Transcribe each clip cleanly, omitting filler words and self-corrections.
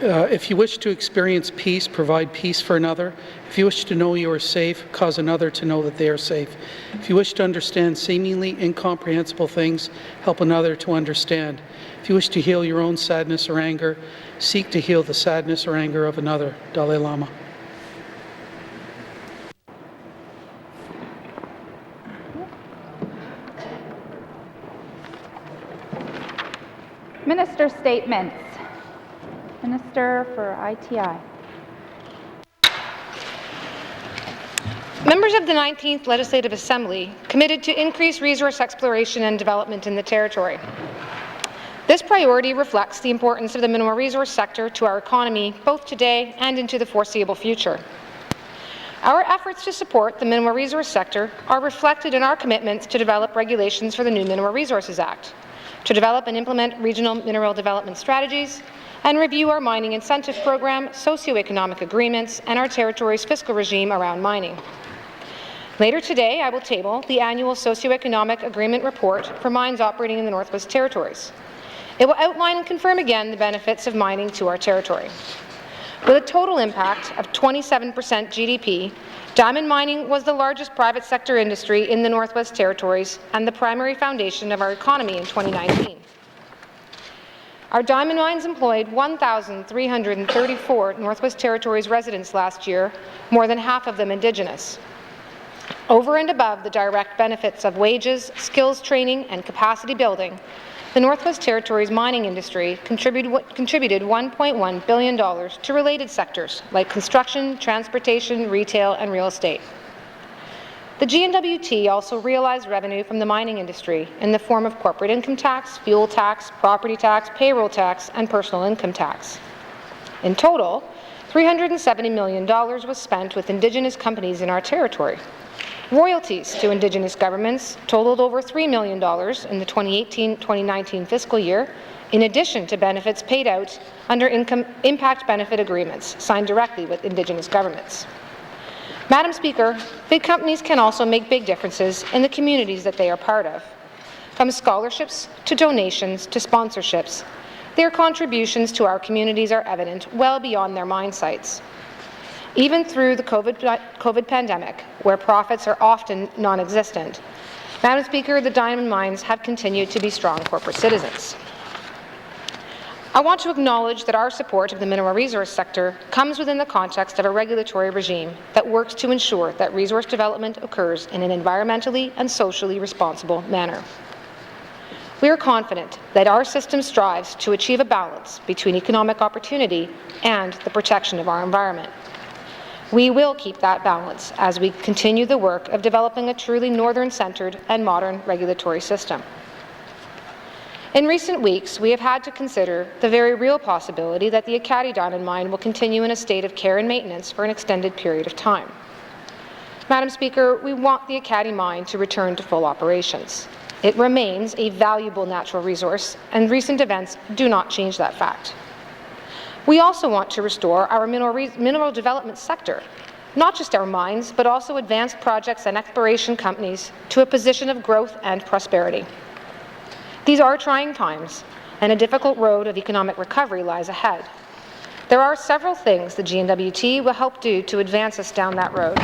If you wish to experience peace, provide peace for another. If you wish to know you are safe, cause another to know that they are safe. If you wish to understand seemingly incomprehensible things, help another to understand. If you wish to heal your own sadness or anger, seek to heal the sadness or anger of another. Dalai Lama. Minister statements. Minister for ITI. Members of the 19th Legislative Assembly committed to increase resource exploration and development in the Territory. This priority reflects the importance of the mineral resource sector to our economy both today and into the foreseeable future. Our efforts to support the mineral resource sector are reflected in our commitments to develop regulations for the new Mineral Resources Act, to develop and implement regional mineral development strategies, and review our mining incentive program, socioeconomic agreements, and our Territory's fiscal regime around mining. Later today, I will table the annual socioeconomic agreement report for mines operating in the Northwest Territories. It will outline and confirm again the benefits of mining to our Territory. With a total impact of 27% GDP, diamond mining was the largest private sector industry in the Northwest Territories and the primary foundation of our economy in 2019. Our diamond mines employed 1,334 Northwest Territories residents last year, more than half of them Indigenous. Over and above the direct benefits of wages, skills training, and capacity building, the Northwest Territories mining industry contributed $1.1 billion to related sectors like construction, transportation, retail, and real estate. The N.W.T also realized revenue from the mining industry in the form of corporate income tax, fuel tax, property tax, payroll tax, and personal income tax. In total, $370 million was spent with Indigenous companies in our Territory. Royalties to Indigenous governments totaled over $3 million in the 2018-2019 fiscal year, in addition to benefits paid out under impact benefit agreements signed directly with Indigenous governments. Madam Speaker, big companies can also make big differences in the communities that they are part of. From scholarships to donations to sponsorships, their contributions to our communities are evident well beyond their mine sites. Even through the COVID pandemic, where profits are often non-existent, Madam Speaker, the diamond mines have continued to be strong corporate citizens. I want to acknowledge that our support of the mineral resource sector comes within the context of a regulatory regime that works to ensure that resource development occurs in an environmentally and socially responsible manner. We are confident that our system strives to achieve a balance between economic opportunity and the protection of our environment. We will keep that balance as we continue the work of developing a truly northern-centred and modern regulatory system. In recent weeks, we have had to consider the very real possibility that the Acknowledgements diamond mine will continue in a state of care and maintenance for an extended period of time. Madam Speaker, we want the Acknowledgements mine to return to full operations. It remains a valuable natural resource, and recent events do not change that fact. We also want to restore our mineral development sector, not just our mines, but also advanced projects and exploration companies, to a position of growth and prosperity. These are trying times, and a difficult road of economic recovery lies ahead. There are several things the N.W.T will help do to advance us down that road.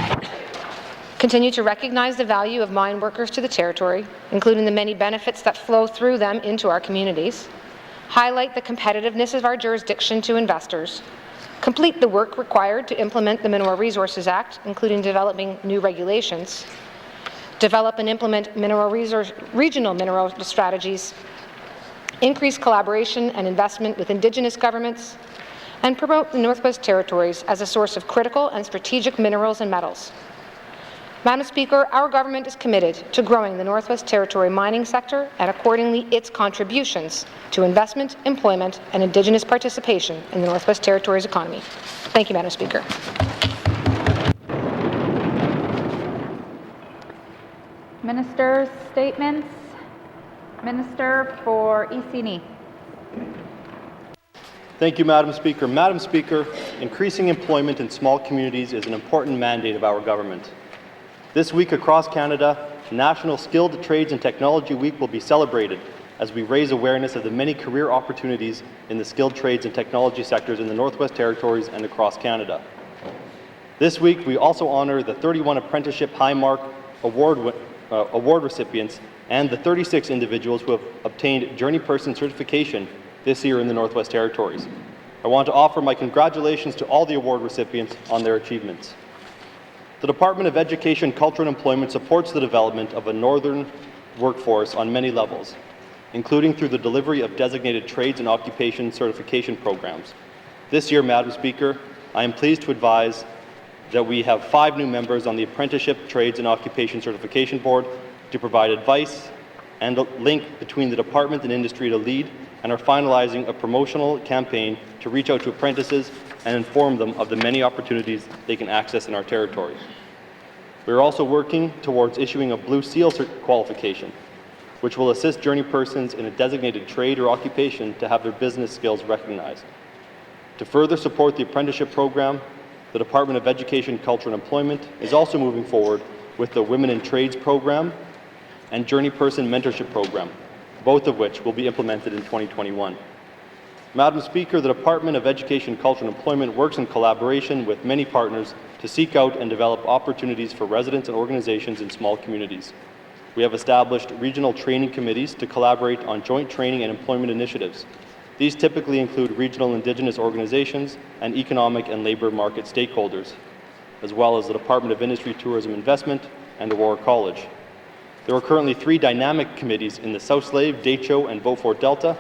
Continue to recognize the value of mine workers to the Territory, including the many benefits that flow through them into our communities. Highlight the competitiveness of our jurisdiction to investors. Complete the work required to implement the Mineral Resources Act, including developing new regulations. Develop and implement regional mineral strategies, increase collaboration and investment with Indigenous governments, and promote the Northwest Territories as a source of critical and strategic minerals and metals. Madam Speaker, our government is committed to growing the Northwest Territory mining sector and accordingly its contributions to investment, employment, and Indigenous participation in the Northwest Territories economy. Thank you, Madam Speaker. Minister's statements. Minister for EC&E. Thank you, Madam Speaker. Madam Speaker, increasing employment in small communities is an important mandate of our government. This week across Canada, National Skilled Trades and Technology Week will be celebrated, as we raise awareness of the many career opportunities in the skilled trades and technology sectors in the Northwest Territories and across Canada. This week, we also honor the 31 Apprenticeship High Mark Award recipients and the 36 individuals who have obtained Journey Person certification this year in the Northwest Territories. I want to offer my congratulations to all the award recipients on their achievements. The Department of Education, Culture and Employment supports the development of a northern workforce on many levels, including through the delivery of designated trades and occupation certification programs. This year, Madam Speaker, I am pleased to advise that we have 5 new members on the Apprenticeship, Trades and Occupation Certification Board to provide advice and a link between the department and industry to lead, and are finalizing a promotional campaign to reach out to apprentices and inform them of the many opportunities they can access in our territory. We are also working towards issuing a Blue Seal qualification, which will assist journey persons in a designated trade or occupation to have their business skills recognized. To further support the apprenticeship program, the Department of Education, Culture and Employment is also moving forward with the Women in Trades program and Journey Person Mentorship program, both of which will be implemented in 2021. Madam Speaker, the Department of Education, Culture and Employment works in collaboration with many partners to seek out and develop opportunities for residents and organizations in small communities. We have established regional training committees to collaborate on joint training and employment initiatives. These typically include regional Indigenous organizations and economic and labour market stakeholders, as well as the Department of Industry, Tourism, Investment, and Aurora College. There are currently 3 dynamic committees in the South Slave, Decho, and Beaufort Delta,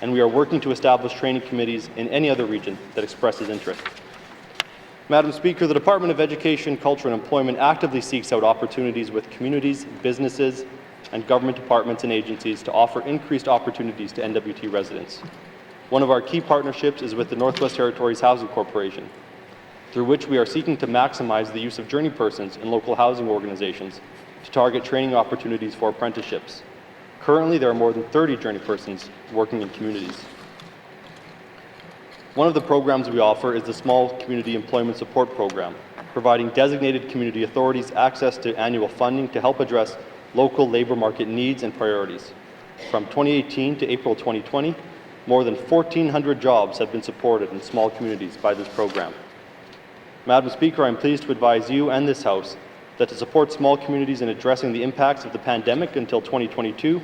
and we are working to establish training committees in any other region that expresses interest. Madam Speaker, the Department of Education, Culture and Employment actively seeks out opportunities with communities, businesses, and government departments and agencies to offer increased opportunities to N.W.T. residents. One of our key partnerships is with the Northwest Territories Housing Corporation, through which we are seeking to maximize the use of journey persons in local housing organizations to target training opportunities for apprenticeships. Currently, there are more than 30 journey persons working in communities. One of the programs we offer is the Small Community Employment Support Program, providing designated community authorities access to annual funding to help address local labour market needs and priorities. From 2018 to April 2020, more than 1,400 jobs have been supported in small communities by this program. Madam Speaker, I am pleased to advise you and this House that to support small communities in addressing the impacts of the pandemic until 2022,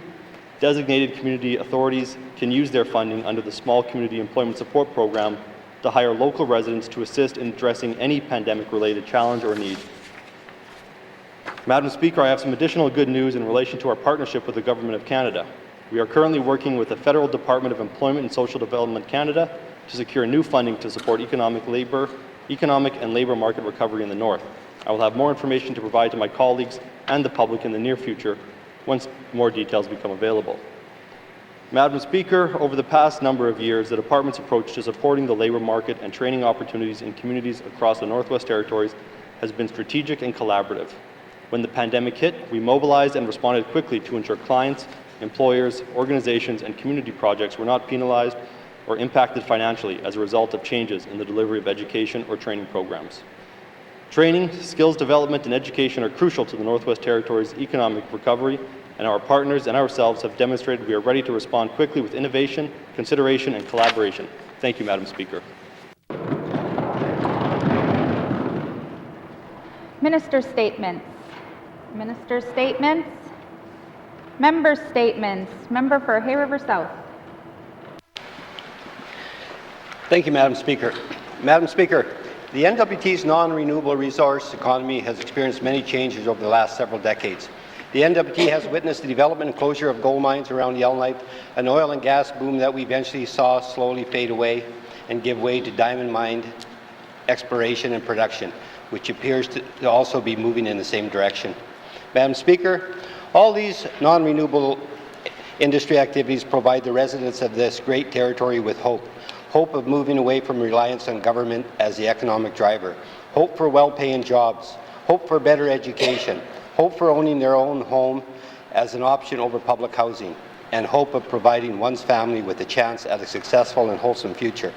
designated community authorities can use their funding under the Small Community Employment Support Program to hire local residents to assist in addressing any pandemic-related challenge or need. Madam Speaker, I have some additional good news in relation to our partnership with the Government of Canada. We are currently working with the Federal Department of Employment and Social Development Canada to secure new funding to support economic and labour market recovery in the North. I will have more information to provide to my colleagues and the public in the near future once more details become available. Madam Speaker, over the past number of years, the Department's approach to supporting the labour market and training opportunities in communities across the Northwest Territories has been strategic and collaborative. When the pandemic hit, we mobilized and responded quickly to ensure clients, employers, organizations, and community projects were not penalized or impacted financially as a result of changes in the delivery of education or training programs. Training, skills development, and education are crucial to the Northwest Territories' economic recovery, and our partners and ourselves have demonstrated we are ready to respond quickly with innovation, consideration, and collaboration. Thank you, Madam Speaker. Minister statements. Minister statements. Member statements. Member for Hay River South. Thank you, Madam Speaker. Madam Speaker, the N.W.T's non-renewable resource economy has experienced many changes over the last several decades. The N.W.T has witnessed the development and closure of gold mines around Yellowknife, an oil and gas boom that we eventually saw slowly fade away and give way to diamond mine exploration and production, which appears to also be moving in the same direction. Madam Speaker, all these non-renewable industry activities provide the residents of this great territory with hope. Hope of moving away from reliance on government as the economic driver. Hope for well-paying jobs. Hope for better education. Hope for owning their own home as an option over public housing. And hope of providing one's family with a chance at a successful and wholesome future.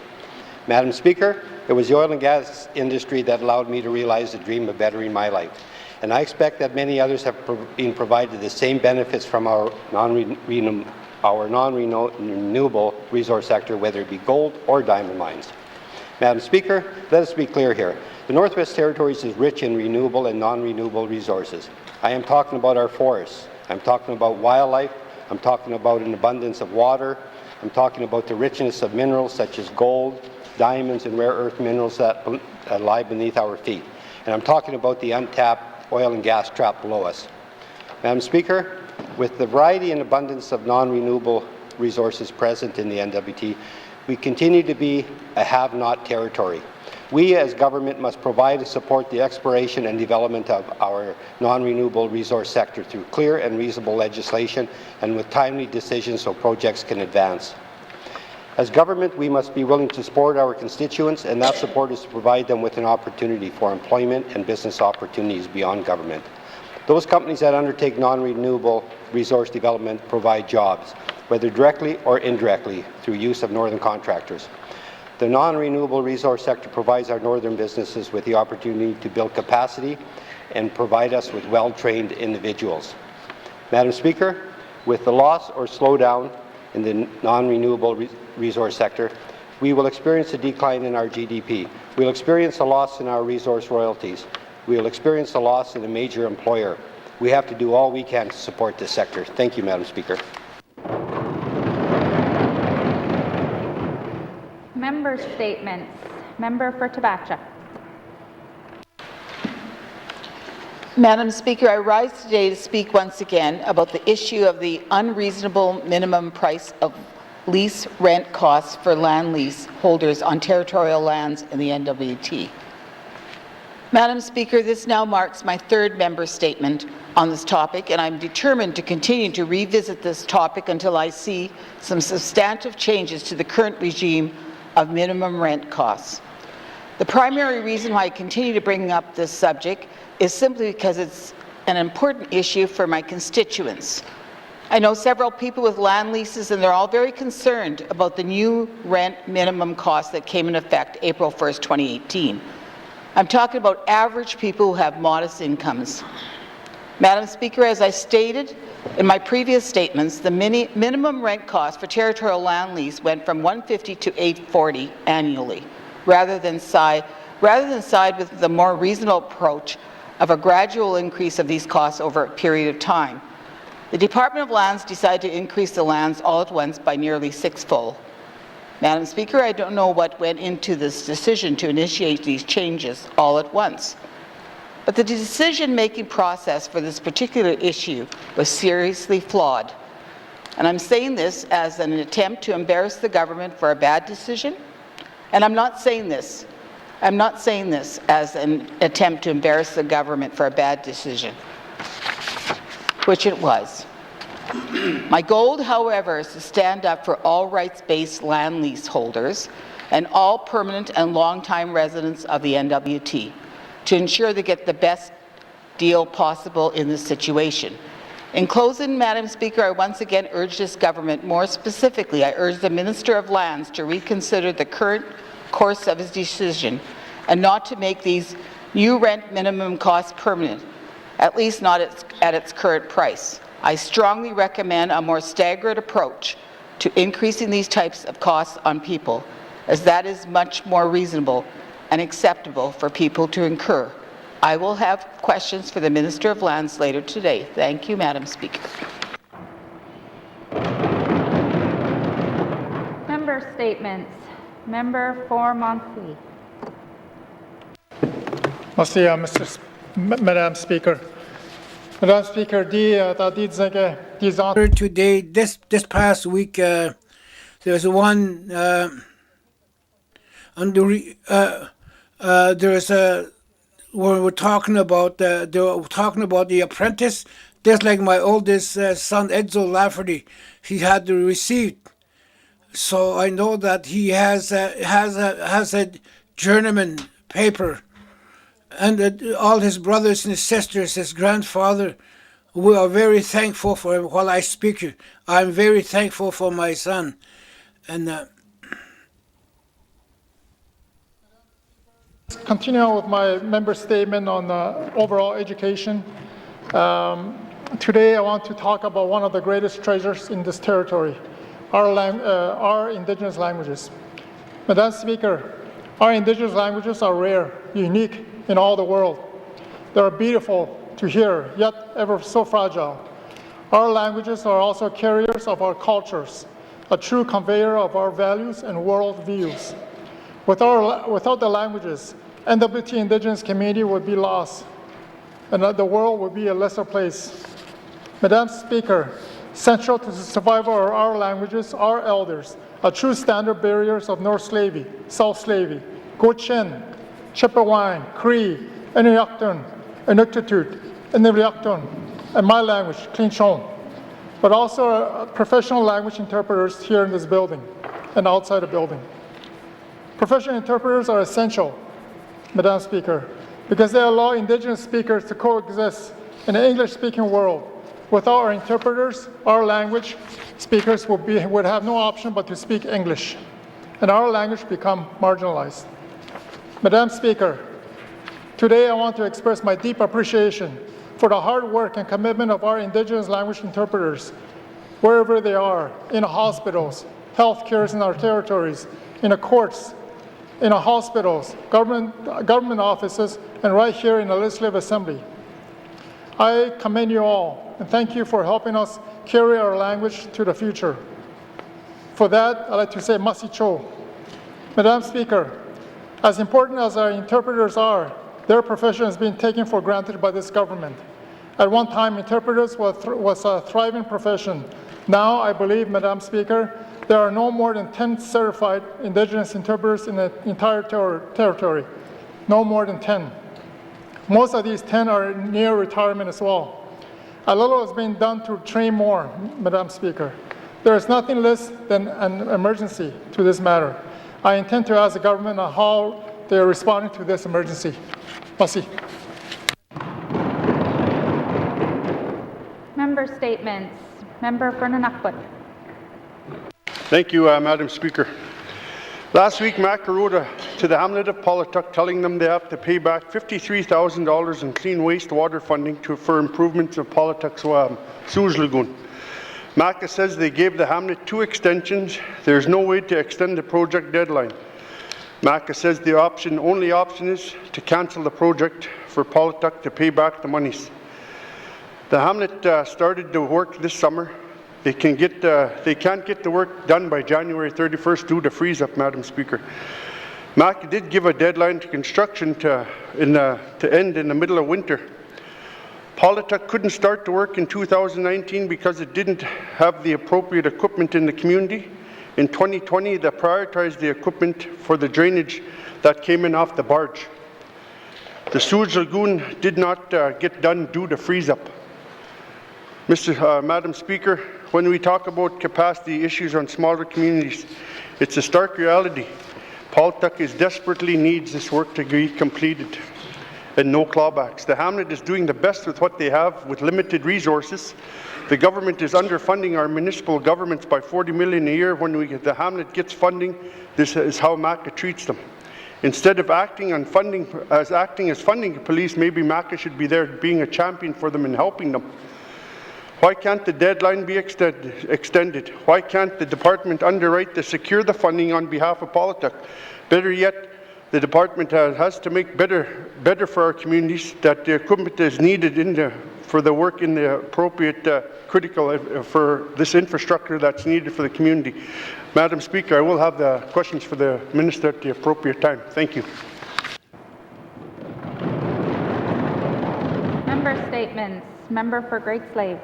Madam Speaker, it was the oil and gas industry that allowed me to realize the dream of bettering my life. And I expect that many others have been provided the same benefits from our our non-renewable resource sector, whether it be gold or diamond mines. Madam Speaker, let us be clear here. The Northwest Territories is rich in renewable and non-renewable resources. I am talking about our forests. I'm talking about wildlife. I'm talking about an abundance of water. I'm talking about the richness of minerals such as gold, diamonds, and rare earth minerals that lie beneath our feet. And I'm talking about the untapped oil and gas trapped below us. Madam Speaker, with the variety and abundance of non-renewable resources present in the N.W.T, we continue to be a have-not territory. We as government must provide and support the exploration and development of our non-renewable resource sector through clear and reasonable legislation and with timely decisions so projects can advance. As government, we must be willing to support our constituents, and that support is to provide them with an opportunity for employment and business opportunities beyond government. Those companies that undertake non-renewable resource development provide jobs, whether directly or indirectly through use of northern contractors. The non-renewable resource sector provides our northern businesses with the opportunity to build capacity and provide us with well-trained individuals. Madam Speaker, with the loss or slowdown in the non-renewable resource sector, we will experience a decline in our GDP. We will experience a loss in our resource royalties. We will experience a loss in a major employer. We have to do all we can to support this sector. Thank you, Madam Speaker. Member statements. Member for Tabasha. Madam Speaker, I rise today to speak once again about the issue of the unreasonable minimum price of lease rent costs for land lease holders on territorial lands in the N.W.T. Madam Speaker, this now marks my third member statement on this topic, and I'm determined to continue to revisit this topic until I see some substantive changes to the current regime of minimum rent costs. The primary reason why I continue to bring up this subject is simply because it's an important issue for my constituents. I know several people with land leases, and they're all very concerned about the new rent minimum cost that came in effect April 1st, 2018. I'm talking about average people who have modest incomes. Madam Speaker, as I stated in my previous statements, the minimum rent cost for territorial land lease went from $150 to $840 annually, rather than side with the more reasonable approach of a gradual increase of these costs over a period of time. The Department of Lands decided to increase the lands all at once by nearly sixfold. Madam Speaker, I don't know what went into this decision to initiate these changes all at once. But the decision-making process for this particular issue was seriously flawed. And I'm saying this as an attempt to embarrass the government for a bad decision. And I'm not saying this as an attempt to embarrass the government for a bad decision, which it was. My goal, however, is to stand up for all rights-based land lease holders and all permanent and long-time residents of the N.W.T. to ensure they get the best deal possible in this situation. In closing, Madam Speaker, I once again urge this government, more specifically, I urge the Minister of Lands to reconsider the current course of his decision and not to make these new rent minimum costs permanent, at least not at its current price. I strongly recommend a more staggered approach to increasing these types of costs on people, as that is much more reasonable and acceptable for people to incur. I will have questions for the Minister of Lands later today. Thank you, Madam Speaker. Member statements. Member for Montfleet. Merci, Madam Speaker. Madam Speaker, today, this past week, there's one there's a where we're talking about the apprentice. Just like my oldest son Edzo Lafferty, he had the receipt, so I know that he has a journeyman paper, and all his brothers and his sisters, his grandfather, we are very thankful for him. While I speak, I'm very thankful for my son, and. Continue with my member statement on overall education. Today I want to talk about one of the greatest treasures in this territory, our Indigenous languages. Madam Speaker, our Indigenous languages are rare, unique in all the world. They are beautiful to hear, yet ever so fragile. Our languages are also carriers of our cultures, a true conveyor of our values and world views. Without the languages, N.W.T. Indigenous community would be lost, and the world would be a lesser place. Madam Speaker, central to the survival of our languages are elders, a true standard bearers of North Slavey, South Slavey, Gochin, Chippewa, Cree, N.W.T, and my language, Clinchon, but also professional language interpreters here in this building and outside the building. Professional interpreters are essential, Madam Speaker, because they allow Indigenous speakers to coexist in an English-speaking world. Without our interpreters, our language speakers would have no option but to speak English, and our language become marginalized. Madam Speaker, today I want to express my deep appreciation for the hard work and commitment of our Indigenous language interpreters, wherever they are, in hospitals, health cares in our territories, in the courts, in our hospitals, government offices, and right here in the Legislative Assembly. I commend you all and thank you for helping us carry our language to the future. For that, I'd like to say Masi Cho. Madam Speaker, as important as our interpreters are, their profession has been taken for granted by this government. At one time, interpreters was a thriving profession. Now, I believe, Madam Speaker, there are no more than 10 certified Indigenous interpreters in the entire territory. No more than 10. Most of these 10 are near retirement as well. A little has been done to train more, Madam Speaker. There is nothing less than an emergency to this matter. I intend to ask the government on how they are responding to this emergency. Merci. Member statements. Member for N.W.T. Thank you, Madam Speaker. Last week, MAC wrote to the Hamlet of Polituck telling them they have to pay back $53,000 in clean wastewater funding for improvements of Polituck's sewage lagoon. MACA says they gave the Hamlet 2 extensions. There's no way to extend the project deadline. MACA says the only option is to cancel the project for Polituck to pay back the monies. The Hamlet started the work this summer. They can't get the work done by January 31st due to freeze-up, Madam Speaker. MACA did give a deadline to construction to end in the middle of winter. Polituck couldn't start the work in 2019 because it didn't have the appropriate equipment in the community. In 2020, they prioritized the equipment for the drainage that came in off the barge. The sewage lagoon did not get done due to freeze-up. Madam Speaker, when we talk about capacity issues on smaller communities, it's a stark reality. Polituck desperately needs this work to be completed and no clawbacks. The Hamlet is doing the best with what they have with limited resources. The government is underfunding our municipal governments by $40 million a year. When the Hamlet gets funding, this is how MACA treats them. Instead of acting as funding police, maybe MACA should be there being a champion for them and helping them. Why can't the deadline be extended? Why can't the department underwrite to secure the funding on behalf of Polituck? Better yet, the department has to make better for our communities, that the equipment is needed for the work in the appropriate critical for this infrastructure that's needed for the community. Madam Speaker, I will have the questions for the Minister at the appropriate time. Thank you. Member statements. Member for Great Slave.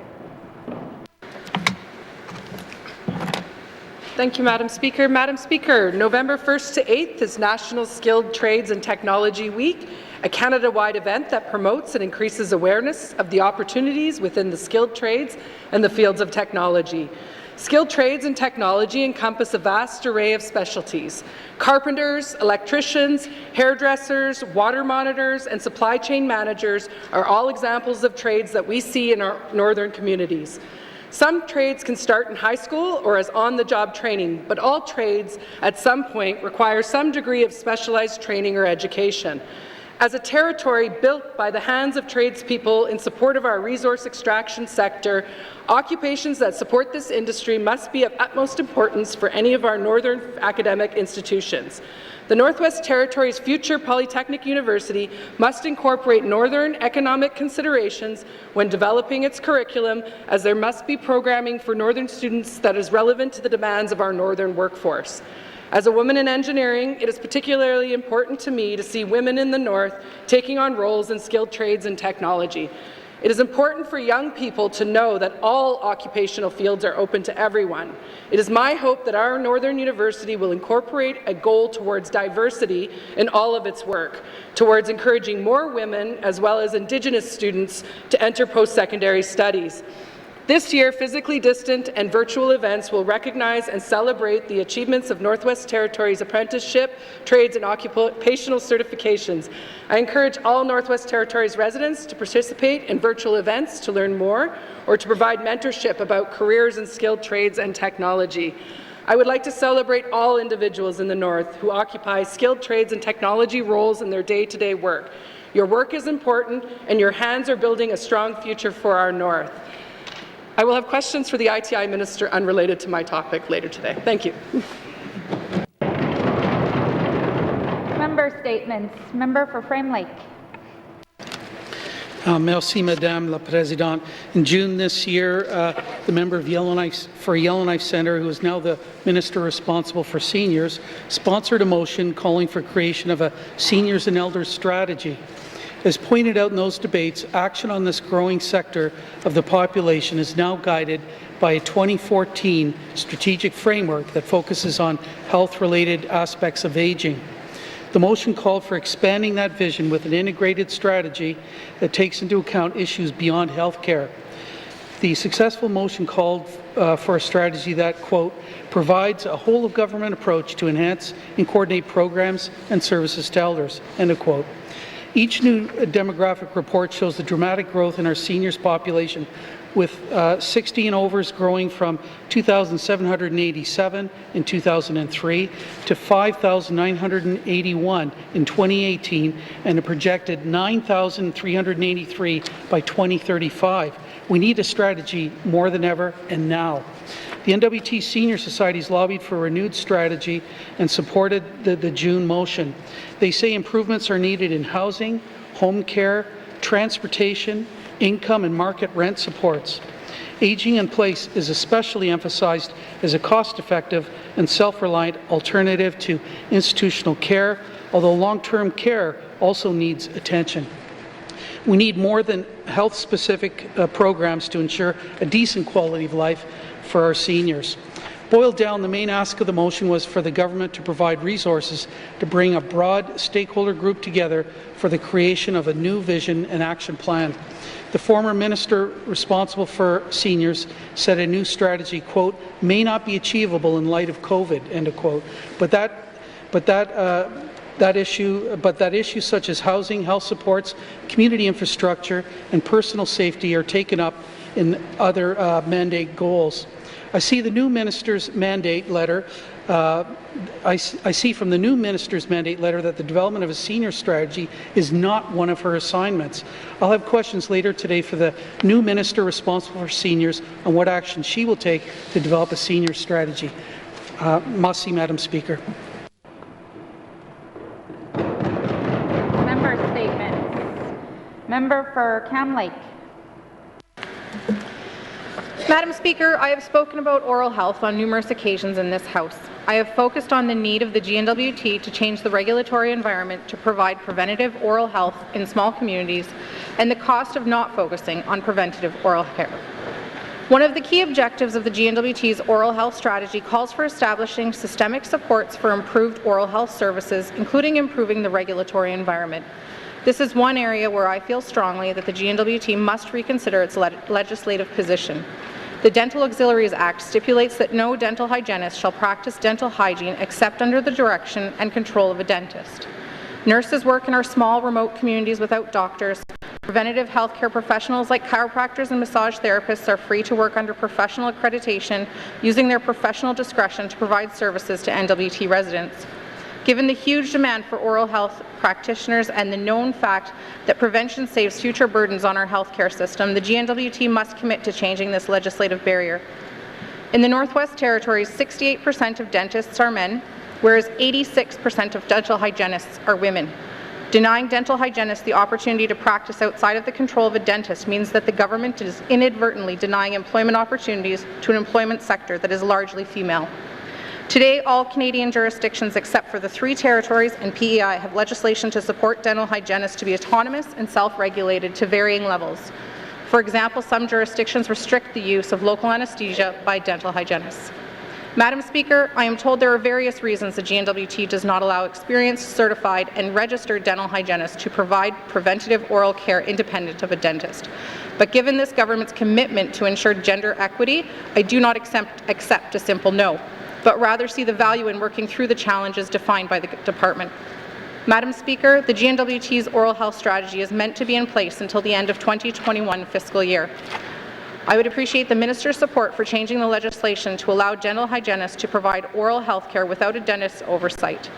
Thank you, Madam Speaker. Madam Speaker, November 1st to 8th is National Skilled Trades and Technology Week, a Canada-wide event that promotes and increases awareness of the opportunities within the skilled trades and the fields of technology. Skilled trades and technology encompass a vast array of specialties. Carpenters, electricians, hairdressers, water monitors, and supply chain managers are all examples of trades that we see in our northern communities. Some trades can start in high school or as on-the-job training, but all trades at some point require some degree of specialized training or education. As a territory built by the hands of tradespeople in support of our resource extraction sector, occupations that support this industry must be of utmost importance for any of our northern academic institutions. The Northwest Territories' future Polytechnic University must incorporate northern economic considerations when developing its curriculum, as there must be programming for northern students that is relevant to the demands of our northern workforce. As a woman in engineering, it is particularly important to me to see women in the North taking on roles in skilled trades and technology. It is important for young people to know that all occupational fields are open to everyone. It is my hope that our Northern University will incorporate a goal towards diversity in all of its work, towards encouraging more women as well as Indigenous students to enter post-secondary studies. This year, physically distant and virtual events will recognize and celebrate the achievements of Northwest Territories apprenticeship, trades and occupational certifications. I encourage all Northwest Territories residents to participate in virtual events to learn more or to provide mentorship about careers in skilled trades and technology. I would like to celebrate all individuals in the North who occupy skilled trades and technology roles in their day-to-day work. Your work is important and your hands are building a strong future for our North. I will have questions for the ITI Minister unrelated to my topic later today. Thank you. Member statements. Member for Frame Lake. Merci, Madame la Présidente. In June this year, the member of Yellowknife Centre, who is now the Minister responsible for seniors, sponsored a motion calling for creation of a seniors and elders strategy. As pointed out in those debates, action on this growing sector of the population is now guided by a 2014 strategic framework that focuses on health-related aspects of aging. The motion called for expanding that vision with an integrated strategy that takes into account issues beyond health care. The successful motion called for a strategy that, quote, provides a whole-of-government approach to enhance and coordinate programs and services to elders, end of quote. Each new demographic report shows the dramatic growth in our seniors population, with 60 and overs growing from 2,787 in 2003 to 5,981 in 2018 and a projected 9,383 by 2035. We need a strategy more than ever and now. The N.W.T. Senior Societies lobbied for a renewed strategy and supported the June motion. They say improvements are needed in housing, home care, transportation, income and market rent supports. Aging in place is especially emphasized as a cost-effective and self-reliant alternative to institutional care, although long-term care also needs attention. We need more than health-specific programs to ensure a decent quality of life for our seniors. Boiled down, the main ask of the motion was for the government to provide resources to bring a broad stakeholder group together for the creation of a new vision and action plan. The former minister responsible for seniors said a new strategy, quote, may not be achievable in light of COVID, end of quote, but that issues such as housing, health supports, community infrastructure, and personal safety are taken up in other mandate goals. I see the new minister's mandate letter. I see from the new minister's mandate letter that the development of a senior strategy is not one of her assignments. I'll have questions later today for the new minister responsible for seniors on what action she will take to develop a senior strategy. Merci, Madam Speaker. Member statements. Member for Cam Lake. Madam Speaker, I have spoken about oral health on numerous occasions in this House. I have focused on the need of the N.W.T. to change the regulatory environment to provide preventative oral health in small communities and the cost of not focusing on preventative oral care. One of the key objectives of the N.W.T.'s oral health strategy calls for establishing systemic supports for improved oral health services, including improving the regulatory environment. This is one area where I feel strongly that the N.W.T. must reconsider its legislative position. The Dental Auxiliaries Act stipulates that no dental hygienist shall practice dental hygiene except under the direction and control of a dentist. Nurses work in our small, remote communities without doctors. Preventative health care professionals like chiropractors and massage therapists are free to work under professional accreditation using their professional discretion to provide services to N.W.T. residents. Given the huge demand for oral health practitioners and the known fact that prevention saves future burdens on our healthcare system, the GNWT must commit to changing this legislative barrier. In the Northwest Territories, 68% of dentists are men, whereas 86% of dental hygienists are women. Denying dental hygienists the opportunity to practice outside of the control of a dentist means that the government is inadvertently denying employment opportunities to an employment sector that is largely female. Today, all Canadian jurisdictions except for the 3 territories and PEI have legislation to support dental hygienists to be autonomous and self-regulated to varying levels. For example, some jurisdictions restrict the use of local anesthesia by dental hygienists. Madam Speaker, I am told there are various reasons the GNWT does not allow experienced, certified, and registered dental hygienists to provide preventative oral care independent of a dentist. But given this government's commitment to ensure gender equity, I do not accept a simple no, but rather see the value in working through the challenges defined by the department. Madam Speaker, the GNWT's oral health strategy is meant to be in place until the end of 2021 fiscal year. I would appreciate the Minister's support for changing the legislation to allow dental hygienists to provide oral health care without a dentist's oversight.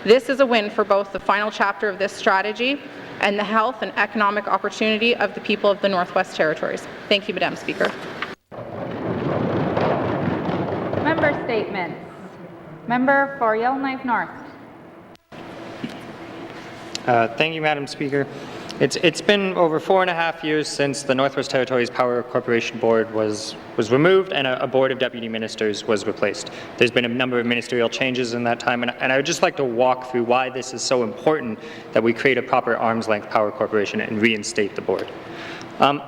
This is a win for both the final chapter of this strategy and the health and economic opportunity of the people of the Northwest Territories. Thank you, Madam Speaker. Member statements. Member for Yellowknife North. Thank you, Madam Speaker. It's been over 4.5 years since the Northwest Territories Power Corporation Board was removed and a Board of Deputy Ministers was replaced. There's been a number of ministerial changes in that time, and I would just like to walk through why this is so important that we create a proper arm's-length power corporation and reinstate the board.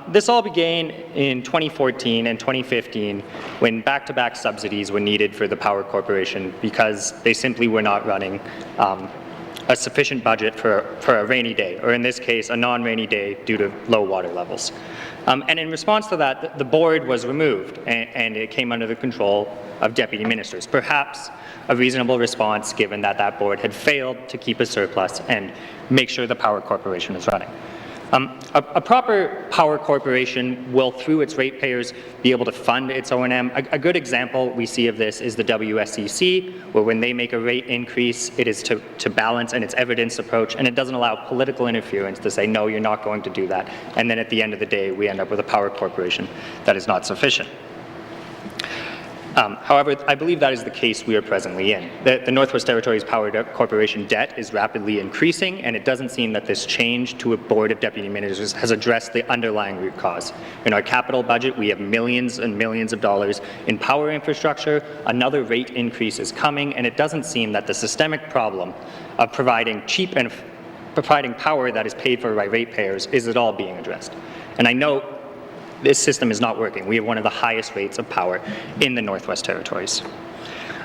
This all began in 2014 and 2015 when back-to-back subsidies were needed for the Power Corporation because they simply were not running a sufficient budget for a rainy day, or in this case, a non-rainy day due to low water levels. And in response to that, the board was removed and it came under the control of deputy ministers, perhaps a reasonable response given that that board had failed to keep a surplus and make sure the Power Corporation is running. A proper power corporation will, through its ratepayers, be able to fund its O&M. A good example we see of this is the WSCC, where when they make a rate increase, it is to balance and it's evidence approach, and it doesn't allow political interference to say, no, you're not going to do that. And then at the end of the day, we end up with a power corporation that is not sufficient. However, I believe that is the case we are presently in. The Northwest Territories Power Corporation debt is rapidly increasing, and it doesn't seem that this change to a Board of Deputy Ministers has addressed the underlying root cause. In our capital budget, we have millions and millions of dollars in power infrastructure. Another rate increase is coming, and it doesn't seem that the systemic problem of providing cheap and providing power that is paid for by ratepayers is at all being addressed. And I know this system is not working. We have one of the highest rates of power in the Northwest Territories.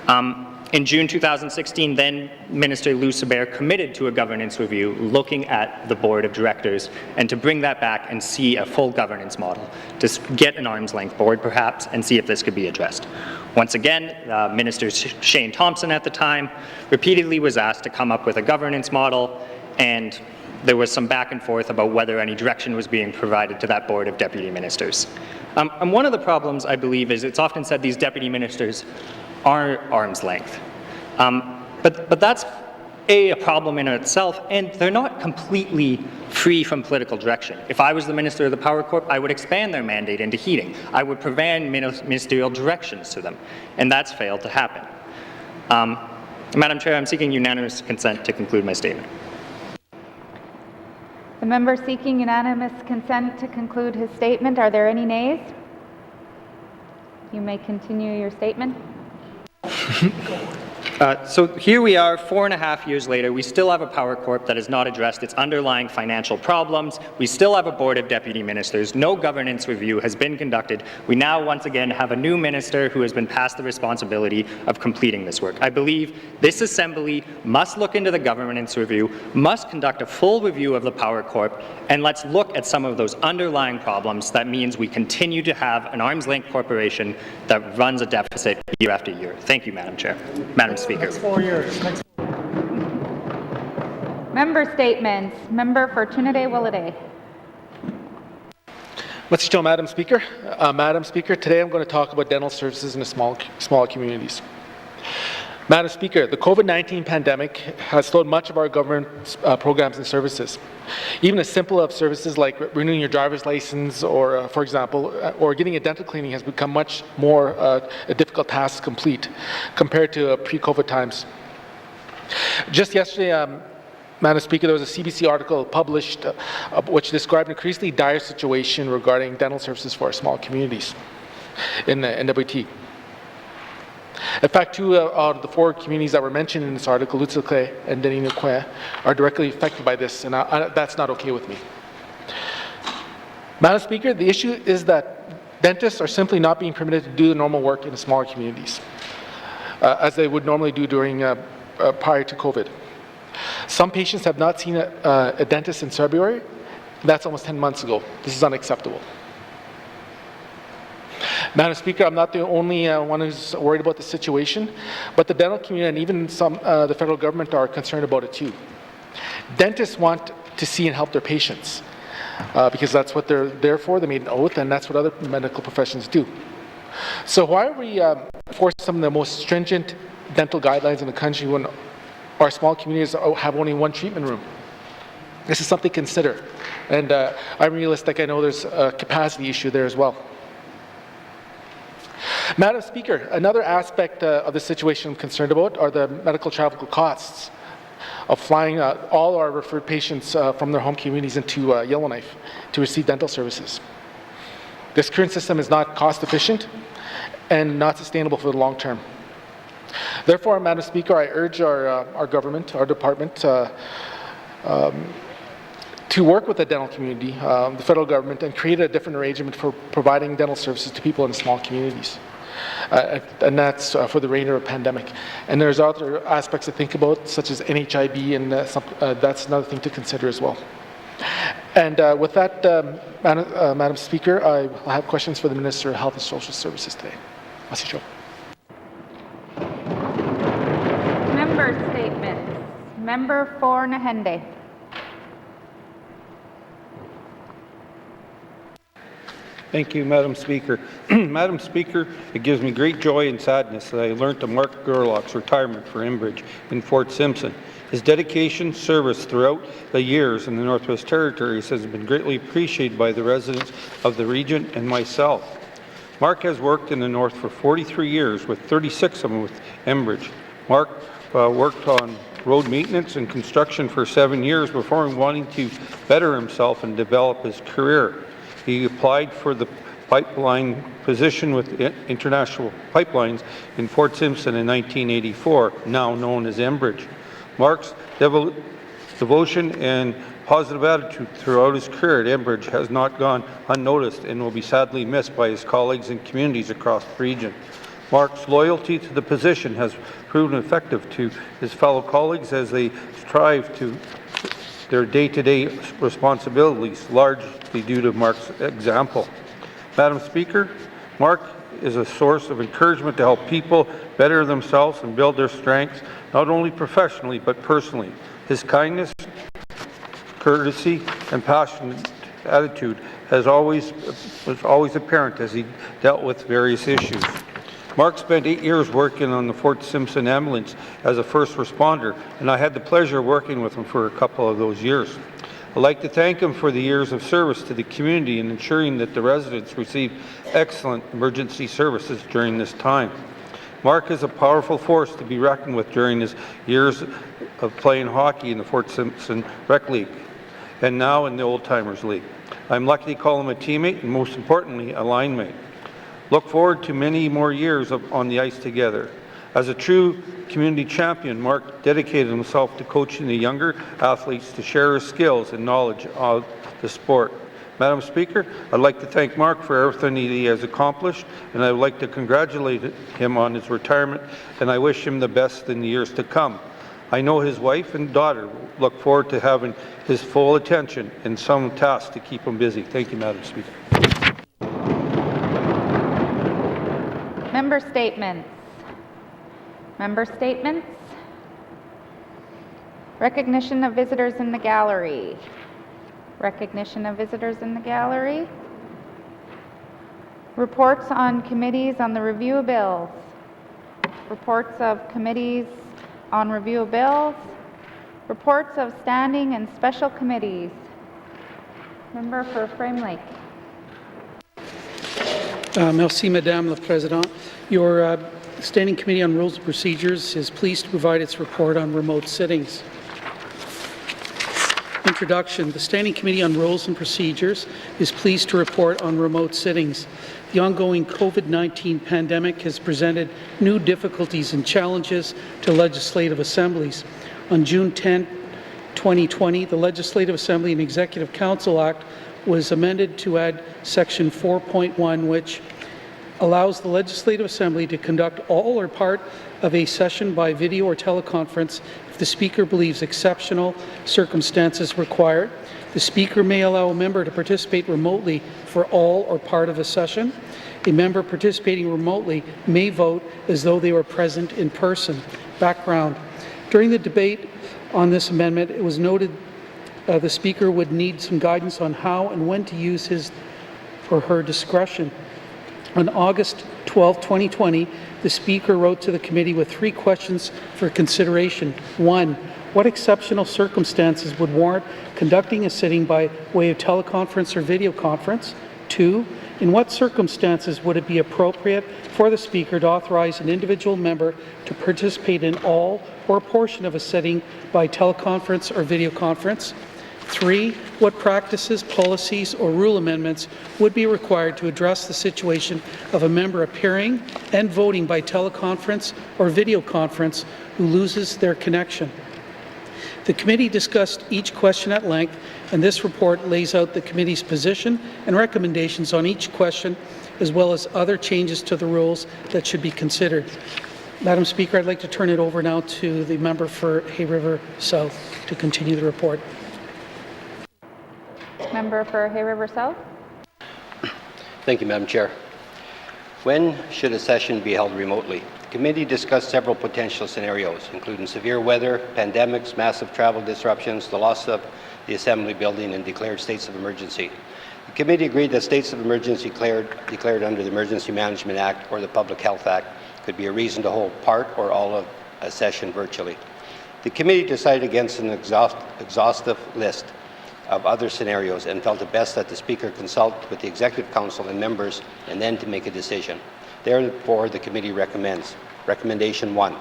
In June 2016, then Minister Lou Sabert committed to a governance review looking at the board of directors and to bring that back and see a full governance model, to get an arm's length board perhaps and see if this could be addressed. Once again, Minister Shane Thompson at the time repeatedly was asked to come up with a governance model, and there was some back and forth about whether any direction was being provided to that board of deputy ministers. And one of the problems, I believe, is it's often said these deputy ministers are arm's length. But that's a problem in itself, and they're not completely free from political direction. If I was the Minister of the Power Corp, I would expand their mandate into heating. I would provide ministerial directions to them, and that's failed to happen. Madam Chair, I'm seeking unanimous consent to conclude my statement. The member seeking unanimous consent to conclude his statement. Are there any nays? You may continue your statement. So here we are, 4.5 years later. We still have a power corp that has not addressed its underlying financial problems. We still have a board of deputy ministers. No governance review has been conducted. We now once again have a new minister who has been passed the responsibility of completing this work. I believe this assembly must look into the governance review, must conduct a full review of the power corp, and let's look at some of those underlying problems. That means we continue to have an arm's length corporation that runs a deficit year after year. Thank you, Madam Chair. Madam Speaker. Next 4 years. Member statements. Member for Trinidad-Willowday. Madam Speaker. Madam Speaker, today I'm going to talk about dental services in the small communities. Madam Speaker, the COVID-19 pandemic has slowed much of our government's programs and services. Even as simple of services like renewing your driver's license or, for example, or getting a dental cleaning has become much more a difficult task to complete compared to pre-COVID times. Just yesterday, Madam Speaker, there was a CBC article published which described an increasingly dire situation regarding dental services for our small communities in the N.W.T. In fact, 2 out of the 4 communities that were mentioned in this article, Lutsukle and Deninukwe, are directly affected by this, and that's not okay with me. Madam Speaker, the issue is that dentists are simply not being permitted to do the normal work in smaller communities, as they would normally do during prior to COVID. Some patients have not seen a dentist in February. That's almost 10 months ago. This is unacceptable. Madam Speaker, I'm not the only one who's worried about the situation, but the dental community and even the federal government are concerned about it too. Dentists want to see and help their patients because that's what they're there for. They made an oath, and that's what other medical professions do. So why are we forcing some of the most stringent dental guidelines in the country when our small communities have only 1 treatment room? This is something to consider. And I'm realistic. I know there's a capacity issue there as well. Madam Speaker, another aspect of the situation I'm concerned about are the medical travel costs of flying all our referred patients from their home communities into Yellowknife to receive dental services. This current system is not cost efficient and not sustainable for the long term. Therefore, Madam Speaker, I urge our government, our department, to work with the dental community, the federal government, and create a different arrangement for providing dental services to people in small communities. And that's for the remainder of the pandemic. And there's other aspects to think about, such as NHIB, and that's another thing to consider as well. And with that, Madam Speaker, I will have questions for the Minister of Health and Social Services today. Merci. Member statements. Member for Nahende. Thank you, Madam Speaker. Madam Speaker, it gives me great joy and sadness that I learned of Mark Gerlach's retirement for Enbridge in Fort Simpson. His dedication, service throughout the years in the Northwest Territories has been greatly appreciated by the residents of the region and myself. Mark has worked in the North for 43 years, with 36 of them with Enbridge. Mark worked on road maintenance and construction for 7 years before wanting to better himself and develop his career. He applied for the pipeline position with International Pipelines in Fort Simpson in 1984, now known as Enbridge. Mark's devotion and positive attitude throughout his career at Enbridge has not gone unnoticed and will be sadly missed by his colleagues and communities across the region. Mark's loyalty to the position has proven effective to his fellow colleagues as they strive to their day-to-day responsibilities, largely due to Mark's example. Madam Speaker, Mark is a source of encouragement to help people better themselves and build their strengths, not only professionally but personally. His kindness, courtesy, and passionate attitude was always apparent as he dealt with various issues. Mark spent 8 years working on the Fort Simpson ambulance as a first responder, and I had the pleasure of working with him for a couple of those years. I'd like to thank him for the years of service to the community and ensuring that the residents receive excellent emergency services during this time. Mark is a powerful force to be reckoned with during his years of playing hockey in the Fort Simpson Rec League and now in the Old Timers League. I'm lucky to call him a teammate and, most importantly, a line mate. Look forward to many more years on the ice together. As a true community champion, Mark dedicated himself to coaching the younger athletes to share his skills and knowledge of the sport. Madam Speaker, I'd like to thank Mark for everything he has accomplished, and I would like to congratulate him on his retirement, and I wish him the best in the years to come. I know his wife and daughter look forward to having his full attention and some tasks to keep him busy. Thank you, Madam Speaker. Member statements. Member statements. Recognition of visitors in the gallery. Recognition of visitors in the gallery. Reports on committees on the review of bills. Reports of committees on review of bills. Reports of standing and special committees. Member for Frame Lake. Merci, Madame la Présidente. Your Standing Committee on Rules and Procedures is pleased to provide its report on remote sittings. Introduction. The Standing Committee on Rules and Procedures is pleased to report on remote sittings. The ongoing COVID-19 pandemic has presented new difficulties and challenges to legislative assemblies. On June 10, 2020, the Legislative Assembly and Executive Council Act was amended to add Section 4.1, which allows the Legislative Assembly to conduct all or part of a session by video or teleconference if the Speaker believes exceptional circumstances require it. The Speaker may allow a member to participate remotely for all or part of a session. A member participating remotely may vote as though they were present in person. Background. During the debate on this amendment, it was noted the Speaker would need some guidance on how and when to use his or her discretion. On August 12, 2020, the Speaker wrote to the committee with 3 questions for consideration. 1. What exceptional circumstances would warrant conducting a sitting by way of teleconference or video conference? 2. In what circumstances would it be appropriate for the Speaker to authorize an individual member to participate in all or a portion of a sitting by teleconference or video conference? 3. What practices, policies, or rule amendments would be required to address the situation of a member appearing and voting by teleconference or video conference who loses their connection? The committee discussed each question at length, and this report lays out the committee's position and recommendations on each question, as well as other changes to the rules that should be considered. Madam Speaker, I'd like to turn it over now to the member for Hay River South to continue the report. Member for Hay River South. Thank you, Madam Chair. When should a session be held remotely? The committee discussed several potential scenarios, including severe weather, pandemics, massive travel disruptions, the loss of the Assembly building, and declared states of emergency. The committee agreed that states of emergency declared under the Emergency Management Act or the Public Health Act could be a reason to hold part or all of a session virtually. The committee decided against an exhaustive list of other scenarios and felt it best that the Speaker consult with the Executive Council and members and then to make a decision. Therefore, the committee recommends. Recommendation 1.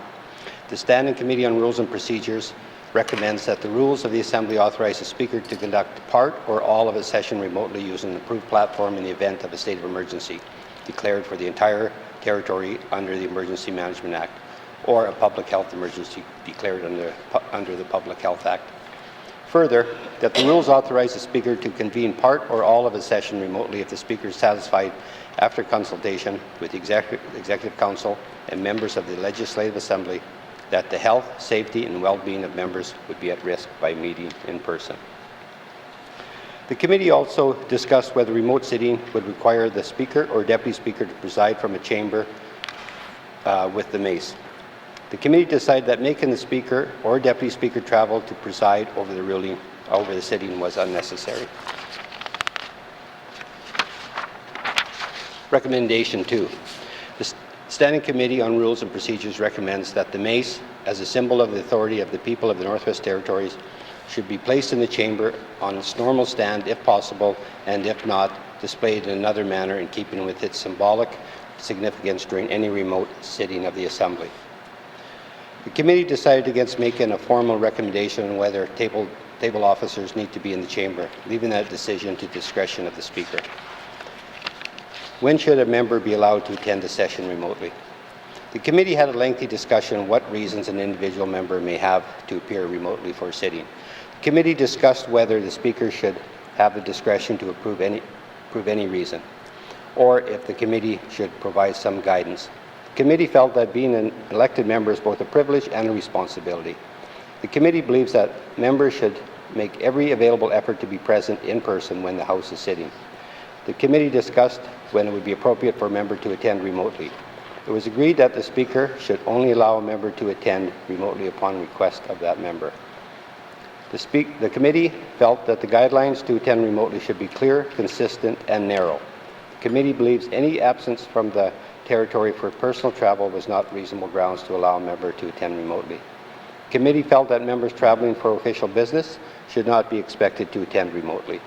The Standing Committee on Rules and Procedures recommends that the rules of the Assembly authorize the Speaker to conduct part or all of a session remotely using an approved platform in the event of a state of emergency declared for the entire territory under the Emergency Management Act or a public health emergency declared under the Public Health Act. Further, that the rules authorize the Speaker to convene part or all of a session remotely if the Speaker is satisfied after consultation with the Executive Council and members of the Legislative Assembly that the health, safety, and well-being of members would be at risk by meeting in person. The committee also discussed whether remote sitting would require the Speaker or Deputy Speaker to preside from a chamber with the mace. The committee decided that making the Speaker or Deputy Speaker travel to preside over the sitting was unnecessary. Recommendation 2. The Standing Committee on Rules and Procedures recommends that the mace, as a symbol of the authority of the people of the Northwest Territories, should be placed in the chamber on its normal stand if possible, and if not, displayed in another manner in keeping with its symbolic significance during any remote sitting of the Assembly. The committee decided against making a formal recommendation on whether table officers need to be in the chamber, leaving that decision to discretion of the Speaker. When should a member be allowed to attend a session remotely? The committee had a lengthy discussion on what reasons an individual member may have to appear remotely for a sitting. The committee discussed whether the Speaker should have the discretion to approve any reason, or if the committee should provide some guidance. The committee felt that being an elected member is both a privilege and a responsibility. The committee believes that members should make every available effort to be present in person when the House is sitting. The committee discussed when it would be appropriate for a member to attend remotely. It was agreed that the Speaker should only allow a member to attend remotely upon request of that member. The committee felt that the guidelines to attend remotely should be clear, consistent, and narrow. The committee believes any absence from the Territory for personal travel was not reasonable grounds to allow a member to attend remotely. The committee felt that members traveling for official business should not be expected to attend remotely.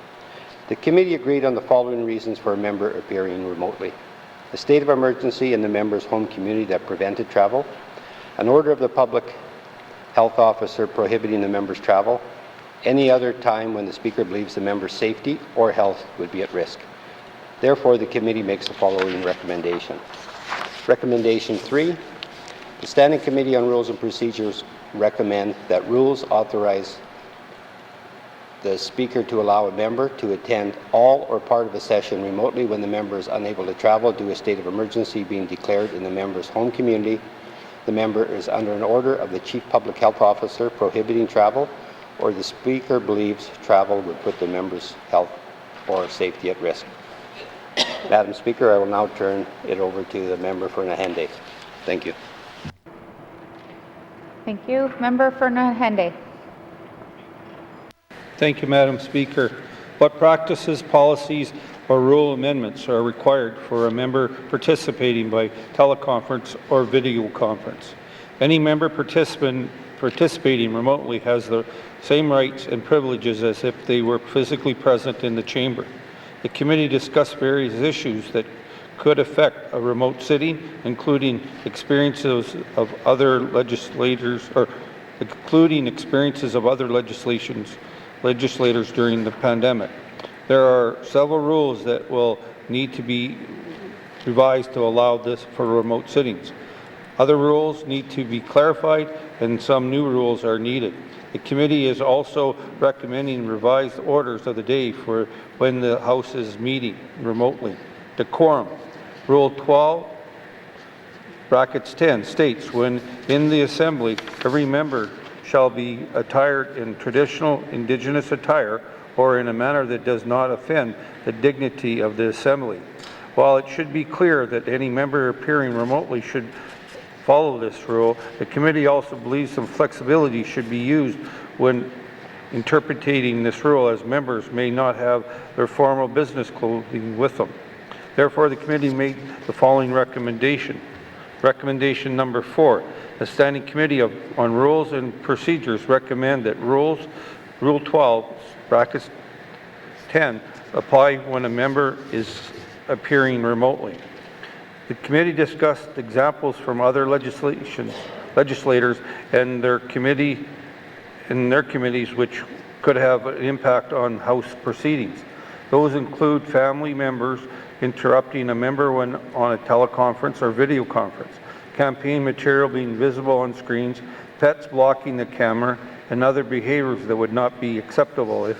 The committee agreed on the following reasons for a member appearing remotely: a state of emergency in the member's home community that prevented travel, an order of the public health officer prohibiting the member's travel, any other time when the speaker believes the member's safety or health would be at risk. Therefore, the committee makes the following recommendation. Recommendation 3, the Standing Committee on Rules and Procedures recommend that rules authorize the speaker to allow a member to attend all or part of a session remotely when the member is unable to travel due to a state of emergency being declared in the member's home community, the member is under an order of the Chief Public Health Officer prohibiting travel, or the speaker believes travel would put the member's health or safety at risk. Madam Speaker, I will now turn it over to the member for Nahende. Thank you. Thank you. Member for Nahende. Thank you, Madam Speaker. What practices, policies, or rule amendments are required for a member participating by teleconference or video conference? Any member participating remotely has the same rights and privileges as if they were physically present in the chamber. The committee discussed various issues that could affect a remote sitting, including experiences of other legislators during the pandemic. There are several rules that will need to be revised to allow this for remote sittings. Other rules need to be clarified and some new rules are needed. The committee is also recommending revised orders of the day for when the House is meeting remotely. Decorum. Rule 12, brackets 10, states, when in the Assembly, every member shall be attired in traditional Indigenous attire or in a manner that does not offend the dignity of the Assembly. While it should be clear that any member appearing remotely should follow this rule, the committee also believes some flexibility should be used when interpreting this rule, as members may not have their formal business clothing with them. Therefore, the committee made the following recommendation. Recommendation number 4. The Standing Committee on Rules and Procedures recommend that Rule 12, brackets 10, apply when a member is appearing remotely. The committee discussed examples from other legislators and their committees which could have an impact on House proceedings. Those include family members interrupting a member when on a teleconference or video conference, campaign material being visible on screens, pets blocking the camera, and other behaviors that would not be acceptable if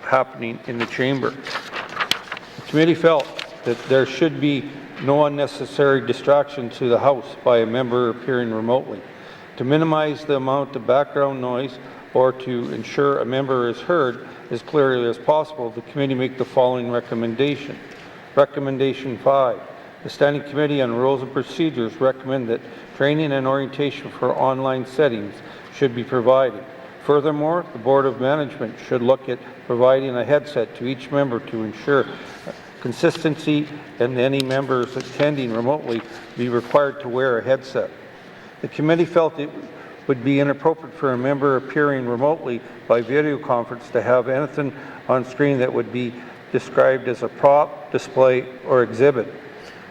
happening in the chamber. The committee felt that there should be no unnecessary distraction to the House by a member appearing remotely. To minimize the amount of background noise or to ensure a member is heard as clearly as possible, the committee make the following recommendation. Recommendation 5. The Standing Committee on Rules and Procedures recommend that training and orientation for online settings should be provided. Furthermore, the Board of Management should look at providing a headset to each member to ensure consistency, and any members attending remotely be required to wear a headset. The committee felt it would be inappropriate for a member appearing remotely by video conference to have anything on screen that would be described as a prop, display, or exhibit.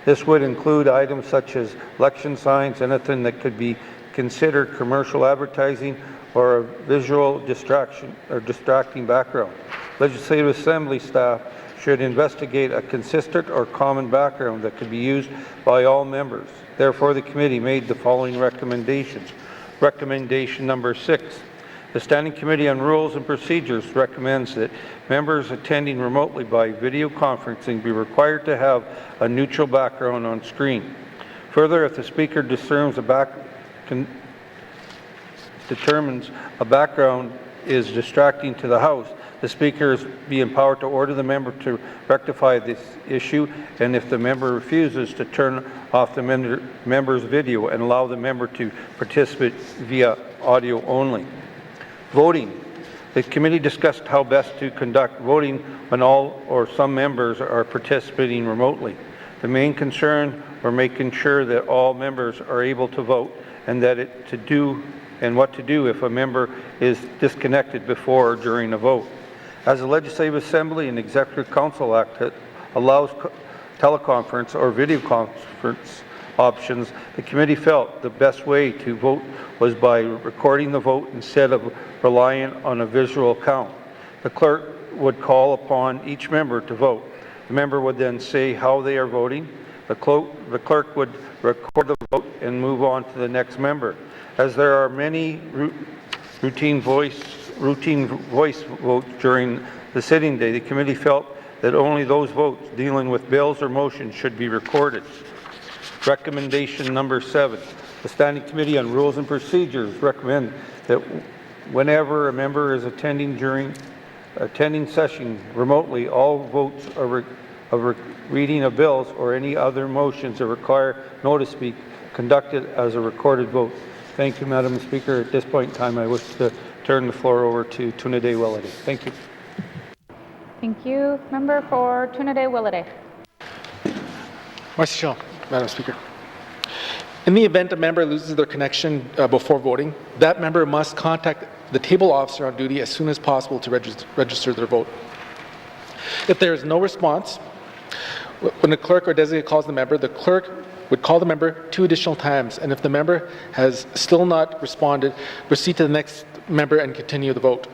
This would include items such as election signs, anything that could be considered commercial advertising or a visual distraction or distracting background. Legislative Assembly staff should investigate a consistent or common background that could be used by all members. Therefore, the committee made the following recommendations. Recommendation number 6. The Standing Committee on Rules and Procedures recommends that members attending remotely by video conferencing be required to have a neutral background on screen. Further, if the Speaker determines a background is distracting to the House, the Speaker is be empowered to order the member to rectify this issue, and if the member refuses, to turn off the member's video and allow the member to participate via audio only. Voting. The committee discussed how best to conduct voting when all or some members are participating remotely. The main concern were making sure that all members are able to vote and what to do if a member is disconnected before or during a vote. As the Legislative Assembly and Executive Council Act allows teleconference or video conference options, the committee felt the best way to vote was by recording the vote instead of relying on a visual count. The clerk would call upon each member to vote. The member would then say how they are voting. The clerk would record the vote and move on to the next member. As there are many routine voice votes during the sitting day, the committee felt that only those votes dealing with bills or motions should be recorded. Recommendation number 7. The Standing Committee on Rules and Procedures recommend that whenever a member is attending session remotely, all votes of reading of bills or any other motions that require notice be conducted as a recorded vote. Thank you, Madam Speaker. At this point in time, I wish to turn the floor over to Tunade-Willity. Thank you. Thank you. Member for Tunade-Willity. Marcy, Madam Speaker. In the event a member loses their connection before voting, that member must contact the table officer on duty as soon as possible to register their vote. If there is no response, when the clerk or designated calls the member, the clerk would call the member 2 additional times, and if the member has still not responded, proceed to the next member and continue the vote.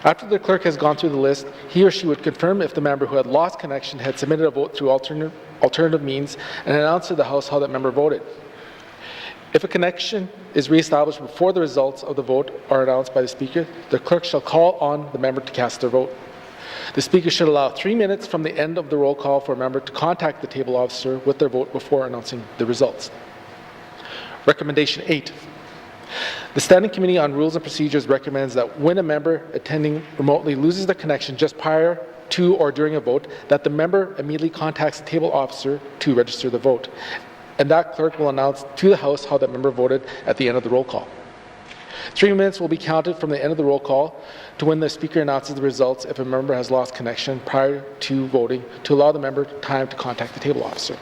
After the clerk has gone through the list, he or she would confirm if the member who had lost connection had submitted a vote through alternative means and announce to the House how that member voted. If a connection is reestablished before the results of the vote are announced by the Speaker, the clerk shall call on the member to cast their vote. The Speaker should allow 3 minutes from the end of the roll call for a member to contact the table officer with their vote before announcing the results. Recommendation 8. The Standing Committee on Rules and Procedures recommends that when a member attending remotely loses their connection just prior to or during a vote, that the member immediately contacts the table officer to register the vote, and that clerk will announce to the House how that member voted at the end of the roll call. 3 minutes will be counted from the end of the roll call to when the Speaker announces the results if a member has lost connection prior to voting, to allow the member time to contact the table officer.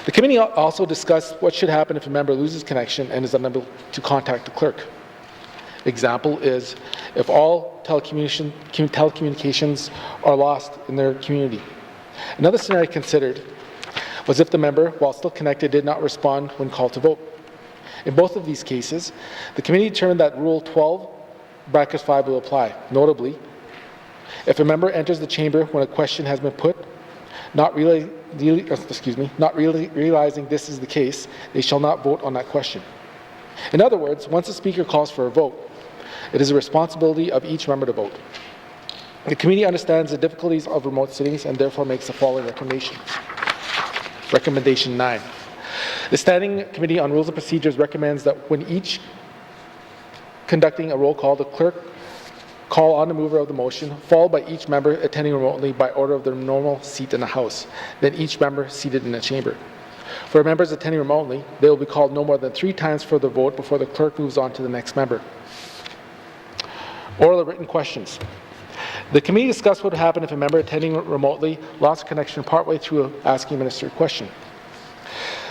The committee also discussed what should happen if a member loses connection and is unable to contact the clerk. Example is if all telecommunications are lost in their community. Another scenario considered was if the member, while still connected, did not respond when called to vote. In both of these cases, the committee determined that Rule 12(5) will apply. Notably, if a member enters the chamber when a question has been put, not realizing this is the case, they shall not vote on that question. In other words, once the Speaker calls for a vote, it is the responsibility of each member to vote. The committee understands the difficulties of remote sittings and therefore makes the following recommendation. Recommendation 9. The Standing Committee on Rules and Procedures recommends that when each conducting a roll call, the clerk call on the mover of the motion, followed by each member attending remotely by order of their normal seat in the House, then each member seated in the chamber. For members attending remotely, they will be called no more than 3 times for the vote before the clerk moves on to the next member. Oral or written questions. The committee discussed what would happen if a member attending remotely lost connection partway through asking a minister a question.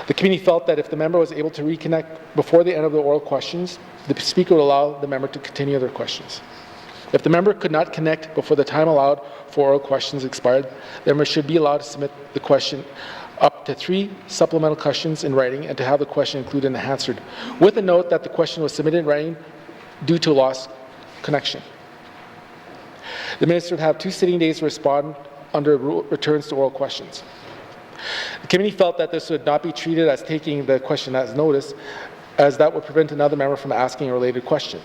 The committee felt that if the member was able to reconnect before the end of the oral questions, the Speaker would allow the member to continue their questions. If the member could not connect before the time allowed for oral questions expired, the member should be allowed to submit the question up to 3 supplemental questions in writing and to have the question included and answered, with a note that the question was submitted in writing due to lost connection. The minister would have 2 sitting days to respond under returns to oral questions. The committee felt that this would not be treated as taking the question as notice, as that would prevent another member from asking a related question.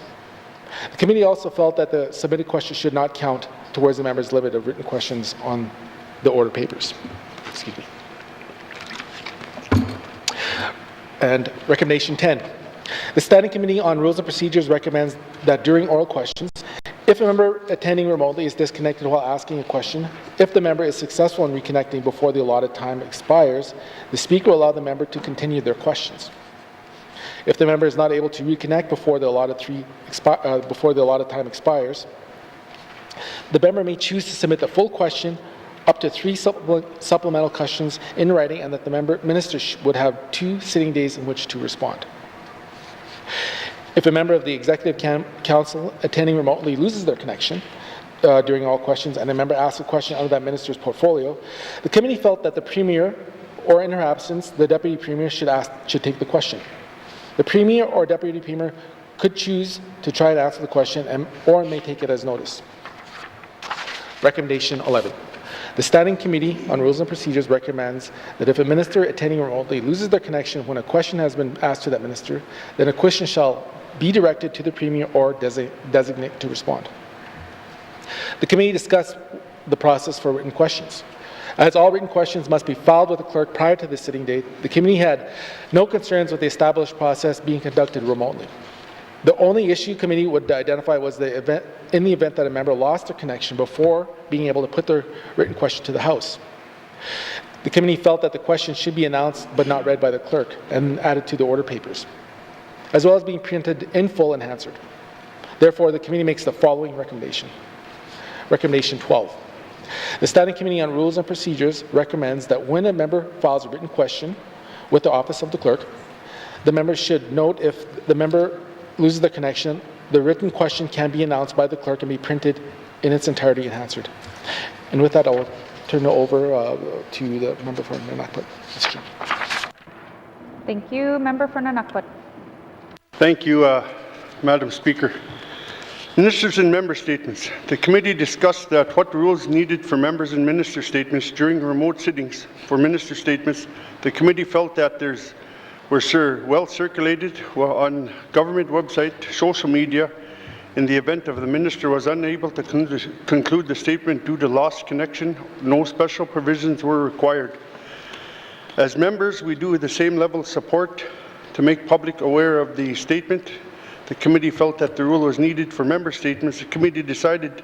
The committee also felt that the submitted question should not count towards the member's limit of written questions on the order papers. Excuse me. And recommendation 10. The Standing Committee on Rules and Procedures recommends that during oral questions, if a member attending remotely is disconnected while asking a question, if the member is successful in reconnecting before the allotted time expires, the Speaker will allow the member to continue their questions. If the member is not able to reconnect before the allotted time expires, the member may choose to submit the full question up to 3 supplemental questions in writing, and that the minister would have 2 sitting days in which to respond. If a member of the Executive Council attending remotely loses their connection during all questions, and a member asks a question out of that minister's portfolio, the committee felt that the Premier, or in her absence, the Deputy Premier should take the question. The Premier or Deputy Premier could choose to try to answer the question or may take it as notice. Recommendation 11. The Standing Committee on Rules and Procedures recommends that if a minister attending remotely loses their connection when a question has been asked to that minister, then a question shall be directed to the Premier or designate to respond. The committee discussed the process for written questions. As all written questions must be filed with the clerk prior to the sitting date, the committee had no concerns with the established process being conducted remotely. The only issue committee would identify was in the event that a member lost their connection before being able to put their written question to the House. The committee felt that the question should be announced but not read by the clerk and added to the order papers, as well as being printed in full and answered. Therefore, the committee makes the following recommendation. Recommendation 12. The Standing Committee on Rules and Procedures recommends that when a member files a written question with the Office of the Clerk, the member should note if the member loses the connection, the written question can be announced by the clerk and be printed in its entirety and answered. And with that, I'll turn it over to the member for Nunavut. Thank you. Member for Nunavut. Thank you, Madam Speaker. Ministers and member statements. The committee discussed that what rules needed for members and minister statements during remote sittings. For minister statements, the committee felt that were well circulated on government website, social media, in the event of the minister was unable to conclude the statement due to lost connection. No special provisions were required. As members, we do the same level of support to make public aware of the statement. The committee felt that the rule was needed for member statements. The committee decided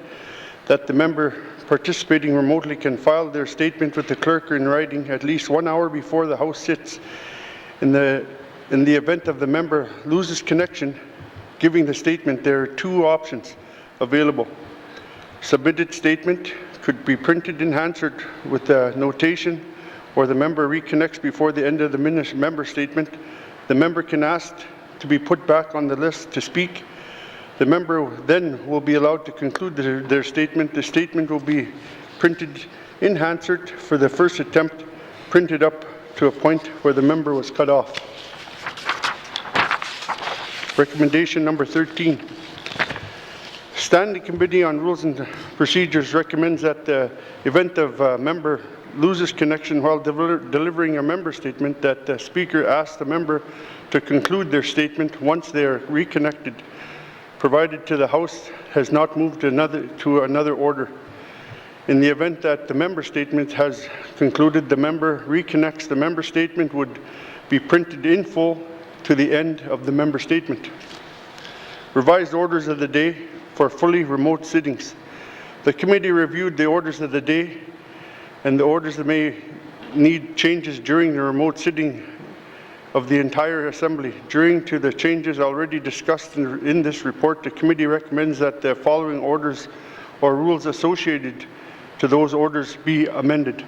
that the member participating remotely can file their statement with the clerk in writing at least 1 hour before the House sits. In the event of the member loses connection, giving the statement, there are 2 options available. Submitted statement could be printed and answered with a notation, or the member reconnects before the end of the member statement. The member can ask to be put back on the list to speak. The member then will be allowed to conclude their statement. The statement will be printed in answered for the first attempt, printed up to a point where the member was cut off. Recommendation number 13. Standing Committee on Rules and Procedures recommends that the event of a member loses connection while delivering a member statement, that the Speaker asks the member to conclude their statement once they are reconnected, provided to the House has not moved to another order. In the event that the member statement has concluded, the member reconnects. The member statement would be printed in full to the end of the member statement. Revised orders of the day for fully remote sittings. The committee reviewed the orders of the day and the orders that may need changes during the remote sitting of the entire Assembly. During to the changes already discussed in this report, the committee recommends that the following orders or rules associated to those orders be amended.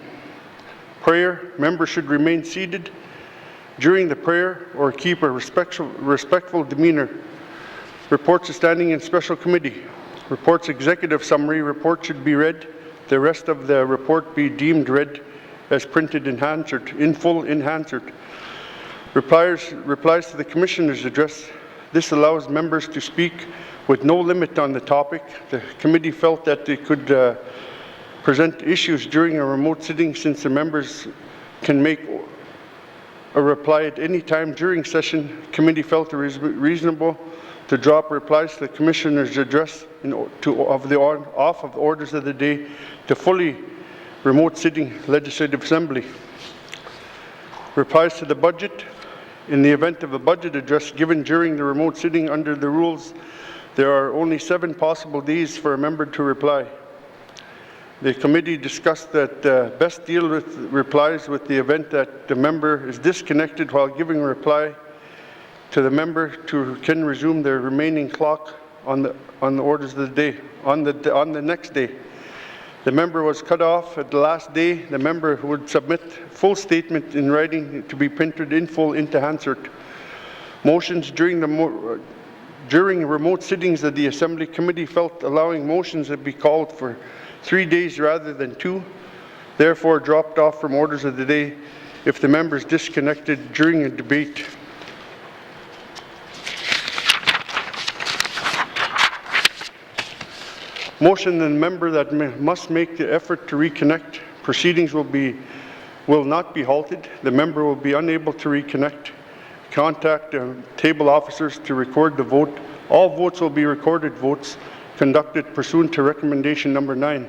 Prayer. Members should remain seated during the prayer or keep a respectful demeanor. Reports of standing and special committee. Reports executive summary. Report should be read. The rest of the report be deemed read as printed and answered, in full and answered. Replies to the Commissioner's address. This allows members to speak with no limit on the topic. The committee felt that they could present issues during a remote sitting, since the members can make a reply at any time during session. The committee felt it was reasonable to drop replies to the Commissioner's address off of orders of the day to fully remote sitting Legislative Assembly. Replies to the budget. In the event of a budget address given during the remote sitting under the rules, there are only 7 possible days for a member to reply. The committee discussed that best deal with replies with the event that the member is disconnected while giving reply to the member who can resume their remaining clock on the orders of the day on the next day. The member was cut off at the last day. The member would submit full statement in writing to be printed in full into Hansard. Motions during remote sittings of the Assembly Committee felt allowing motions to be called for 3 days rather than 2, therefore dropped off from orders of the day if the members disconnected during a debate. Motion the member that must make the effort to reconnect. Proceedings will not be halted. The member will be unable to reconnect. Contact table officers to record the vote. All votes will be recorded votes conducted pursuant to recommendation number 9.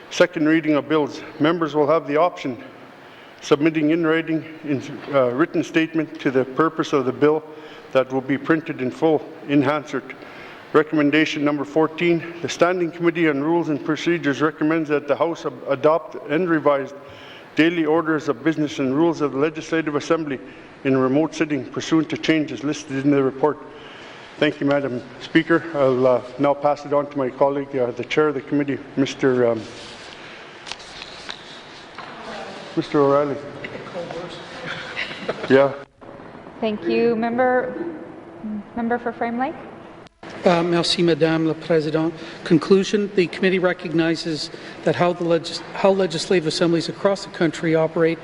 Second reading of bills. Members will have the option submitting in writing written statement to the purpose of the bill that will be printed in full in Hansard. Recommendation number 14, the Standing Committee on Rules and Procedures recommends that the House adopt and revise daily orders of business and rules of the Legislative Assembly in remote sitting pursuant to changes listed in the report. Thank you, Madam Speaker. I'll now pass it on to my colleague, the Chair of the Committee, Mr. O'Reilly. Yeah. Thank you. Member for Frame Lake. Merci, Madame la Présidente. Conclusion, the committee recognizes that how legislative assemblies across the country operate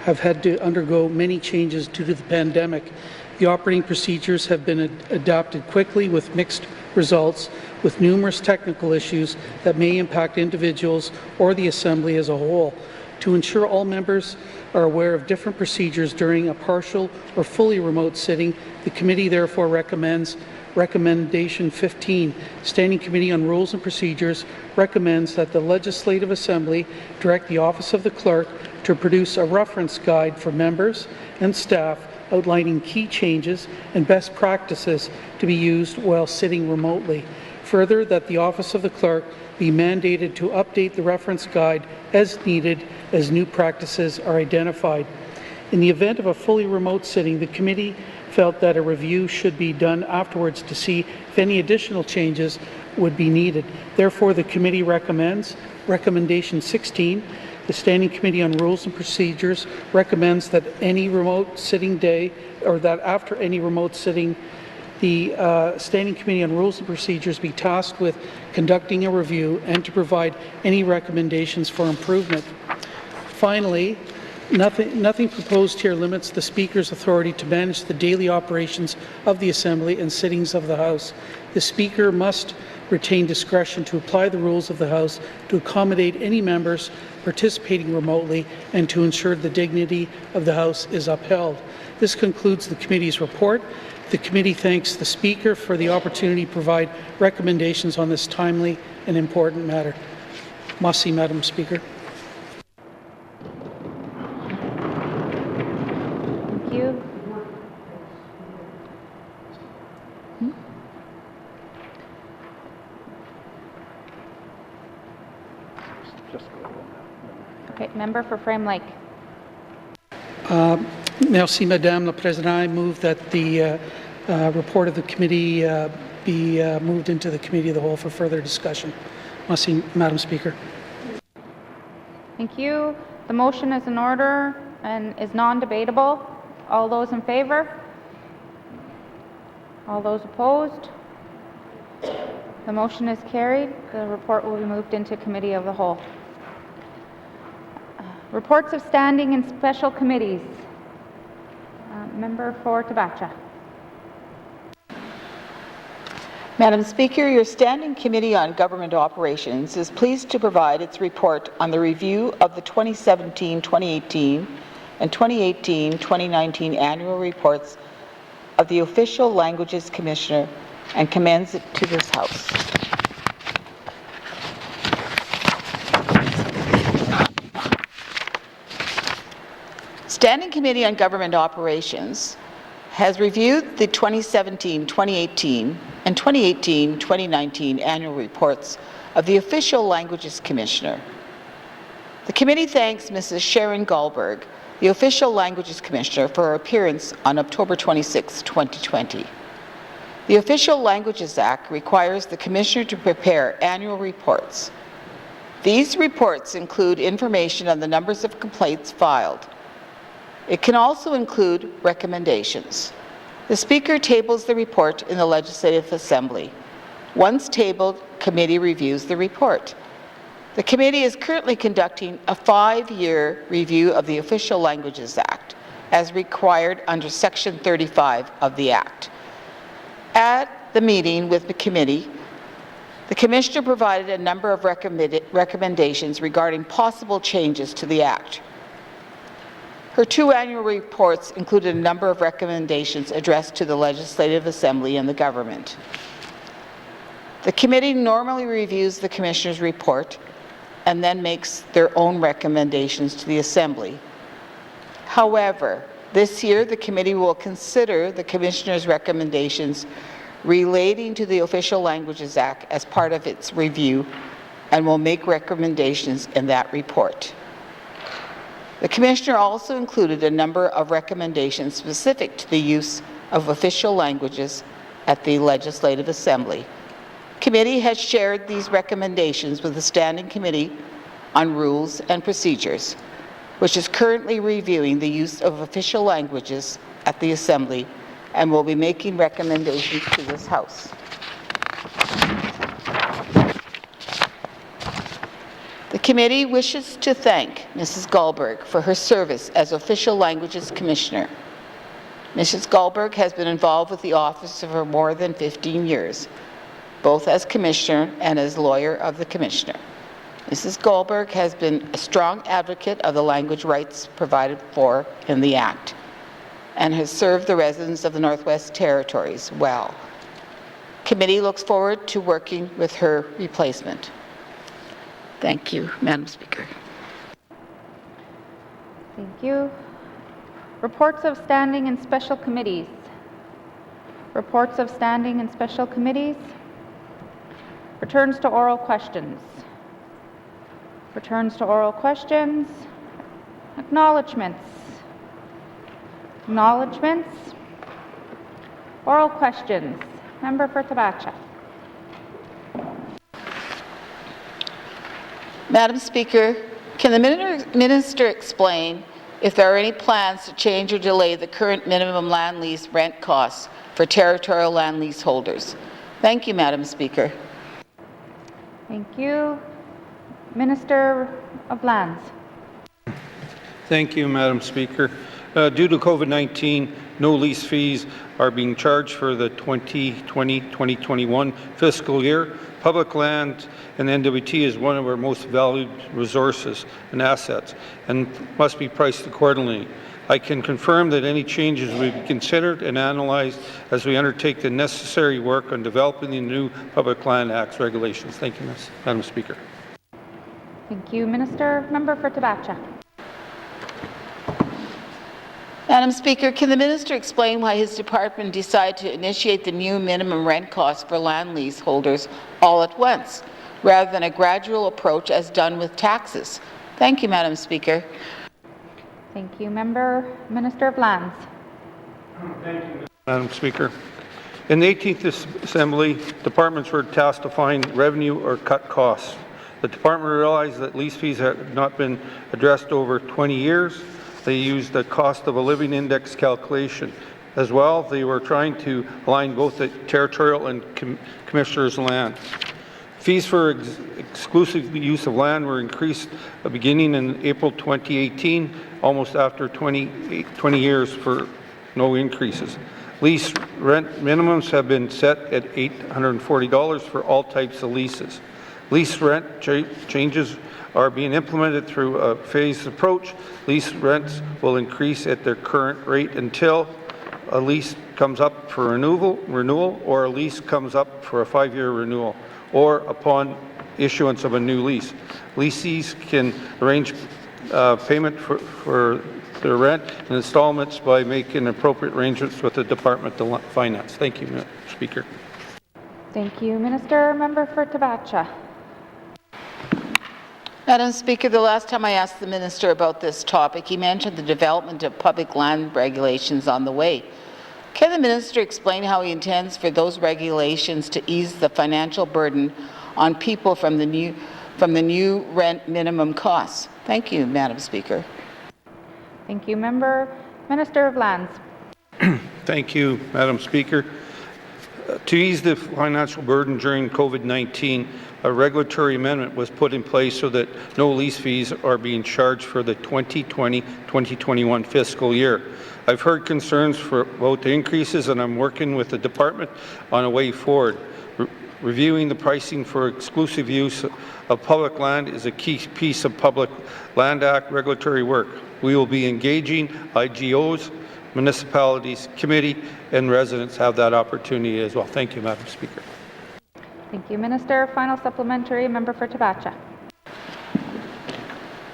have had to undergo many changes due to the pandemic. The operating procedures have been adapted quickly with mixed results, with numerous technical issues that may impact individuals or the Assembly as a whole. To ensure all members are aware of different procedures during a partial or fully remote sitting, the committee therefore recommends Recommendation 15, Standing Committee on Rules and Procedures recommends that the Legislative Assembly direct the Office of the Clerk to produce a reference guide for members and staff outlining key changes and best practices to be used while sitting remotely. Further, that the Office of the Clerk be mandated to update the reference guide as needed as new practices are identified. In the event of a fully remote sitting, the committee felt that a review should be done afterwards to see if any additional changes would be needed. Therefore, the committee recommends Recommendation 16. The Standing Committee on Rules and Procedures recommends that any remote sitting day, or that after any remote sitting, the Standing Committee on Rules and Procedures be tasked with conducting a review and to provide any recommendations for improvement. Finally, Nothing proposed here limits the Speaker's authority to manage the daily operations of the Assembly and sittings of the House. The Speaker must retain discretion to apply the rules of the House to accommodate any members participating remotely and to ensure the dignity of the House is upheld. This concludes the committee's report. The committee thanks the Speaker for the opportunity to provide recommendations on this timely and important matter. Merci, Madam Speaker. Okay, member for Frame Lake. Merci, Madame la Présidente. I move that the report of the committee be moved into the Committee of the Whole for further discussion. Merci, Madam Speaker. Thank you. The motion is in order and is non-debatable. All those in favour? All those opposed? The motion is carried. The report will be moved into Committee of the Whole. Reports of standing and special committees. Member for Tabacha. Madam Speaker, your Standing Committee on Government Operations is pleased to provide its report on the review of the 2017-2018 and 2018-2019 annual reports of the Official Languages Commissioner and commends it to this House. Standing Committee on Government Operations has reviewed the 2017-2018 and 2018-2019 annual reports of the Official Languages Commissioner. The committee thanks Mrs. Sharon Goldberg, the Official Languages Commissioner, for her appearance on October 26, 2020. The Official Languages Act requires the Commissioner to prepare annual reports. These reports include information on the numbers of complaints filed. It can also include recommendations. The Speaker tables the report in the Legislative Assembly. Once tabled, committee reviews the report. The committee is currently conducting a 5-year review of the Official Languages Act, as required under Section 35 of the Act. At the meeting with the committee, the Commissioner provided a number of recommendations regarding possible changes to the Act. Her 2 annual reports included a number of recommendations addressed to the Legislative Assembly and the government. The committee normally reviews the Commissioner's report and then makes their own recommendations to the Assembly. However, this year the committee will consider the Commissioner's recommendations relating to the Official Languages Act as part of its review and will make recommendations in that report. The Commissioner also included a number of recommendations specific to the use of official languages at the Legislative Assembly. Committee has shared these recommendations with the Standing Committee on Rules and Procedures, which is currently reviewing the use of official languages at the Assembly and will be making recommendations to this House. The committee wishes to thank Mrs. Goldberg for her service as Official Languages Commissioner. Mrs. Goldberg has been involved with the office for more than 15 years, both as Commissioner and as lawyer of the Commissioner. Mrs. Goldberg has been a strong advocate of the language rights provided for in the Act and has served the residents of the Northwest Territories well. Committee looks forward to working with her replacement. Thank you, Madam Speaker. Thank you. Reports of standing and special committees. Reports of standing and special committees. Returns to oral questions. Returns to oral questions. Acknowledgements. Acknowledgements. Oral questions. Member for Tabacha. Madam Speaker, can the Minister explain if there are any plans to change or delay the current minimum land lease rent costs for territorial land lease holders? Thank you, Madam Speaker. Thank you. Minister of Lands. Thank you, Madam Speaker. Due to COVID-19, no lease fees are being charged for the 2020-2021 fiscal year. Public land and N.W.T is one of our most valued resources and assets and must be priced accordingly. I can confirm that any changes will be considered and analyzed as we undertake the necessary work on developing the new Public Land Act's regulations. Thank you, Madam Speaker. Thank you, Minister. Member for Tabacha. Madam Speaker, can the Minister explain why his department decided to initiate the new minimum rent costs for land lease holders all at once, rather than a gradual approach as done with taxes? Thank you, Madam Speaker. Thank you, Minister of Lands. Thank you, Madam Speaker. In the 18th Assembly, departments were tasked to find revenue or cut costs. The department realized that lease fees had not been addressed over 20 years. They used the cost of a living index calculation. As well, they were trying to align both the territorial and commissioner's land. Fees for exclusive use of land were increased beginning in April 2018, almost after 20 years for no increases. Lease rent minimums have been set at $840 for all types of leases. Lease rent changes are being implemented through a phased approach. Lease rents will increase at their current rate until a lease comes up for renewal or a lease comes up for a 5-year renewal, or upon issuance of a new lease. Leasees can arrange payment for their rent and installments by making appropriate arrangements with the Department of Finance. Thank you, Mr. Speaker. Thank you, Minister. Member for Tabacha. Madam Speaker, the last time I asked the Minister about this topic, he mentioned the development of public land regulations on the way. Can the Minister explain how he intends for those regulations to ease the financial burden on people from the new from the new rent minimum costs. Thank you, Madam Speaker. Thank you, Member. Minister of Lands. Thank you, Madam Speaker. To ease the financial burden during COVID-19, a regulatory amendment was put in place so that no lease fees are being charged for the 2020-2021 fiscal year. I've heard concerns about the increases, and I'm working with the department on a way forward. Reviewing the pricing for exclusive use of public land is a key piece of Public Land Act regulatory work. We will be engaging IGOs, municipalities, committee, and residents have that opportunity as well. Thank you, Madam Speaker. Thank you, Minister. Final supplementary, member for Tabacha.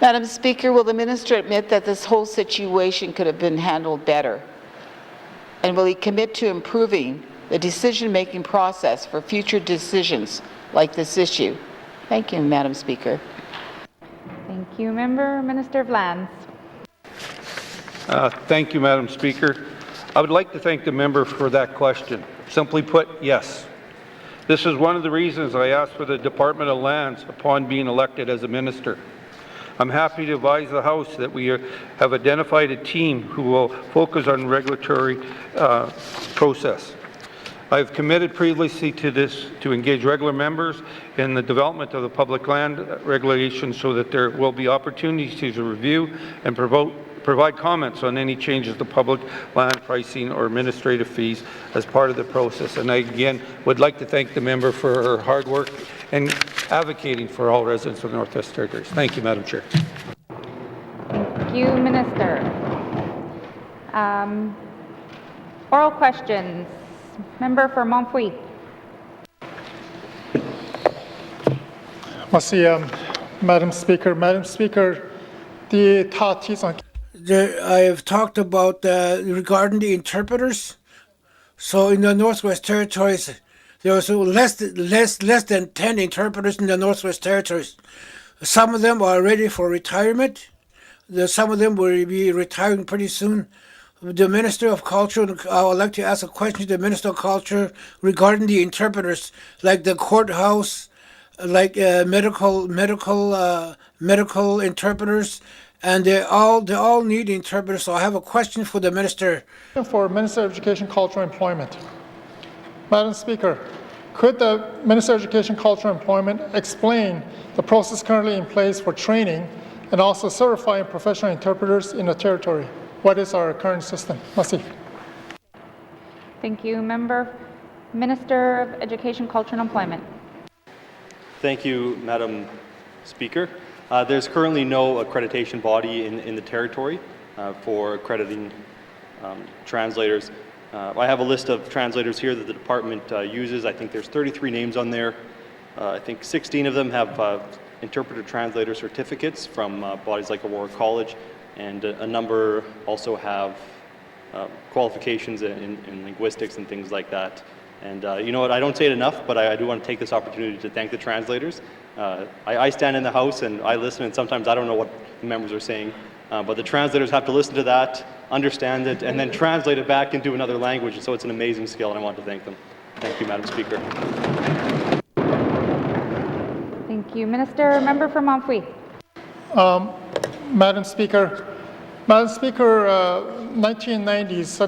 Madam Speaker, will the minister admit that this whole situation could have been handled better? And will he commit to improving the decision-making process for future decisions like this issue? Thank you, Madam Speaker. Thank you, Member. Minister of Lands. Thank you, Madam Speaker. I would like to thank the member for that question. Simply put, yes. This is one of the reasons I asked for the Department of Lands upon being elected as a minister. I'm happy to advise the House that we have identified a team who will focus on regulatory process. I've committed previously to this to engage regular members in the development of the public land regulations so that there will be opportunities to review and provide comments on any changes to public land pricing or administrative fees as part of the process. And I again would like to thank the member for her hard work and advocating for all residents of the Northwest Territories. Thank you, Madam Chair. Thank you, Minister. Oral questions. Member for Montfouille. Merci, Madam Speaker. Madam Speaker, the N.W.T. I have talked about regarding the interpreters. So in the Northwest Territories, there was less than 10 interpreters in the Northwest Territories. Some of them are ready for retirement. Some of them will be retiring pretty soon. The Minister of Culture, I would like to ask a question to the Minister of Culture regarding the interpreters, like the courthouse, like medical interpreters, and they all need interpreters. So I have a question for the Minister. For Minister of Education, Culture, and Employment. Madam Speaker, could the Minister of Education, Culture, and Employment explain the process currently in place for training and also certifying professional interpreters in the territory? What is our current system? Merci. Thank you, Member. Minister of Education, Culture and Employment. Thank you, Madam Speaker. There's currently no accreditation body in the territory for accrediting translators. I have a list of translators here that the department uses. I think there's 33 names on there. I think 16 of them have interpreter translator certificates from bodies like Aurora College, and a number also have qualifications in linguistics and things like that. And you know what, I don't say it enough, but I do want to take this opportunity to thank the translators. I stand in the House and I listen, and sometimes I don't know what the members are saying, but the translators have to listen to that, understand it, and then translate it back into another language, and so it's an amazing skill, and I want to thank them. Thank you, Madam Speaker. Thank you, Minister. Member for Montfouille. Madam Speaker, 1990s,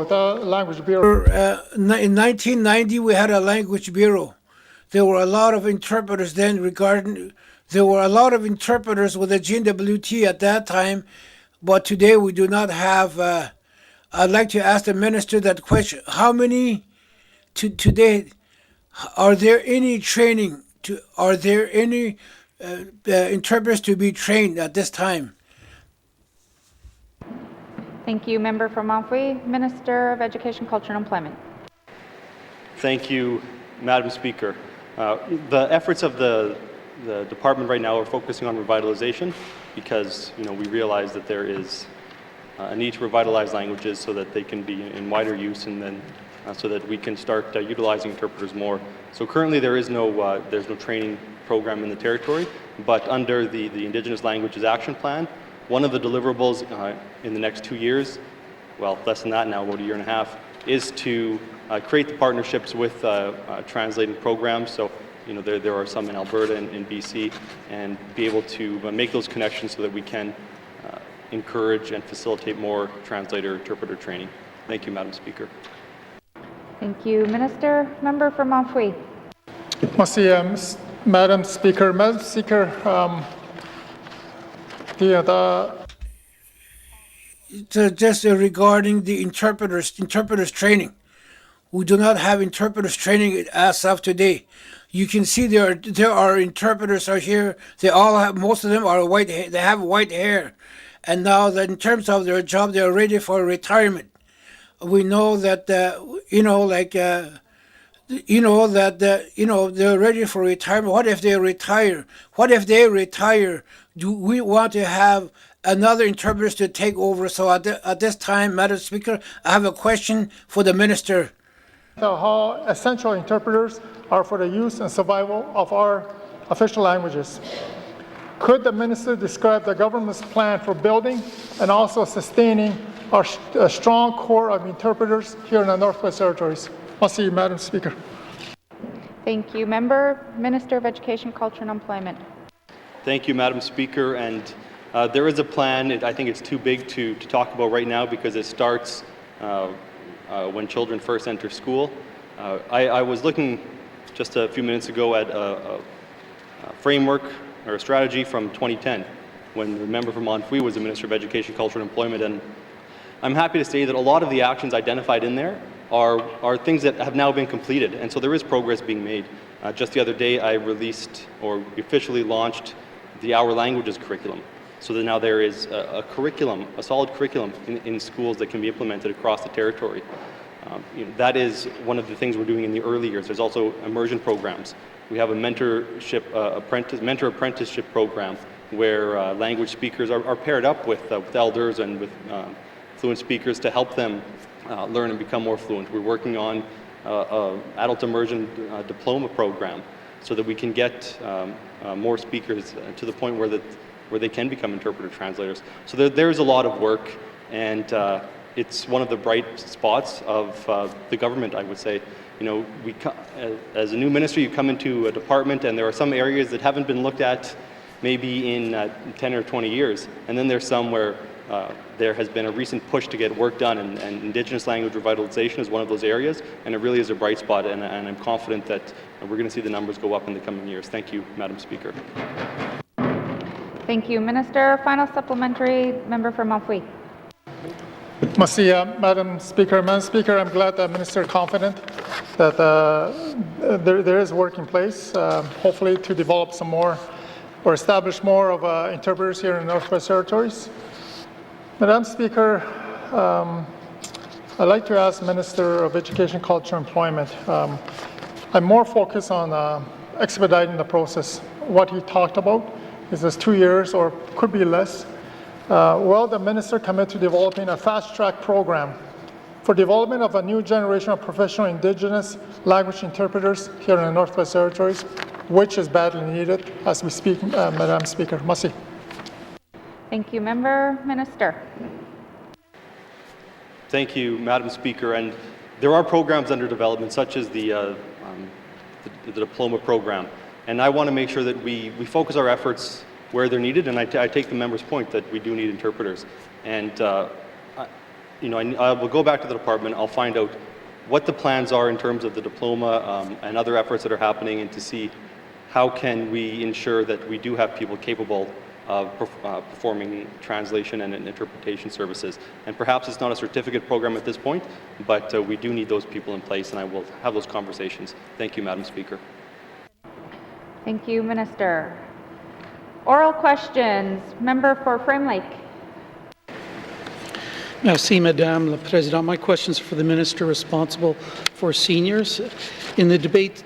the Language Bureau. In 1990, we had a language bureau. There were a lot of interpreters then there were a lot of interpreters with the N.W.T at that time, but today we do not have, I'd like to ask the minister that question. How many today, are there any training, are there any interpreters to be trained at this time? Thank you, Member for Montfouille. Minister of Education, Culture and Employment. Thank you, Madam Speaker. The efforts of the department right now are focusing on revitalization because we realize that there is a need to revitalize languages so that they can be in wider use, and then so that we can start utilizing interpreters more. So currently there's no training program in the territory, but under the Indigenous Languages Action Plan, one of the deliverables in the next 2 years, well, less than that now, about a year and a half, is to create the partnerships with translating programs. So, there are some in Alberta and in BC, and be able to make those connections so that we can encourage and facilitate more translator-interpreter training. Thank you, Madam Speaker. Thank you, Minister. Member for Montfouille. Merci, Madam Speaker. Madam Speaker, just regarding the interpreters training. We do not have interpreters training as of today. You can see there are interpreters are here. They all have, most of them are white. They have white hair, and now that in terms of their job, they are ready for retirement. We know that they're ready for retirement. What if they retire? What if they retire? Do we want to have another interpreter to take over? So at this time, Madam Speaker, I have a question for the Minister. How essential interpreters are for the use and survival of our official languages. Could the Minister describe the government's plan for building and also sustaining our strong core of interpreters here in the Northwest Territories? Merci, Madam Speaker. Thank you. Minister of Education, Culture and Employment. Thank you, Madam Speaker. And there is a plan. I think it's too big to talk about right now because it starts when children first enter school. I was looking just a few minutes ago at a framework or a strategy from 2010 when the member from Montfouille was the Minister of Education, Culture and Employment. And I'm happy to say that a lot of the actions identified in there are things that have now been completed. And so there is progress being made. Just the other day, I released or officially launched the Our Languages curriculum. So that now there is a curriculum, a solid curriculum in schools that can be implemented across the territory. That is one of the things we're doing in the early years. There's also immersion programs. We have a mentor apprenticeship program where language speakers are paired up with elders and with fluent speakers to help them learn and become more fluent. We're working on an adult immersion diploma program so that we can get more speakers to the point where they can become interpreter translators. So there's a lot of work, and it's one of the bright spots of the government, I would say. As a new minister, you come into a department and there are some areas that haven't been looked at maybe in 10 or 20 years, and then there's some where there has been a recent push to get work done, and Indigenous language revitalization is one of those areas, and it really is a bright spot, and I'm confident that we're going to see the numbers go up in the coming years. Thank you, Madam Speaker. Thank you, Minister. Final supplementary, member for Montfouille. Merci, Madam Speaker. Madam Speaker, I'm glad that Minister is confident that there is work in place, hopefully to develop some more or establish more of interpreters here in the Northwest Territories. Madam Speaker, I'd like to ask Minister of Education, Culture and Employment. I'm more focused on expediting the process. What he talked about is this 2 years or could be less. Will the Minister commit to developing a fast-track program for development of a new generation of professional Indigenous language interpreters here in the Northwest Territories, which is badly needed as we speak, Madam Speaker? Merci. Thank you, Minister. Thank you, Madam Speaker. And there are programs under development, such as the diploma program. And I want to make sure that we focus our efforts where they're needed, and I take the member's point that we do need interpreters. And I will go back to the department. I'll find out what the plans are in terms of the diploma and other efforts that are happening, and to see how can we ensure that we do have people capable of performing translation and interpretation services. And perhaps it's not a certificate program at this point, but we do need those people in place, and I will have those conversations. Thank you, Madam Speaker. Thank you, Minister. Oral questions. Member for Frame Lake. Merci, Madame la Présidente. My questions are for the Minister responsible for seniors. In the debate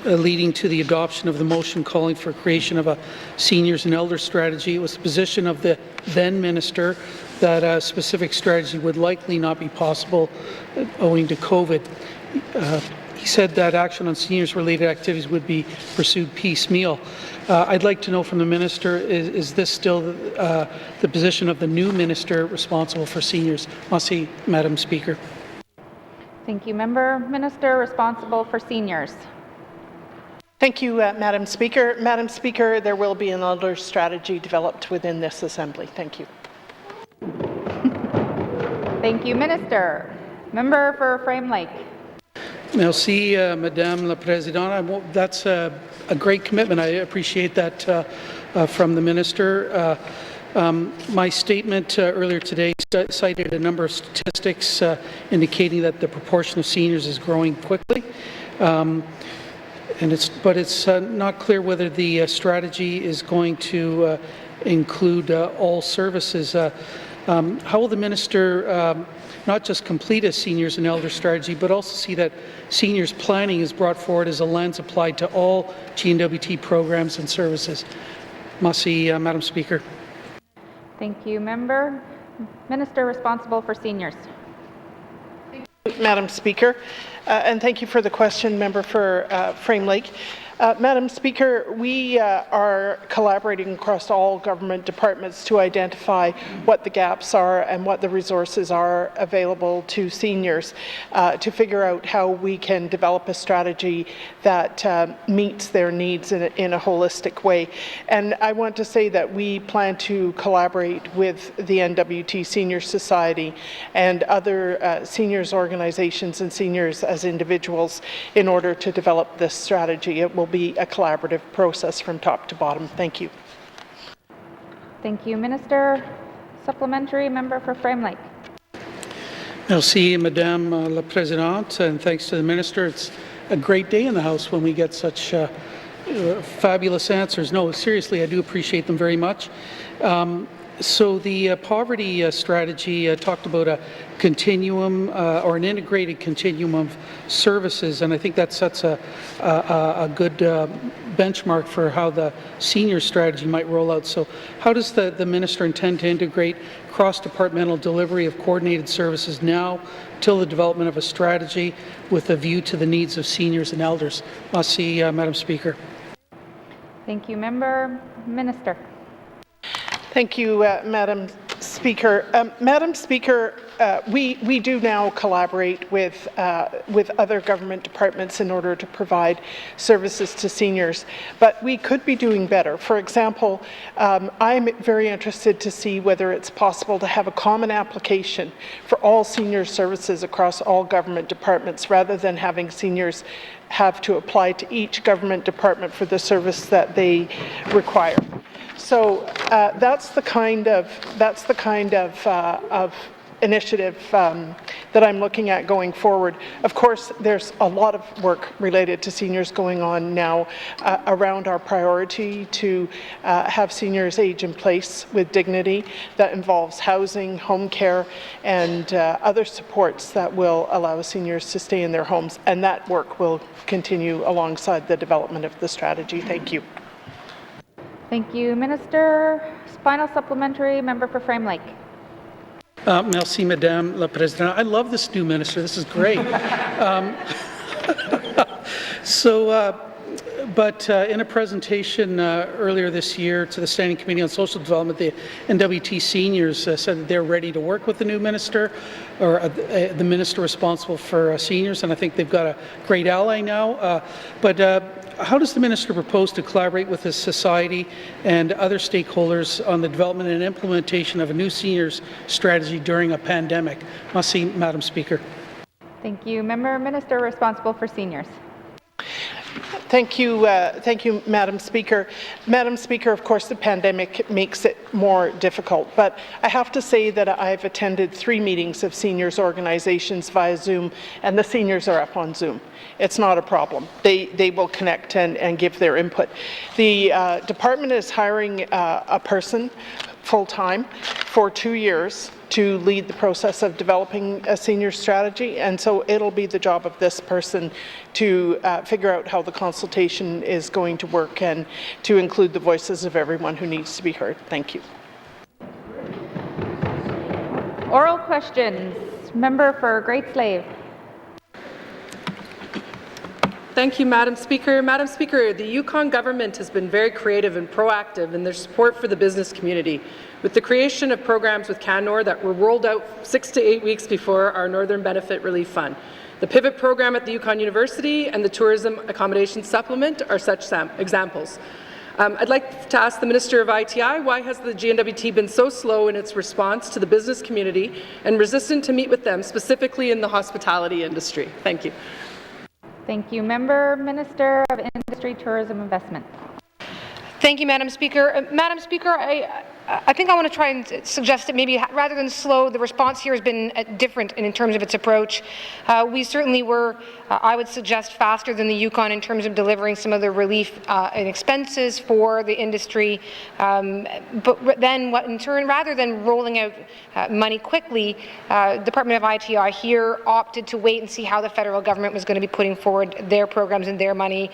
leading to the adoption of the motion calling for creation of a seniors and elder strategy, it was the position of the then Minister that a specific strategy would likely not be possible owing to COVID. He said that action on seniors-related activities would be pursued piecemeal. I'd like to know from the Minister, is this still the position of the new Minister responsible for seniors? Merci, Madam Speaker. Thank you, Minister responsible for seniors. Thank you, Madam Speaker. Madam Speaker, there will be an elder strategy developed within this Assembly. Thank you. Thank you, Minister. Member for Frame Lake. Merci, Madame la Présidente. That's a great commitment. I appreciate that from the Minister. My statement earlier today cited a number of statistics indicating that the proportion of seniors is growing quickly. But it's not clear whether the strategy is going to include all services. How will the Minister not just complete a seniors and elder strategy, but also see that seniors planning is brought forward as a lens applied to all N.W.T programs and services? Merci, Madam Speaker. Thank you, Member. Minister responsible for seniors. Madam Speaker, and thank you for the question, Member for Frame Lake. Madam Speaker, we are collaborating across all government departments to identify what the gaps are and what the resources are available to seniors to figure out how we can develop a strategy that meets their needs in a holistic way. And I want to say that we plan to collaborate with the N.W.T Senior Society and other seniors organizations and seniors as individuals in order to develop this strategy. It will be a collaborative process from top to bottom. Thank you. Thank you, Minister. Supplementary, Member for Frame Lake. Merci, Madame la Présidente, and thanks to the Minister. It's a great day in the House when we get such fabulous answers. No, seriously, I do appreciate them very much. So the poverty strategy talked about a continuum or an integrated continuum of services, and I think that sets a good benchmark for how the senior strategy might roll out. So how does the Minister intend to integrate cross-departmental delivery of coordinated services now till the development of a strategy with a view to the needs of seniors and elders? Merci, Madam Speaker. Thank you, Member. Minister. Thank you, Madam Speaker. Madam Speaker, we do now collaborate with other government departments in order to provide services to seniors, but we could be doing better. For example, I'm very interested to see whether it's possible to have a common application for all senior services across all government departments, rather than having seniors have to apply to each government department for the service that they require. So that's the kind of initiative that I'm looking at going forward. Of course, there's a lot of work related to seniors going on now around our priority to have seniors age in place with dignity. That involves housing, home care, and other supports that will allow seniors to stay in their homes. And that work will continue alongside the development of the strategy. Thank you. Thank you, Minister. Final supplementary, Member for Frame Lake. Merci, Madame la Présidente. I love this new Minister. This is great. But in a presentation earlier this year to the Standing Committee on Social Development, the N.W.T seniors said that they're ready to work with the new Minister, or the Minister responsible for seniors, and I think they've got a great ally now. How does the Minister propose to collaborate with the Society and other stakeholders on the development and implementation of a new seniors strategy during a pandemic? Merci, Madam Speaker. Thank you. Minister responsible for seniors. Thank you, Madam Speaker. Madam Speaker, of course, the pandemic makes it more difficult, but I have to say that I've attended 3 meetings of seniors organizations via Zoom, and the seniors are up on Zoom. It's not a problem. They will connect and give their input. The department is hiring a person full-time for 2 years to lead the process of developing a senior strategy, and so it'll be the job of this person to figure out how the consultation is going to work and to include the voices of everyone who needs to be heard. Thank you. Oral questions. Member for Great Slave. Thank you, Madam Speaker. Madam Speaker, the Yukon government has been very creative and proactive in their support for the business community, with the creation of programs with CanNor that were rolled out 6 to 8 weeks before our Northern Benefit Relief Fund. The Pivot program at the Yukon University and the Tourism Accommodation Supplement are such examples. I'd like to ask the Minister of ITI, why has the GNWT been so slow in its response to the business community and resistant to meet with them, specifically in the hospitality industry? Thank you. Thank you. Member Minister of Industry, Tourism, Investment. Thank you, Madam Speaker. Madam Speaker, I think I want to try and suggest that maybe rather than slow, the response here has been different in terms of its approach. We certainly were, I would suggest, faster than the Yukon in terms of delivering some of the relief and expenses for the industry. But then, in turn, rather than rolling out money quickly, Department of ITI here opted to wait and see how the federal government was going to be putting forward their programs and their money,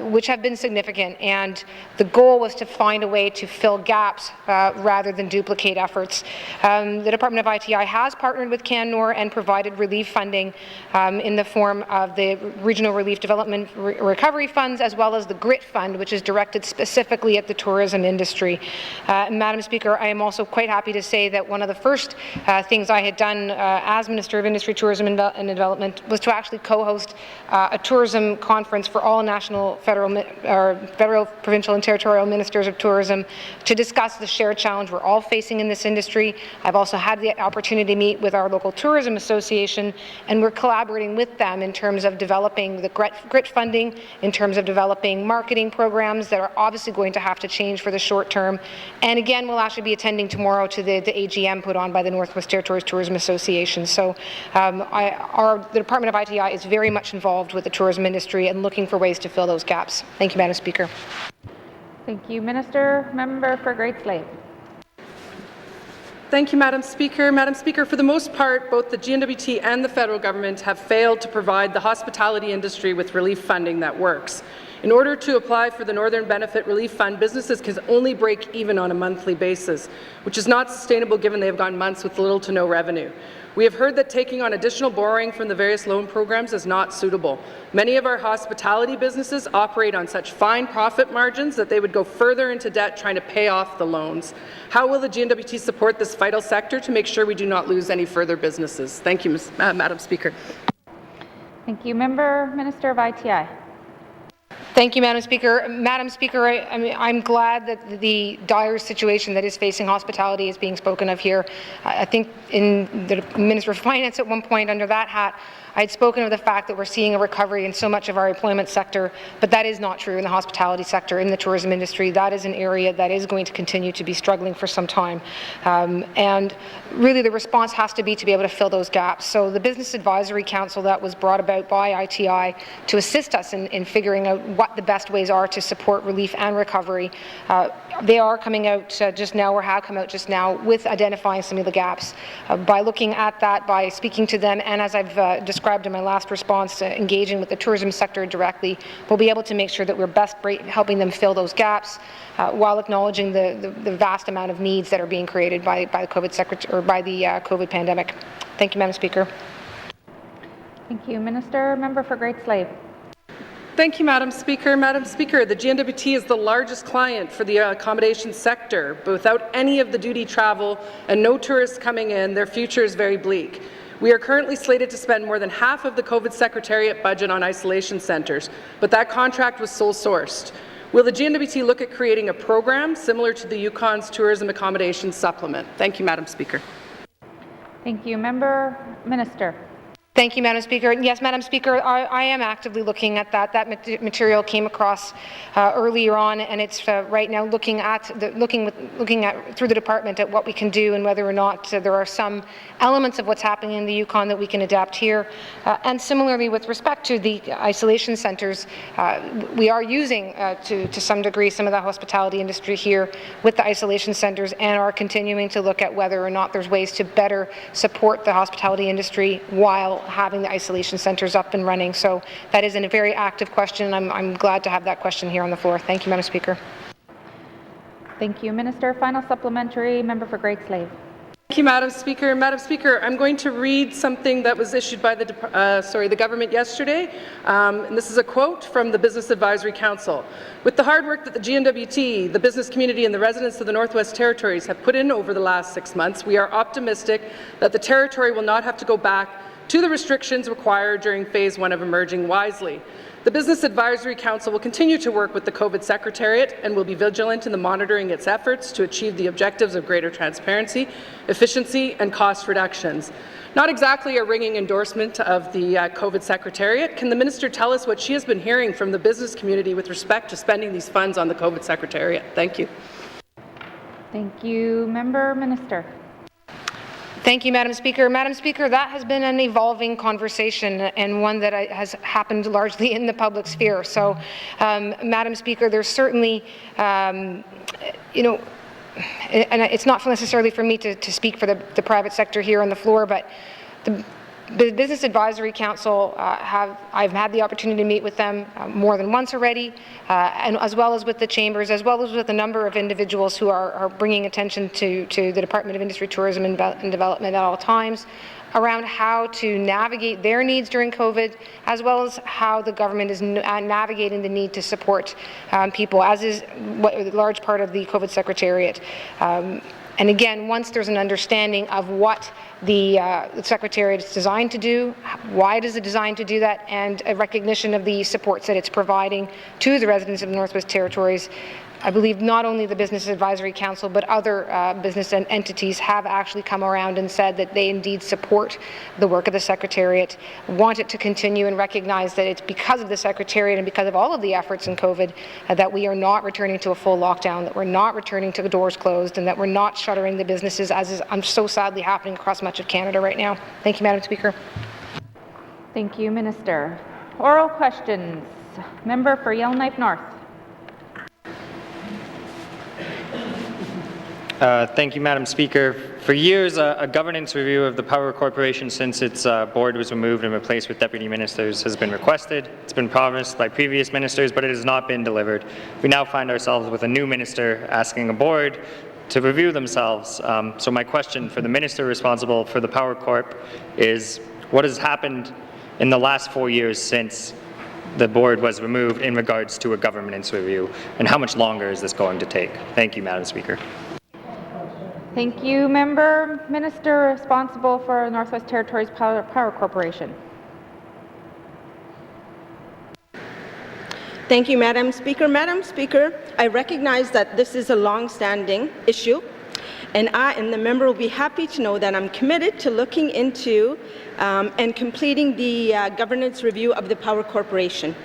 which have been significant. And the goal was to find a way to fill gaps rather than duplicate efforts. The Department of ITI has partnered with CanNor and provided relief funding in the form of the Regional Relief Development Recovery Funds, as well as the GRIT Fund, which is directed specifically at the tourism industry. Madam Speaker, I am also quite happy to say that one of the first things I had done as Minister of Industry, Tourism and Development was to actually co-host a tourism conference for all national, federal, provincial and territorial ministers of tourism to discuss the shared challenge we're all facing in this industry. I've also had the opportunity to meet with our local tourism association, and we're collaborating with them in terms of developing the GRIT funding, in terms of developing marketing programs that are obviously going to have to change for the short term. And again, we'll actually be attending tomorrow to the AGM put on by the Northwest Territories Tourism Association. So the Department of ITI is very much involved with the tourism industry and looking for ways to fill those gaps. Thank you, Madam Speaker. Thank you, Minister. Member for Great Slave. Thank you, Madam Speaker. Madam Speaker, for the most part, both the GNWT and the federal government have failed to provide the hospitality industry with relief funding that works. In order to apply for the Northern Benefit Relief Fund, businesses can only break even on a monthly basis, which is not sustainable given they have gone months with little to no revenue. We have heard that taking on additional borrowing from the various loan programs is not suitable. Many of our hospitality businesses operate on such fine profit margins that they would go further into debt trying to pay off the loans. How will the GNWT support this vital sector to make sure we do not lose any further businesses? Thank you, Madam Speaker. Thank you. Minister of ITI. Thank you, Madam Speaker. Madam Speaker, I'm glad that the dire situation that is facing hospitality is being spoken of here. I think in the Minister of Finance at one point under that hat, I had spoken of the fact that we're seeing a recovery in so much of our employment sector, but that is not true in the hospitality sector, in the tourism industry. That is an area that is going to continue to be struggling for some time. And really the response has to be able to fill those gaps. So the Business Advisory Council that was brought about by ITI to assist us in figuring out what the best ways are to support relief and recovery, they are coming out just now, or have come out just now, with identifying some of the gaps. By looking at that, by speaking to them, and as I've described in my last response, engaging with the tourism sector directly, we'll be able to make sure that we're best helping them fill those gaps while acknowledging the vast amount of needs that are being created by the COVID pandemic. Thank you, Madam Speaker. Thank you, Minister. Member for Great Slave. Thank you, Madam Speaker. Madam Speaker, the GNWT is the largest client for the accommodation sector, but without any of the duty travel and no tourists coming in, their future is very bleak. We are currently slated to spend more than half of the COVID Secretariat budget on isolation centres, but that contract was sole sourced. Will the GNWT look at creating a program similar to the Yukon's Tourism Accommodation Supplement? Thank you, Madam Speaker. Thank you. Minister. Thank you, Madam Speaker. Yes, Madam Speaker, I am actively looking at that. That material came across earlier on, and it's right now looking at through the department at what we can do and whether or not there are some elements of what's happening in the Yukon that we can adapt here. And similarly, with respect to the isolation centres, we are using to some degree some of the hospitality industry here with the isolation centres, and are continuing to look at whether or not there's ways to better support the hospitality industry while having the isolation centres up and running. So that is a very active question, and I'm glad to have that question here on the floor. Thank you, Madam Speaker. Thank you, Minister. Final supplementary, member for Great Slave. Thank you, Madam Speaker. Madam Speaker, I'm going to read something that was issued by the government yesterday. And this is a quote from the Business Advisory Council. With the hard work that the N.W.T, the business community and the residents of the Northwest Territories have put in over the last 6 months, we are optimistic that the Territory will not have to go back to the restrictions required during Phase 1 of Emerging Wisely. The Business Advisory Council will continue to work with the COVID Secretariat and will be vigilant in the monitoring its efforts to achieve the objectives of greater transparency, efficiency and cost reductions. Not exactly a ringing endorsement of the COVID Secretariat. Can the Minister tell us what she has been hearing from the business community with respect to spending these funds on the COVID Secretariat? Thank you. Thank you. Member Minister. Thank you, Madam Speaker. Madam Speaker, that has been an evolving conversation and one that has happened largely in the public sphere. So, Madam Speaker, there's certainly, and it's not necessarily for me to speak for the private sector here on the floor, but the Business Advisory Council, I've had the opportunity to meet with them more than once already, and as well as with the chambers, as well as with a number of individuals who are bringing attention to the Department of Industry, Tourism and Development at all times around how to navigate their needs during COVID, as well as how the government is navigating the need to support people, as is a large part of the COVID Secretariat. And again, once there's an understanding of what the Secretariat is designed to do, why it is designed to do that, and a recognition of the supports that it's providing to the residents of the Northwest Territories, I believe not only the Business Advisory Council, but other business entities have actually come around and said that they indeed support the work of the Secretariat, want it to continue, and recognize that it's because of the Secretariat and because of all of the efforts in COVID that we are not returning to a full lockdown, that we're not returning to the doors closed, and that we're not shuttering the businesses, as is so sadly happening across much of Canada right now. Thank you, Madam Speaker. Thank you, Minister. Oral questions. Member for Yellowknife North. Thank you, Madam Speaker. For years, a governance review of the Power Corporation since its board was removed and replaced with deputy ministers has been requested. It's been promised by previous ministers, but it has not been delivered. We now find ourselves with a new minister asking a board to review themselves. So my question for the minister responsible for the Power Corp is, what has happened in the last 4 years since the board was removed in regards to a governance review, and how much longer is this going to take? Thank you, Madam Speaker. Thank you, Member. Minister responsible for Northwest Territories Power Corporation. Thank you, Madam Speaker. Madam Speaker, I recognize that this is a long-standing issue, and I and the member will be happy to know that I'm committed to looking into and completing the governance review of the Power Corporation.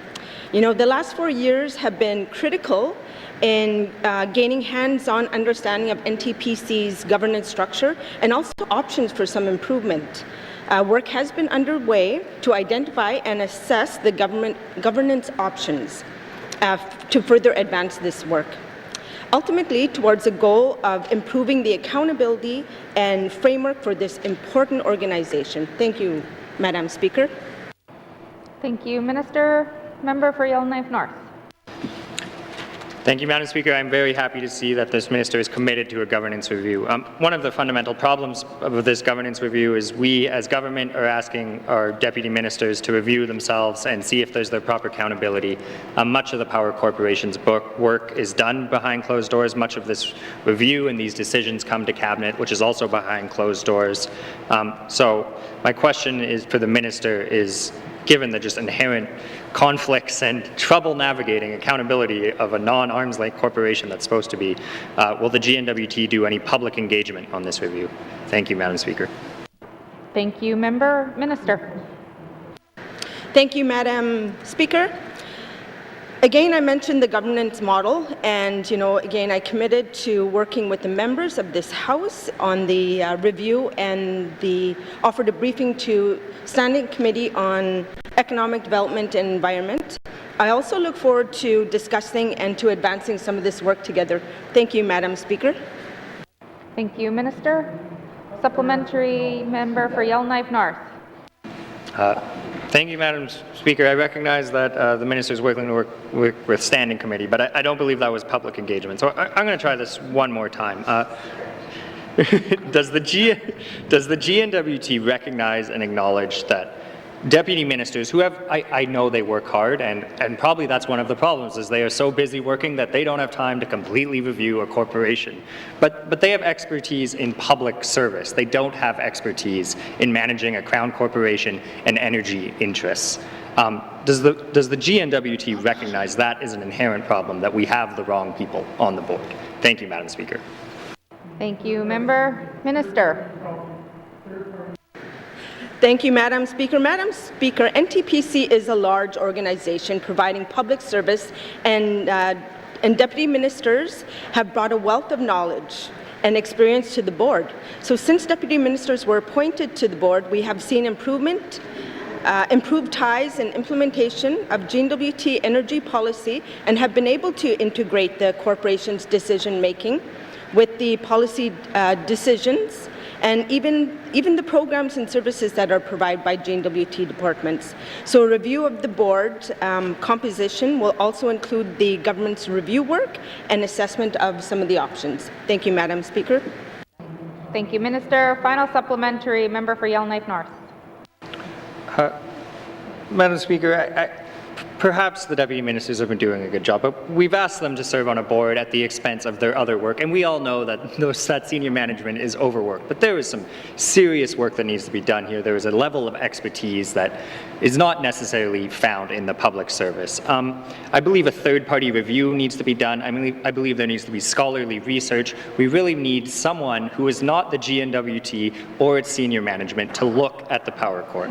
You know, the last 4 years have been critical in gaining hands-on understanding of NTPC's governance structure and also options for some improvement. Work has been underway to identify and assess the governance options to further advance this work, ultimately towards a goal of improving the accountability and framework for this important organization. Thank you, Madam Speaker. Thank you, Minister. Member for Yellowknife North. Thank you, Madam Speaker. I'm very happy to see that this minister is committed to a governance review. One of the fundamental problems of this governance review is we, as government, are asking our deputy ministers to review themselves and see if there's the proper accountability. Much of the Power Corporation's work is done behind closed doors. Much of this review and these decisions come to Cabinet, which is also behind closed doors. So my question is for the minister is, given the just inherent conflicts and trouble navigating accountability of a non-arm's length corporation that's supposed to be, will the N.W.T do any public engagement on this review? Thank you, Madam Speaker. Thank you, Member. Minister. Thank you, Madam Speaker. Again, I mentioned the governance model, and again, I committed to working with the members of this House on the review and offered a briefing to Standing Committee on Economic Development and Environment. I also look forward to discussing and to advancing some of this work together. Thank you, Madam Speaker. Thank you, Minister. Supplementary member for Yellowknife North. Thank you, Madam Speaker. I recognize that the minister is working to work with Standing Committee, but I don't believe that was public engagement. So I'm going to try this one more time. Does the N.W.T recognize and acknowledge that deputy ministers who have, I know they work hard, and probably that's one of the problems, is they are so busy working that they don't have time to completely review a corporation. But they have expertise in public service. They don't have expertise in managing a crown corporation and energy interests. Does the N.W.T recognize that is an inherent problem, that we have the wrong people on the board? Thank you, Madam Speaker. Thank you, Member. Minister. Thank you, Madam Speaker. Madam Speaker, NTPC is a large organization providing public service, and deputy ministers have brought a wealth of knowledge and experience to the board. So since deputy ministers were appointed to the board, we have seen improved ties and implementation of N.W.T energy policy, and have been able to integrate the corporation's decision-making with the policy decisions, and even the programs and services that are provided by N.W.T departments. So a review of the board composition will also include the government's review work and assessment of some of the options. Thank you, Madam Speaker. Thank you, Minister. Final supplementary, member for Yellowknife North. Madam Speaker, perhaps the deputy ministers have been doing a good job, but we've asked them to serve on a board at the expense of their other work, and we all know that that senior management is overworked. But there is some serious work that needs to be done here. There is a level of expertise that is not necessarily found in the public service. I believe a third-party review needs to be done. I believe there needs to be scholarly research. We really need someone who is not the N.W.T or its senior management to look at the Power Corp.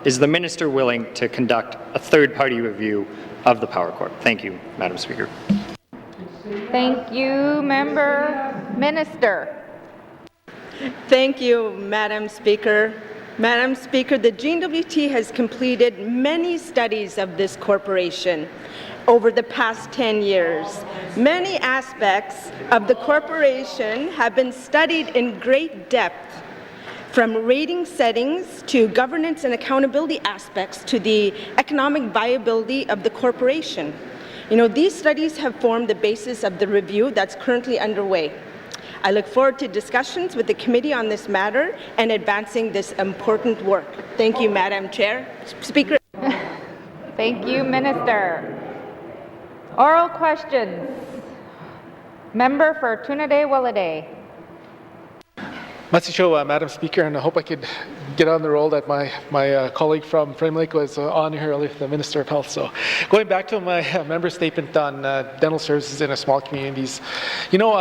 Is the minister willing to conduct a third-party review of the Power Corp? Thank you, Madam Speaker. Thank you, Member. Minister. Thank you, Madam Speaker. Madam Speaker, the N.W.T has completed many studies of this corporation over the past 10 years. Many aspects of the corporation have been studied in great depth, from rating settings to governance and accountability aspects to the economic viability of the corporation. You know, these studies have formed the basis of the review that's currently underway. I look forward to discussions with the committee on this matter and advancing this important work. Thank you, Madam Chair. Speaker. Thank you, Minister. Oral questions. Member for Trinidad-Willowday. Madam Speaker, and I hope I could get on the roll that my colleague from Frame Lake was on here earlier, the Minister of Health. So going back to my member statement on dental services in small communities, you know,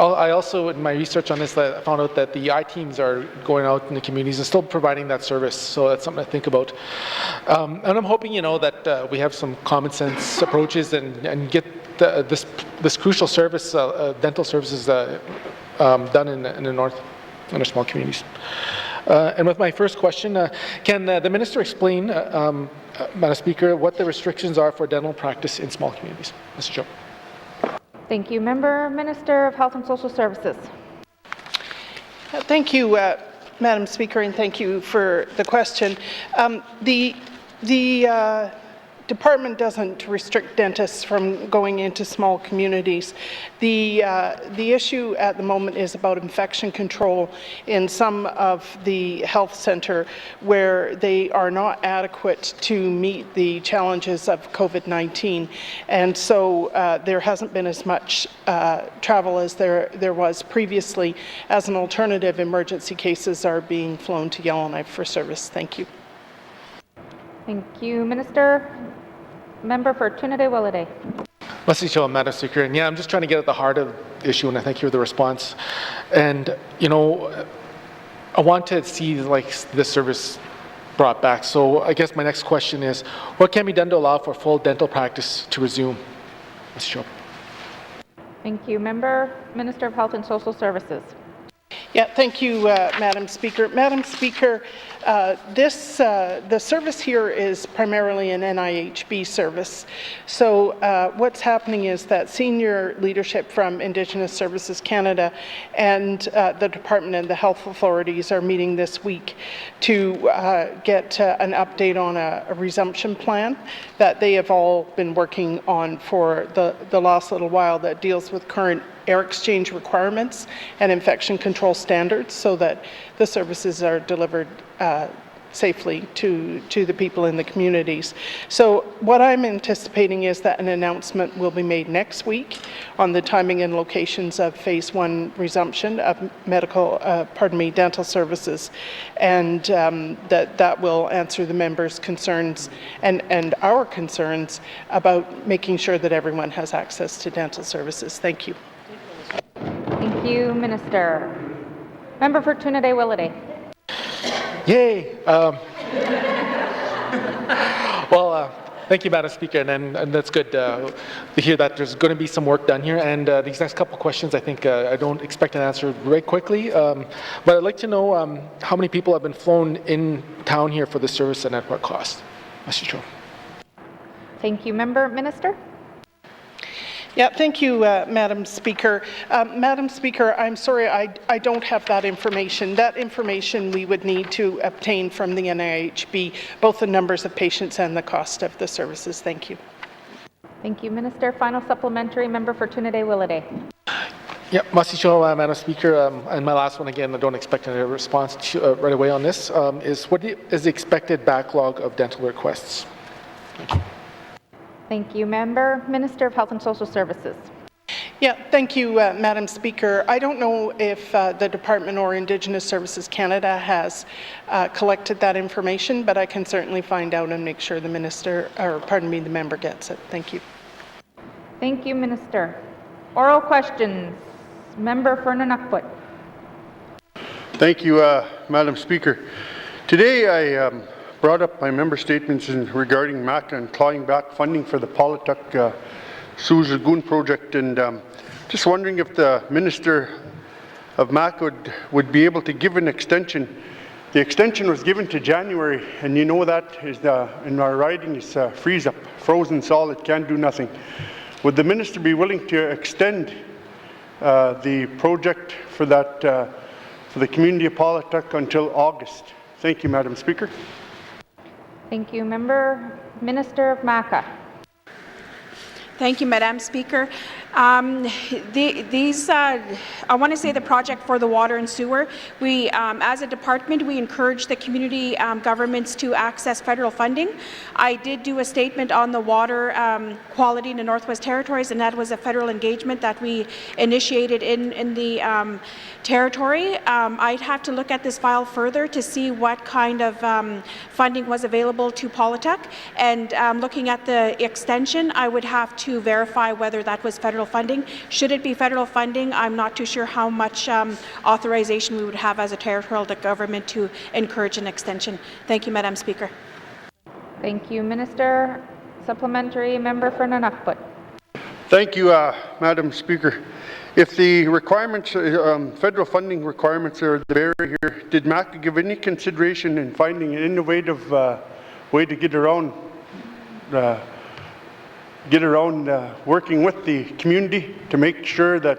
I also, in my research on this, I found out that the I-teams are going out in the communities and still providing that service, so that's something to think about. And I'm hoping, you know, that we have some common sense approaches and get this crucial service, dental services, done in the north, in our small communities. And with my first question, can the Minister explain, Madam Speaker, what the restrictions are for dental practice in small communities? Mr. Chair. Thank you. Member, Minister of Health and Social Services. Thank you, Madam Speaker, and thank you for the question. The department doesn't restrict dentists from going into small communities. The issue at the moment is about infection control in some of the health center where they are not adequate to meet the challenges of COVID-19. And so there hasn't been as much travel as there was previously. As an alternative, emergency cases are being flown to Yellowknife for service. Thank you. Thank you, Minister. Member for Trinidad-Willowday. Madam Speaker, and yeah, I'm just trying to get at the heart of the issue, and I thank you for the response. And you know, I want to see this service brought back. So I guess my next question is, what can be done to allow for full dental practice to resume? Mr. Chair. Thank you, Member. Minister of Health and Social Services. Yeah, thank you, Madam Speaker. Madam Speaker, the service here is primarily an NIHB service. So what's happening is that senior leadership from Indigenous Services Canada and the Department and the health authorities are meeting this week to get an update on a resumption plan that they have all been working on for the last little while that deals with current air exchange requirements and infection control standards so that the services are delivered safely to the people in the communities. So what I'm anticipating is that an announcement will be made next week on the timing and locations of Phase 1 resumption of dental services, and that will answer the members' concerns and our concerns about making sure that everyone has access to dental services. Thank you. Thank you, Minister. Member for Trinidad-Willowday. Yay! Thank you, Madam Speaker, and that's good to hear that there's going to be some work done here. And these next couple of questions, I think I don't expect an answer very quickly, but I'd like to know how many people have been flown in town here for the service and at what cost. Mr. Chair. Thank you, Minister. Yeah, thank you, Madam Speaker. Madam Speaker, I'm sorry, I don't have that information. That information we would need to obtain from the NIHB, both the numbers of patients and the cost of the services. Thank you. Thank you, Minister. Final supplementary, member for Trinidad-Willowday. Yeah, Madam Speaker, and my last one again, I don't expect a response right away on this, is what is the expected backlog of dental requests? Thank you. Thank you, Minister of Health and Social Services. Yeah, thank you, Madam Speaker. I don't know if the Department or Indigenous Services Canada has collected that information, but I can certainly find out and make sure the the member gets it. Thank you. Thank you, Minister. Oral questions. Member for N.W.T. Thank you, Madam Speaker. Today I brought up my member statements regarding MACA and clawing back funding for the Paulatuk Sewage Lagoon project, and just wondering if the Minister of MACA would be able to give an extension. The extension was given to January, and you know that is in our riding is freeze up, frozen solid, can't do nothing. Would the Minister be willing to extend the project for that for the community of Paulatuk until August? Thank you, Madam Speaker. Thank you, Minister of MACA. Thank you, Madam Speaker. I want to say the project for the water and sewer, we, as a department, we encourage the community governments to access federal funding. I did do a statement on the water quality in the Northwest Territories, and that was a federal engagement that we initiated in the territory. I'd have to look at this file further to see what kind of funding was available to Paulatuk, and looking at the extension, I would have to verify whether that was federal funding. Should it be federal funding, I'm not too sure how much authorization we would have as a territorial government to encourage an extension. Thank you, Madam Speaker. Thank you, Minister. Supplementary, member for N.W.T. Thank you, Madam Speaker. If the requirements, federal funding requirements are the barrier here, did MACA give any consideration in finding an innovative way to get around working with the community to make sure that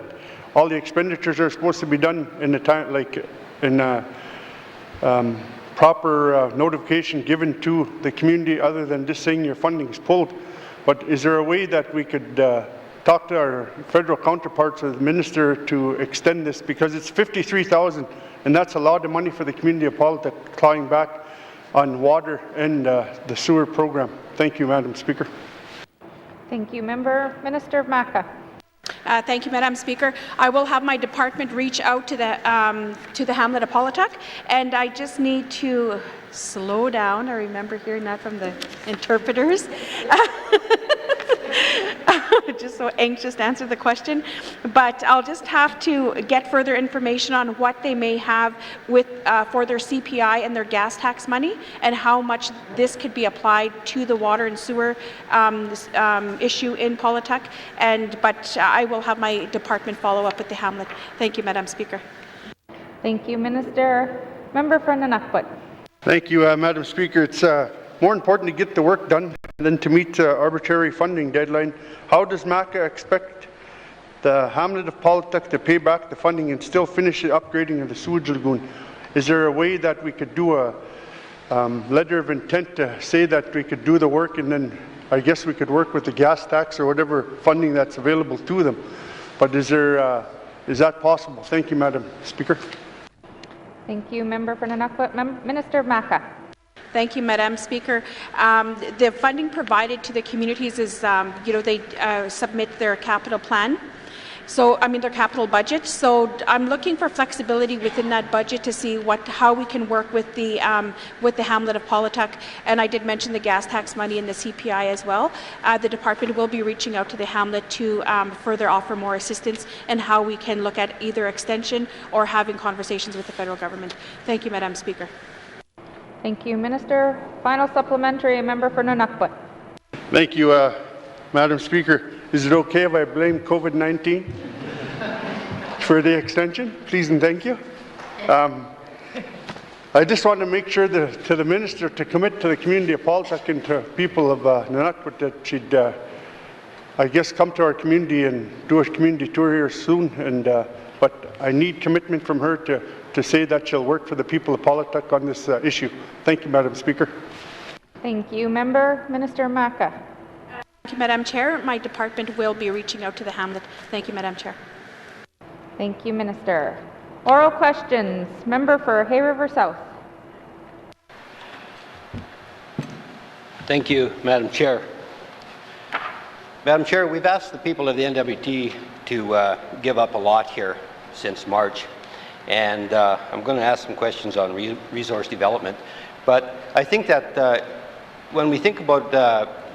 all the expenditures are supposed to be done in the time, like in proper notification given to the community, other than just saying your funding is pulled? But is there a way that we could talk to our federal counterparts or the minister to extend this, because it's $53,000 and that's a lot of money for the community of Paulatuk clawing back on water and the sewer program. Thank you, Madam Speaker. Thank you, Minister of MACA. Thank you, Madam Speaker. I will have my department reach out to the hamlet of Paulatuk, and I just need to slow down. I remember hearing that from the interpreters. Just so anxious to answer the question, but I'll just have to get further information on what they may have with for their CPI and their gas tax money, and how much this could be applied to the water and sewer issue in Paulatuk. But I will have my department follow up with the hamlet. Thank you, Madam Speaker. Thank you, Minister. Member for N.W.T. Thank you, Madam Speaker. It's more important to get the work done than to meet arbitrary funding deadline. How does MACA expect the hamlet of Paulatuk to pay back the funding and still finish the upgrading of the sewage lagoon? Is there a way that we could do a letter of intent to say that we could do the work, and then I guess we could work with the gas tax or whatever funding that's available to them? But is that possible? Thank you, Madam Speaker. Thank you, Member for N.W.T. Minister Maca. Thank you, Madam Speaker. The funding provided to the communities is, they submit their capital plan. So, their capital budget. So, I'm looking for flexibility within that budget to see how we can work with the Hamlet of Paulatuck. And I did mention the gas tax money and the CPI as well. The department will be reaching out to the Hamlet to further offer more assistance and how we can look at either extension or having conversations with the federal government. Thank you, Madam Speaker. Thank you, Minister. Final supplementary, member for N.W.T. Thank you, Madam Speaker. Is it okay if I blame COVID-19 for the extension? Please and thank you. I just want to make sure that, to the Minister to commit to the community of Paulatuck and to people of N.W.T. that she'd, I guess, come to our community and do a community tour here soon. But I need commitment from her to say that she'll work for the people of Paulatuck on this issue. Thank you, Madam Speaker. Thank you, Member. Minister Maca. Thank you, Madam Chair. My department will be reaching out to the Hamlet. Thank you, Madam Chair. Thank you, Minister. Oral questions. Member for Hay River South. Thank you, Madam Chair. Madam Chair, we've asked the people of the N.W.T. to give up a lot here since March, and I'm going to ask some questions on resource development. But I think that when we think about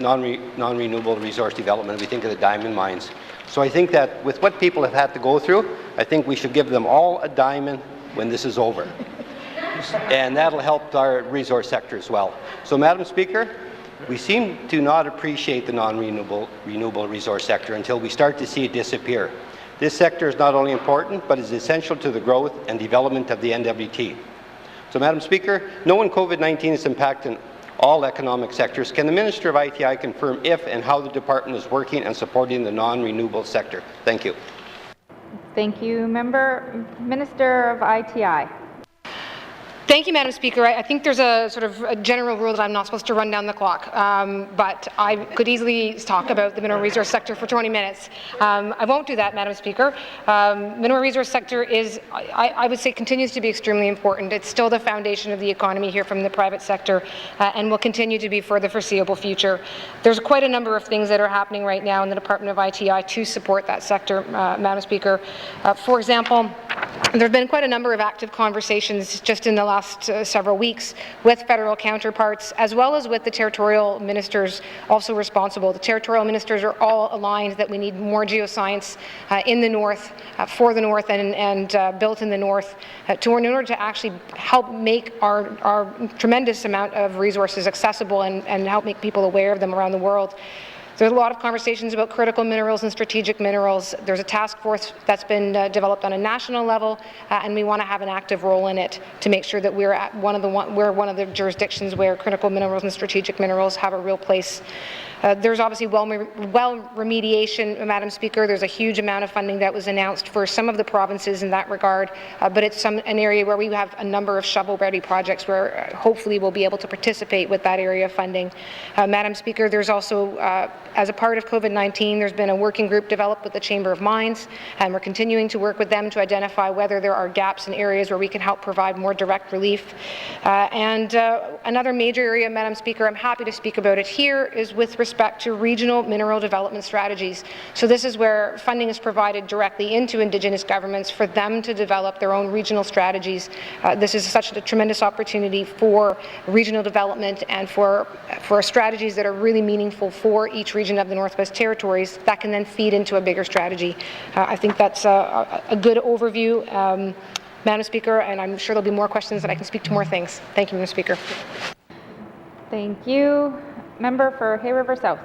non-renewable resource development, we think of the diamond mines. So I think that with what people have had to go through, I think we should give them all a diamond when this is over. And that'll help our resource sector as well. So, Madam Speaker, we seem to not appreciate the renewable resource sector until we start to see it disappear. This sector is not only important, but is essential to the growth and development of the N.W.T. So, Madam Speaker, knowing COVID-19 is impacting all economic sectors, can the Minister of ITI confirm if and how the department is working and supporting the non-renewable sector? Thank you. Thank you, Member. Minister of ITI. Thank you, Madam Speaker. I think there's a sort of a general rule that I'm not supposed to run down the clock, but I could easily talk about the mineral resource sector for 20 minutes. I won't do that, Madam Speaker. Mineral resource sector is, I would say, continues to be extremely important. It's still the foundation of the economy here from the private sector and will continue to be for the foreseeable future. There's quite a number of things that are happening right now in the Department of ITI to support that sector, Madam Speaker. For example, there have been quite a number of active conversations just in the last several weeks with federal counterparts, as well as with the territorial ministers also responsible. The territorial ministers are all aligned that we need more geoscience in the north, for the north, and built in the north in order to actually help make our tremendous amount of resources accessible and help make people aware of them around the world. There's a lot of conversations about critical minerals and strategic minerals. There's a task force that's been developed on a national level, and we want to have an active role in it to make sure that we're one of the jurisdictions where critical minerals and strategic minerals have a real place. There's obviously well remediation, Madam Speaker. There's a huge amount of funding that was announced for some of the provinces in that regard, but it's an area where we have a number of shovel-ready projects where hopefully we'll be able to participate with that area of funding. Madam Speaker, there's also, as a part of COVID-19, there's been a working group developed with the Chamber of Mines, and we're continuing to work with them to identify whether there are gaps in areas where we can help provide more direct relief. Another major area, Madam Speaker, I'm happy to speak about it here, is with respect to regional mineral development strategies. So this is where funding is provided directly into Indigenous governments for them to develop their own regional strategies. This is such a tremendous opportunity for regional development and for strategies that are really meaningful for each region of the Northwest Territories that can then feed into a bigger strategy. I think that's a good overview, Madam Speaker, and I'm sure there'll be more questions that I can speak to more things. Thank you, Madam Speaker. Thank you. Member for Hay River South.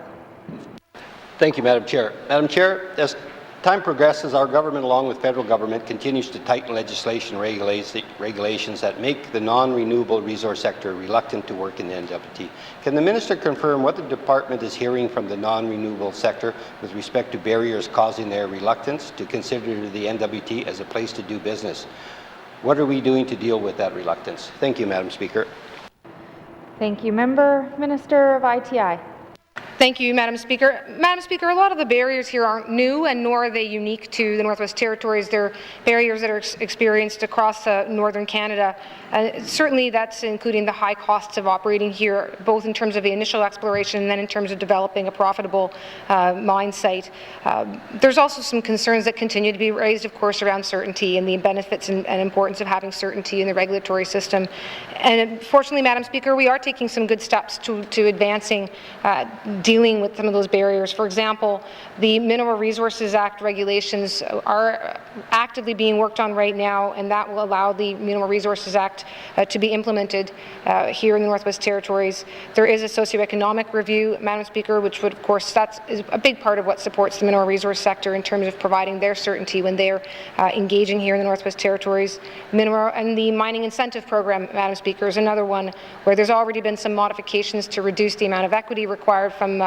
Thank you, Madam Chair. Madam Chair, as time progresses, our government, along with federal government, continues to tighten legislation and regulations that make the non-renewable resource sector reluctant to work in the N.W.T. Can the Minister confirm what the department is hearing from the non-renewable sector with respect to barriers causing their reluctance to consider the N.W.T. as a place to do business? What are we doing to deal with that reluctance? Thank you, Madam Speaker. Thank you, Member. Minister of ITI. Thank you, Madam Speaker. Madam Speaker, a lot of the barriers here aren't new, and nor are they unique to the Northwest Territories. They're barriers that are experienced across northern Canada. Certainly, that's including the high costs of operating here, both in terms of the initial exploration and then in terms of developing a profitable mine site. There's also some concerns that continue to be raised, of course, around certainty and the benefits and importance of having certainty in the regulatory system. And fortunately, Madam Speaker, we are taking some good steps to advancing dealing with some of those barriers. For example, the Mineral Resources Act regulations are actively being worked on right now, and that will allow the Mineral Resources Act to be implemented here in the Northwest Territories. There is a socioeconomic review, Madam Speaker, which would, of course, that is a big part of what supports the mineral resource sector in terms of providing their certainty when they're engaging here in the Northwest Territories. And the Mining Incentive Program, Madam Speaker, is another one where there's already been some modifications to reduce the amount of equity required from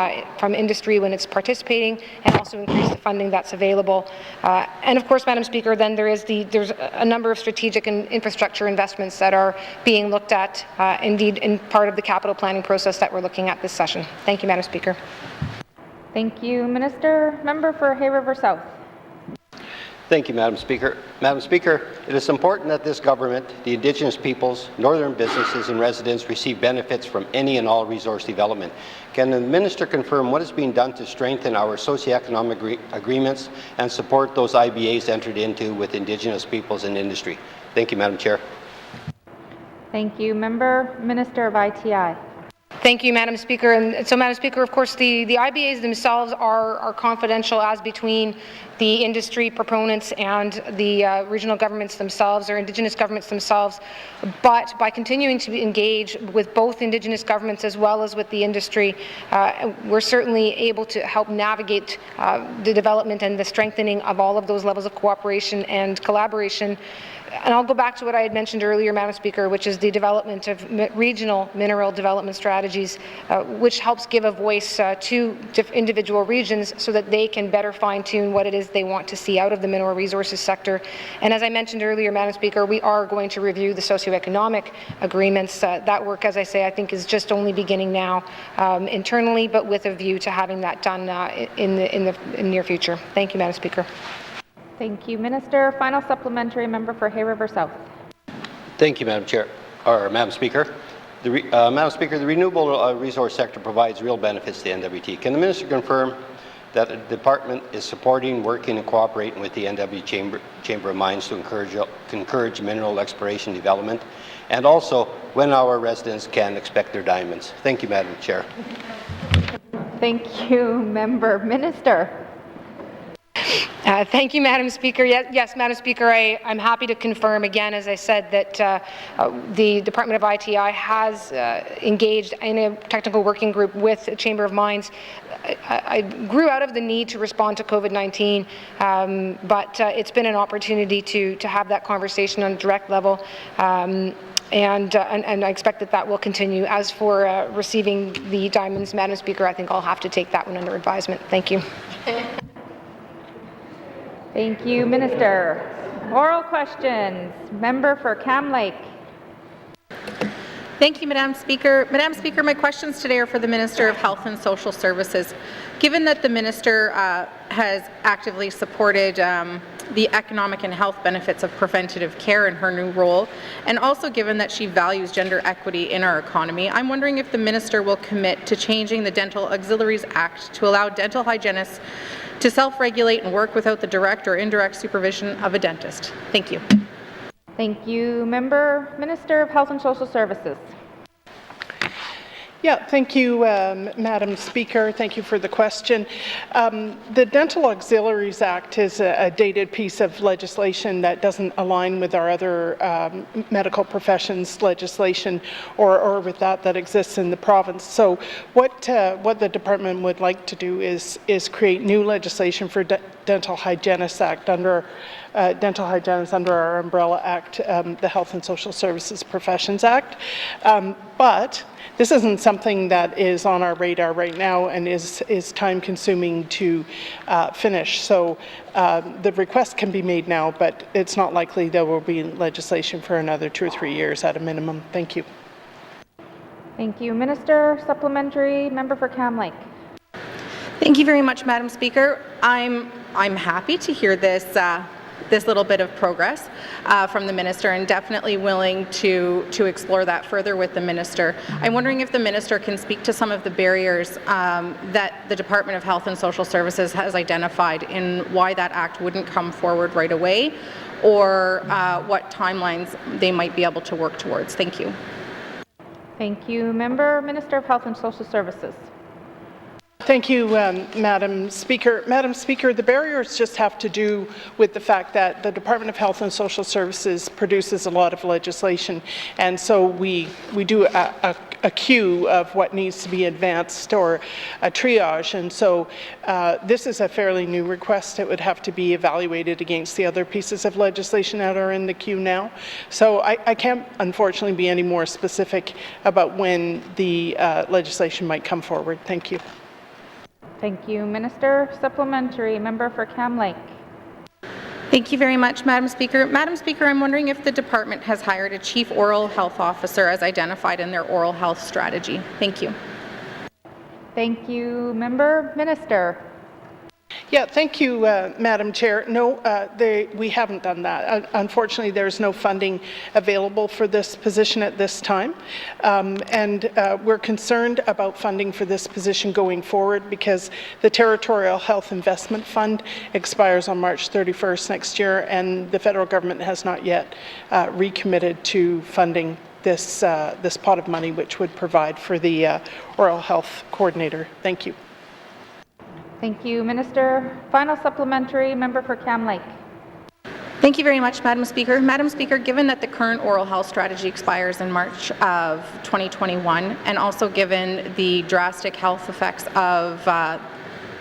industry when it's participating, and also increase the funding that's available. And of course, Madam Speaker, then there's a number of strategic and infrastructure investments that are being looked at, indeed, in part of the capital planning process that we're looking at this session. Thank you, Madam Speaker. Thank you, Minister. Member for Hay River South. Thank you, Madam Speaker. Madam Speaker, it is important that this government, the Indigenous peoples, northern businesses and residents receive benefits from any and all resource development. Can the Minister confirm what is being done to strengthen our socioeconomic agreements and support those IBAs entered into with Indigenous peoples and industry? Thank you, Madam Chair. Thank you. Member, Minister of ITI. Thank you, Madam Speaker. And so, Madam Speaker, of course, the IBAs themselves are confidential as between the industry proponents and the regional governments themselves or Indigenous governments themselves. But by continuing to engage with both Indigenous governments as well as with the industry, we're certainly able to help navigate the development and the strengthening of all of those levels of cooperation and collaboration. And I'll go back to what I had mentioned earlier, Madam Speaker, which is the development of regional mineral development strategies, which helps give a voice to individual regions so that they can better fine-tune what it is they want to see out of the mineral resources sector. And as I mentioned earlier, Madam Speaker, we are going to review the socioeconomic agreements. That work, as I say, I think is just only beginning now internally, but with a view to having that done in the near future. Thank you, Madam Speaker. Thank you, Minister. Final supplementary member for Hay River South. Thank you, Madam Chair, or Madam Speaker. Madam Speaker, the renewable resource sector provides real benefits to N.W.T. Can the Minister confirm that the Department is supporting, working and cooperating with the N.W. Chamber of Mines to encourage mineral exploration development, and also when our residents can expect their diamonds? Thank you, Madam Chair. Thank you, Member. Minister. Thank you, Madam Speaker. Yes, Madam Speaker, I'm happy to confirm again, as I said, that the Department of ITI has engaged in a technical working group with the Chamber of Mines. I grew out of the need to respond to COVID-19, but it's been an opportunity to have that conversation on a direct level. And I expect that will continue. As for receiving the diamonds, Madam Speaker, I think I'll have to take that one under advisement. Thank you. Thank you, Minister. Oral questions. Member for Cam Lake. Thank you, Madam Speaker. Madam Speaker, my questions today are for the Minister of Health and Social Services. Given that the Minister has actively supported the economic and health benefits of preventative care in her new role, and also given that she values gender equity in our economy, I'm wondering if the Minister will commit to changing the Dental Auxiliaries Act to allow dental hygienists to self-regulate and work without the direct or indirect supervision of a dentist. Thank you. Thank you, Member. Minister of Health and Social Services. Yeah, thank you, Madam Speaker. Thank you for the question. The Dental Auxiliaries Act is a dated piece of legislation that doesn't align with our other medical professions legislation or with that exists in the province. So what the department would like to do is create new legislation for Dental Hygienists Act under dental hygienists under our umbrella act, the Health and Social Services Professions Act. But this isn't something that is on our radar right now and is time-consuming to finish. So the request can be made now, but it's not likely there will be legislation for another 2 or 3 years at a minimum. Thank you. Thank you, Minister. Supplementary member for Cam Lake. Thank you very much, Madam Speaker. I'm happy to hear this this little bit of progress from the minister, and definitely willing to explore that further with the minister. I'm wondering if the minister can speak to some of the barriers that the Department of Health and Social Services has identified in why that act wouldn't come forward right away, or what timelines they might be able to work towards. Thank you. Thank you. Minister of Health and Social Services. Thank you, Madam Speaker. Madam Speaker, the barriers just have to do with the fact that the Department of Health and Social Services produces a lot of legislation, and so we do a queue of what needs to be advanced, or a triage, and so this is a fairly new request. It would have to be evaluated against the other pieces of legislation that are in the queue now. So I can't, unfortunately, be any more specific about when the legislation might come forward. Thank you. Thank you, Minister. Supplementary, member for Cam Lake. Thank you very much, Madam Speaker. Madam Speaker, I'm wondering if the department has hired a Chief Oral Health Officer as identified in their oral health strategy. Thank you. Thank you, Minister. Yeah, thank you, Madam Chair. No, we haven't done that. Unfortunately, there's no funding available for this position at this time, and we're concerned about funding for this position going forward because the Territorial Health Investment Fund expires on March 31st next year, and the federal government has not yet recommitted to funding this pot of money, which would provide for the oral health coordinator. Thank you. Thank you, Minister. Final supplementary, member for Cam Lake. Thank you very much, Madam Speaker. Madam Speaker, given that the current oral health strategy expires in March of 2021, and also given the drastic health effects of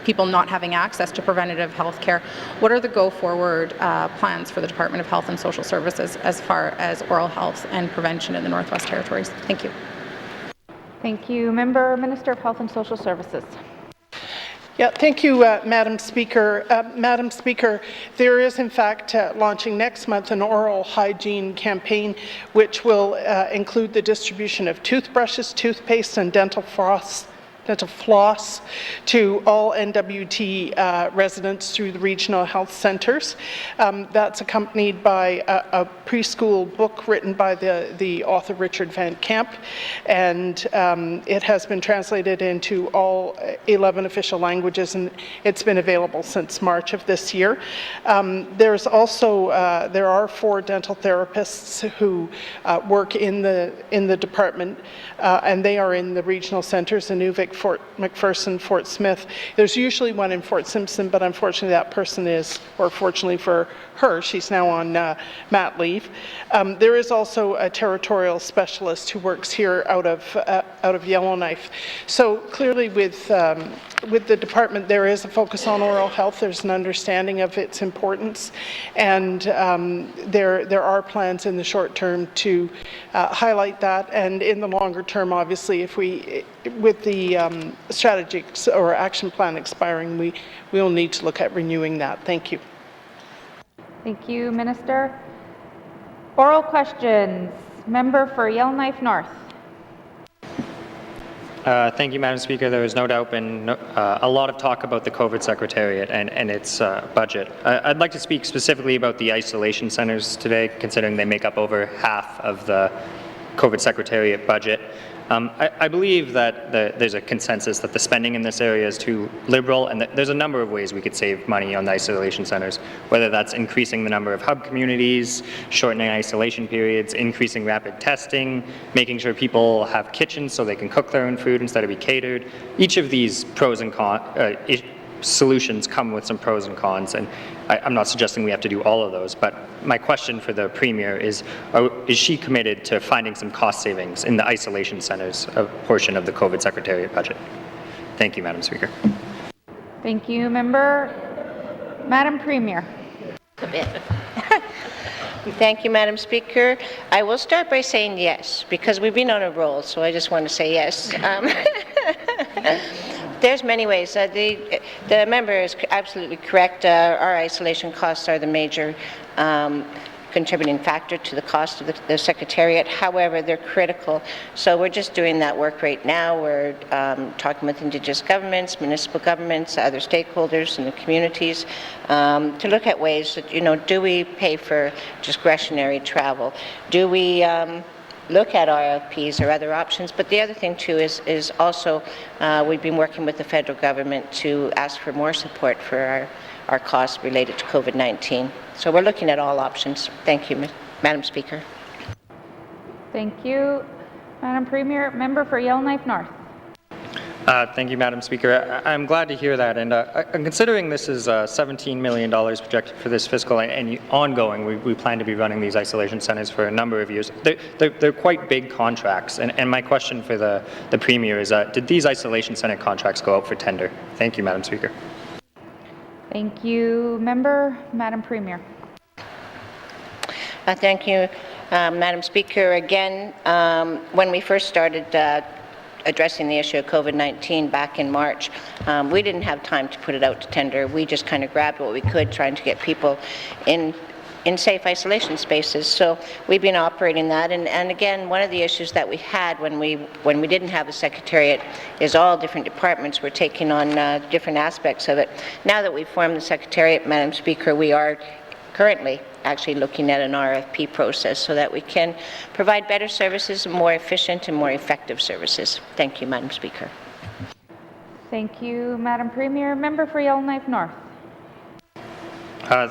people not having access to preventative health care, what are the go-forward plans for the Department of Health and Social Services as far as oral health and prevention in the Northwest Territories? Thank you. Thank you, Minister of Health and Social Services. Yeah, thank you, Madam Speaker. Madam Speaker, there is in fact launching next month an oral hygiene campaign which will include the distribution of toothbrushes, toothpaste and dental floss to all N.W.T residents through the regional health centres. That's accompanied by a preschool book written by the author Richard Van Camp, and it has been translated into all 11 official languages, and it's been available since March of this year. There's also there are 4 dental therapists who work in the department, and they are in the regional centres, Inuvik, Fort McPherson, Fort Smith. There's usually one in Fort Simpson, but unfortunately that person is, or fortunately for her, she's now on mat leave. There is also a territorial specialist who works here out of Yellowknife. So clearly with the department there is a focus on oral health. There's an understanding of its importance, and there are plans in the short term to highlight that, and in the longer term, obviously, if we, with the strategy or action plan expiring, we will need to look at renewing that. Thank you. Thank you, Minister. Oral questions. Member for Yellowknife North. Thank you, Madam Speaker. There has no doubt been a lot of talk about the COVID Secretariat and its budget. I'd like to speak specifically about the isolation centres today, considering they make up over half of the COVID Secretariat budget. I believe that there's a consensus that the spending in this area is too liberal, and that there's a number of ways we could save money on the isolation centres, whether that's increasing the number of hub communities, shortening isolation periods, increasing rapid testing, making sure people have kitchens so they can cook their own food instead of be catered. Each of these pros and cons, solutions come with some pros and cons, and I'm not suggesting we have to do all of those, but my question for the Premier is she committed to finding some cost savings in the isolation centres, a portion of the COVID Secretariat budget? Thank you, Madam Speaker. Thank you, Member. Madam Premier. Thank you, Madam Speaker. I will start by saying yes, because we've been on a roll, so I just want to say yes. There's many ways. The member is absolutely correct. Our isolation costs are the major contributing factor to the cost of the Secretariat. However, they're critical. So we're just doing that work right now. We're talking with Indigenous governments, municipal governments, other stakeholders in the communities to look at ways that, do we pay for discretionary travel? Do we look at RFPs or other options? But the other thing too is also we've been working with the federal government to ask for more support for our costs related to COVID-19. So we're looking at all options. Thank you, Madam Speaker. Thank you, Madam Premier. Member for Yellowknife North. Thank you, Madam Speaker. I'm glad to hear that. And considering this is $17 million projected for this fiscal and ongoing, we plan to be running these isolation centres for a number of years. They're quite big contracts. And my question for the Premier is, did these isolation centre contracts go out for tender? Thank you, Madam Speaker. Thank you, Member. Madam Premier. Thank you, Madam Speaker. Again, when we first started addressing the issue of COVID-19 back in March, we didn't have time to put it out to tender. We just kind of grabbed what we could, trying to get people in safe isolation spaces. So we've been operating that. And again, one of the issues that we had when we didn't have a Secretariat is all different departments were taking on different aspects of it. Now that we've formed the Secretariat, Madam Speaker, we are currently actually looking at an RFP process so that we can provide better services, more efficient and more effective services. Thank you, Madam Speaker. Thank you, Madam Premier. Member for Yellowknife North.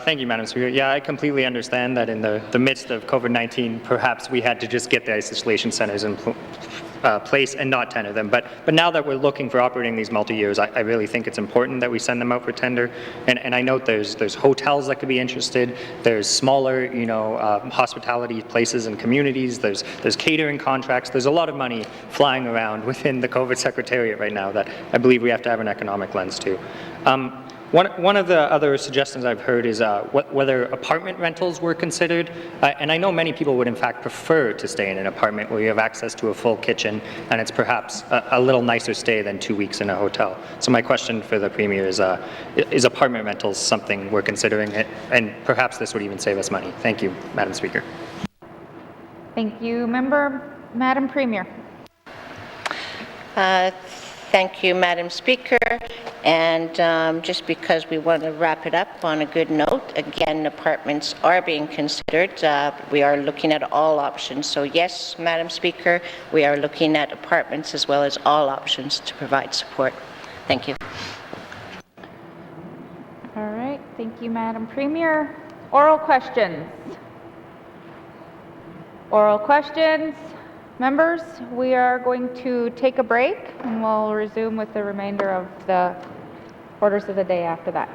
Thank you, Madam Speaker. Yeah, I completely understand that in the midst of COVID-19, perhaps we had to just get the isolation centres in place and not tender them. But now that we're looking for operating these multi-years, I really think it's important that we send them out for tender. And I note there's hotels that could be interested. There's smaller, hospitality places and communities. There's catering contracts. There's a lot of money flying around within the COVID Secretariat right now that I believe we have to have an economic lens to. One of the other suggestions I've heard is whether apartment rentals were considered, and I know many people would in fact prefer to stay in an apartment where you have access to a full kitchen and it's perhaps a little nicer stay than 2 weeks in a hotel. So my question for the Premier is apartment rentals something we're considering, and perhaps this would even save us money? Thank you, Madam Speaker. Thank you, Madam Premier. Thank you, Madam Speaker. And just because we want to wrap it up on a good note, again, apartments are being considered. We are looking at all options. So yes, Madam Speaker, we are looking at apartments as well as all options to provide support. Thank you. All right. Thank you, Madam Premier. Oral questions. Oral questions. Members, we are going to take a break and we'll resume with the remainder of the orders of the day after that.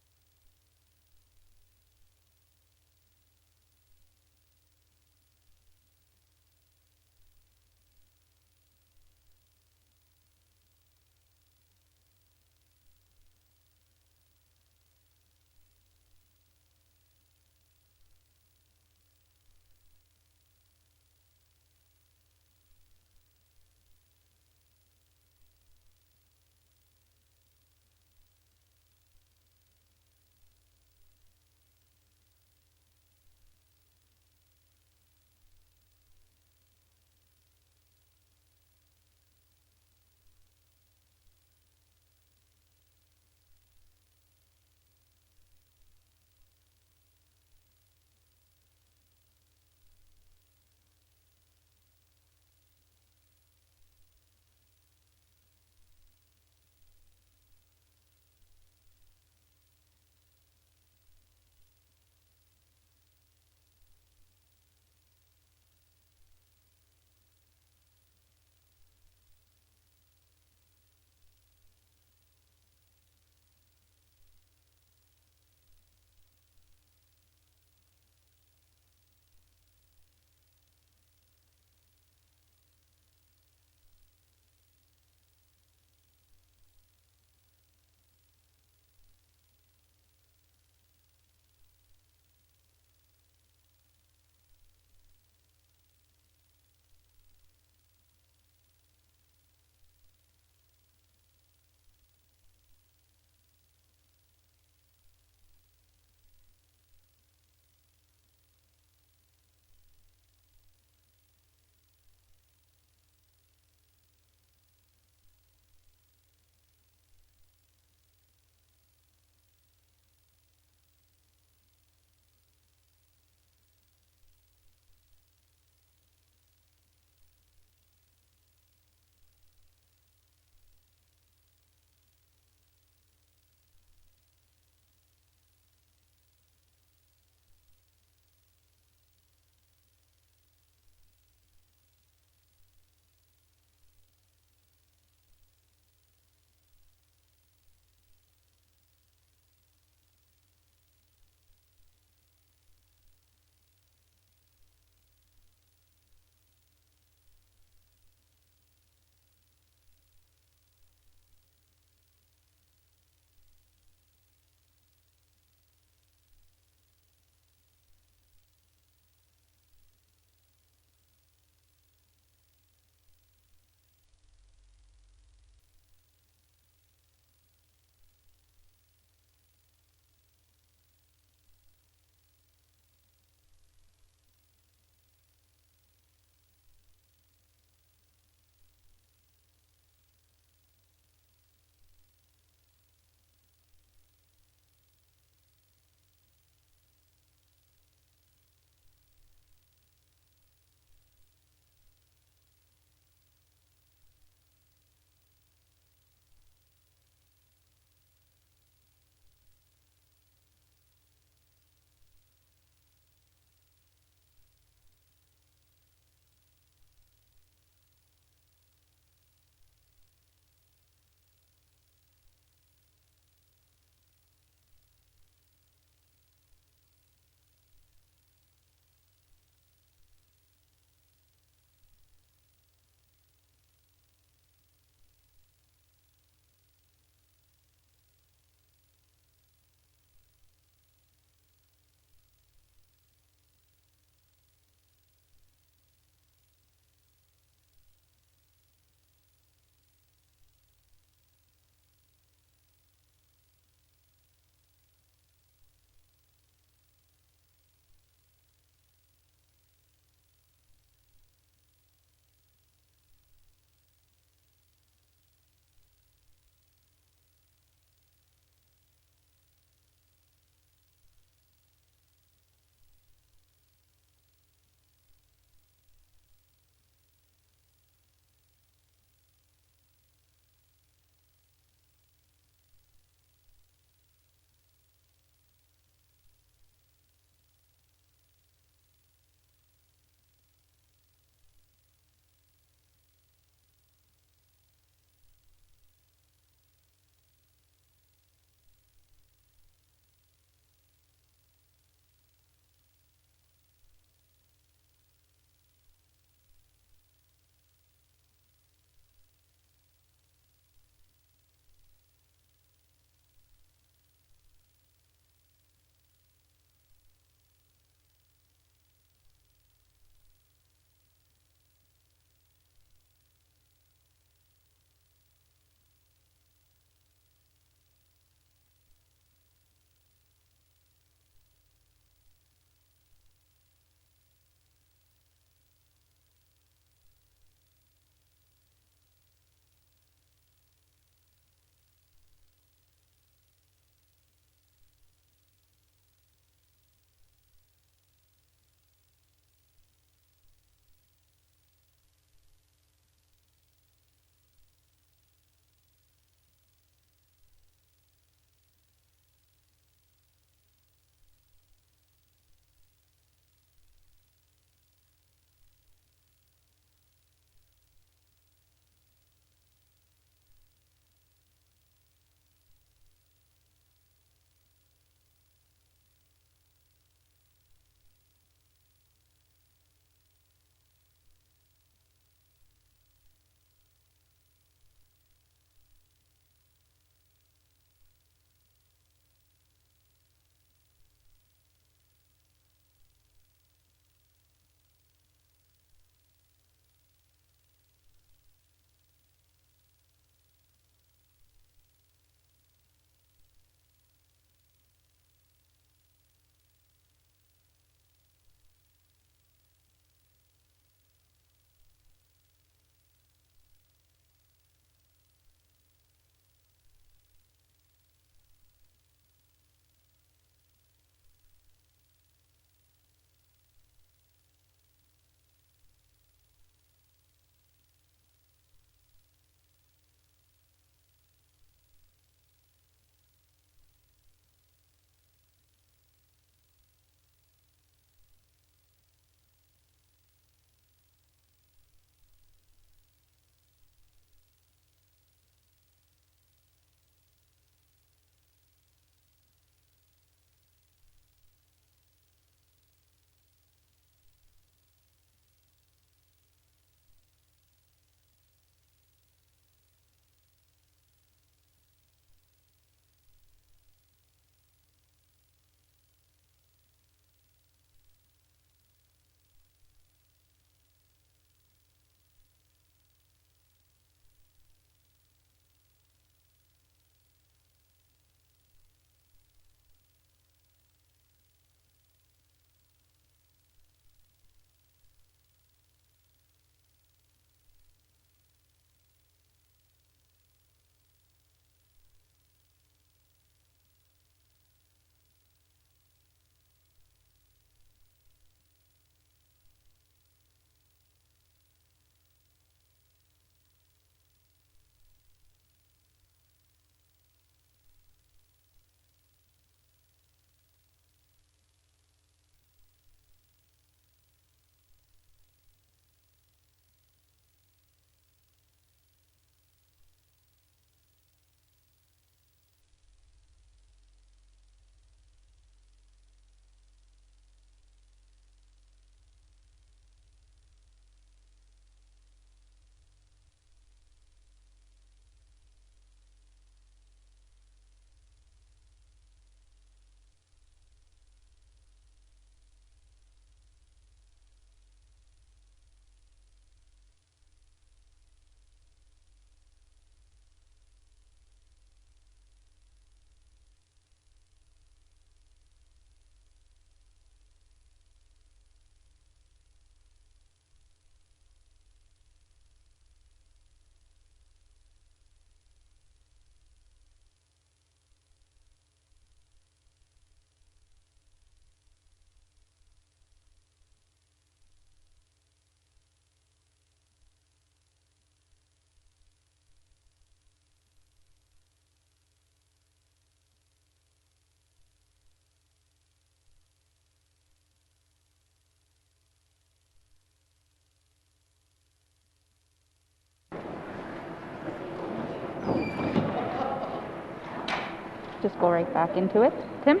just go right back into it. Tim?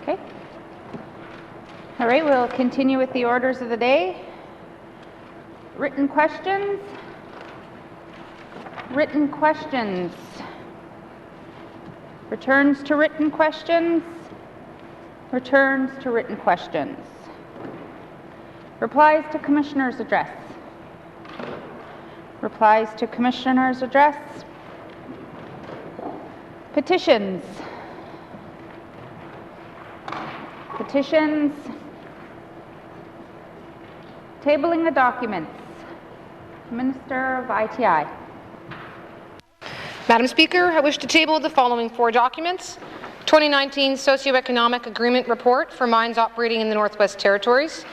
Okay. All right, we'll continue with the orders of the day. Written questions. Written questions. Returns to written questions. Returns to written questions. Replies to Commissioner's address. Replies to Commissioner's address. Petitions. Petitions. Tabling the documents. Minister of ITI. Madam Speaker, I wish to table the following 4 documents. 2019 Socioeconomic Agreement Report for mines operating in the Northwest Territories.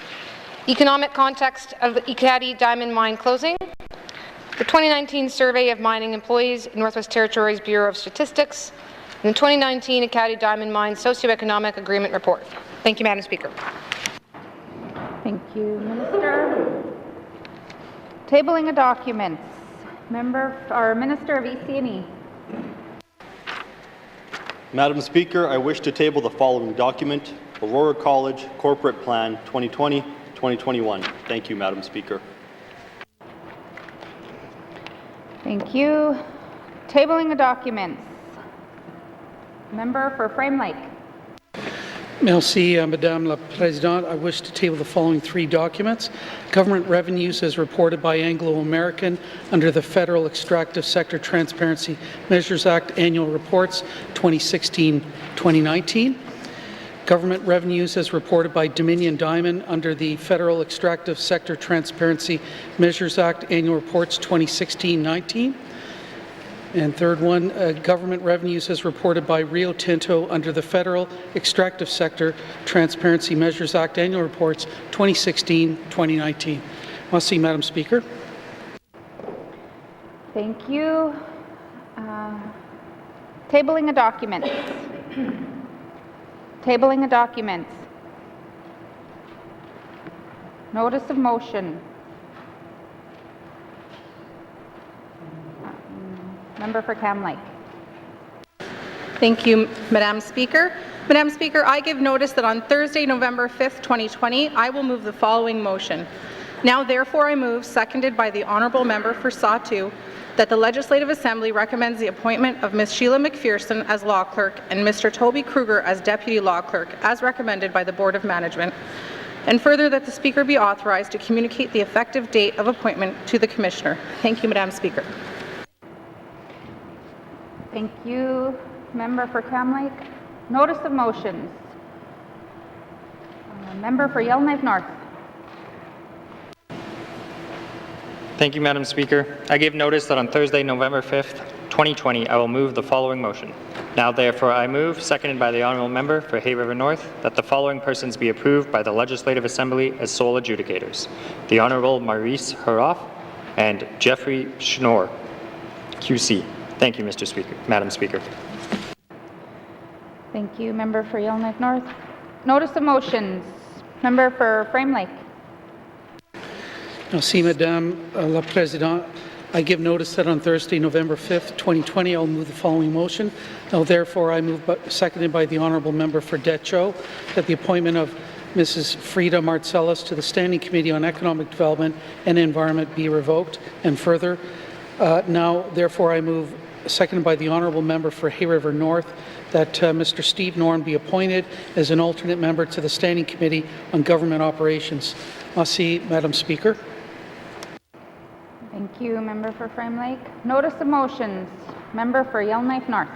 Economic context of the Ekati Diamond Mine closing. The 2019 Survey of Mining Employees in Northwest Territories Bureau of Statistics. And the 2019 Ekati Diamond Mine Socioeconomic Agreement Report. Thank you, Madam Speaker. Thank you, Minister. Tabling of documents. Minister of EC&E. Madam Speaker, I wish to table the following document, Aurora College Corporate Plan 2020-2021. Thank you, Madam Speaker. Thank you. Tabling of documents. Member for Frame Lake. Merci, Madame la Présidente. I wish to table the following 3 documents. Government revenues as reported by Anglo-American under the Federal Extractive Sector Transparency Measures Act Annual Reports 2016-2019. Government revenues as reported by Dominion Diamond under the Federal Extractive Sector Transparency Measures Act Annual Reports 2016-19. And third one, government revenues as reported by Rio Tinto under the Federal Extractive Sector Transparency Measures Act Annual Reports 2016-2019. Merci, Madam Speaker. Thank you. Tabling of documents. Tabling of documents. Notice of motion. Member for Cam Lake. Thank you, Madam Speaker. Madam Speaker, I give notice that on Thursday, November 5th, 2020, I will move the following motion. Now, therefore, I move, seconded by the Honourable Member for Saw-2, that the Legislative Assembly recommends the appointment of Ms. Sheila McPherson as Law Clerk and Mr. Toby Kruger as Deputy Law Clerk, as recommended by the Board of Management, and further that the Speaker be authorized to communicate the effective date of appointment to the Commissioner. Thank you, Madam Speaker. Thank you. Member for Cam Lake. Notice of motions. Member for Yellowknife North. Thank you, Madam Speaker. I give notice that on Thursday, November 5th, 2020, I will move the following motion. Now, therefore, I move, seconded by the Honourable Member for Hay River North, that the following persons be approved by the Legislative Assembly as sole adjudicators. The Honourable Maurice Haroff and Jeffrey Schnorr, QC. Thank you, Mr. Speaker, Madam Speaker. Thank you, Member for Yellowknife North. Notice of motions. Member for Frame Lake. Merci, Madame la Présidente. I give notice that on Thursday, November 5th, 2020, I will move the following motion. Now, therefore, I move, seconded by the Honourable Member for Decho, that the appointment of Mrs. Frida Martellus to the Standing Committee on Economic Development and Environment be revoked. And further, now, therefore, I move, seconded by the Honourable Member for Hay River North, that Mr. Steve Norn be appointed as an alternate member to the Standing Committee on Government Operations. Merci, Madam Speaker. Thank you, Member for Frame Lake. Notice of motions. Member for Yellowknife North.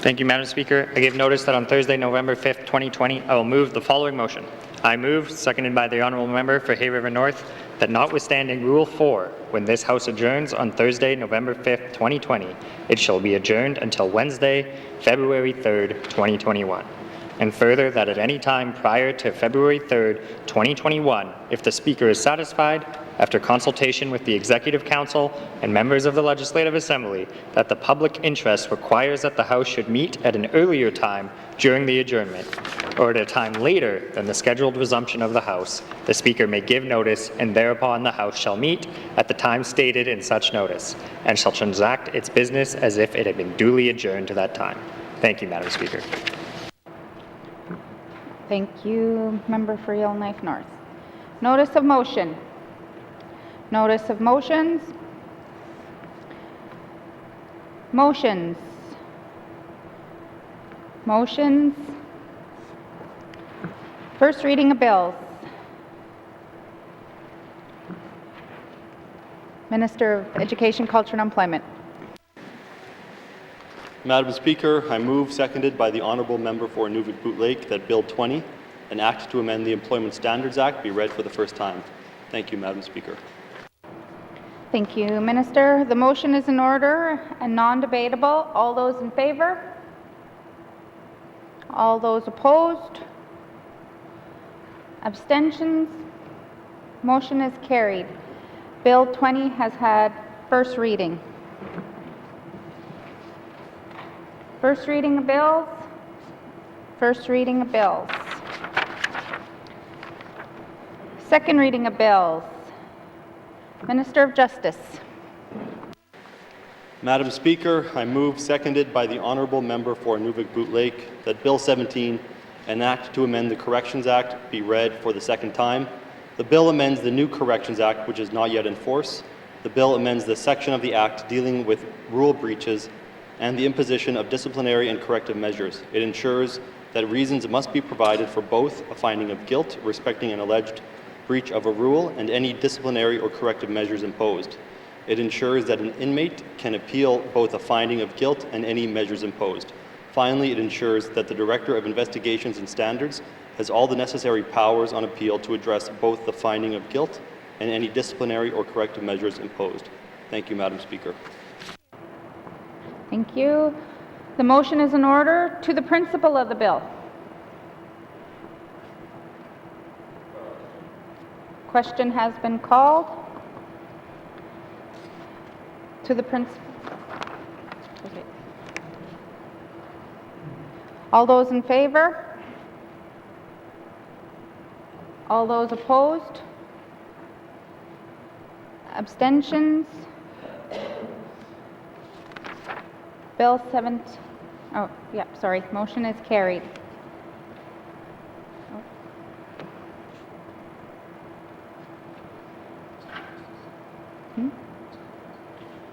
Thank you, Madam Speaker. I give notice that on Thursday, November 5th, 2020, I will move the following motion. I move, seconded by the Honourable Member for Hay River North, that notwithstanding Rule 4, when this House adjourns on Thursday, November 5th, 2020, it shall be adjourned until Wednesday, February 3rd, 2021. And further, that at any time prior to February 3rd, 2021, if the Speaker is satisfied, after consultation with the Executive Council and members of the Legislative Assembly, that the public interest requires that the House should meet at an earlier time during the adjournment, or at a time later than the scheduled resumption of the House, the Speaker may give notice, and thereupon the House shall meet at the time stated in such notice, and shall transact its business as if it had been duly adjourned to that time. Thank you, Madam Speaker. Thank you, Member for Yellowknife North. Notice of motion. Notice of motions. Motions. Motions. First reading of bills. Minister of Education, Culture and Employment. Madam Speaker, I move, seconded by the Honourable Member for Nunavut Lake, that Bill 20, an Act to amend the Employment Standards Act, be read for the first time. Thank you, Madam Speaker. Thank you, Minister. The motion is in order and non-debatable. All those in favour? All those opposed? Abstentions? Motion is carried. Bill 20 has had first reading. First reading of bills. First reading of bills. Second reading of bills. Minister of Justice. Madam Speaker, I move, seconded by the Honourable Member for Nunavut Lake, that Bill 17, an Act to amend the Corrections Act, be read for the second time. The bill amends the new Corrections Act, which is not yet in force. The bill amends the section of the Act dealing with rule breaches and the imposition of disciplinary and corrective measures. It ensures that reasons must be provided for both a finding of guilt respecting an alleged breach of a rule and any disciplinary or corrective measures imposed. It ensures that an inmate can appeal both a finding of guilt and any measures imposed. Finally, it ensures that the Director of Investigations and Standards has all the necessary powers on appeal to address both the finding of guilt and any disciplinary or corrective measures imposed. Thank you, Madam Speaker. Thank you. The motion is in order. To the principle of the bill. Question has been called. To the principle. All those in favor? All those opposed? Abstentions? Bill 7, oh, yeah, sorry, motion is carried.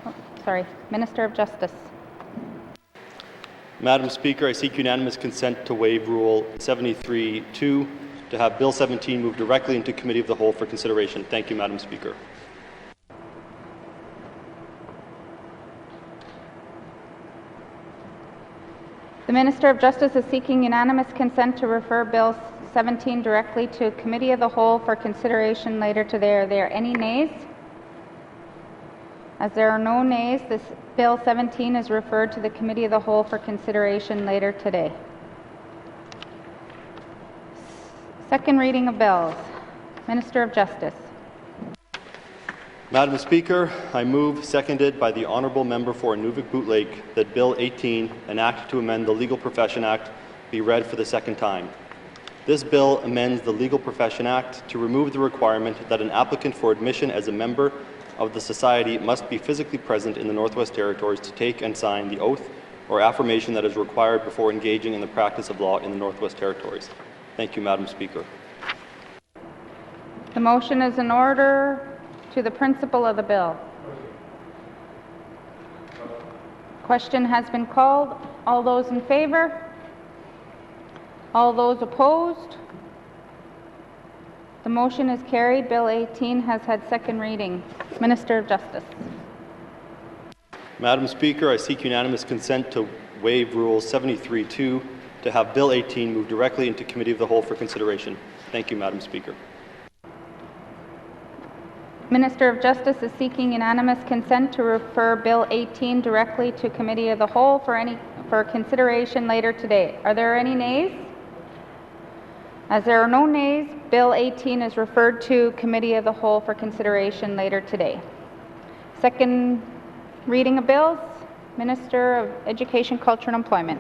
Oh, sorry, Minister of Justice. Madam Speaker, I seek unanimous consent to waive Rule 73-2 to have Bill 17 moved directly into Committee of the Whole for consideration. Thank you, Madam Speaker. The Minister of Justice is seeking unanimous consent to refer Bill 17 directly to Committee of the Whole for consideration later today. Are there any nays? As there are no nays, this Bill 17 is referred to the Committee of the Whole for consideration later today. Second reading of bills. Minister of Justice. Madam Speaker, I move, seconded by the Honourable Member for Nunavut Lake, that Bill 18, an Act to amend the Legal Profession Act, be read for the second time. This bill amends the Legal Profession Act to remove the requirement that an applicant for admission as a member of the Society must be physically present in the Northwest Territories to take and sign the oath or affirmation that is required before engaging in the practice of law in the Northwest Territories. Thank you, Madam Speaker. The motion is in order. To the principle of the bill. Question has been called. All those in favor? All those opposed? The motion is carried. Bill 18 has had second reading. Minister of Justice. Madam Speaker, I seek unanimous consent to waive Rule 73-2 to have Bill 18 moved directly into Committee of the Whole for consideration. Thank you, Madam Speaker. Minister of Justice is seeking unanimous consent to refer Bill 18 directly to Committee of the Whole for consideration later today. Are there any nays? As there are no nays, Bill 18 is referred to Committee of the Whole for consideration later today. Second reading of bills, Minister of Education, Culture and Employment.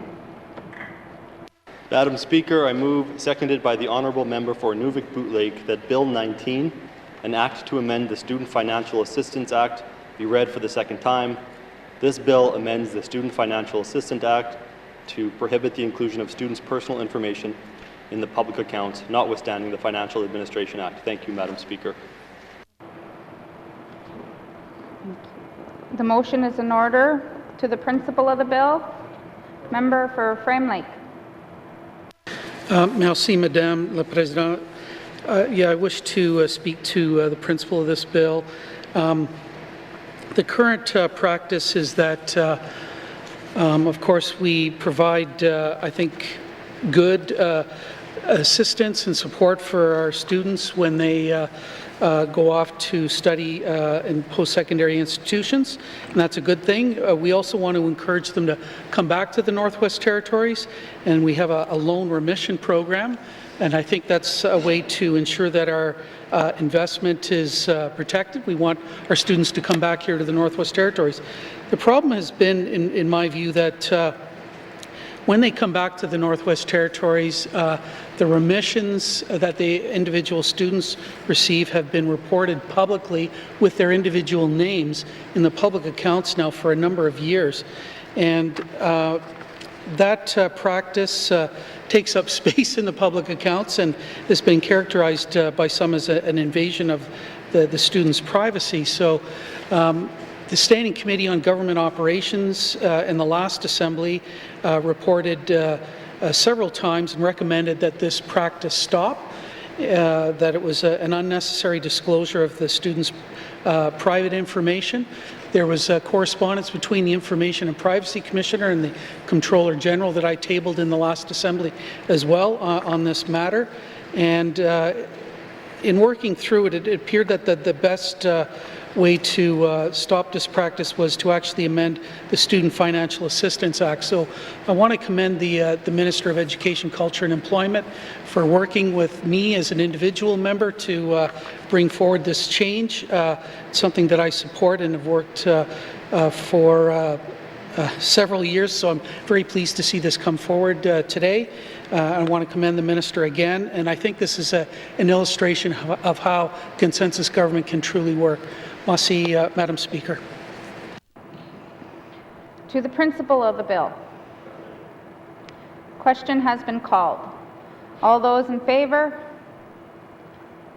Madam Speaker, I move, seconded by the Honourable Member for Nunavik-Bootleg, that Bill 19, an act to amend the Student Financial Assistance Act, be read for the second time. This bill amends the Student Financial Assistance Act to prohibit the inclusion of students' personal information in the public accounts, notwithstanding the Financial Administration Act. Thank you, Madam Speaker. The motion is in order. To the principle of the bill, member for Frame Lake. Merci, Madame la Présidente. I wish to speak to the principle of this bill. The current practice is that, of course, we provide, I think, good assistance and support for our students when they go off to study in post-secondary institutions, and that's a good thing. We also want to encourage them to come back to the Northwest Territories, and we have a loan remission program, and I think that's a way to ensure that our investment is protected. We want our students to come back here to the Northwest Territories. The problem has been, in my view, that when they come back to the Northwest Territories, the remissions that the individual students receive have been reported publicly with their individual names in the public accounts now for a number of years. And that practice takes up space in the public accounts and has been characterized by some as an invasion of the students' privacy. So the Standing Committee on Government Operations in the last Assembly reported several times and recommended that this practice stop, that it was an unnecessary disclosure of the students' private information. There was a correspondence between the Information and Privacy Commissioner and the Comptroller General that I tabled in the last Assembly as well on this matter. And in working through it, it appeared that the best way to stop this practice was to actually amend the Student Financial Assistance Act. So I want to commend the Minister of Education, Culture and Employment for working with me as an individual member to bring forward this change. It's something that I support and have worked for several years, so I'm very pleased to see this come forward today. I want to commend the Minister again, and I think this is an illustration of how consensus government can truly work. Merci, Madam Speaker. To the principle of the bill. Question has been called. All those in favour?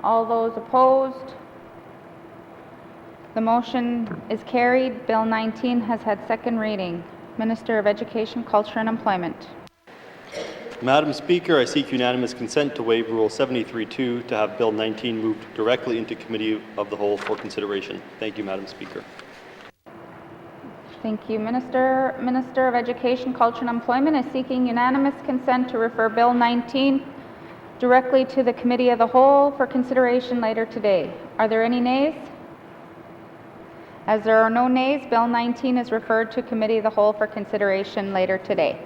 All those opposed? The motion is carried. Bill 19 has had second reading. Minister of Education, Culture and Employment. Madam Speaker, I seek unanimous consent to waive Rule 73.2 to have Bill 19 moved directly into Committee of the Whole for consideration. Thank you, Madam Speaker. Thank you, Minister. Minister of Education, Culture and Employment is seeking unanimous consent to refer Bill 19 directly to the Committee of the Whole for consideration later today. Are there any nays? As there are no nays, Bill 19 is referred to Committee of the Whole for consideration later today.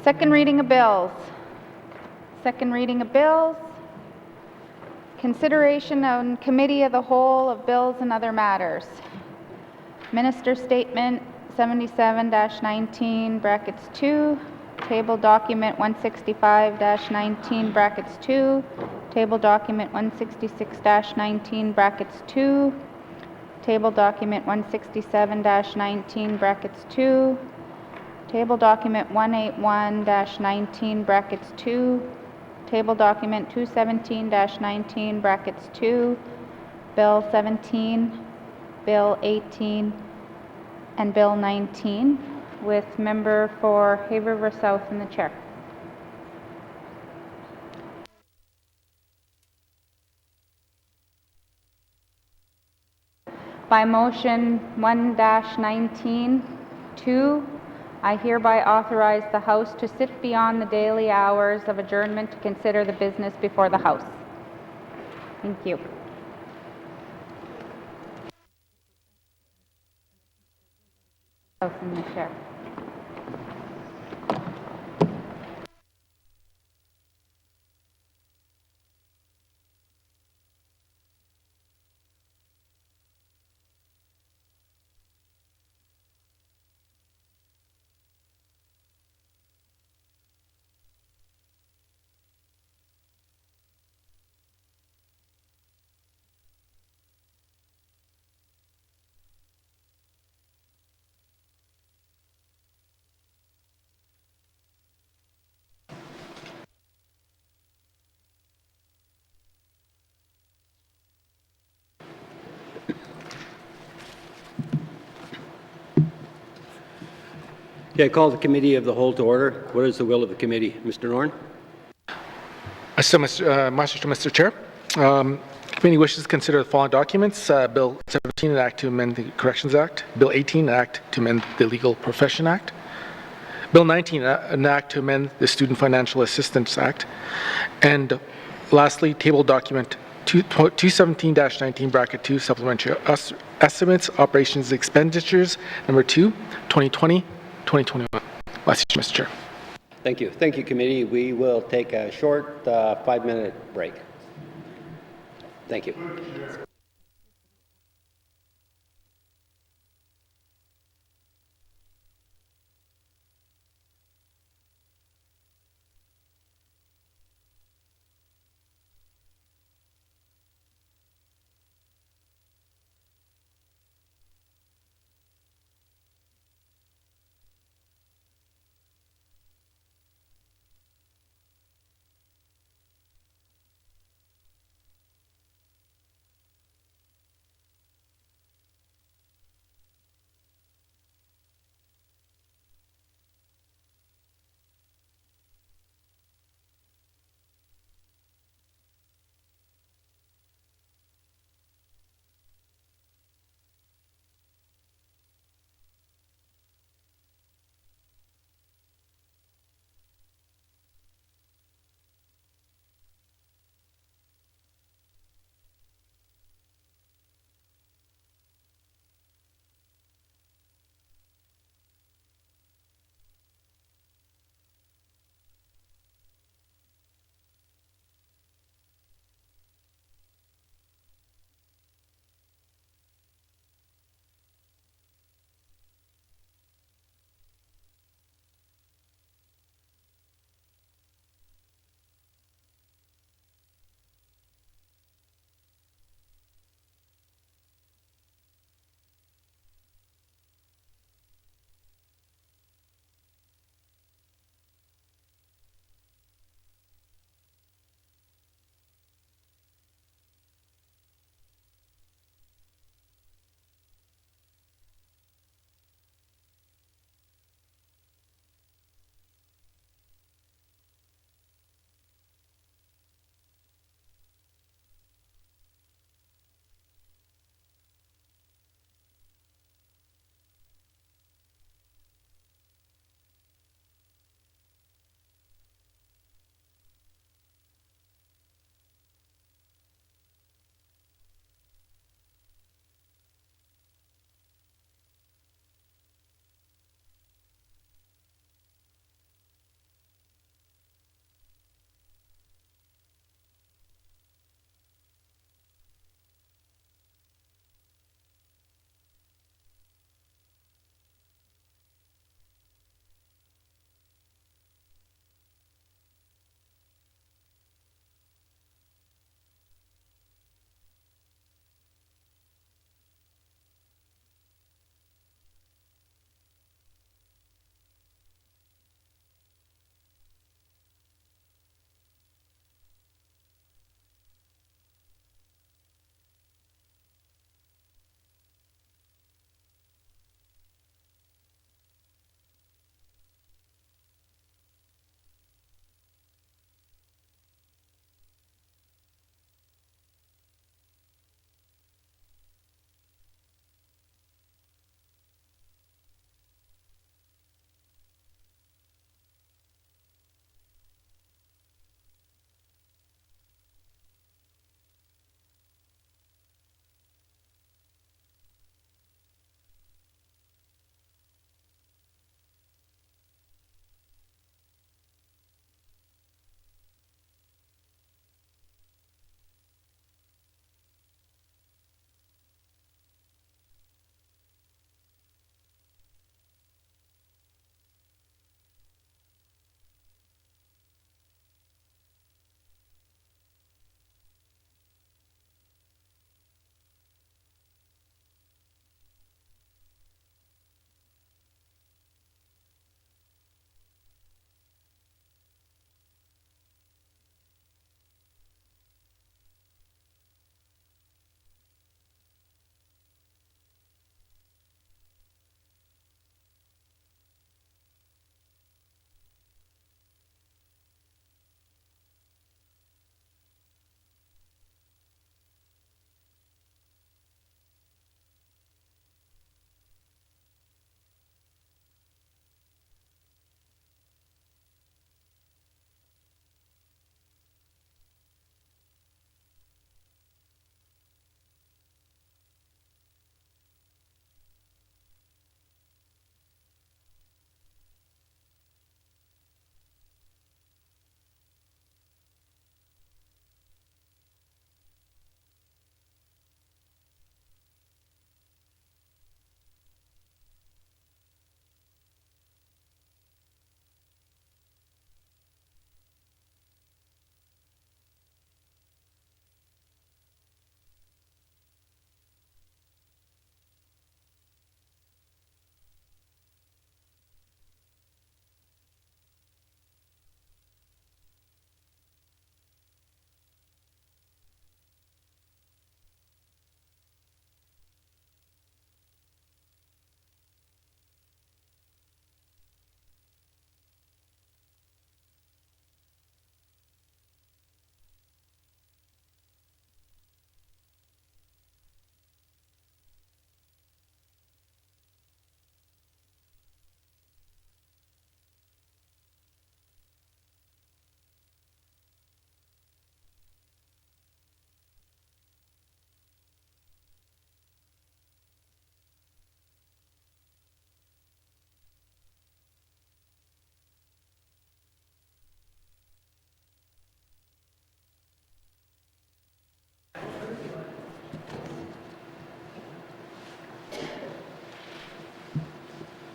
Second reading of bills. Second reading of bills. Consideration on Committee of the Whole of bills and other matters. Minister Statement 77-19 brackets 2. Table Document 165-19 brackets 2. Table Document 166-19 brackets 2. Table Document 167-19 brackets 2. Table Document 181-19 brackets 2. Table Document 217-19 brackets 2. Bill 17, Bill 18, and Bill 19, with member for Hay River South in the chair. By motion 1-19-2, I hereby authorize the House to sit beyond the daily hours of adjournment to consider the business before the House. Thank you. House in the chair. Okay, I call the Committee of the Whole to order. What is the will of the committee? Mr. Norn? Mr. Chair, committee wishes to consider the following documents: Bill 17, an act to amend the Corrections Act; Bill 18, an act to amend the Legal Profession Act; Bill 19, an act to amend the Student Financial Assistance Act; and lastly, table document 217-19 bracket 2 supplementary estimates operations expenditures number 2 2020-2021. Mr. Chair. Thank you. Thank you, committee. We will take a short 5-minute break. Thank you.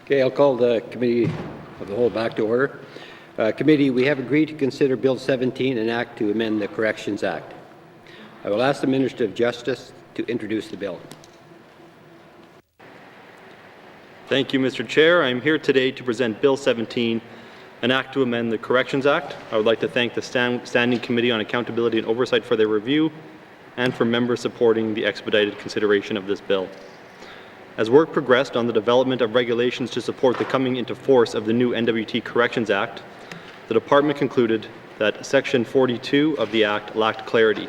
Okay, I'll call the Committee of the Whole back to order. Committee, we have agreed to consider Bill 17, an act to amend the Corrections Act. I will ask the Minister of Justice to introduce the bill. Thank you, Mr. Chair. I am here today to present Bill 17, an act to amend the Corrections Act. I would like to thank the Standing Committee on Accountability and Oversight for their review and for members supporting the expedited consideration of this bill. As work progressed on the development of regulations to support the coming into force of the new N.W.T. Corrections Act, the Department concluded that Section 42 of the Act lacked clarity.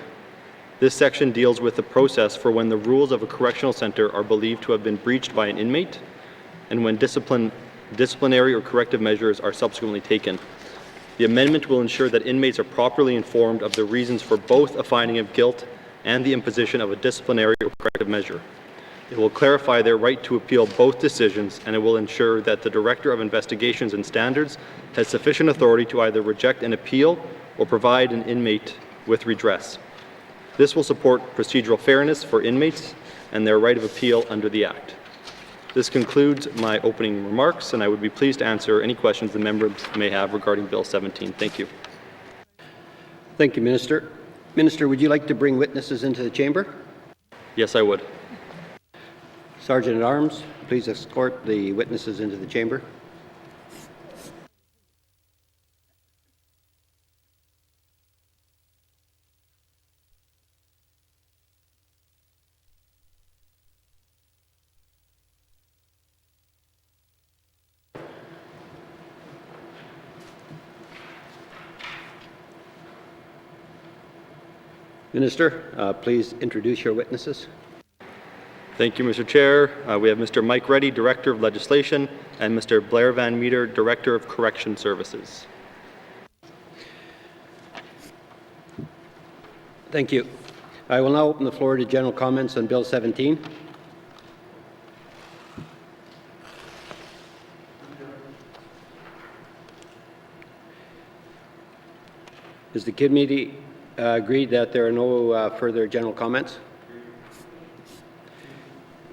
This section deals with the process for when the rules of a correctional centre are believed to have been breached by an inmate and when disciplinary or corrective measures are subsequently taken. The amendment will ensure that inmates are properly informed of the reasons for both a finding of guilt and the imposition of a disciplinary or corrective measure. It will clarify their right to appeal both decisions, and it will ensure that the Director of Investigations and Standards has sufficient authority to either reject an appeal or provide an inmate with redress. This will support procedural fairness for inmates and their right of appeal under the Act. This concludes my opening remarks, and I would be pleased to answer any questions the members may have regarding Bill 17. Thank you. Thank you, Minister. Minister, would you like to bring witnesses into the chamber? Yes, I would. Sergeant at Arms, please escort the witnesses into the chamber. Minister, please introduce your witnesses. Thank you, Mr. Chair. We have Mr. Mike Reddy, Director of Legislation, and Mr. Blair Van Meter, Director of Correction Services. Thank you. I will now open the floor to general comments on Bill 17. Is the committee agreed that there are no further general comments?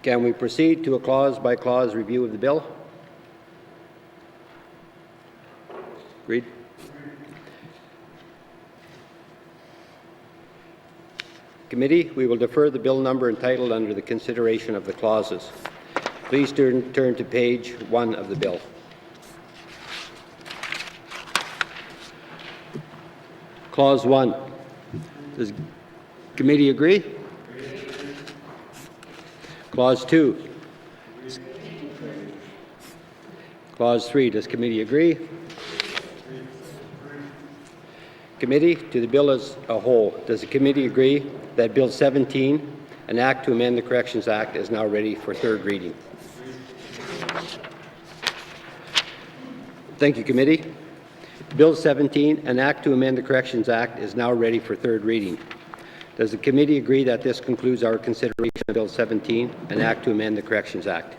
Can we proceed to a clause-by-clause review of the bill? Agreed? Committee, we will defer the bill number and title under the consideration of the clauses. Please turn to page 1 of the bill. Clause 1. Does the committee agree? Clause 2. Clause 3. Does committee agree? Committee, to the bill as a whole, does the committee agree that Bill 17, an act to amend the Corrections Act, is now ready for third reading? Thank you, committee. Bill 17, an act to amend the Corrections Act, is now ready for third reading. Does the committee agree that this concludes our consideration of Bill 17, an act to amend the Corrections Act?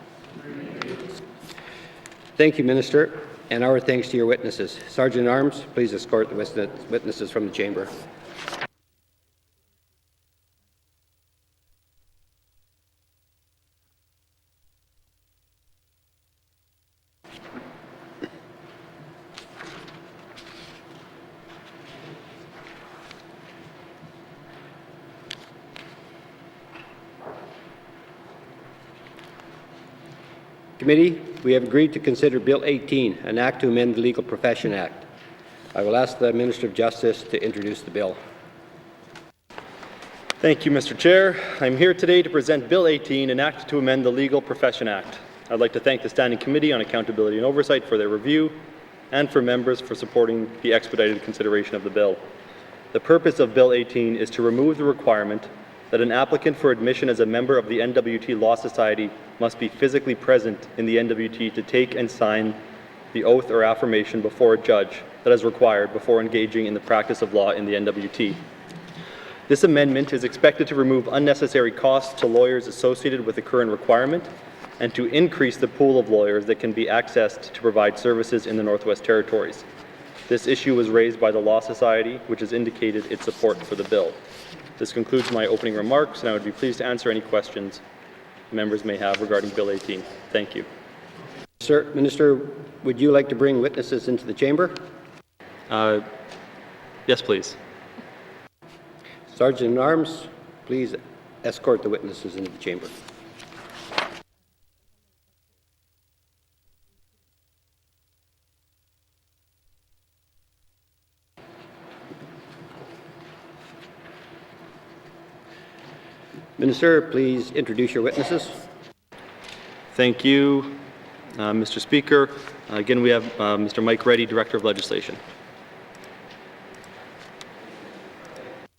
Thank you, Minister, and our thanks to your witnesses. Sergeant at Arms, please escort the witnesses from the chamber. Committee, we have agreed to consider Bill 18, an act to amend the Legal Profession Act. I will ask the Minister of Justice to introduce the bill. Thank you, Mr. Chair. I'm here today to present Bill 18, an act to amend the Legal Profession Act. I'd like to thank the Standing Committee on Accountability and Oversight for their review and for members for supporting the expedited consideration of the bill. The purpose of Bill 18 is to remove the requirement that an applicant for admission as a member of the N.W.T. Law Society must be physically present in the N.W.T. to take and sign the oath or affirmation before a judge that is required before engaging in the practice of law in the N.W.T. This amendment is expected to remove unnecessary costs to lawyers associated with the current requirement and to increase the pool of lawyers that can be accessed to provide services in the Northwest Territories. This issue was raised by the Law Society, which has indicated its support for the bill. This concludes my opening remarks, and I would be pleased to answer any questions members may have regarding Bill 18. Thank you. Sir, Minister, would you like to bring witnesses into the chamber? Yes, please. Sergeant at Arms, please escort the witnesses into the chamber. Minister, please introduce your witnesses. Thank you, Mr. Speaker. Again, we have Mr. Mike Reddy, Director of Legislation.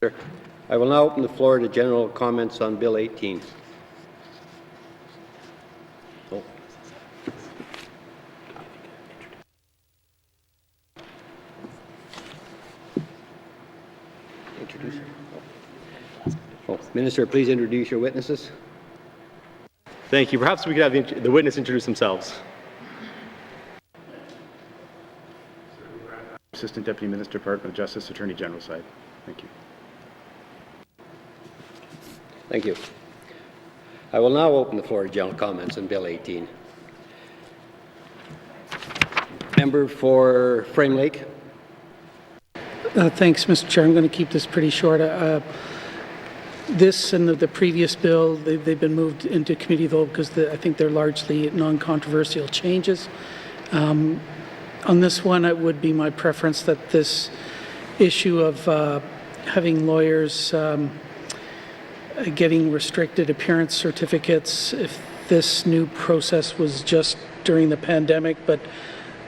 Sir, I will now open the floor to general comments on Bill 18. Oh. Introduce. Oh, Minister, please introduce your witnesses. Thank you. Perhaps we could have the witness introduce themselves. Assistant Deputy Minister, Department of Justice, Attorney General side. Thank you. Thank you. I will now open the floor to general comments on Bill 18. Member for Frame Lake. Thanks, Mr. Chair. I'm going to keep this pretty short. This and the previous bill, they've been moved into committee, though, because I think they're largely non-controversial changes. On this one, it would be my preference that this issue of having lawyers getting restricted appearance certificates, if this new process was just during the pandemic, but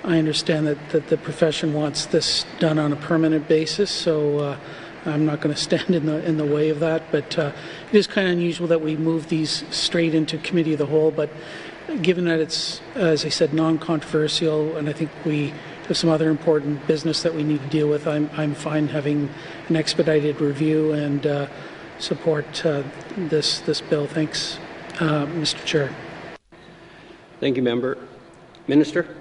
I understand that the profession wants this done on a permanent basis, so I'm not going to stand in the way of that. But it is kind of unusual that we move these straight into committee of the whole. But given that it's, as I said, non-controversial, and I think we have some other important business that we need to deal with, I'm fine having an expedited review and support this bill. Thanks, Mr. Chair. Thank you, member. Minister.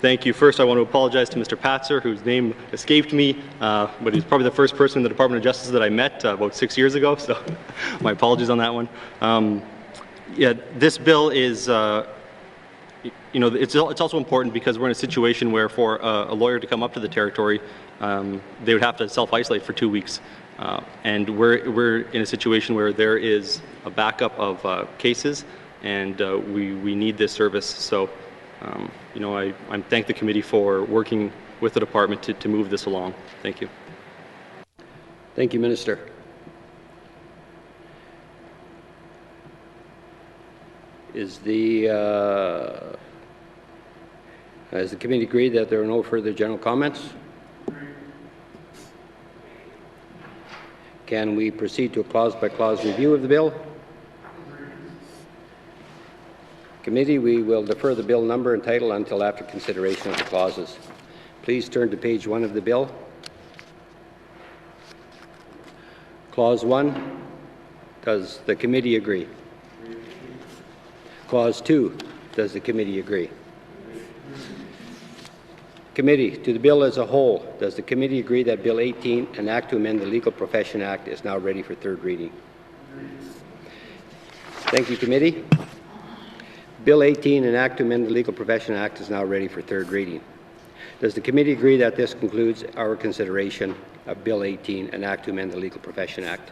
Thank you. First, I want to apologize to Mr. Patzer, whose name escaped me, but he's probably the first person in the Department of Justice that I met about 6 years ago, so my apologies on that one. Yeah, this bill is, it's also important because we're in a situation where for a lawyer to come up to the territory, they would have to self-isolate for 2 weeks. And we're in a situation where there is a backup of cases, and we need this service. So, I thank the committee for working with the department to move this along. Thank you. Thank you, Minister. Has the committee agreed that there are no further general comments? Can we proceed to a clause-by-clause review of the bill? Committee, we will defer the bill number and title until after consideration of the clauses. Please turn to page 1 of the bill. Clause 1, does the committee agree? Clause 2, does the committee agree? Committee, to the bill as a whole, does the committee agree that Bill 18, an act to amend the Legal Profession Act, is now ready for third reading? Thank you, committee. Bill 18, an act to amend the Legal Profession Act, is now ready for third reading. Does the committee agree that this concludes our consideration of Bill 18, an act to amend the Legal Profession Act?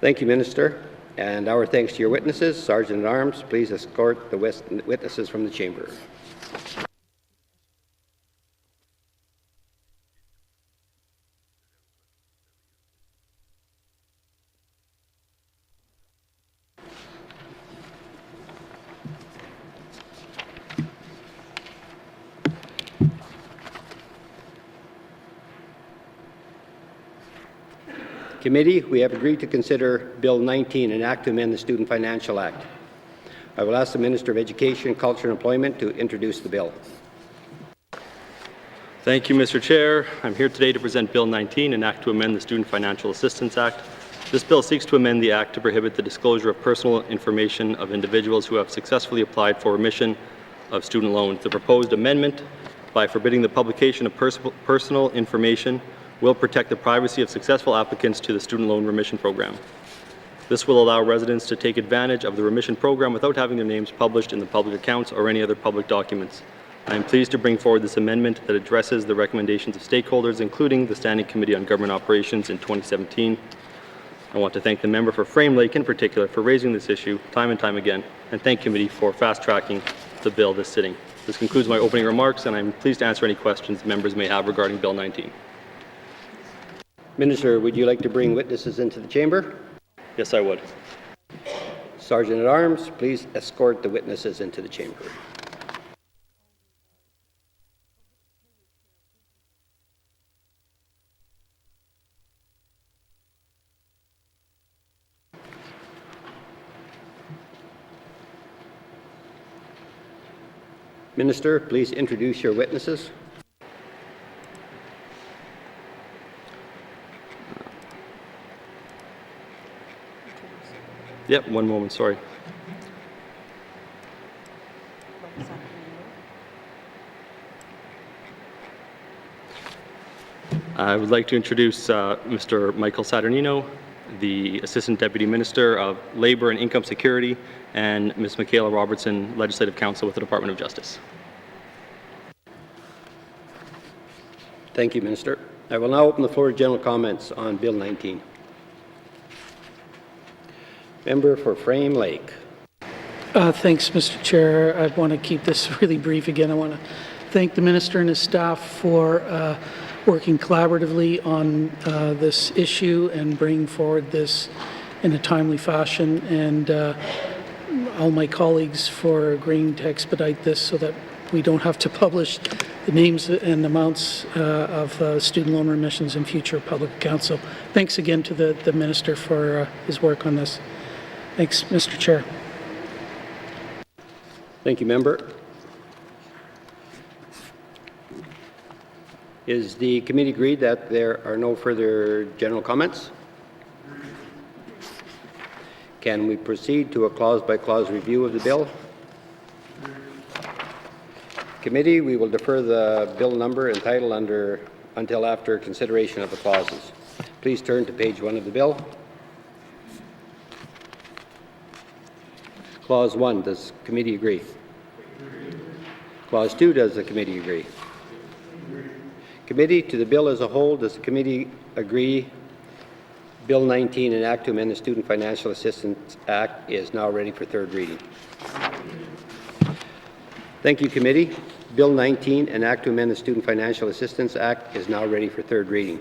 Thank you, Minister. And our thanks to your witnesses. Sergeant at Arms, please escort the witnesses from the chamber. Committee, we have agreed to consider Bill 19, an act to amend the Student Financial Act. I will ask the Minister of Education, Culture and Employment to introduce the bill. Thank you, Mr. Chair. I'm here today to present Bill 19, an act to amend the Student Financial Assistance Act. This bill seeks to amend the act to prohibit the disclosure of personal information of individuals who have successfully applied for remission of student loans. The proposed amendment, by forbidding the publication of personal information, will protect the privacy of successful applicants to the student loan remission program. This will allow residents to take advantage of the remission program without having their names published in the public accounts or any other public documents. I am pleased to bring forward this amendment that addresses the recommendations of stakeholders, including the Standing Committee on Government Operations in 2017. I want to thank the member for Frame Lake in particular for raising this issue time and time again, and thank committee for fast-tracking the bill this sitting. This concludes my opening remarks, and I'm pleased to answer any questions members may have regarding Bill 19. Minister, would you like to bring witnesses into the chamber? Yes, I would. Sergeant at Arms, please escort the witnesses into the chamber. Minister, please introduce your witnesses. Yep, one moment, sorry. I would like to introduce Mr. Michael Saturnino, the Assistant Deputy Minister of Labour and Income Security, and Ms. Michaela Robertson, Legislative Counsel with the Department of Justice. Thank you, Minister. I will now open the floor to general comments on Bill 19. Member for Frame Lake. Thanks, Mr. Chair. I want to keep this really brief again. I want to thank the Minister and his staff for working collaboratively on this issue and bringing forward this in a timely fashion, and all my colleagues for agreeing to expedite this so that we don't have to publish the names and amounts of student loan remissions in future public accounts. So thanks again to the Minister for his work on this. Thanks, Mr. Chair. Thank you, member. Is the committee agreed that there are no further general comments? Can we proceed to a clause-by-clause review of the bill? Committee, we will defer the bill number and title until after consideration of the clauses. Please turn to page 1 of the bill. Clause 1, does committee agree? Clause 2, does the committee agree? Committee, to the bill as a whole, does the committee agree Bill 19, an act to amend the Student Financial Assistance Act, is now ready for third reading? Thank you, committee. Bill 19, an act to amend the Student Financial Assistance Act, is now ready for third reading.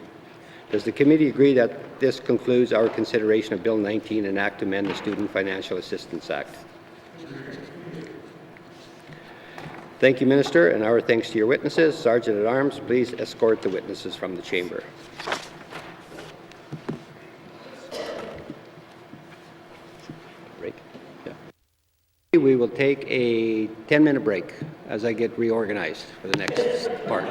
Does the committee agree that this concludes our consideration of Bill 19, an act to amend the Student Financial Assistance Act? Thank you, Minister, and our thanks to your witnesses. Sergeant at Arms, please escort the witnesses from the chamber. Break. Yeah. We will take a 10-minute break as I get reorganized for the next part.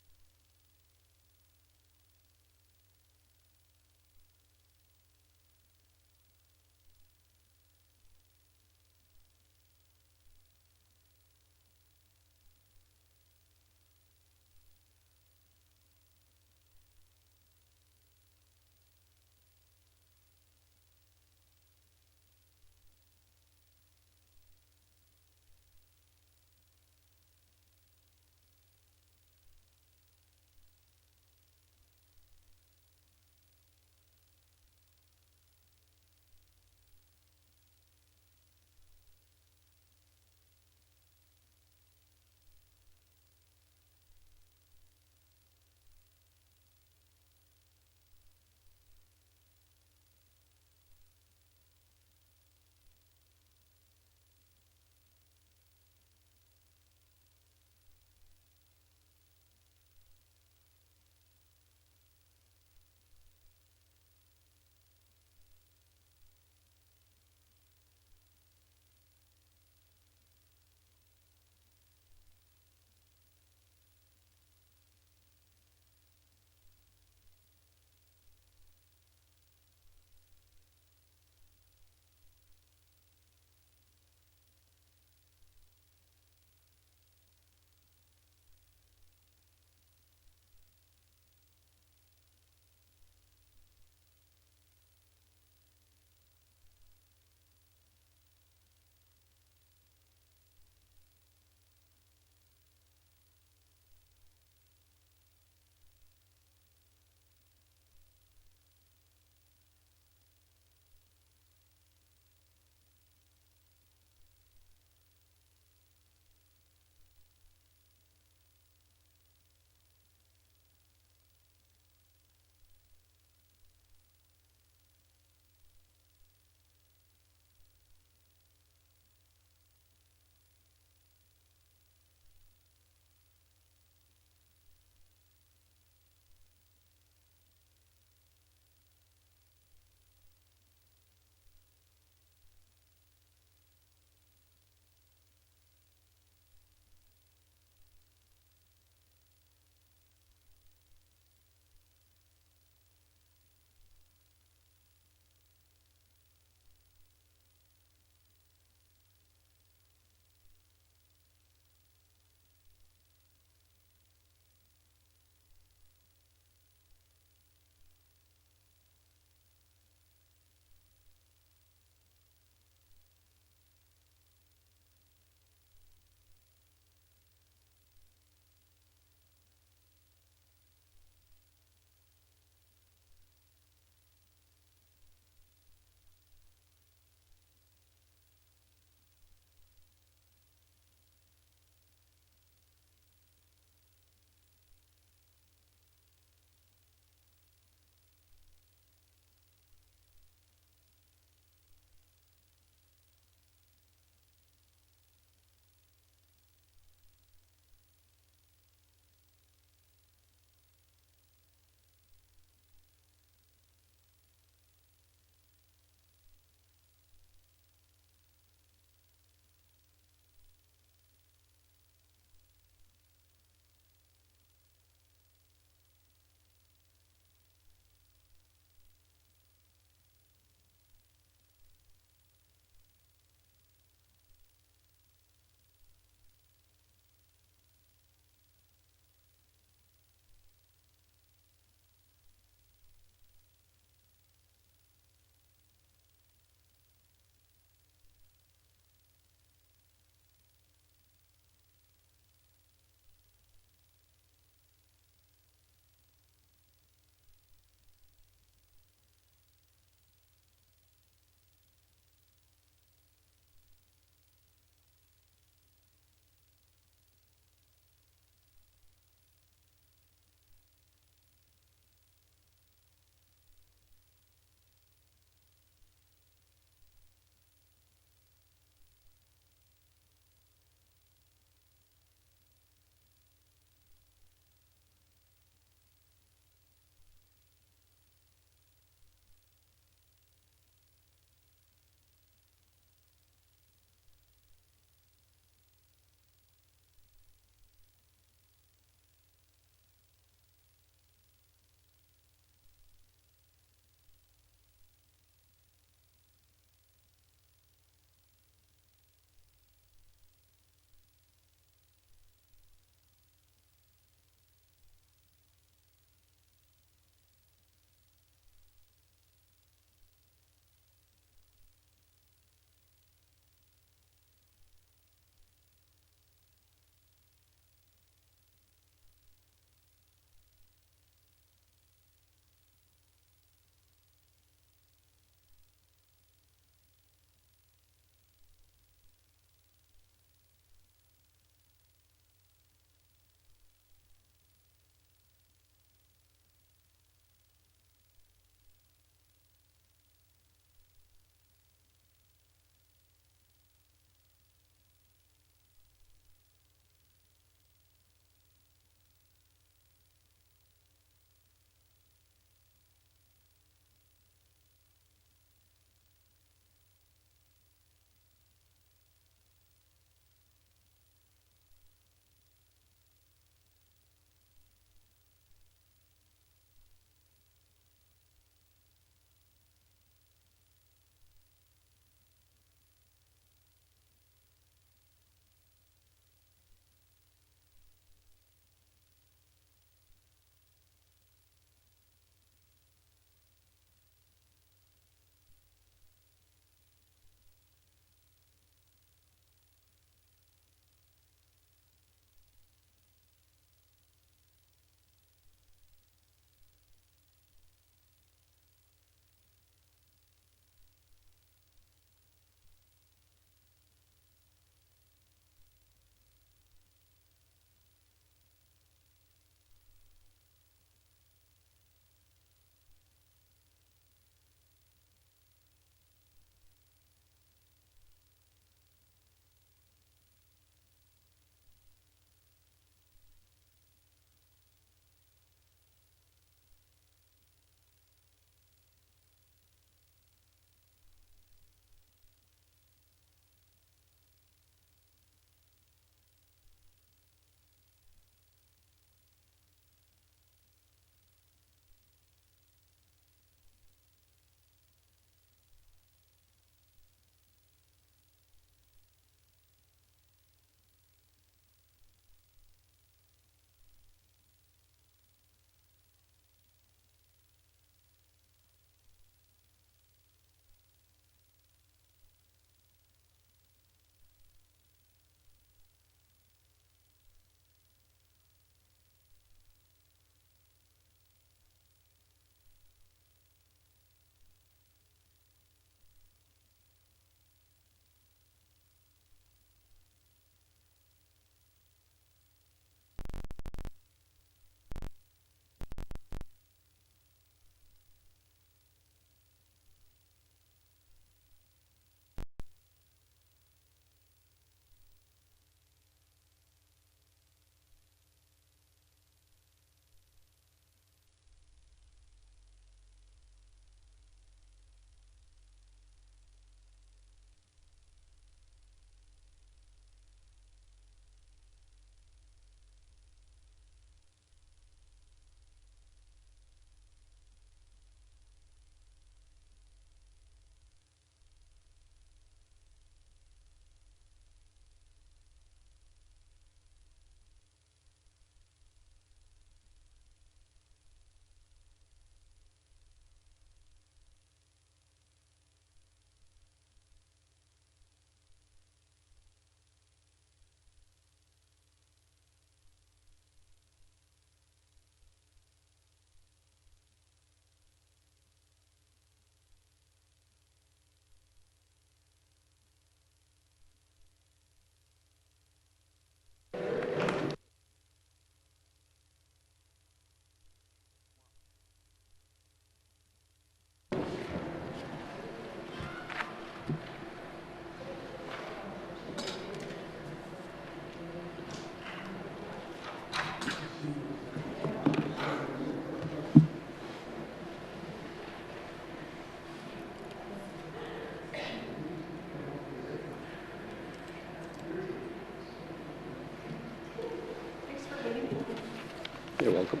You're welcome.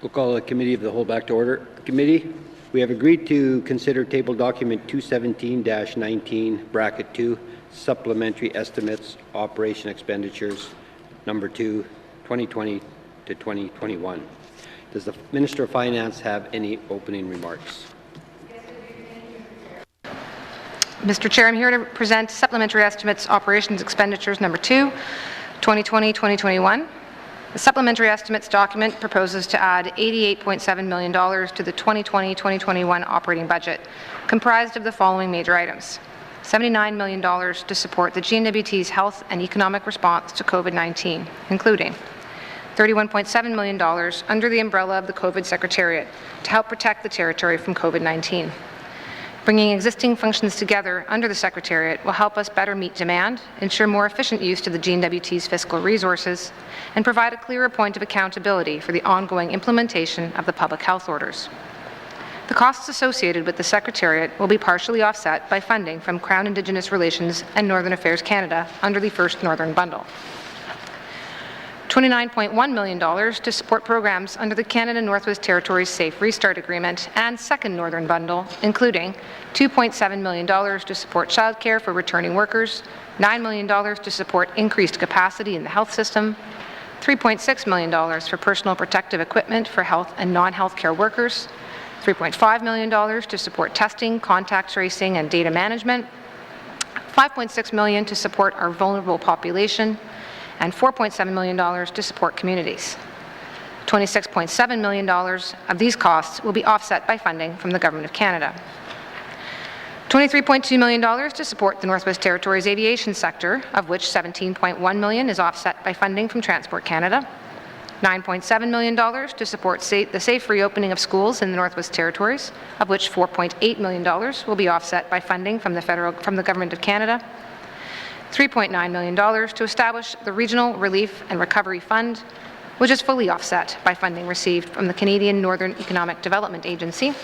We'll call the Committee of the Whole back to order. Committee, we have agreed to consider table document 217-19, bracket 2, supplementary estimates, operation expenditures, number 2, 2020 to 2021. Does the Minister of Finance have any opening remarks? Mr. Chair, I'm here to present supplementary estimates, operations expenditures number 2, 2020-2021. The supplementary estimates document proposes to add $88.7 million to the 2020-2021 operating budget, comprised of the following major items. $79 million to support the N.W.T's health and economic response to COVID-19, including $31.7 million under the umbrella of the COVID Secretariat to help protect the territory from COVID-19. Bringing existing functions together under the Secretariat will help us better meet demand, ensure more efficient use of the N.W.T's fiscal resources, and provide a clearer point of accountability for the ongoing implementation of the public health orders. The costs associated with the Secretariat will be partially offset by funding from Crown Indigenous Relations and Northern Affairs Canada under the First Northern Bundle. $29.1 million to support programs under the Canada Northwest Territories Safe Restart Agreement and Second Northern Bundle, including $2.7 million to support childcare for returning workers, $9 million to support increased capacity in the health system, $3.6 million for personal protective equipment for health and non-healthcare workers, $3.5 million to support testing, contact tracing, and data management, $5.6 million to support our vulnerable population, and $4.7 million to support communities. $26.7 million of these costs will be offset by funding from the Government of Canada. $23.2 million to support the Northwest Territories aviation sector, of which $17.1 million is offset by funding from Transport Canada. $9.7 million to support the safe reopening of schools in the Northwest Territories, of which $4.8 million will be offset by funding from the Government of Canada. $3.9 million to establish the Regional Relief and Recovery Fund, which is fully offset by funding received from the Canadian Northern Economic Development Agency.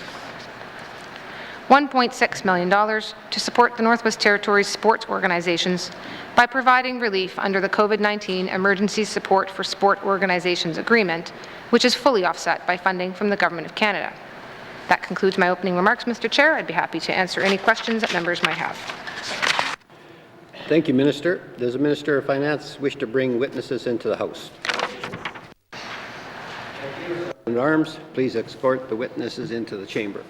$1.6 million to support the Northwest Territories sports organizations by providing relief under the COVID-19 Emergency Support for Sport Organizations Agreement, which is fully offset by funding from the Government of Canada. That concludes my opening remarks, Mr. Chair. I'd be happy to answer any questions that members might have. Thank you, Minister. Does the Minister of Finance wish to bring witnesses into the House? In arms, please escort the witnesses into the chamber.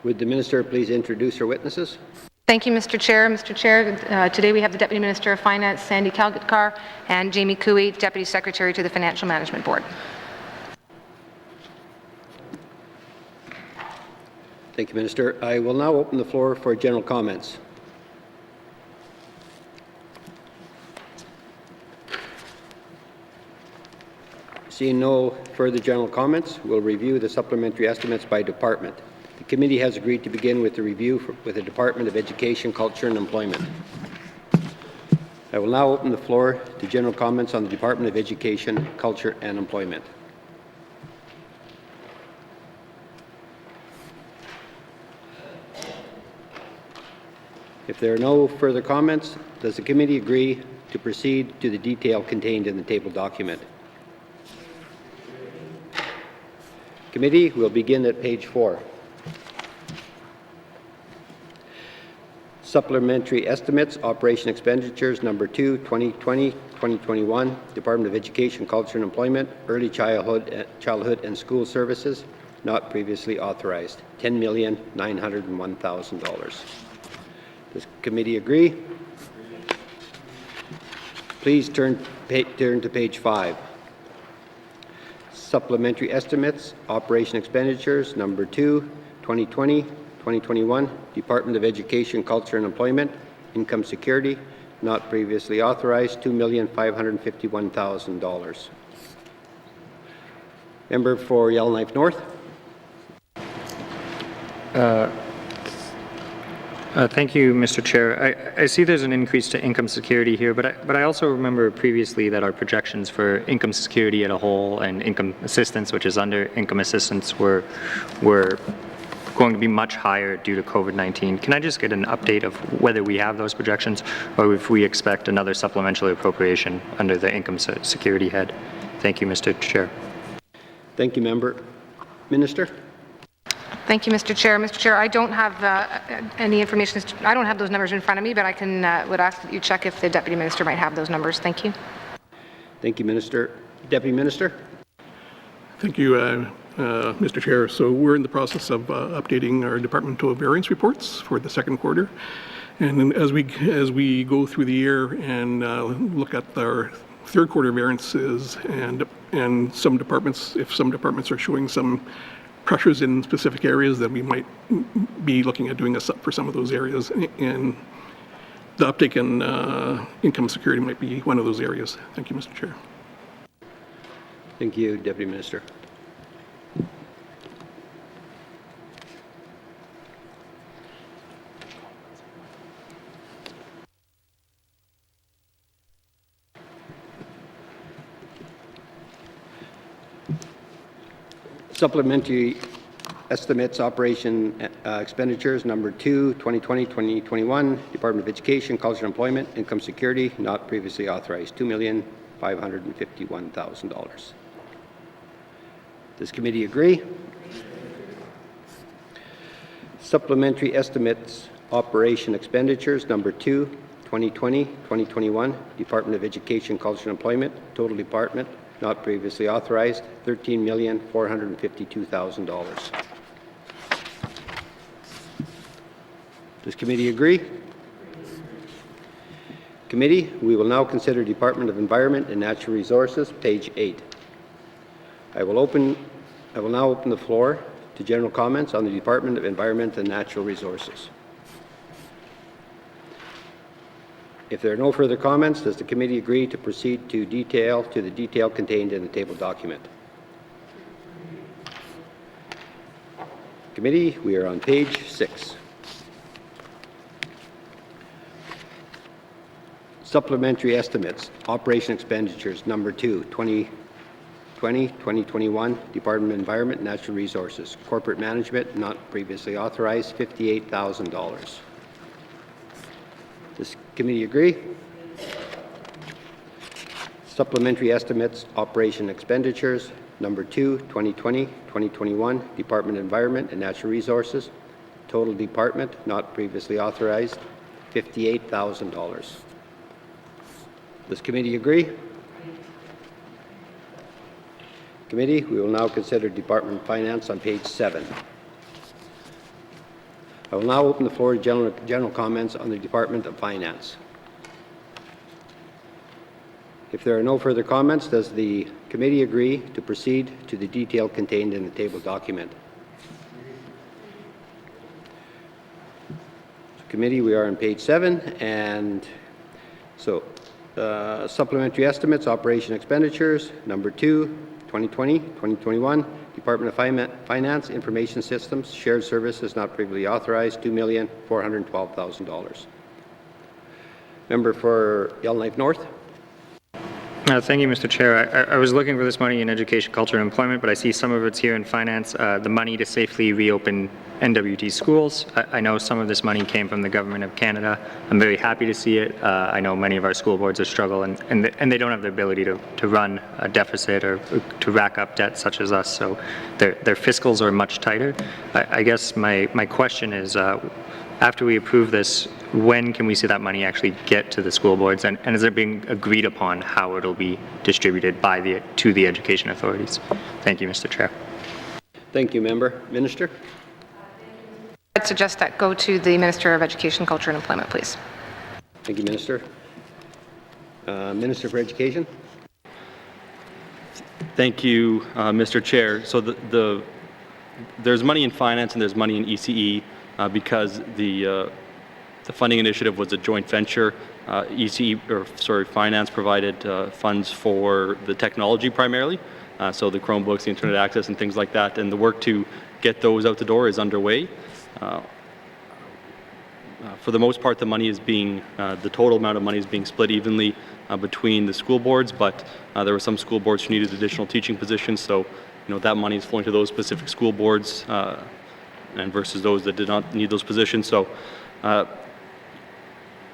Would the Minister please introduce her witnesses? Thank you, Mr. Chair. Mr. Chair, today we have the Deputy Minister of Finance, Sandy Kalgatkar, and Jamie Cooey, Deputy Secretary to the Financial Management Board. Thank you, Minister. I will now open the floor for general comments. Seeing no further general comments, we'll review the supplementary estimates by department. The committee has agreed to begin with the review with the Department of Education, Culture and Employment. I will now open the floor to general comments on the Department of Education, Culture and Employment. If there are no further comments, does the committee agree to proceed to the detail contained in the table document? Committee will begin at page 4. Supplementary estimates, operation expenditures, number 2, 2020-2021, Department of Education, Culture and Employment, Early Childhood and School Services, not previously authorized, $10,901,000. Does committee agree? Please turn to page 5. Supplementary estimates, operation expenditures, number 2, 2020-2021, Department of Education, Culture and Employment, Income Security, not previously authorized, $2,551,000. Member for Yellowknife North. Thank you, Mr. Chair. I see there's an increase to income security here, but I also remember previously that our projections for income security as a whole and income assistance, which is under income assistance, were going to be much higher due to COVID-19. Can I just get an update of whether we have those projections or if we expect another supplemental appropriation under the income security head? Thank you, Mr. Chair. Thank you, member. Minister? Thank you, Mr. Chair. Mr. Chair, I don't have any information. I don't have those numbers in front of me, but I can would ask that you check if the Deputy Minister might have those numbers. Thank you. Thank you, Minister. Deputy Minister? Thank you, Mr. Chair. So we're in the process of updating our departmental variance reports for the second quarter. And then as we go through the year and look at our third quarter variances and some departments, if some departments are showing some pressures in specific areas, then we might be looking at doing a sub for some of those areas, and the uptake in income security might be one of those areas. Thank you, Mr. Chair. Thank you, Deputy Minister. Supplementary estimates operation expenditures number 2, 2020-2021, Department of Education, Culture and Employment, Income Security, not previously authorized, $2,551,000. Does committee agree? Supplementary estimates operation expenditures number 2, 2020-2021, Department of Education, Culture and Employment, total department, not previously authorized, $13,452,000. Does committee agree? Committee, we will now consider Department of Environment and Natural Resources, page 8. I will now open the floor to general comments on the Department of Environment and Natural Resources. If there are no further comments, does the committee agree to proceed to the detail contained in the table document? Committee, we are on page 6. Supplementary estimates, operation expenditures, number 2, 2020-2021, Department of Environment and Natural Resources, corporate management, not previously authorized, $58,000. Does committee agree? Supplementary estimates, operation expenditures, number 2, 2020-2021, Department of Environment and Natural Resources, total department, not previously authorized, $58,000. Does committee agree? Committee, we will now consider Department of Finance on page 7. I will now open the floor to general comments on the Department of Finance. If there are no further comments, does the committee agree to proceed to the detail contained in the table document? Committee, we are on page 7, and so supplementary estimates, operation expenditures, number 2, 2020-2021, Department of Finance, Information Systems, Shared Services, not previously authorized, $2,412,000. Member for Yellowknife North. Thank you, Mr. Chair. I was looking for this money in education, culture, and employment, but I see some of it's here in finance. The money to safely reopen N.W.T schools. I know some of this money came from the Government of Canada. I'm very happy to see it. I know many of our school boards are struggling, and they don't have the ability to run a deficit or to rack up debt such as us, so their fiscals are much tighter. I guess my question is, after we approve this, when can we see that money actually get to the school boards, and is it being agreed upon how it'll be distributed to the education authorities? Thank you, Mr. Chair. Thank you, member. Minister? I'd suggest that go to the Minister of Education, Culture and Employment, please. Thank you, Minister. Minister for Education? Thank you, Mr. Chair. So there's money in finance and there's money in ECE because the funding initiative was a joint venture. Finance provided funds for the technology primarily, so the Chromebooks, the internet access, and things like that. And the work to get those out the door is underway. For the most part, the money is being, the total amount of money is being split evenly between the school boards, but there were some school boards who needed additional teaching positions, so that money is flowing to those specific school boards and versus those that did not need those positions. So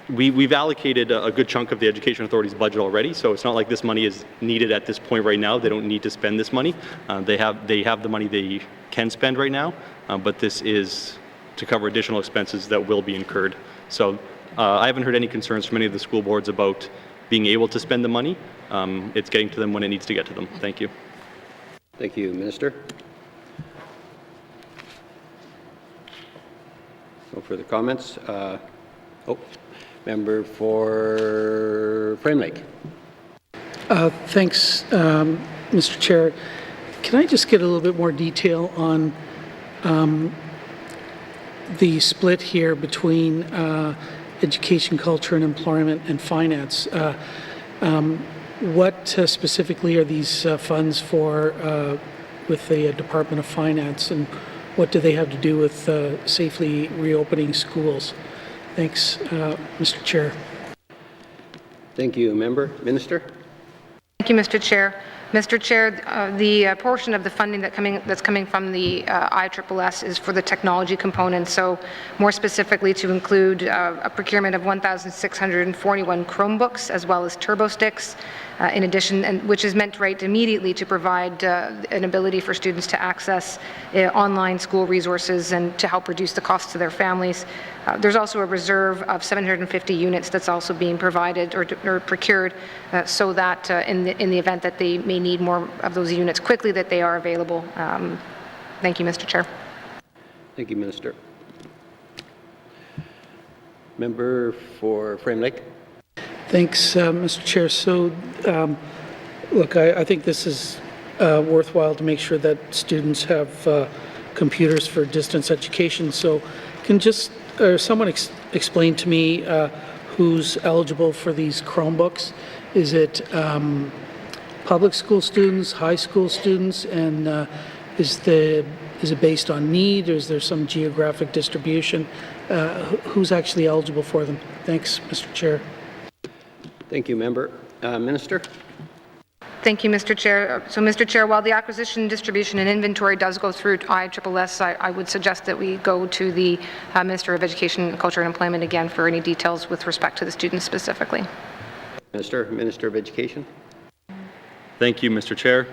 we've allocated a good chunk of the Education Authority's budget already, so it's not like this money is needed at this point right now. They don't need to spend this money. They have the money they can spend right now, but this is to cover additional expenses that will be incurred. So I haven't heard any concerns from any of the school boards about being able to spend the money. It's getting to them when it needs to get to them. Thank you. Thank you, Minister. No further comments. Member for Frame Lake. Thanks, Mr. Chair. Can I just get a little bit more detail on the split here between education, culture, and employment and finance? What specifically are these funds for with the Department of Finance, and what do they have to do with safely reopening schools? Thanks, Mr. Chair. Thank you, Member. Minister? Thank you, Mr. Chair. Mr. Chair, the portion of the funding that's coming from the ISSS is for the technology component, so more specifically to include a procurement of 1,641 Chromebooks as well as turbo sticks, in addition, which is meant right immediately to provide an ability for students to access online school resources and to help reduce the costs to their families. There's also a reserve of 750 units that's also being provided or procured so that in the event that they may need more of those units quickly, that they are available. Thank you, Mr. Chair. Thank you, Minister. Member for Frame Lake. Thanks, Mr. Chair. So, look, I think this is worthwhile to make sure that students have computers for distance education. So, can just someone explain to me who's eligible for these Chromebooks? Is it public school students, high school students, and is it based on need, or is there some geographic distribution? Who's actually eligible for them? Thanks, Mr. Chair. Thank you, Member. Minister? Thank you, Mr. Chair. So, Mr. Chair, while the acquisition, distribution, and inventory does go through ISSS, I would suggest that we go to the Minister of Education, Culture, and Employment again for any details with respect to the students specifically. Minister of Education. Thank you, Mr. Chair.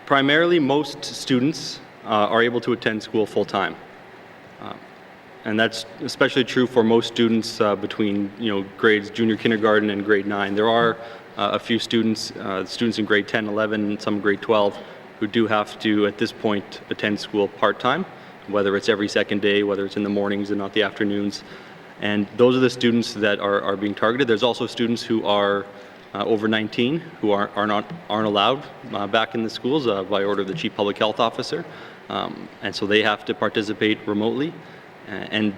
Primarily, most students are able to attend school full-time. And that's especially true for most students between grades junior kindergarten and grade 9. There are a few students in grade 10, 11, and some grade 12 who do have to, at this point, attend school part-time, whether it's every second day, whether it's in the mornings and not the afternoons. And those are the students that are being targeted. There's also students who are over 19 who aren't allowed back in the schools by order of the Chief Public Health Officer. And so they have to participate remotely. And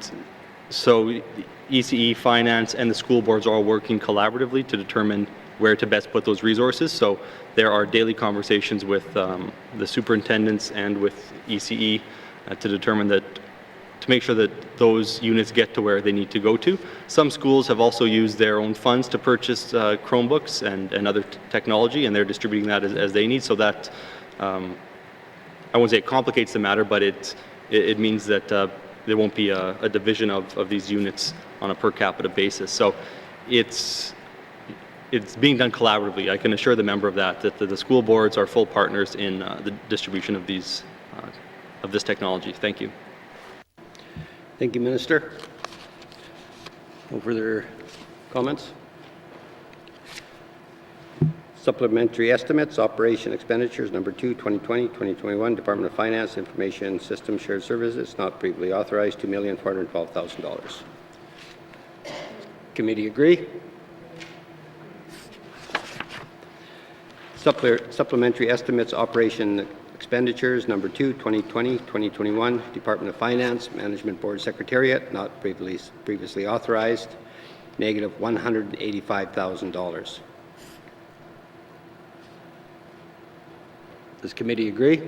so ECE, Finance, and the school boards are all working collaboratively to determine where to best put those resources. So there are daily conversations with the superintendents and with ECE to determine that, to make sure that those units get to where they need to go to. Some schools have also used their own funds to purchase Chromebooks and other technology, and they're distributing that as they need. So that, I won't say it complicates the matter, but it means that there won't be a division of these units on a per capita basis. So it's being done collaboratively. I can assure the member of that the school boards are full partners in the distribution of these of this technology. Thank you. Thank you, Minister. No further comments? Supplementary estimates, operation expenditures, number 2, 2020-2021, Department of Finance, Information System Shared Services, not previously authorized, $2,412,000. Committee agree? Supplementary estimates, operation expenditures, number 2, 2020-2021, Department of Finance, Management Board Secretariat, not previously authorized, negative $185,000. Does committee agree?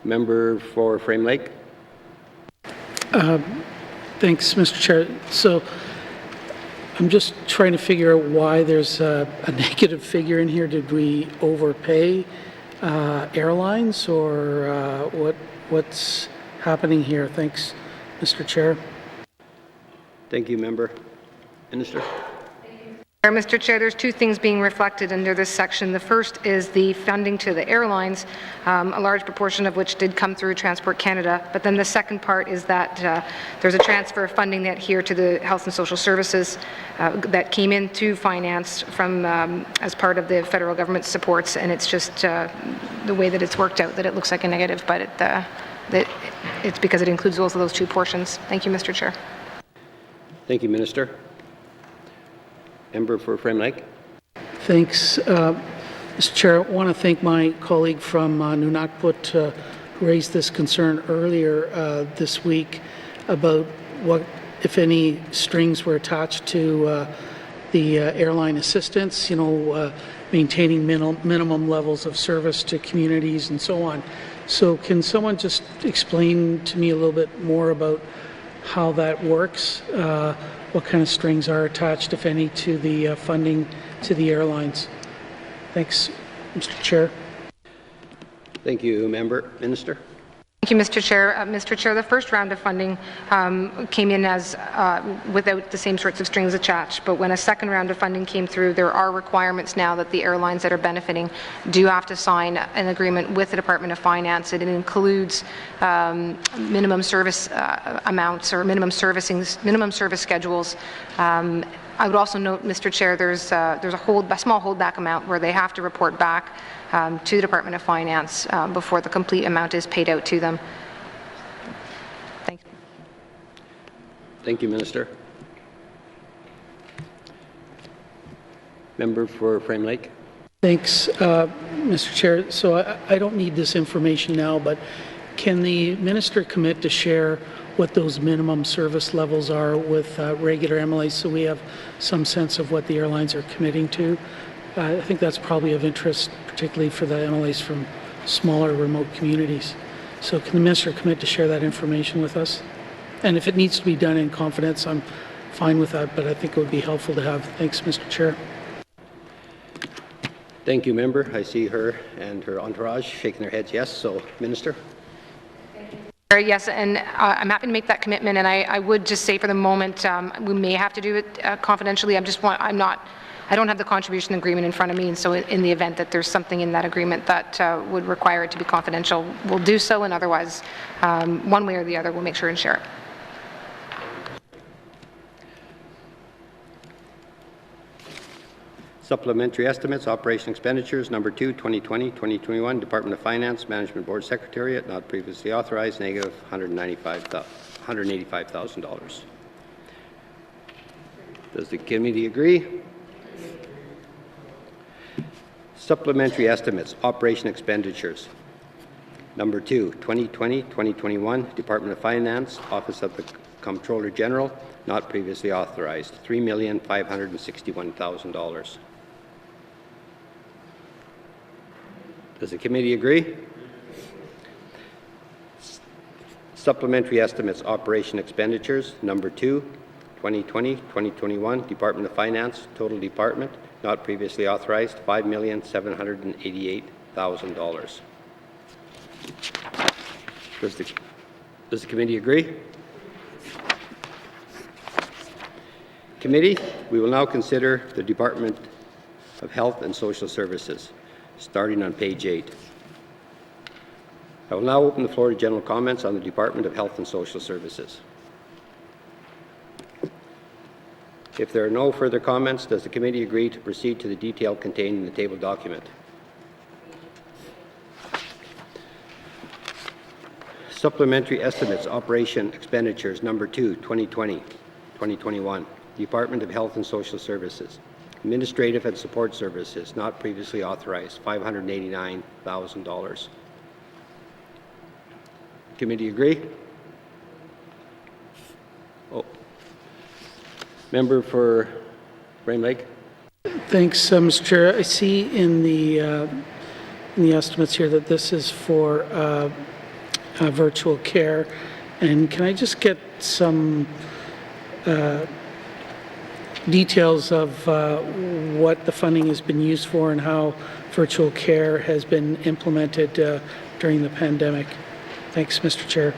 Member for Frame Lake. Thanks, Mr. Chair. So I'm just trying to figure out why there's a negative figure in here. Did we overpay airlines, or what's happening here? Thanks, Mr. Chair. Thank you, Member. Minister. Mr. Chair, there's two things being reflected under this section. The first is the funding to the airlines, a large proportion of which did come through Transport Canada. But then the second part is that there's a transfer of funding that here to the Health and Social Services that came into finance from as part of the federal government supports, and it's just the way that it's worked out that it looks like a negative, but it's because it includes both of those two portions. Thank you, Mr. Chair. Thank you, Minister. Member for Frame Lake. Thanks, Mr. Chair. I want to thank my colleague from N.W.T who raised this concern earlier this week about what, if any, strings were attached to the airline assistance, maintaining minimum levels of service to communities and so on. So can someone just explain to me a little bit more about how that works? What kind of strings are attached, if any, to the funding to the airlines? Thanks, Mr. Chair. Thank you, Member. Minister. Thank you, Mr. Chair. Mr. Chair, the first round of funding came in as without the same sorts of strings attached, but when a second round of funding came through, there are requirements now that the airlines that are benefiting do have to sign an agreement with the Department of Finance. It includes minimum service amounts or minimum service schedules. I would also note, Mr. Chair, there's a small holdback amount where they have to report back to the Department of Finance before the complete amount is paid out to them. Thank you. Thank you, Minister. Member for Frame Lake. Thanks, Mr. Chair. So I don't need this information now, but can the minister commit to share what those minimum service levels are with regular MLAs so we have some sense of what the airlines are committing to? I think that's probably of interest, particularly for the MLAs from smaller remote communities. So can the minister commit to share that information with us? And if it needs to be done in confidence, I'm fine with that, but I think it would be helpful to have. Thanks, Mr. Chair. Thank you, Member. I see her and her entourage shaking their heads yes. So, Minister. Yes, and I'm happy to make that commitment, and I would just say for the moment we may have to do it confidentially. I don't have the contribution agreement in front of me, and so in the event that there's something in that agreement that would require it to be confidential, we'll do so, and otherwise, one way or the other, we'll make sure and share it. Supplementary estimates, operation expenditures, number 2, 2020-2021, Department of Finance, Management Board Secretariat, not previously authorized, negative $185,000. Does the committee agree? Supplementary estimates, operation expenditures, number 2, 2020-2021, Department of Finance, Office of the Comptroller General, not previously authorized, $3,561,000. Does the committee agree? Supplementary estimates, operation expenditures, number 2, 2020-2021, Department of Finance, total department, not previously authorized, $5,788,000. Does the committee agree? Committee, we will now consider the Department of Health and Social Services, starting on page 8. I will now open the floor to general comments on the Department of Health and Social Services. If there are no further comments, does the committee agree to proceed to the detail contained in the table document? Supplementary estimates, operation expenditures, number 2, 2020-2021, Department of Health and Social Services. Administrative and support services, not previously authorized, $589,000. Committee agree? Oh. Member for Frame Lake. Thanks, Mr. Chair. I see in the estimates here that this is for virtual care, And can I just get some details of what the funding has been used for and how virtual care has been implemented during the pandemic? Thanks, Mr. Chair.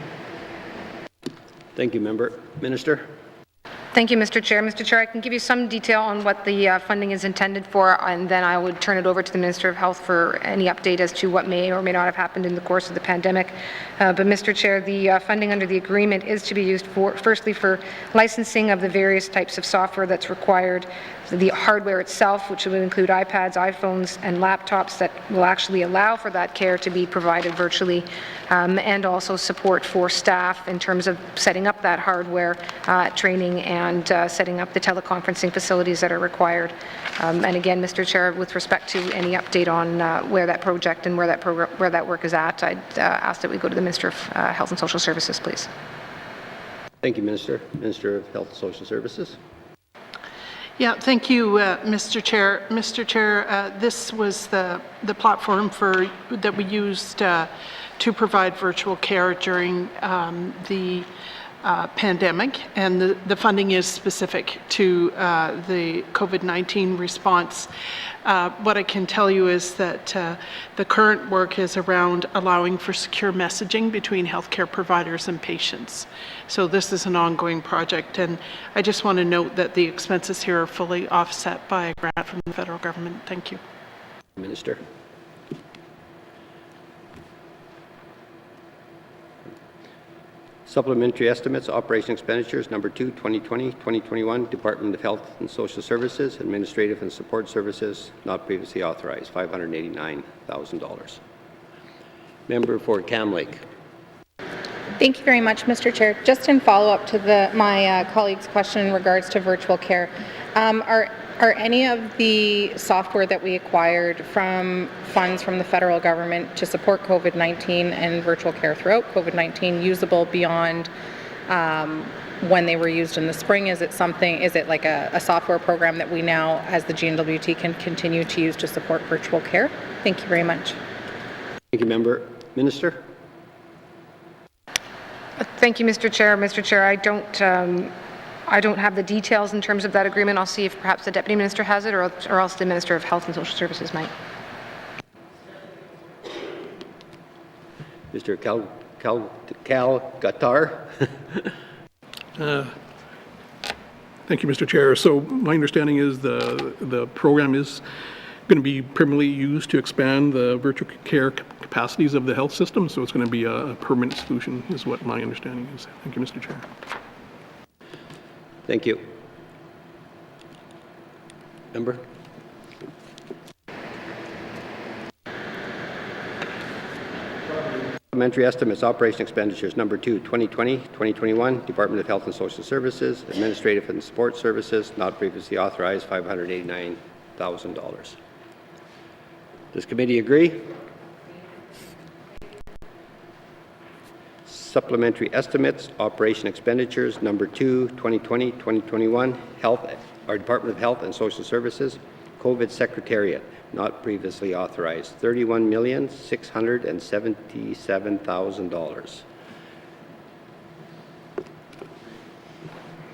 Thank you, Member. Minister. Thank you, Mr. Chair. Mr. Chair, I can give you some detail on what the funding is intended for, and then I would turn it over to the Minister of Health for any update as to what may or may not have happened in the course of the pandemic. But Mr. Chair, the funding under the agreement is to be used for, firstly, for licensing of the various types of software that's required, the hardware itself, which would include iPads, iPhones, and laptops that will actually allow for that care to be provided virtually, and also support for staff in terms of setting up that hardware, training, and setting up the teleconferencing facilities that are required. And again, Mr. Chair, with respect to any update on where that project and where that work is at, I'd ask that we go to the Minister of Health and Social Services, please. Thank you, Minister. Minister of Health and Social Services. Yeah, thank you, Mr. Chair. Mr. Chair, this was the platform that we used to provide virtual care during the pandemic, and the funding is specific to the COVID-19 response. What I can tell you is that the current work is around allowing for secure messaging between healthcare providers and patients. So this is an ongoing project, and I just want to note that the expenses here are fully offset by a grant from the federal government. Thank you. Minister. Supplementary estimates, operation expenditures, number 2, 2020-2021, Department of Health and Social Services, Administrative and Support Services, not previously authorized, $589,000. Member for Cam Lake. Thank you very much, Mr. Chair. Just in follow-up to my colleague's question in regards to virtual care, are any of the software that we acquired from funds from the federal government to support COVID-19 and virtual care throughout COVID-19 usable beyond when they were used in the spring? Is it like a software program that we now, as the N.W.T, can continue to use to support virtual care? Thank you very much. Thank you, Member. Minister. Thank you, Mr. Chair. Mr. Chair, I don't have the details in terms of that agreement. I'll see if perhaps the Deputy Minister has it, or else the Minister of Health and Social Services might. Mr. Cal Gatar. Thank you, Mr. Chair. So my understanding is the program is going to be permanently used to expand the virtual care capacities of the health system, so it's going to be a permanent solution is what my understanding is. Thank you, Mr. Chair. Thank you. Member. Supplementary estimates, operation expenditures, number 2, 2020-2021, Department of Health and Social Services, Administrative and Support Services, not previously authorized, $589,000. Does committee agree? Supplementary estimates, operation expenditures, number 2, 2020-2021, Department of Health and Social Services, COVID Secretariat, not previously authorized, $31,677,000.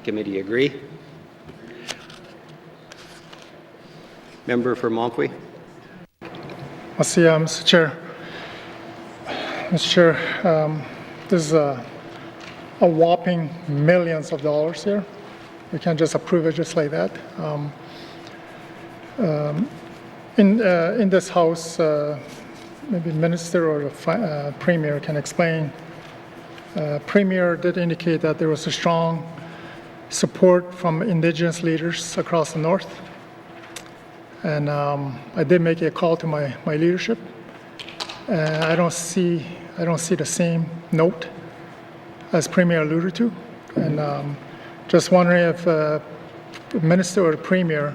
Committee agree? Member for Montfouet. Mr. Chair. Mr. Chair, this is a whopping millions of dollars here. We can't just approve it just like that. In this House, maybe Minister or the Premier can explain. Premier did indicate that there was a strong support from Indigenous leaders across the North. And I did make a call to my leadership. I don't see the same note as Premier alluded to. And just wondering if the Minister or the Premier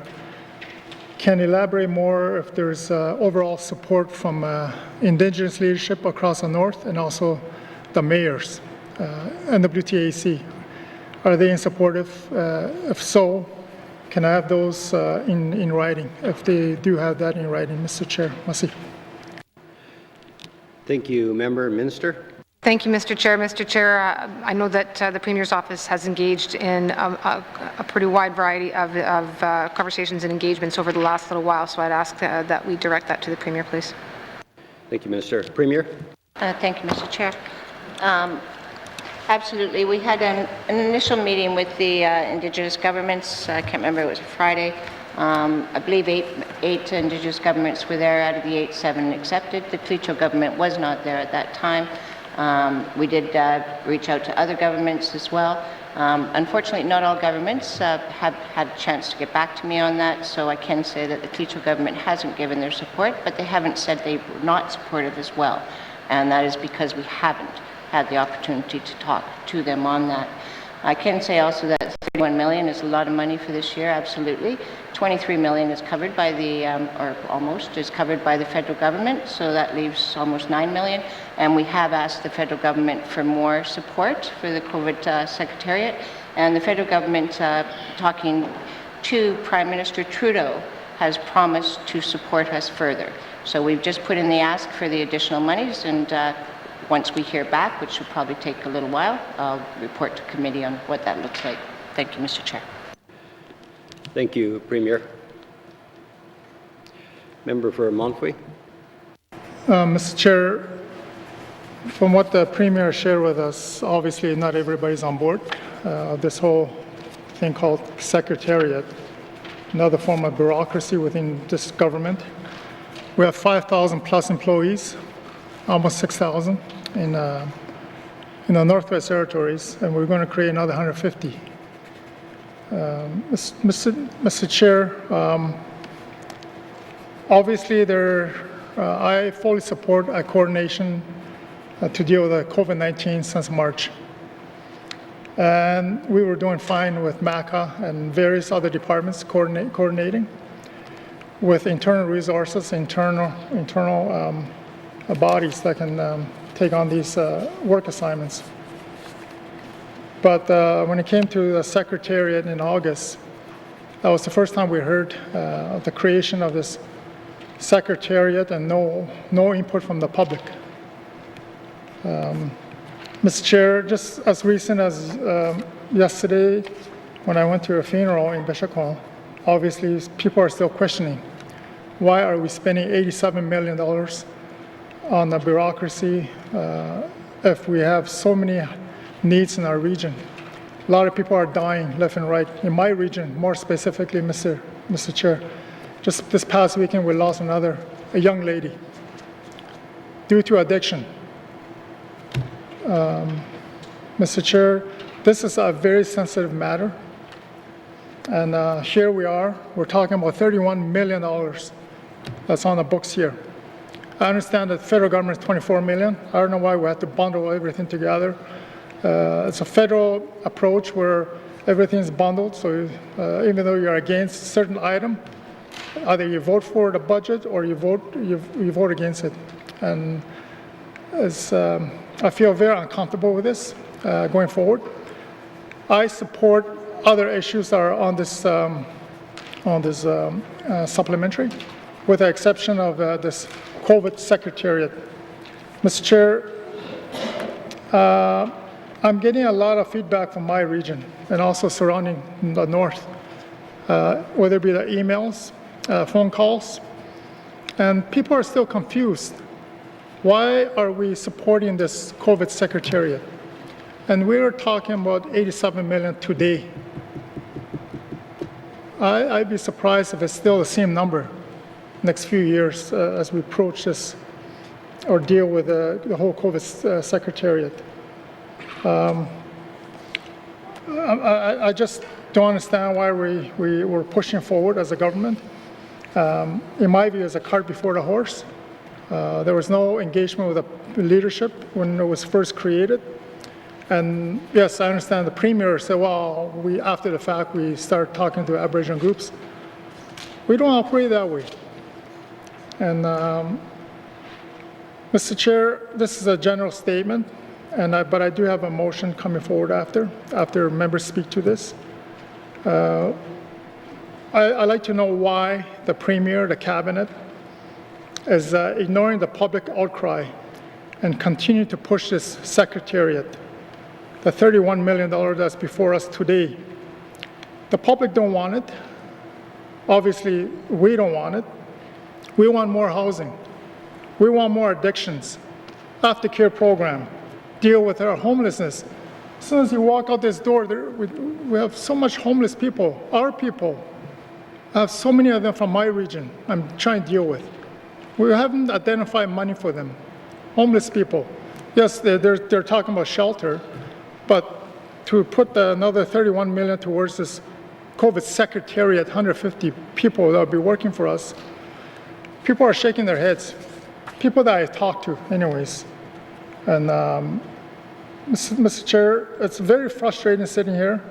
can elaborate more if there's overall support from Indigenous leadership across the North and also the mayors, N.W.T. Are they in support? If so, can I have those in writing, if they do have that in writing, Mr. Chair? Merci. Thank you, Member. Minister. Thank you, Mr. Chair. Mr. Chair, I know that the Premier's office has engaged in a pretty wide variety of conversations and engagements over the last little while, so I'd ask that we direct that to the Premier, please. Thank you, Minister. Premier? Thank you, Mr. Chair. Absolutely. We had an initial meeting with the Indigenous governments. I can't remember, it was Friday. I believe eight Indigenous governments were there. Out of the 8, 7 accepted. The Clecho government was not there at that time. We did reach out to other governments as well. Unfortunately, not all governments have had a chance to get back to me on that, so I can say that the Clecho government hasn't given their support, but they haven't said they were not supportive as well, and that is because we haven't had the opportunity to talk to them on that. I can say also that 31 million is a lot of money for this year, absolutely. 23 million is covered by the, or almost, is covered by the federal government, so that leaves almost 9 million. And we have asked the federal government for more support for the COVID Secretariat. And the federal government, talking to Prime Minister Trudeau, has promised to support us further. So we've just put in the ask for the additional monies, and once we hear back, which will probably take a little while, I'll report to committee on what that looks like. Thank you, Mr. Chair. Thank you, Premier. Member for Montfrey. Mr. Chair, from what the Premier shared with us, obviously not everybody's on board. This whole thing called Secretariat, another form of bureaucracy within this government. We have 5,000 plus employees, almost 6,000 in the Northwest Territories, and we're going to create another 150. Mr. Chair, obviously I fully support a coordination to deal with the COVID-19 since March. And we were doing fine with MACA and various other departments coordinating with internal resources, internal bodies that can take on these work assignments. But when it came to the Secretariat in August, that was the first time we heard of the creation of this Secretariat and no input from the public. Mr. Chair, just as recent as yesterday, when I went to a funeral in Bishopon, obviously people are still questioning, why are we spending $87 million on the bureaucracy if we have so many needs in our region? A lot of people are dying left and right. In my region, more specifically, Mr. Chair, just this past weekend we lost a young lady due to addiction. Mr. Chair, this is a very sensitive matter, and here we are, we're talking about $31 million that's on the books here. I understand that the federal government is $24 million. I don't know why we have to bundle everything together. It's a federal approach where everything is bundled, so even though you're against a certain item, either you vote for the budget or you vote against it. And I feel very uncomfortable with this going forward. I support other issues that are on this supplementary, with the exception of this COVID Secretariat. Mr. Chair, I'm getting a lot of feedback from my region and also surrounding the north, whether it be the emails, phone calls, and people are still confused. Why are we supporting this COVID Secretariat? And we're talking about $87 million today. I'd be surprised if it's still the same number next few years as we approach this or deal with the whole COVID Secretariat. I just don't understand why we're pushing forward as a government. In my view, it's a cart before the horse. There was no engagement with the leadership when it was first created. And yes, I understand the Premier said, well, after the fact, we start talking to Aboriginal groups. We don't operate that way. And Mr. Chair, this is a general statement, but I do have a motion coming forward after members speak to this. I'd like to know why the Premier, the Cabinet, is ignoring the public outcry and continue to push this secretariat, the $31 million that's before us today. The public don't want it. Obviously, we don't want it. We want more housing. We want more addictions, aftercare program, deal with our homelessness. As soon as you walk out this door, we have so much homeless people, our people. I have so many of them from my region I'm trying to deal with. We haven't identified money for them. Homeless people. Yes, they're talking about shelter, but to put another $31 million towards this COVID secretariat, 150 people that will be working for us, people are shaking their heads. People that I talk to anyways. And Mr. Chair, it's very frustrating sitting here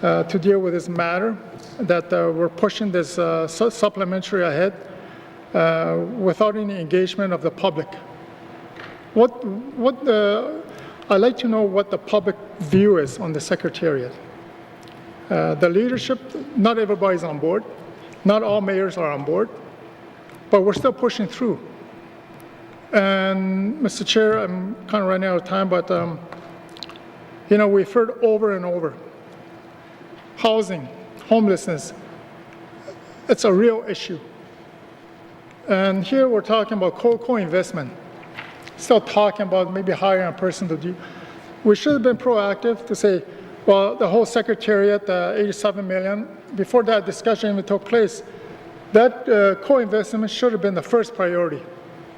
to deal with this matter, that we're pushing this supplementary ahead without any engagement of the public. I'd like to know what the public view is on the secretariat. The leadership, not everybody's on board. Not all mayors are on board, but we're still pushing through. And Mr. Chair, I'm kind of running out of time, but you know, we've heard over and over, housing, homelessness, it's a real issue. And here we're talking about co-investment. Still talking about maybe hiring a person to do. We should have been proactive to say, well, the whole secretariat, $87 million, before that discussion even took place, that co-investment should have been the first priority,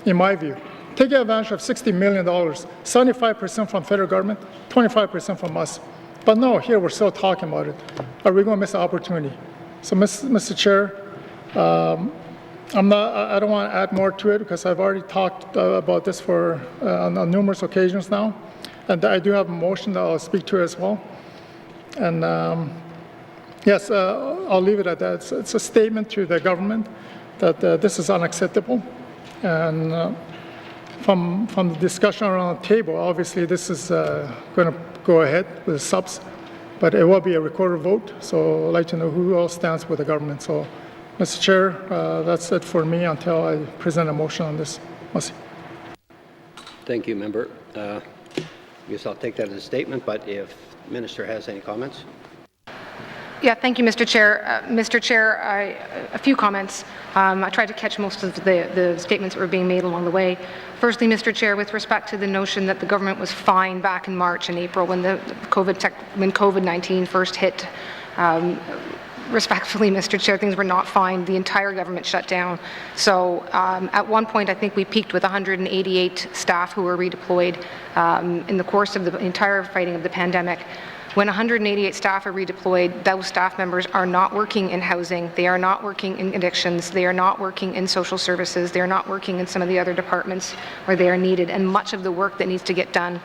in my view. Take advantage of $60 million, 75% from federal government, 25% from us. But no, here we're still talking about it. Are we going to miss the opportunity? So, Mr. Chair, I don't want to add more to it because I've already talked about this on numerous occasions now. And I do have a motion that I'll speak to as well. And yes, I'll leave it at that. It's a statement to the government that this is unacceptable. And from the discussion around the table, obviously this is going to go ahead with the subs, but it will be a recorded vote. So I'd like to know who else stands with the government. So, Mr. Chair, that's it for me until I present a motion on this. Merci. Thank you, member. I guess I'll take that as a statement, but if the minister has any comments. Yeah, thank you, Mr. Chair. Mr. Chair, a few comments. I tried to catch most of the statements that were being made along the way. Firstly, Mr. Chair, with respect to the notion that the government was fine back in March and April when when COVID-19 first hit, respectfully, Mr. Chair, things were not fine. The entire government shut down. So at one point, I think we peaked with 188 staff who were redeployed in the course of the entire fighting of the pandemic. When 188 staff are redeployed, those staff members are not working in housing, they are not working in addictions, they are not working in social services, they are not working in some of the other departments where they are needed, and much of the work that needs to get done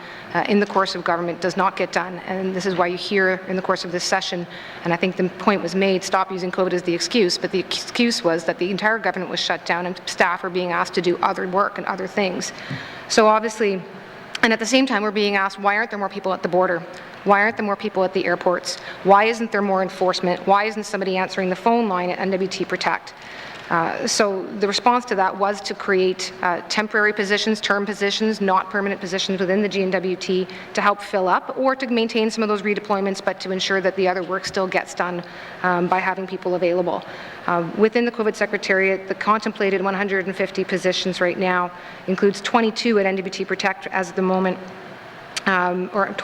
in the course of government does not get done. And this is why you hear in the course of this session, and I think the point was made, stop using COVID as the excuse, but the excuse was that the entire government was shut down and staff are being asked to do other work and other things. So obviously, and at the same time, we're being asked, why aren't there more people at the border? Why aren't there more people at the airports? Why isn't there more enforcement? Why isn't somebody answering the phone line at N.W.T. Protect? So the response to that was to create temporary positions, term positions, not permanent positions within the N.W.T. to help fill up or to maintain some of those redeployments, but to ensure that the other work still gets done by having people available. Within the COVID Secretariat, the contemplated 150 positions right now includes 22 at N.W.T. Protect as of the moment. Or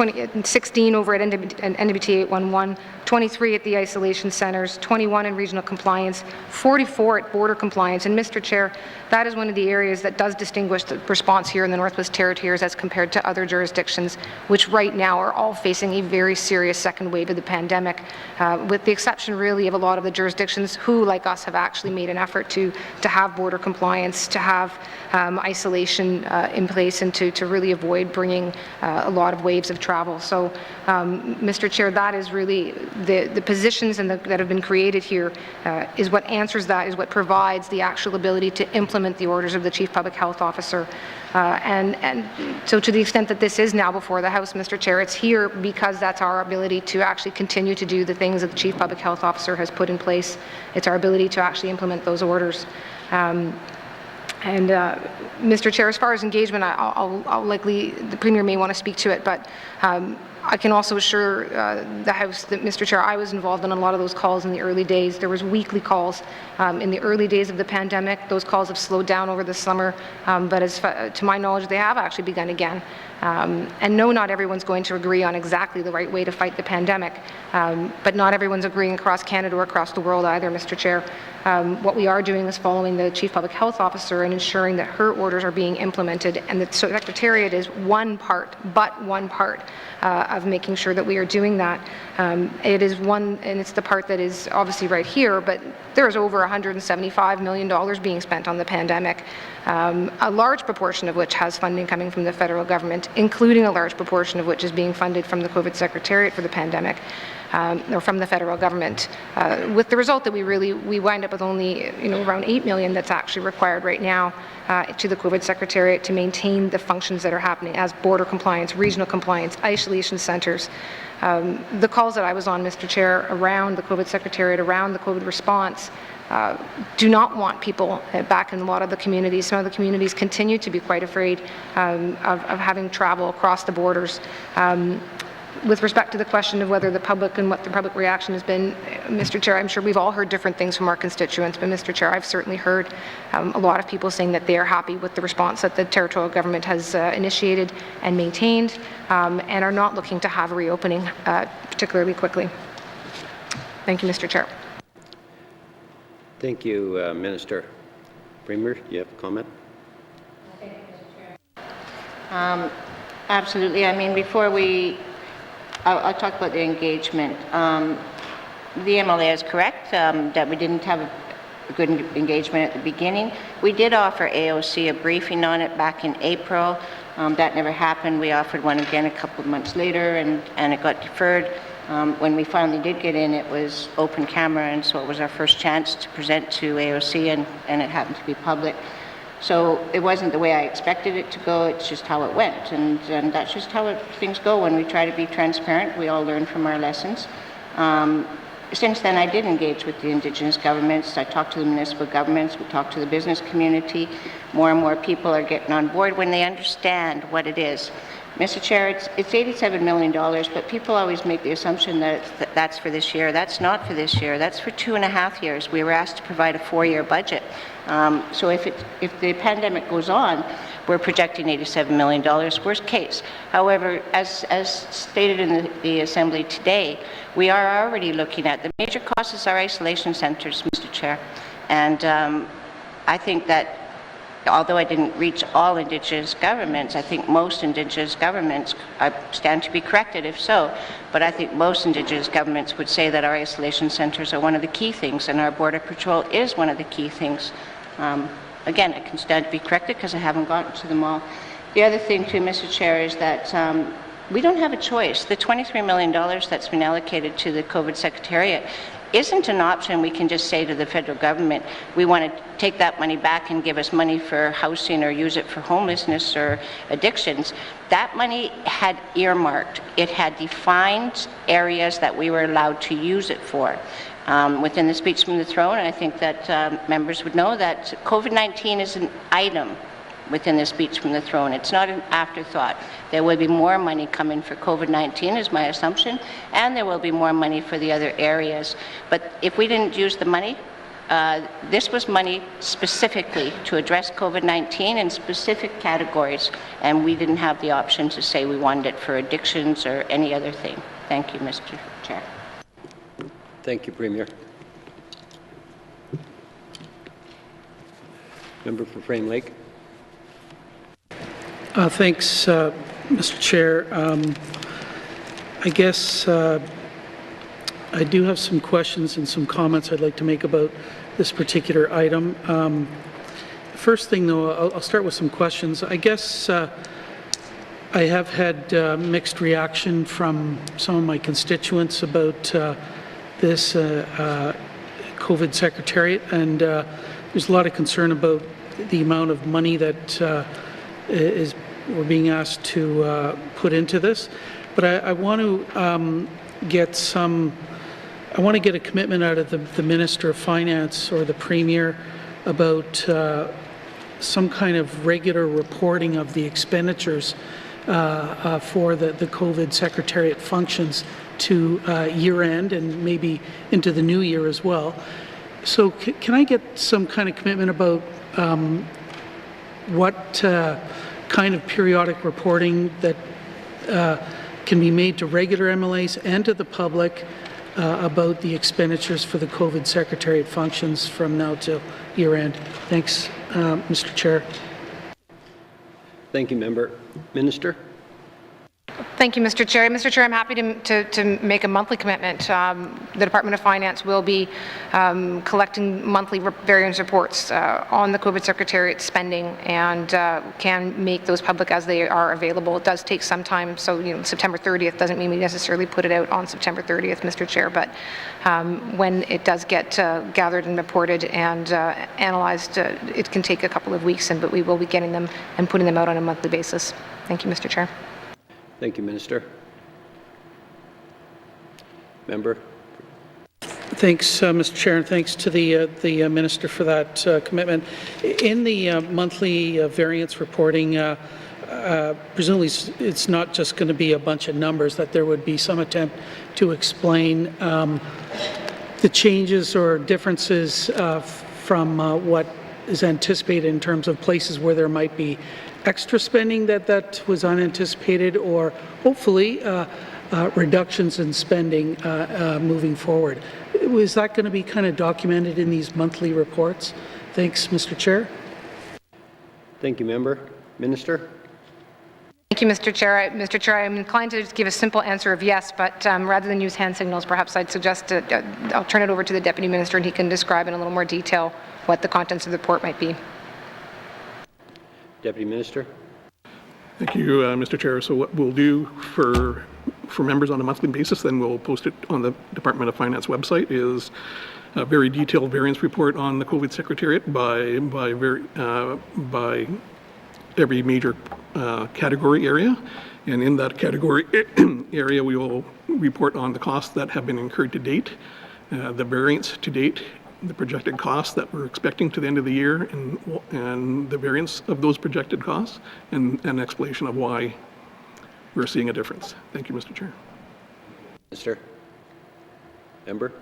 16 over at N.W.T. 811, 23 at the isolation centres, 21 in regional compliance, 44 at border compliance. And Mr. Chair, that is one of the areas that does distinguish the response here in the Northwest Territories as compared to other jurisdictions, which right now are all facing a very serious second wave of the pandemic, with the exception really of a lot of the jurisdictions who, like us, have actually made an effort to have border compliance, to have isolation in place, and to really avoid bringing a lot of waves of travel. So, Mr. Chair, that is really the positions that have been created here is what answers that, is what provides the actual ability to implement the orders of the Chief Public Health Officer. And so to the extent that this is now before the House, Mr. Chair, it's here because that's our ability to actually continue to do the things that the Chief Public Health Officer has put in place. It's our ability to actually implement those orders. And Mr. Chair, as far as engagement, I'll likely, the Premier may want to speak to it, but I can also assure the House that, Mr. Chair, I was involved in a lot of those calls in the early days. There was weekly calls in the early days of the pandemic. Those calls have slowed down over the summer, but to my knowledge, they have actually begun again. And no, not everyone's going to agree on exactly the right way to fight the pandemic, but not everyone's agreeing across Canada or across the world either, Mr. Chair. What we are doing is following the Chief Public Health Officer and ensuring that her orders are being implemented, and the Secretariat is one part of making sure that we are doing that. It is one, and it's the part that is obviously right here, but there is over $175 million being spent on the pandemic, a large proportion of which has funding coming from the federal government, including a large proportion of which is being funded from the COVID Secretariat for the pandemic. Or from the federal government, with the result that we wind up with only around $8 million that's actually required right now to the COVID Secretariat to maintain the functions that are happening as border compliance, regional compliance, isolation centres. The calls that I was on, Mr. Chair, around the COVID Secretariat, around the COVID response, do not want people back in a lot of the communities. Some of the communities continue to be quite afraid of having travel across the borders. With respect to the question of whether the public and what the public reaction has been, Mr. Chair, I'm sure we've all heard different things from our constituents, but Mr. Chair, I've certainly heard a lot of people saying that they are happy with the response that the territorial government has initiated and maintained, and are not looking to have a reopening particularly quickly. Thank you, Mr. Chair. Thank you, Minister. Premier, you have a comment? Thank you, Mr. Chair. Absolutely. I mean, before I'll talk about the engagement. The MLA is correct that we didn't have a good engagement at the beginning. We did offer AOC a briefing on it back in April. That never happened. We offered one again a couple of months later, and it got deferred. When we finally did get in, it was open camera, and so it was our first chance to present to AOC, and it happened to be public. So it wasn't the way I expected it to go, it's just how it went. And that's just how things go when we try to be transparent. We all learn from our lessons. Since then, I did engage with the Indigenous governments. I talked to the municipal governments. We talked to the business community. More and more people are getting on board when they understand what it is. Mr. Chair, it's $87 million, but people always make the assumption that that's for this year. That's not for this year. That's for 2.5 years. We were asked to provide a 4-year budget. So if the pandemic goes on, we're projecting $87 million, worst case. However, as stated in the Assembly today, we are already looking at the major costs are isolation centres, Mr. Chair. And I think that although I didn't reach all Indigenous governments, I think most Indigenous governments, I stand to be corrected if so, but I think most Indigenous governments would say that our isolation centres are one of the key things, and our Border Patrol is one of the key things. Again, I can stand to be corrected because I haven't gotten to them all. The other thing too, Mr. Chair, is that we don't have a choice. The $23 million that's been allocated to the COVID Secretariat isn't an option. We can just say to the federal government, we want to take that money back and give us money for housing or use it for homelessness or addictions. That money had earmarked. It had defined areas that we were allowed to use it for. Within the speech from the throne, and I think that members would know that COVID-19 is an item within the speech from the throne. It's not an afterthought. There will be more money coming for COVID-19 is my assumption, and there will be more money for the other areas. But if we didn't use the money, this was money specifically to address COVID-19 in specific categories, and we didn't have the option to say we wanted it for addictions or any other thing. Thank you, Mr. Chair. Thank you, Premier. Member for Frame Lake. Thanks, Mr. Chair. I guess I do have some questions and some comments I'd like to make about this particular item. First thing, though, I'll start with some questions. I guess I have had mixed reaction from some of my constituents about this COVID Secretariat, and there's a lot of concern about the amount of money that we're being asked to put into this. But I want to get a commitment out of the Minister of Finance or the Premier about some kind of regular reporting of the expenditures for the COVID Secretariat functions to year end and maybe into the new year as well. So can I get some kind of commitment about what kind of periodic reporting that can be made to regular MLAs and to the public about the expenditures for the COVID Secretariat functions from now till year end? Thanks, Mr. Chair. Thank you, Member. Minister? Thank you, Mr. Chair. Mr. Chair, I'm happy to make a monthly commitment. The Department of Finance will be collecting monthly variance reports on the COVID Secretariat spending and can make those public as they are available. It does take some time, so September 30th doesn't mean we necessarily put it out on September 30th, Mr. Chair, but when it does get gathered and reported and analyzed, it can take a couple of weeks, but we will be getting them and putting them out on a monthly basis. Thank you, Mr. Chair. Thank you, Minister. Member? Thanks, Mr. Chair, and thanks to the Minister for that commitment. In the monthly variance reporting, presumably it's not just going to be a bunch of numbers, that there would be some attempt to explain the changes or differences from what is anticipated in terms of places where there might be extra spending that was unanticipated, or hopefully reductions in spending moving forward. Was that going to be kind of documented in these monthly reports? Thanks, Mr. Chair. Thank you, Member. Minister? Thank you, Mr. Chair. Mr. Chair, I'm inclined to just give a simple answer of yes, but rather than use hand signals, perhaps I'd suggest I'll turn it over to the Deputy Minister and he can describe in a little more detail what the contents of the report might be. Deputy Minister. Thank you, Mr. Chair. So what we'll do for members on a monthly basis, then we'll post it on the Department of Finance website, is a very detailed variance report on the COVID Secretariat by every major category area. And in that category area, we will report on the costs that have been incurred to date, the variance to date, the projected costs that we're expecting to the end of the year, and the variance of those projected costs, and an explanation of why we're seeing a difference. Thank you, Mr. Chair. Minister. Member.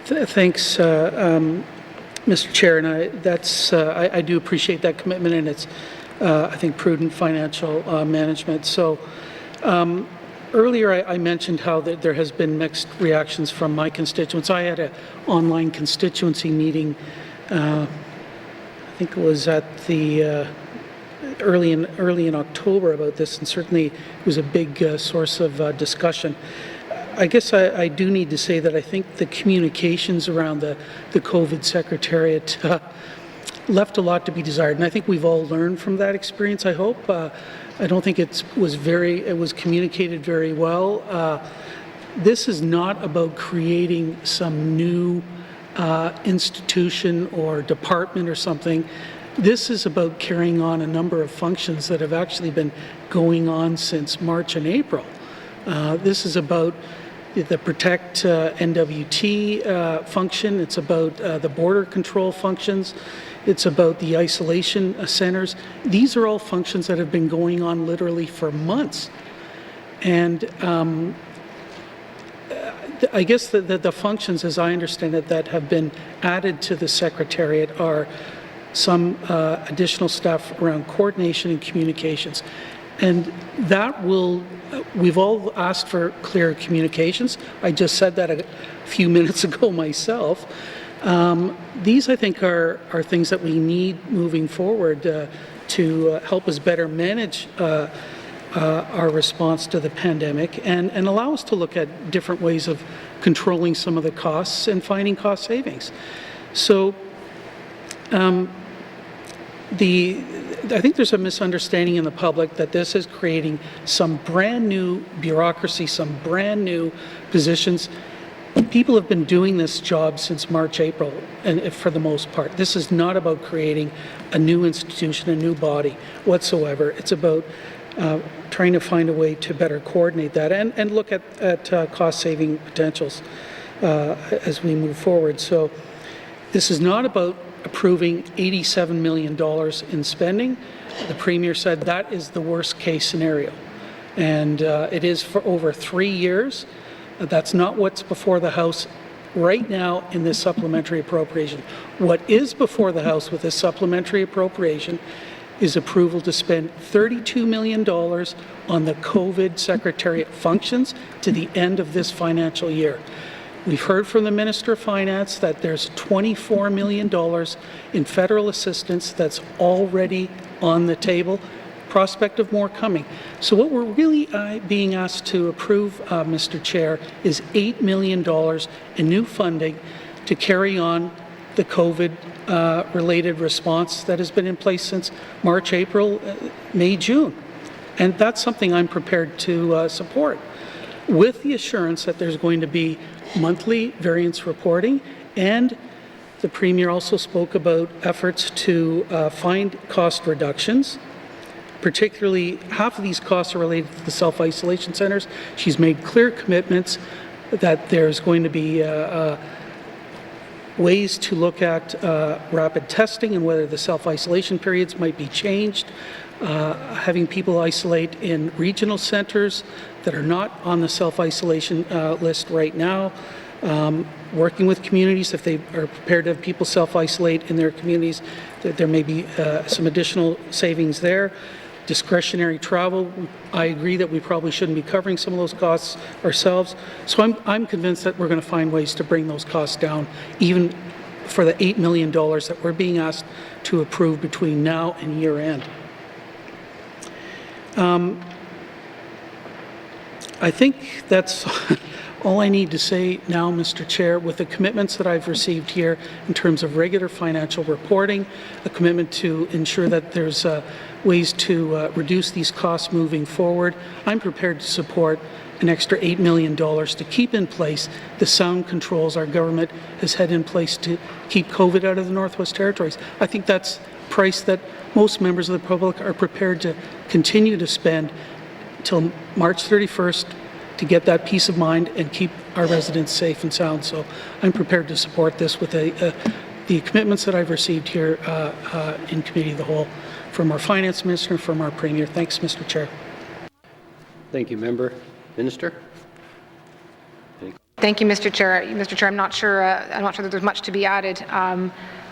Thanks, Mr. Chair, and I do appreciate that commitment, and it's I think prudent financial management. So. Earlier, I mentioned how there has been mixed reactions from my constituents. I had an online constituency meeting, I think it was at the early in October about this, and certainly it was a big source of discussion. I guess I do need to say that I think the communications around the COVID Secretariat left a lot to be desired, and I think we've all learned from that experience, I hope. I don't think it was communicated very well. This is not about creating some new institution or department or something. This is about carrying on a number of functions that have actually been going on since March and April. This is about the Protect N.W.T function. It's about the border control functions. It's about the isolation centers. These are all functions that have been going on literally for months. And I guess the functions, as I understand it, that have been added to the Secretariat are some additional stuff around coordination and communications. And that we've all asked for clear communications. I just said that a few minutes ago myself. These, I think, are things that we need moving forward to help us better manage our response to the pandemic and allow us to look at different ways of controlling some of the costs and finding cost savings. So I think there's a misunderstanding in the public that this is creating some brand new bureaucracy, some brand new positions. People have been doing this job since March, April, and for the most part. This is not about creating a new institution, a new body whatsoever. It's about trying to find a way to better coordinate that and look at cost-saving potentials as we move forward. So this is not about approving $87 million in spending. The Premier said that is the worst case scenario. And it is for over 3 years. That's not what's before the House right now in this supplementary appropriation. What is before the House with this supplementary appropriation is approval to spend $32 million on the COVID Secretariat functions to the end of this financial year. We've heard from the Minister of Finance that there's $24 million in federal assistance that's already on the table. Prospect of more coming. So what we're really being asked to approve, Mr. Chair, is $8 million in new funding to carry on the COVID-related response that has been in place since March, April, May, June. And that's something I'm prepared to support, with the assurance that there's going to be monthly variance reporting, and the Premier also spoke about efforts to find cost reductions. Particularly, half of these costs are related to the self-isolation centres. She's made clear commitments that there's going to be ways to look at rapid testing and whether the self-isolation periods might be changed, having people isolate in regional centres that are not on the self-isolation list right now, working with communities if they are prepared to have people self-isolate in their communities, that there may be some additional savings there. Discretionary travel, I agree that we probably shouldn't be covering some of those costs ourselves. So I'm convinced that we're going to find ways to bring those costs down, even for the $8 million that we're being asked to approve between now and year end. I think that's all I need to say now, Mr. Chair, with the commitments that I've received here in terms of regular financial reporting, a commitment to ensure that there's ways to reduce these costs moving forward. I'm prepared to support an extra $8 million to keep in place the sound controls our government has had in place to keep COVID out of the Northwest Territories. I think that's a price that most members of the public are prepared to continue to spend till March 31st to get that peace of mind and keep our residents safe and sound. So I'm prepared to support this with the commitments that I've received here in Committee of the Whole from our Finance Minister and from our Premier. Thanks, Mr. Chair. Thank you, Member. Minister? Thank you, Mr. Chair. Mr. Chair, I'm not sure that there's much to be added.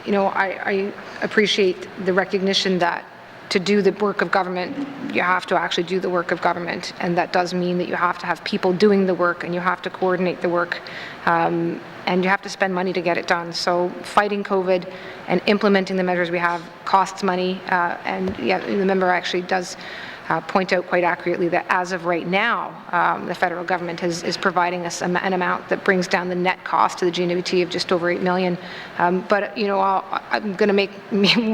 You know, I appreciate the recognition that to do the work of government, you have to actually do the work of government, and that does mean that you have to have people doing the work, and you have to coordinate the work, and you have to spend money to get it done. So fighting COVID and implementing the measures we have costs money, and yeah, the member actually does point out quite accurately that as of right now, the federal government is providing us an amount that brings down the net cost to the N.W.T of just over $8 million. But you know, I'm going to make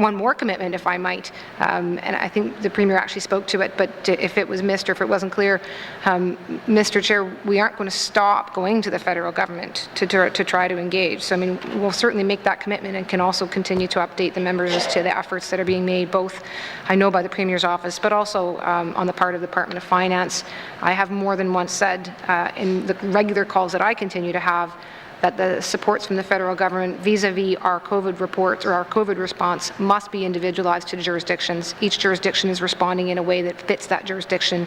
one more commitment, if I might, and I think the Premier actually spoke to it. But if it was missed or if it wasn't clear, Mr. Chair, we aren't going to stop going to the federal government to try to engage. So I mean, we'll certainly make that commitment and can also continue to update the members as to the efforts that are being made, both I know by the Premier's office, but also on the part of the Department of Finance. I have more than once said in the regular calls that I continue to have that the supports from the federal government vis-a-vis our COVID reports or our COVID response must be individualized to the jurisdictions. Each jurisdiction is responding in a way that fits that jurisdiction.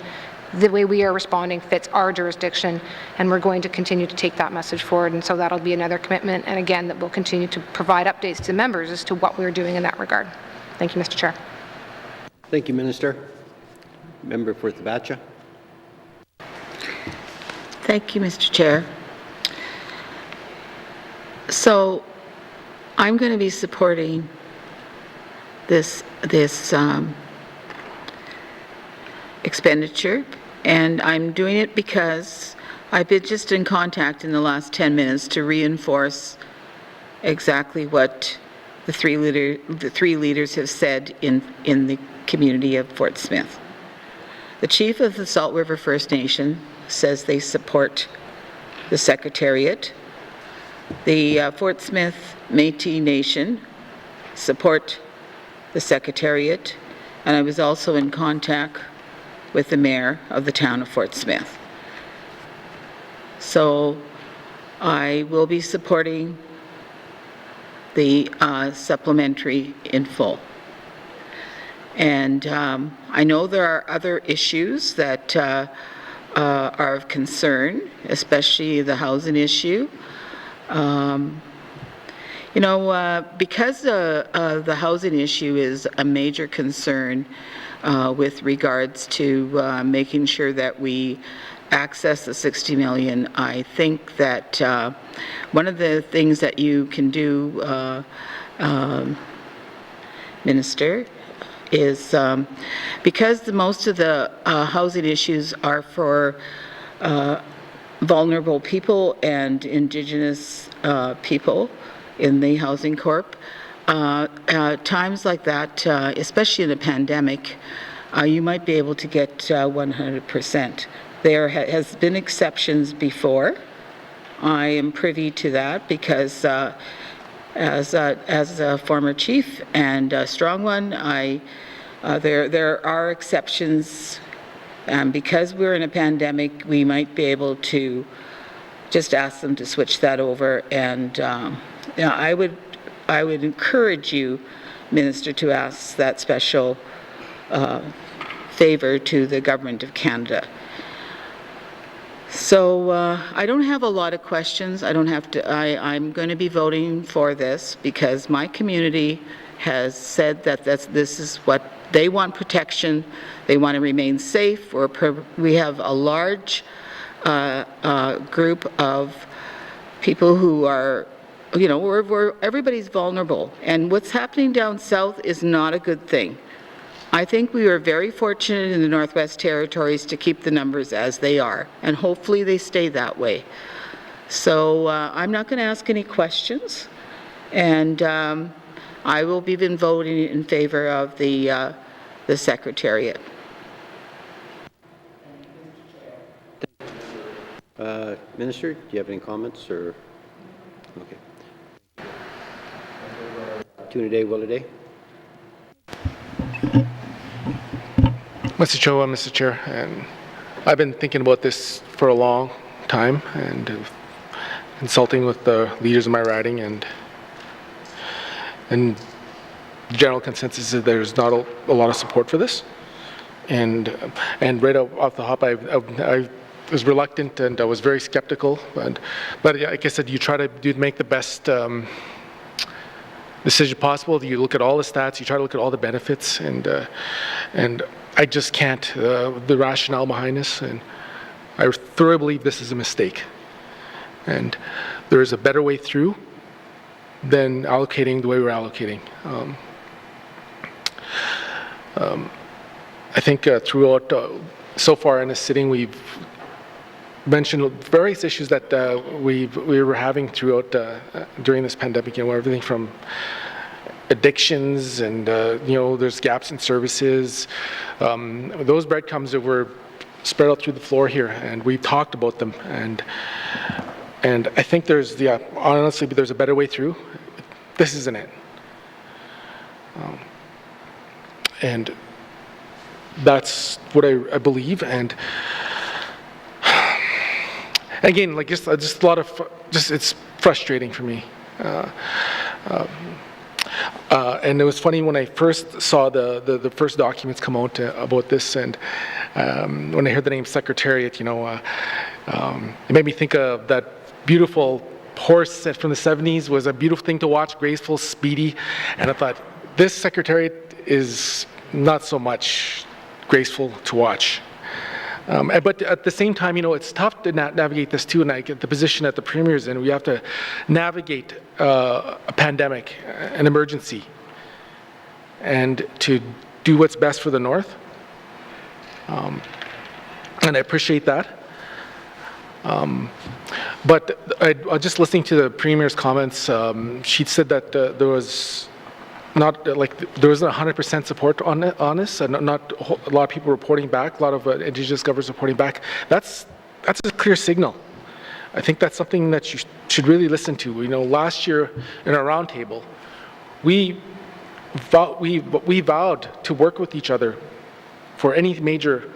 The way we are responding fits our jurisdiction, and we're going to continue to take that message forward, and so that'll be another commitment, and again, that we'll continue to provide updates to members as to what we're doing in that regard. Thank you, Mr. Chair. Thank you, Minister. Member for Thabacha. Thank you, Mr. Chair. So I'm going to be supporting this expenditure, and I'm doing it because I've been just in contact in the last 10 minutes to reinforce exactly what the three leaders have said in the community of Fort Smith. The chief of the Salt River First Nation says they support the Secretariat. The Fort Smith Métis Nation support the Secretariat, and I was also in contact with the mayor of the town of Fort Smith. So I will be supporting the supplementary in full. And I know there are other issues that are of concern, especially the housing issue. You know, because the housing issue is a major concern with regards to making sure that we access the 60 million, I think that one of the things that you can do, Minister, is because most of the housing issues are for vulnerable people and Indigenous people in the housing corp. Times like that, especially in a pandemic, you might be able to get 100%. There has been exceptions before. I am privy to that because as a former chief and a strong one, there are exceptions. Because we're in a pandemic, we might be able to just ask them to switch that over. And yeah, I would encourage you, Minister, to ask that special favor to the Government of Canada. So I don't have a lot of questions. I'm going to be voting for this because my community has said that this is what they want: protection. They want to remain safe. We have a large group of people who are, you know, everybody's vulnerable. And what's happening down south is not a good thing. I think we are very fortunate in the Northwest Territories to keep the numbers as they are, and hopefully they stay that way. So I'm not going to ask any questions, and I will be voting in favor of the Secretariat. Minister, do you have any comments? Or okay. Tune a day, will a day. Mr. Chair, and I've been thinking about this for a long time and consulting with the leaders of my riding, and the general consensus is that there's not a lot of support for this. And right off the hop, I was reluctant and I was very skeptical. But like I said, you try to make the best decision possible. You look at all the stats, you try to look at all the benefits, and I just can't, the rationale behind this, and I thoroughly believe this is a mistake. And there is a better way through than allocating the way we're allocating. I think throughout, so far in this sitting, we've mentioned various issues that we were having throughout during this pandemic. You know, everything from addictions and you know, there's gaps in services. Those breadcrumbs that were spread out through the floor here, and we've talked about them. And I think there's, yeah, honestly, there's a better way through. This isn't it. And that's what I believe. And again, like just a lot of, it's frustrating for me. And it was funny when I first saw the first documents come out about this, and when I heard the name Secretariat, you know, it made me think of that beautiful horse that from the 70s was a beautiful thing to watch, graceful, speedy, and I thought, this Secretariat is not so much graceful to watch. But at the same time, you know, it's tough to navigate this too, and I get the position that the Premier's in. We have to navigate a pandemic, an emergency, and to do what's best for the North. And I appreciate that. But just listening to the Premier's comments, she said that there was not like there wasn't 100% support on this, and not a lot of people reporting back, a lot of Indigenous governments reporting back. That's a clear signal. I think that's something that you should really listen to. You know, last year in our roundtable, we vowed to work with each other for any major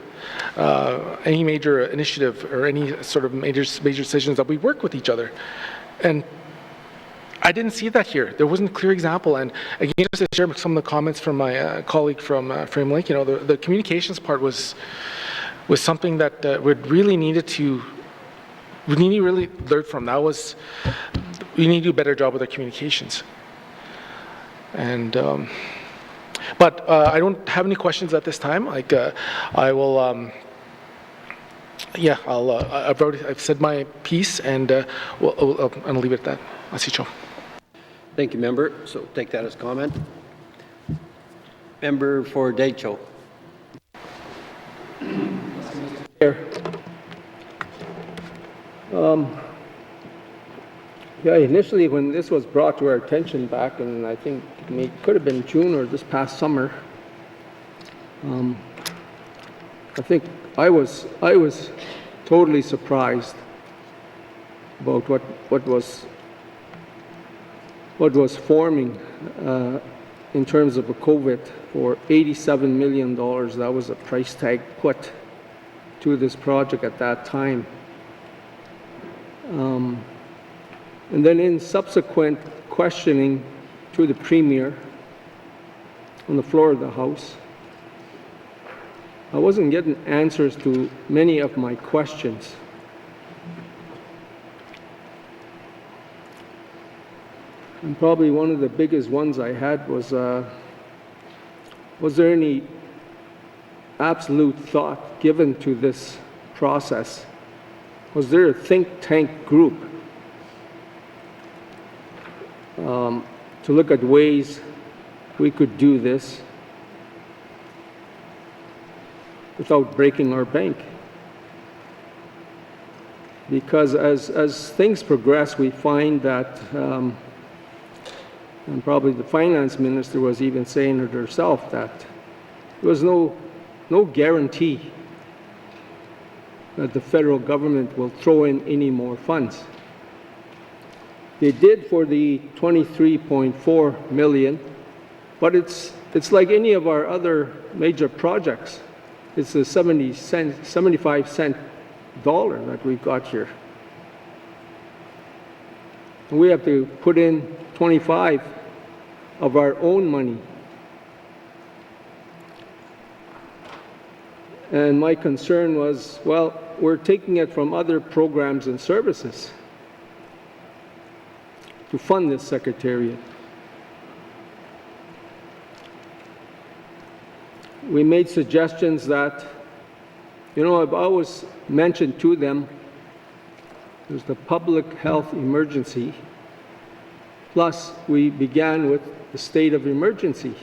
initiative or any sort of major decisions, that we work with each other. And I didn't see that here. There wasn't a clear example. And again, just to share some of the comments from my colleague from Frame Lake, the communications part was something that we really needed to really learn from. We need to do a better job with our communications. And but I don't have any questions at this time. I will. I've said my piece, and I'll leave it at that. Asicho. Thank you, member. So take that as comment. Member for Decho. Yeah, initially when this was brought to our attention back in, I think it could have been June or this past summer, I think I was totally surprised about what was forming in terms of a COVID for $87 million. That was a price tag put to this project at that time. And then in subsequent questioning to the Premier on the floor of the House, I wasn't getting answers to many of my questions. And probably one of the biggest ones I had was there any absolute thought given to this process? Was there a think tank group to look at ways we could do this without breaking our bank? Because as things progress, we find that, and probably the finance minister was even saying it herself, that there was no guarantee that the federal government will throw in any more funds. They did for the $23.4 million, but it's like any of our other major projects. It's a 75-cent dollar that we've got here. And we have to put in 25 of our own money. And my concern was, well, we're taking it from other programs and services to fund this secretariat. We made suggestions that, I've always mentioned to them, there's the public health emergency, plus we began with the state of emergency,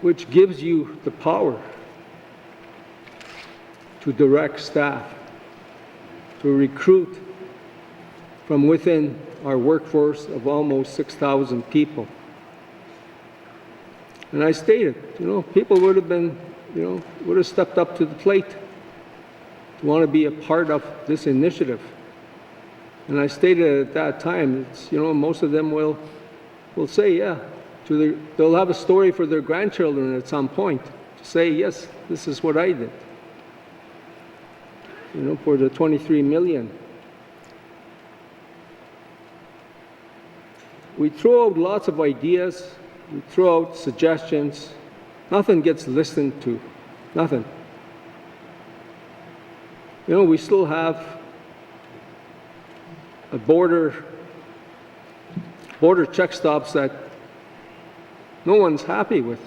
which gives you the power to direct staff, to recruit from within our workforce of almost 6,000 people. And I stated, people would have been, would have stepped up to the plate to want to be a part of this initiative. And I stated at that time, it's, most of them will say, yeah, they'll have a story for their grandchildren at some point to say, yes, this is what I did. For the 23 million. We throw out lots of ideas, we throw out suggestions, nothing gets listened to, nothing. We still have a border check stops that no one's happy with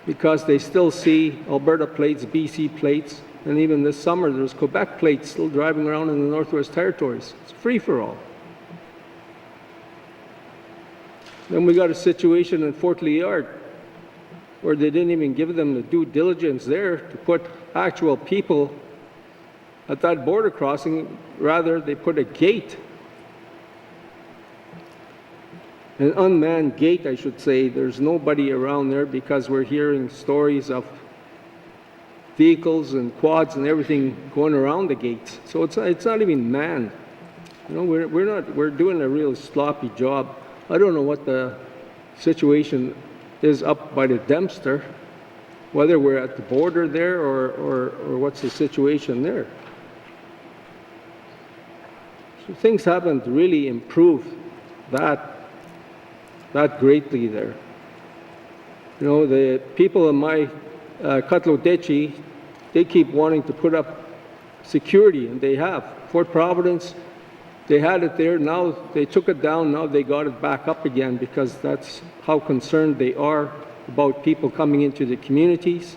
because they still see Alberta plates, BC plates, and even this summer there's Quebec plates still driving around in the Northwest Territories. It's free for all. Then we got a situation in Fort Liard where they didn't even give them the due diligence there to put actual people at that border crossing. Rather, they put a gate, an unmanned gate, I should say. There's nobody around there because we're hearing stories of vehicles and quads and everything going around the gates. So it's not even manned. We're doing a real sloppy job. I don't know what the situation is up by the Dempster, whether we're at the border there or what's the situation there. So things haven't really improved that greatly there. You know, the people in my N.W.T, they keep wanting to put up security, and they have. Fort Providence, they had it there, now they took it down, now they got it back up again because that's how concerned they are about people coming into the communities.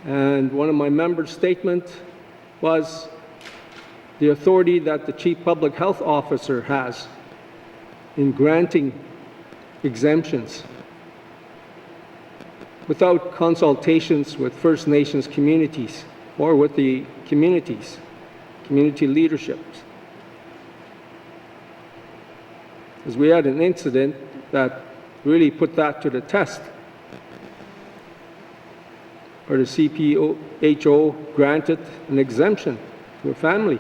And one of my members' statement was the authority that the Chief Public Health Officer has in granting exemptions without consultations with First Nations communities or with the communities, community leaderships. Because we had an incident that really put that to the test, where the CPHO granted an exemption to a family.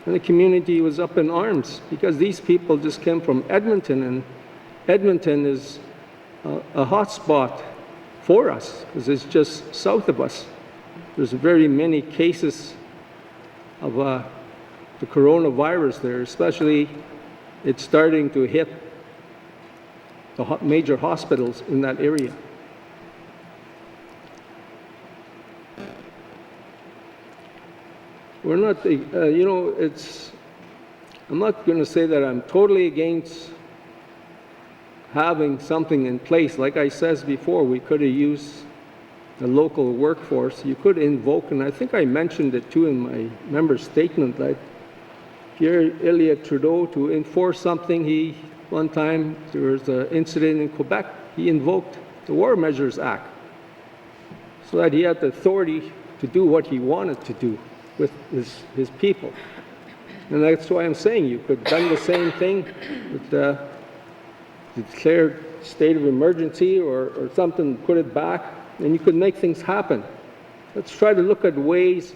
And the community was up in arms because these people just came from Edmonton, and Edmonton is a hot spot for us because it's just south of us. There's very many cases of the coronavirus there, especially it's starting to hit the major hospitals in that area. We're not, you know, I'm not going to say that I'm totally against having something in place. Like I said before, we could have used the local workforce. You could invoke, and I think I mentioned it too in my member's statement, that Pierre Elliott Trudeau, to enforce something, one time there was an incident in Quebec, he invoked the War Measures Act so that he had the authority to do what he wanted to do with his people. And that's why I'm saying you could have done the same thing with the declared state of emergency or something, put it back, and you could make things happen. Let's try to look at ways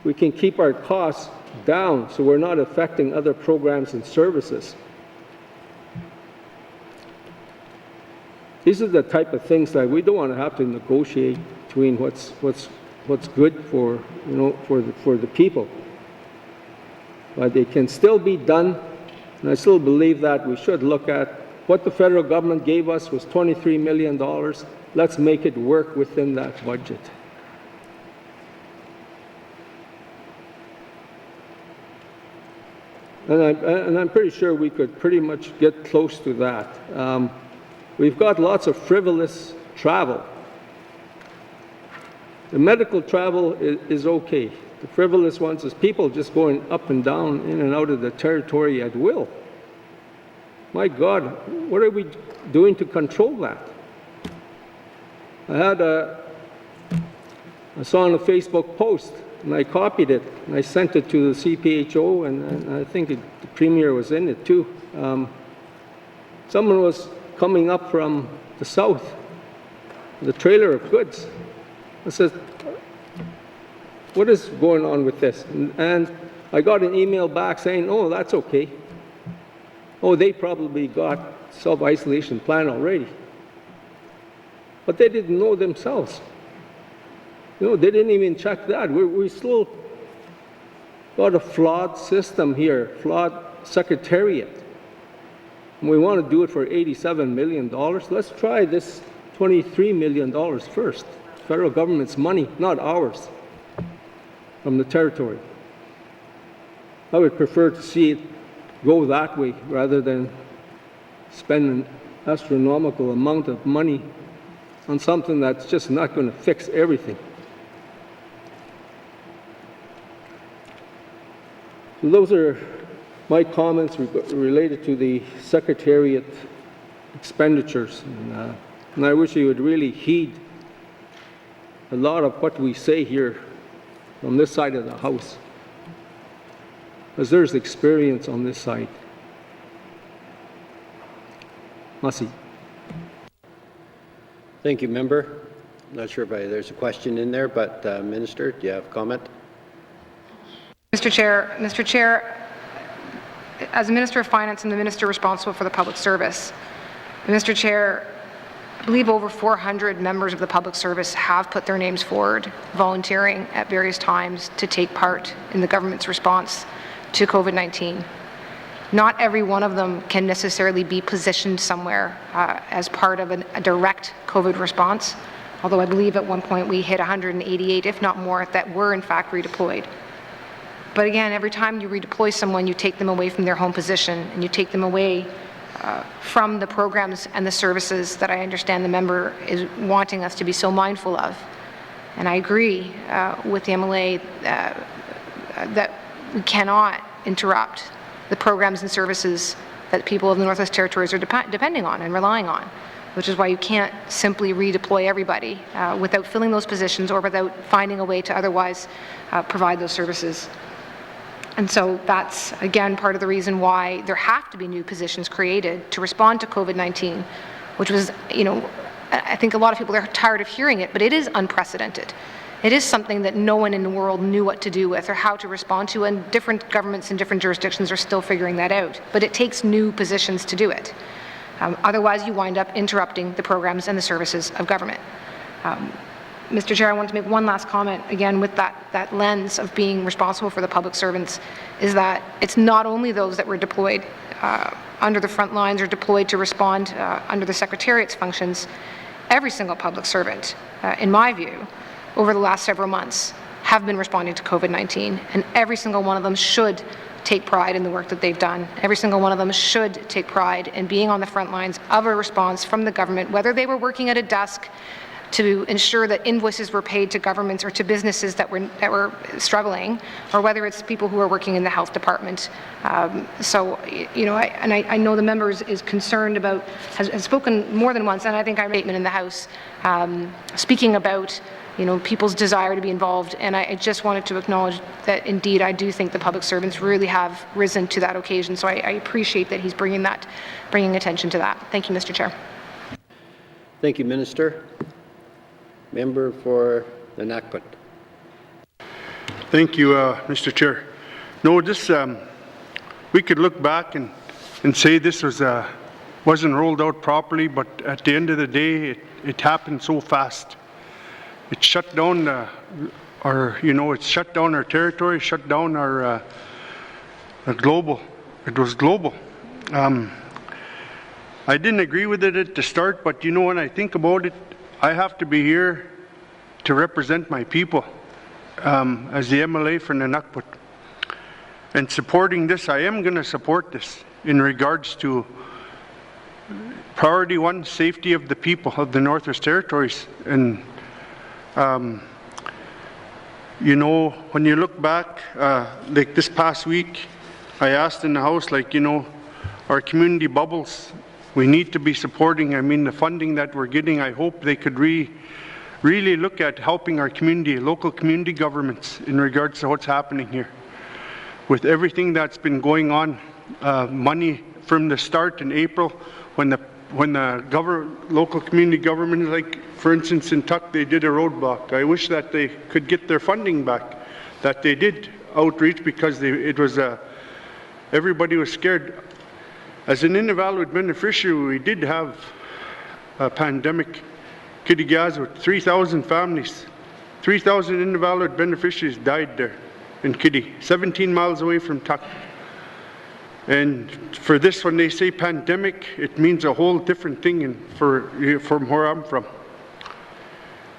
we can keep our costs down so we're not affecting other programs and services. These are the type of things that we don't want to have to negotiate between what's good for, you know, for the people. But it can still be done, and I still believe that we should look at what the federal government gave us was $23 million. Let's make it work within that budget. And I'm pretty sure we could pretty much get close to that. We've got lots of frivolous travel. The medical travel is okay. The frivolous ones is people just going up and down, in and out of the territory at will. My God, what are we doing to control that? I saw on a Facebook post, and I copied it, and I sent it to the CPHO, and I think the Premier was in it too. Someone was coming up from the south with a trailer of goods. I said, what is going on with this? And I got an email back saying, oh, that's okay. Oh, they probably got self-isolation plan already. But they didn't know themselves. You know, they didn't even check that. We still got a flawed system here, flawed secretariat. And we want to do it for $87 million. Let's try this $23 million first. Federal government's money, not ours, from the territory. I would prefer to see it go that way rather than spend an astronomical amount of money on something that's just not going to fix everything. So those are my comments related to the Secretariat expenditures. And I wish you would really heed a lot of what we say here on this side of the House, because there's experience on this side. Masi. Thank you, member. I'm not sure if there's a question in there, but Minister, do you have a comment? Mr. Chair, as a Minister of Finance and the Minister responsible for the public service, Mr. Chair, I believe over 400 members of the public service have put their names forward, volunteering at various times to take part in the government's response to COVID-19. Not every one of them can necessarily be positioned somewhere as part of a direct COVID response, although I believe at one point we hit 188, if not more, that were in fact redeployed. But again, every time you redeploy someone, you take them away from their home position, and you take them away from the programs and the services that I understand the member is wanting us to be so mindful of. And I agree with the MLA that we cannot interrupt the programs and services that people of the Northwest Territories are depending on and relying on, which is why you can't simply redeploy everybody without filling those positions or without finding a way to otherwise provide those services. And so that's, again, part of the reason why there have to be new positions created to respond to COVID-19, which was, you know, I think a lot of people are tired of hearing it, but it is unprecedented. It is something that no one in the world knew what to do with or how to respond to, and different governments in different jurisdictions are still figuring that out. But it takes new positions to do it. Otherwise, you wind up interrupting the programs and the services of government. Mr. Chair, I want to make one last comment, again, with that lens of being responsible for the public servants, is that it's not only those that were deployed under the front lines or deployed to respond under the Secretariat's functions. Every single public servant, in my view, over the last several months, have been responding to COVID-19, and every single one of them should take pride in the work that they've done. Every single one of them should take pride in being on the front lines of a response from the government, whether they were working at a desk to ensure that invoices were paid to governments or to businesses that were struggling, or whether it's people who are working in the health department. So, you know, I know the member is concerned about, has spoken more than once, and I think I made a statement in the House speaking about, you know, people's desire to be involved, and I just wanted to acknowledge that indeed I do think the public servants really have risen to that occasion. So I appreciate that he's bringing attention to that. Thank you, Mr. Chair. Thank you, Minister. Member for the N.W.T. Thank you, Mr. Chair. No, this we could look back and say this wasn't rolled out properly, but at the end of the day, it happened so fast. It shut down it shut down our territory, shut down our global. It was global. I didn't agree with it at the start, but you know, when I think about it, I have to be here to represent my people as the MLA for the N.W.T. And supporting this, I am going to support this in regards to priority one, safety of the people of the Northwest Territories. And you know, when you look back, like this past week, I asked in the House, like, you know, our community bubbles, we need to be supporting. I mean, the funding that we're getting, I hope they could really look at helping our community, local community governments in regards to what's happening here. With everything that's been going on, money from the start in April, when the local community government, like for instance in Tuck, they did a roadblock. I wish that they could get their funding back, that they did outreach, because everybody was scared. As an invalid beneficiary, we did have a pandemic. Kitty Gaz with 3,000 families, 3,000 invalid beneficiaries died there in Kitty, 17 miles away from Tuck. And for this, when they say pandemic, it means a whole different thing from where I'm from.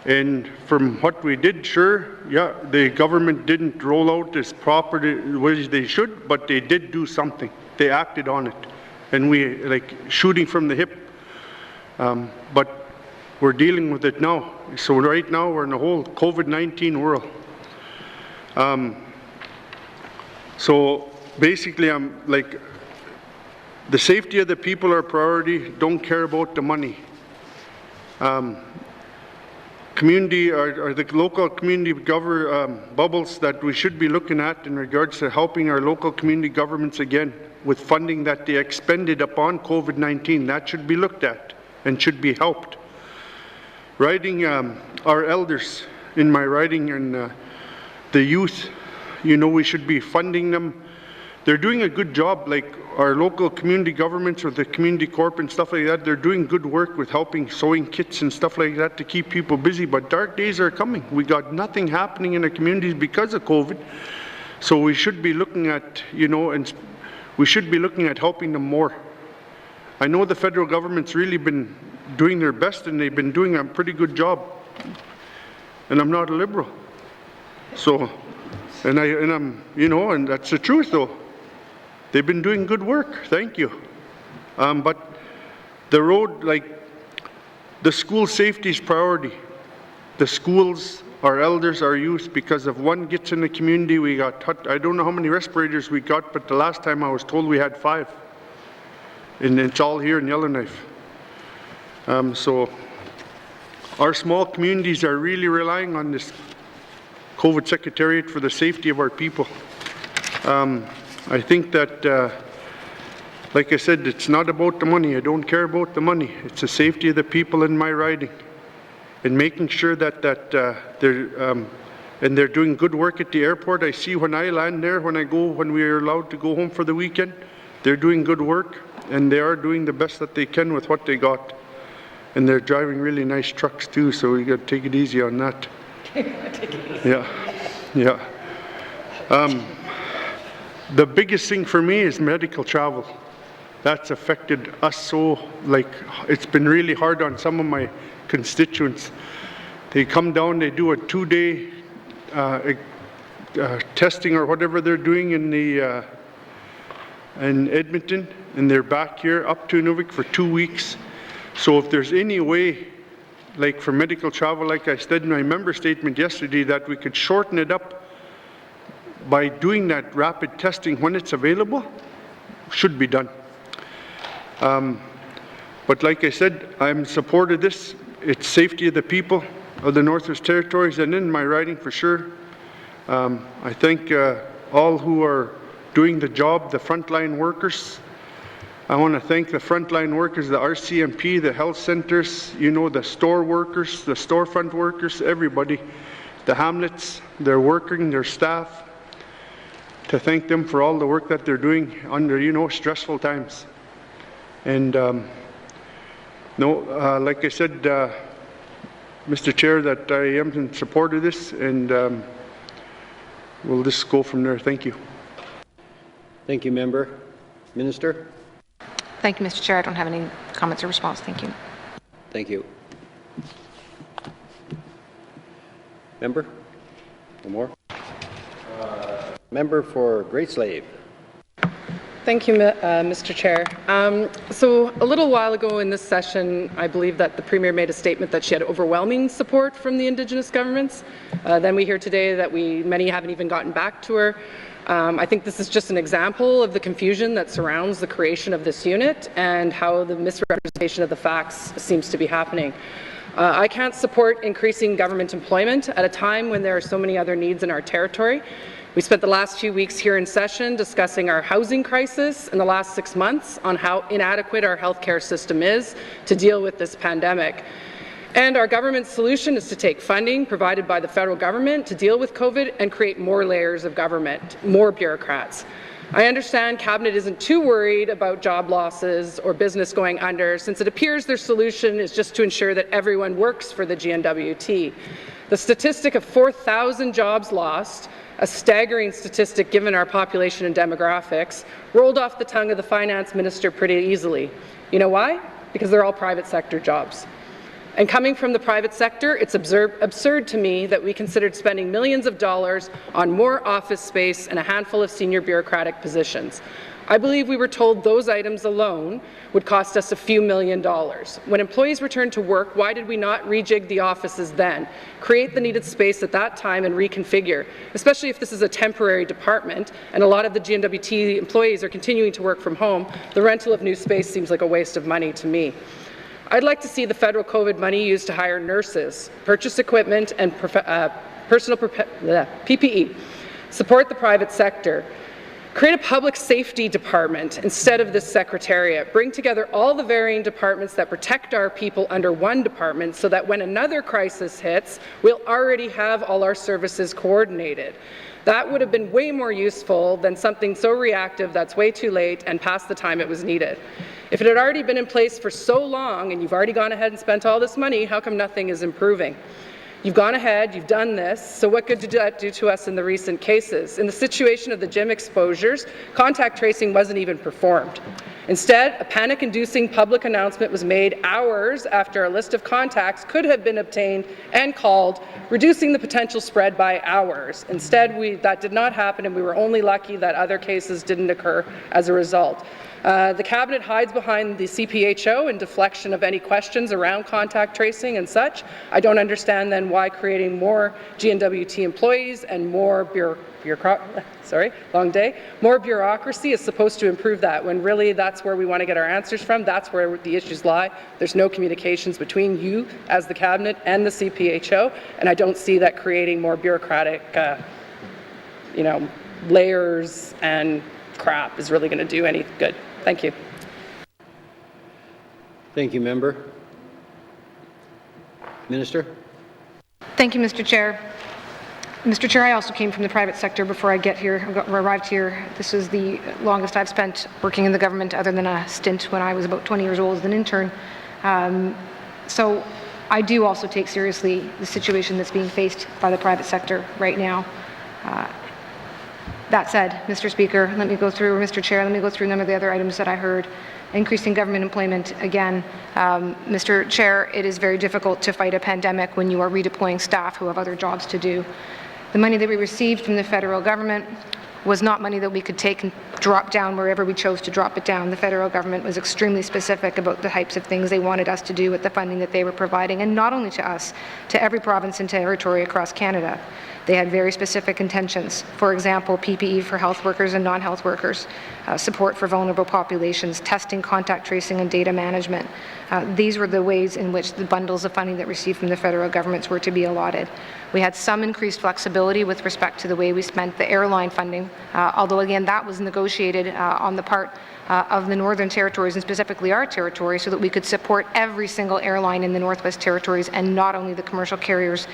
And from what we did, sure, yeah, the government didn't roll out as properly as they should, but they did do something. They acted on it. And we, like, shooting from the hip. But we're dealing with it now. So right now, we're in a whole COVID-19 world. So basically, I'm like, the safety of the people are a priority. Don't care about the money. Community or the local community bubbles that we should be looking at in regards to helping our local community governments again with funding that they expended upon COVID-19. That should be looked at and should be helped. Riding our elders in my riding, and the youth, you know, we should be funding them. They're doing a good job, like our local community governments or the community corp and stuff like that. They're doing good work with helping sewing kits and stuff like that to keep people busy, but dark days are coming. We got nothing happening in the communities because of COVID. So we should be looking at, and we should be looking at helping them more. I know the federal government's really been doing their best, and they've been doing a pretty good job. And I'm not a Liberal. So, and I'm, and that's the truth though. They've been doing good work, thank you. But the road, the school safety is priority. The schools, our elders, our youth, because if one gets in the community, we got, I don't know how many respirators we got, but the last time I was told we had 5. And it's all here in Yellowknife. So our small communities are really relying on this COVID Secretariat for the safety of our people. I think that, like I said, it's not about the money. I don't care about the money. It's the safety of the people in my riding, and making sure that they're doing good work at the airport. I see when I land there, when we are allowed to go home for the weekend, they're doing good work, and they are doing the best that they can with what they got. And they're driving really nice trucks too, so we got to take it easy on that. Yeah. The biggest thing for me is medical travel. That's affected us so, it's been really hard on some of my constituents. They come down, they do a 2-day testing or whatever they're doing in Edmonton, and they're back here up to Nunavut for 2 weeks. So if there's any way, for medical travel, like I said in my member statement yesterday, that we could shorten it up by doing that rapid testing when it's available, should be done. But like I said, I'm supportive of this. It's safety of the people of the Northwest Territories and in my riding for sure. I thank all who are doing the job, the frontline workers. I want to thank the frontline workers, the RCMP, the health centers, the store workers, the storefront workers, everybody, the hamlets, they're working, their staff, to thank them for all the work that they're doing under, stressful times. And like I said, Mr. Chair, that I am in support of this, and we'll just go from there. Thank you. Thank you, Member. Minister? Thank you, Mr. Chair. I don't have any comments or response. Thank you. Thank you. Member? No more? Member for Great Slave. Thank you, Mr. Chair. So a little while ago in this session, I believe that the Premier made a statement that she had overwhelming support from the Indigenous governments. Then we hear today that many haven't even gotten back to her. I think this is just an example of the confusion that surrounds the creation of this unit and how the misrepresentation of the facts seems to be happening. I can't support increasing government employment at a time when there are so many other needs in our territory. We spent the last few weeks here in session discussing our housing crisis in the last 6 months on how inadequate our healthcare system is to deal with this pandemic. And our government's solution is to take funding provided by the federal government to deal with COVID and create more layers of government, more bureaucrats. I understand Cabinet isn't too worried about job losses or business going under, since it appears their solution is just to ensure that everyone works for the N.W.T. The statistic of 4,000 jobs lost, a staggering statistic given our population and demographics, rolled off the tongue of the finance minister pretty easily. You know why? Because they're all private sector jobs. And coming from the private sector, it's absurd to me that we considered spending millions of dollars on more office space and a handful of senior bureaucratic positions. I believe we were told those items alone would cost us a few $1 million. When employees returned to work, why did we not rejig the offices then, create the needed space at that time and reconfigure, especially if this is a temporary department and a lot of the N.W.T employees are continuing to work from home? The rental of new space seems like a waste of money to me. I'd like to see the federal COVID money used to hire nurses, purchase equipment and personal PPE, support the private sector, create a public safety department instead of this secretariat, bring together all the varying departments that protect our people under one department so that when another crisis hits, we'll already have all our services coordinated. That would have been way more useful than something so reactive that's way too late and past the time it was needed. If it had already been in place for so long and you've already gone ahead and spent all this money, how come nothing is improving? You've gone ahead, you've done this, so what good did that do to us in the recent cases? In the situation of the gym exposures, contact tracing wasn't even performed. Instead, a panic-inducing public announcement was made hours after a list of contacts could have been obtained and called, reducing the potential spread by hours. Instead, that did not happen, and we were only lucky that other cases didn't occur as a result. The Cabinet hides behind the CPHO in deflection of any questions around contact tracing and such. I don't understand then why creating more N.W.T employees and more more bureaucracy is supposed to improve that, when really that's where we want to get our answers from. That's where the issues lie. There's no communications between you as the Cabinet and the CPHO, and I don't see that creating more bureaucratic layers and crap is really going to do any good. Thank you. Thank you, member. Minister? Thank you, Mr. Chair. Mr. Chair, I also came from the private sector before I arrived here. This is the longest I've spent working in the government, other than a stint when I was about 20 years old as an intern. So I do also take seriously the situation that's being faced by the private sector right now. That said, Mr. Speaker, Mr. Chair, let me go through some of the other items that I heard. Increasing government employment, again, Mr. Chair, it is very difficult to fight a pandemic when you are redeploying staff who have other jobs to do. The money that we received from the federal government was not money that we could take and drop down wherever we chose to drop it down. The federal government was extremely specific about the types of things they wanted us to do with the funding that they were providing, and not only to us, to every province and territory across Canada. They had very specific intentions. For example, PPE for health workers and non-health workers, support for vulnerable populations, testing, contact tracing, and data management. These were the ways in which the bundles of funding that received from the federal governments were to be allotted. We had some increased flexibility with respect to the way we spent the airline funding, although again that was negotiated on the part of the Northern Territories, and specifically our territory, so that we could support every single airline in the Northwest Territories and not only the commercial carriers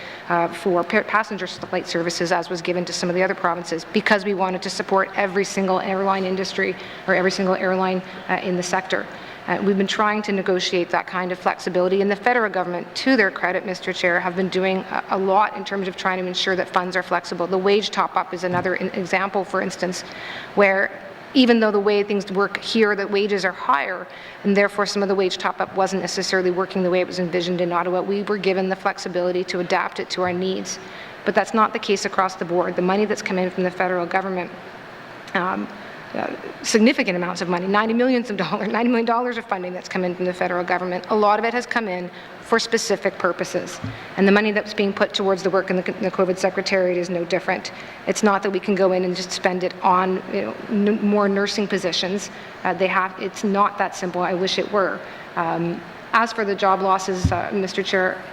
for passenger flight services, as was given to some of the other provinces, because we wanted to support every single airline industry or every single airline in the sector. We've been trying to negotiate that kind of flexibility, and the federal government, to their credit, Mr. Chair, have been doing a lot in terms of trying to ensure that funds are flexible. The wage top-up is another example, for instance, where even though the way things work here, the wages are higher, and therefore some of the wage top-up wasn't necessarily working the way it was envisioned in Ottawa, we were given the flexibility to adapt it to our needs. But that's not the case across the board. The money that's come in from the federal government, significant amounts of money, $90 million of funding that's come in from the federal government. A lot of it has come in for specific purposes. And the money that's being put towards the work in the COVID Secretariat is no different. It's not that we can go in and just spend it on more nursing positions. It's not that simple. I wish it were. As for the job losses, Mr. Chair,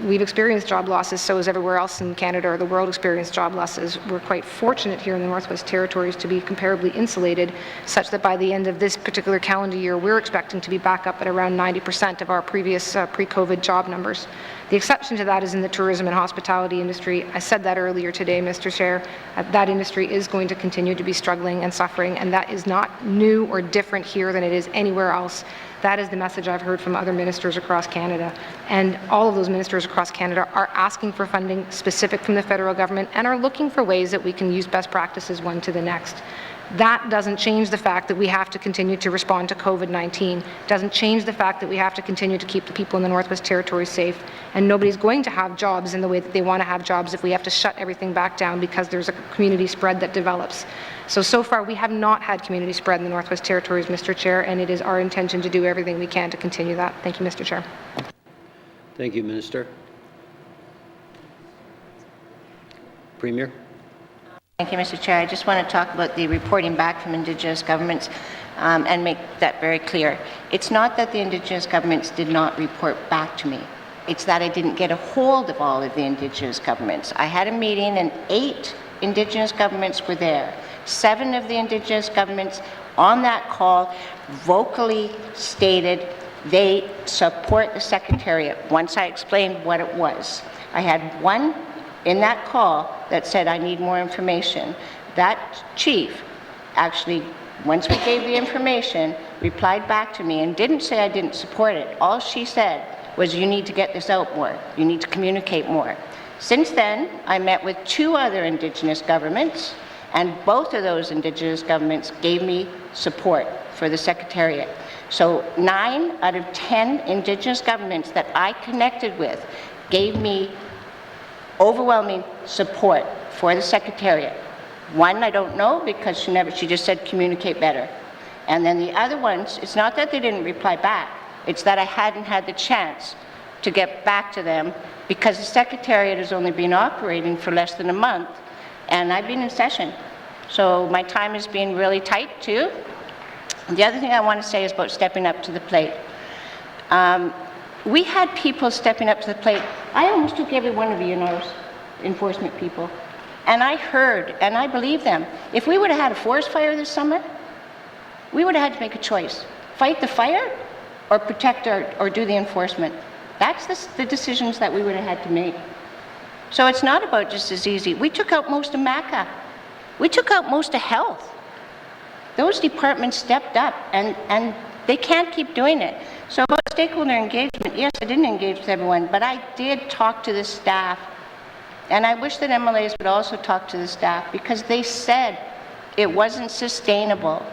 we've experienced job losses, so has everywhere else in Canada or the world experienced job losses. We're quite fortunate here in the Northwest Territories to be comparably insulated, such that by the end of this particular calendar year, we're expecting to be back up at around 90% of our previous pre-COVID job numbers. The exception to that is in the tourism and hospitality industry. I said that earlier today, Mr. Chair. That industry is going to continue to be struggling and suffering, and that is not new or different here than it is anywhere else. That is the message I've heard from other ministers across Canada. And all of those ministers across Canada are asking for funding specific from the federal government and are looking for ways that we can use best practices one to the next. That doesn't change the fact that we have to continue to respond to COVID-19. Doesn't change the fact that we have to continue to keep the people in the Northwest Territories safe. And nobody's going to have jobs in the way that they want to have jobs if we have to shut everything back down because there's a community spread that develops. So far we have not had community spread in the Northwest Territories, Mr. Chair, and it is our intention to do everything we can to continue that. Thank you, Mr. Chair. Thank you, Minister. Premier. Thank you, Mr. Chair. I just want to talk about the reporting back from Indigenous governments and make that very clear. It's not that the Indigenous governments did not report back to me. It's that I didn't get a hold of all of the Indigenous governments. I had a meeting and 8 Indigenous governments were there. 7 of the Indigenous governments on that call vocally stated they support the Secretariat once I explained what it was. I had one in that call that said I need more information. That chief actually, once we gave the information, replied back to me and didn't say I didn't support it. All she said was you need to get this out more. You need to communicate more. Since then, I met with 2 other Indigenous governments, and both of those Indigenous governments gave me support for the Secretariat. So 9 out of 10 Indigenous governments that I connected with gave me overwhelming support for the Secretariat. One I don't know because she just said communicate better. And then the other ones, it's not that they didn't reply back, it's that I hadn't had the chance to get back to them because the Secretariat has only been operating for less than a month and I've been in session. So my time is being really tight too. The other thing I want to say is about stepping up to the plate. We had people stepping up to the plate. I almost took every one of you enforcement people. And I heard, and I believe them. If we would have had a forest fire this summer, we would have had to make a choice. Fight the fire or protect or do the enforcement. That's the decisions that we would have had to make. So it's not about just as easy. We took out most of MACA. We took out most of health. Those departments stepped up and they can't keep doing it. So about stakeholder engagement, yes, I didn't engage with everyone, but I did talk to the staff. And I wish that MLAs would also talk to the staff because they said it wasn't sustainable.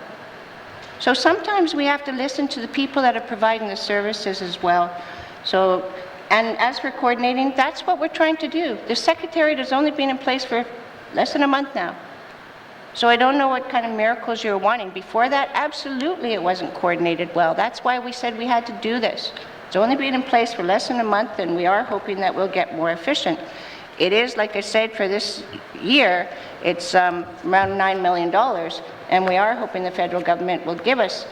So sometimes we have to listen to the people that are providing the services as well. So, and as for coordinating, that's what we're trying to do. The Secretariat has only been in place for less than a month now. So I don't know what kind of miracles you're wanting. Before that, absolutely it wasn't coordinated well. That's why we said we had to do this. It's only been in place for less than a month and we are hoping that we'll get more efficient. It is, like I said, for this year, it's around $9 million, and we are hoping the federal government will give us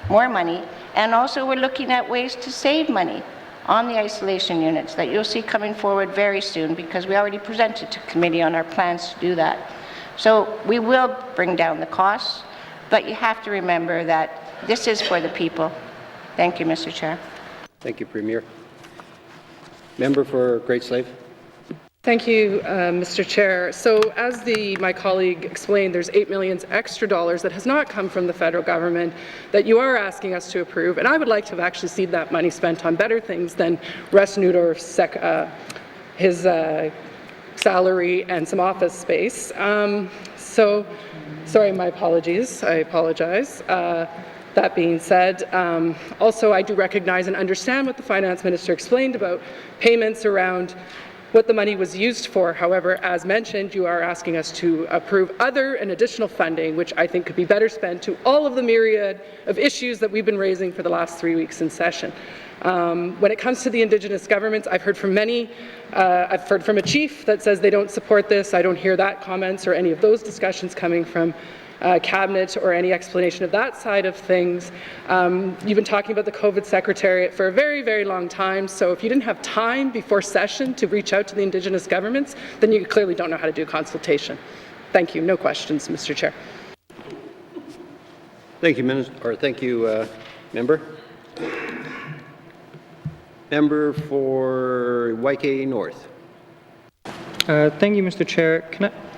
more money. And also we're looking at ways to save money on the isolation units that you'll see coming forward very soon because we already presented to committee on our plans to do that. So we will bring down the costs, but you have to remember that this is for the people. Thank you, Mr. Chair. Thank you, Premier. Member for Great Slave. Thank you, Mr. Chair. So as my colleague explained, there's $8 million extra that has not come from the federal government that you are asking us to approve, and I would like to have actually seen that money spent on better things than Russ Newdorf's his salary and some office space. So, sorry, my apologies. I apologize. That being said, also I do recognize and understand what the Finance Minister explained about payments around what the money was used for. However, as mentioned, you are asking us to approve other and additional funding, which I think could be better spent to all of the myriad of issues that we've been raising for the last 3 weeks in session. When it comes to the Indigenous governments, I've heard from many. I've heard from a chief that says they don't support this. I don't hear that comments or any of those discussions coming from Cabinet or any explanation of that side of things. You've been talking about the COVID Secretariat for a very, very long time, so if you didn't have time before session to reach out to the Indigenous governments, then you clearly don't know how to do consultation. Thank you. No questions, Mr. Chair. Thank you, Member. Member for YK North. Thank you, Mr. Chair.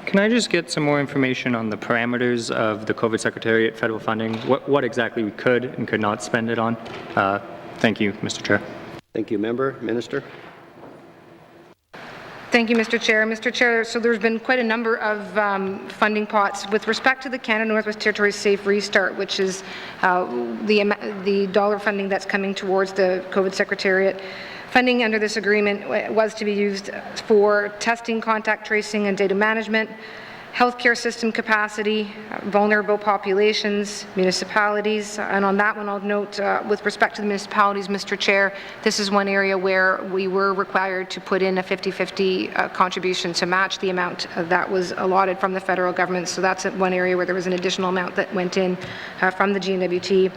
Can I just get some more information on the parameters of the COVID Secretariat federal funding? What exactly we could and could not spend it on? Thank you, Mr. Chair. Thank you, Member. Minister. Thank you, Mr. Chair. Mr. Chair, so there's been quite a number of funding pots with respect to the Canada Northwest Territories Safe Restart, which is the dollar funding that's coming towards the COVID Secretariat. Funding under this agreement was to be used for testing, contact tracing, and data management, healthcare system capacity, vulnerable populations, municipalities, and on that one I'll note with respect to the municipalities, Mr. Chair, this is one area where we were required to put in a 50-50 contribution to match the amount that was allotted from the federal government, so that's one area where there was an additional amount that went in from the N.W.T.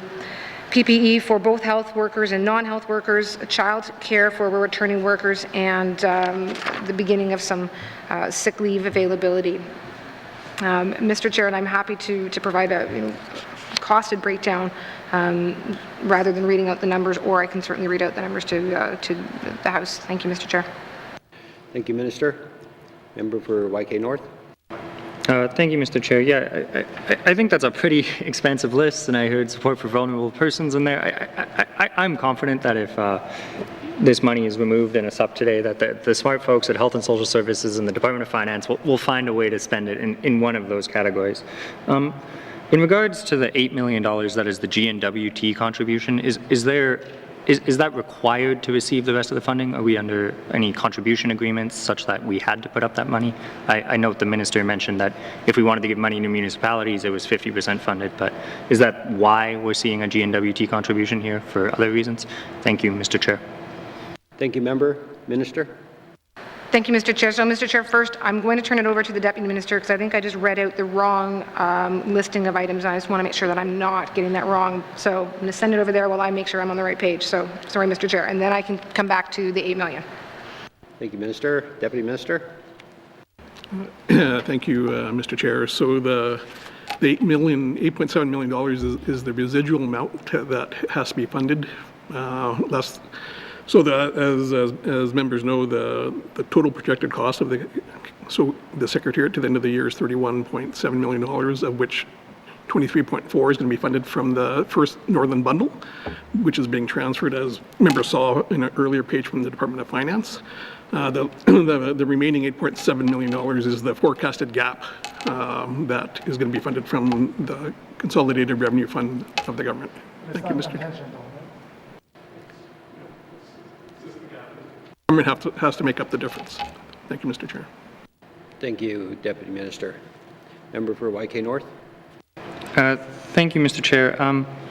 PPE for both health workers and non-health workers, child care for returning workers, and the beginning of some sick leave availability. Mr. Chair, and I'm happy to provide a costed breakdown rather than reading out the numbers, or I can certainly read out the numbers to the House. Thank you, Mr. Chair. Thank you, Minister. Member for YK North. Thank you, Mr. Chair. Yeah, I think that's a pretty expansive list, and I heard support for vulnerable persons in there. I'm confident that this money is removed and it's up today, that the smart folks at Health and Social Services and the Department of Finance will find a way to spend it in one of those categories. In regards to the $8 million that is the N.W.T contribution, is that required to receive the rest of the funding? Are we under any contribution agreements such that we had to put up that money? I note the minister mentioned that if we wanted to give money to municipalities, it was 50% funded, but is that why we're seeing a N.W.T contribution here for other reasons? Thank you, Mr. Chair. Thank you, Member. Minister. Thank you, Mr. Chair. So, Mr. Chair, first, I'm going to turn it over to the Deputy Minister because I think I just read out the wrong listing of items, and I just want to make sure that I'm not getting that wrong. So I'm going to send it over there while I make sure I'm on the right page. So, sorry, Mr. Chair. And then I can come back to the $8 million. Thank you, Minister. Deputy Minister. Thank you, Mr. Chair. So the $8.7 million is the residual amount that has to be funded. So as members know, the total projected cost of the Secretariat to the end of the year is $31.7 million, of which 23.4 is going to be funded from the first Northern Bundle, which is being transferred, as members saw in an earlier page, from the Department of Finance. The remaining $8.7 million is the forecasted gap that is going to be funded from the Consolidated Revenue Fund of the government. Thank you, Mr. Chair. Government has to make up the difference. Thank you, Mr. Chair. Thank you, Deputy Minister. Member for YK North. Thank you, Mr. Chair.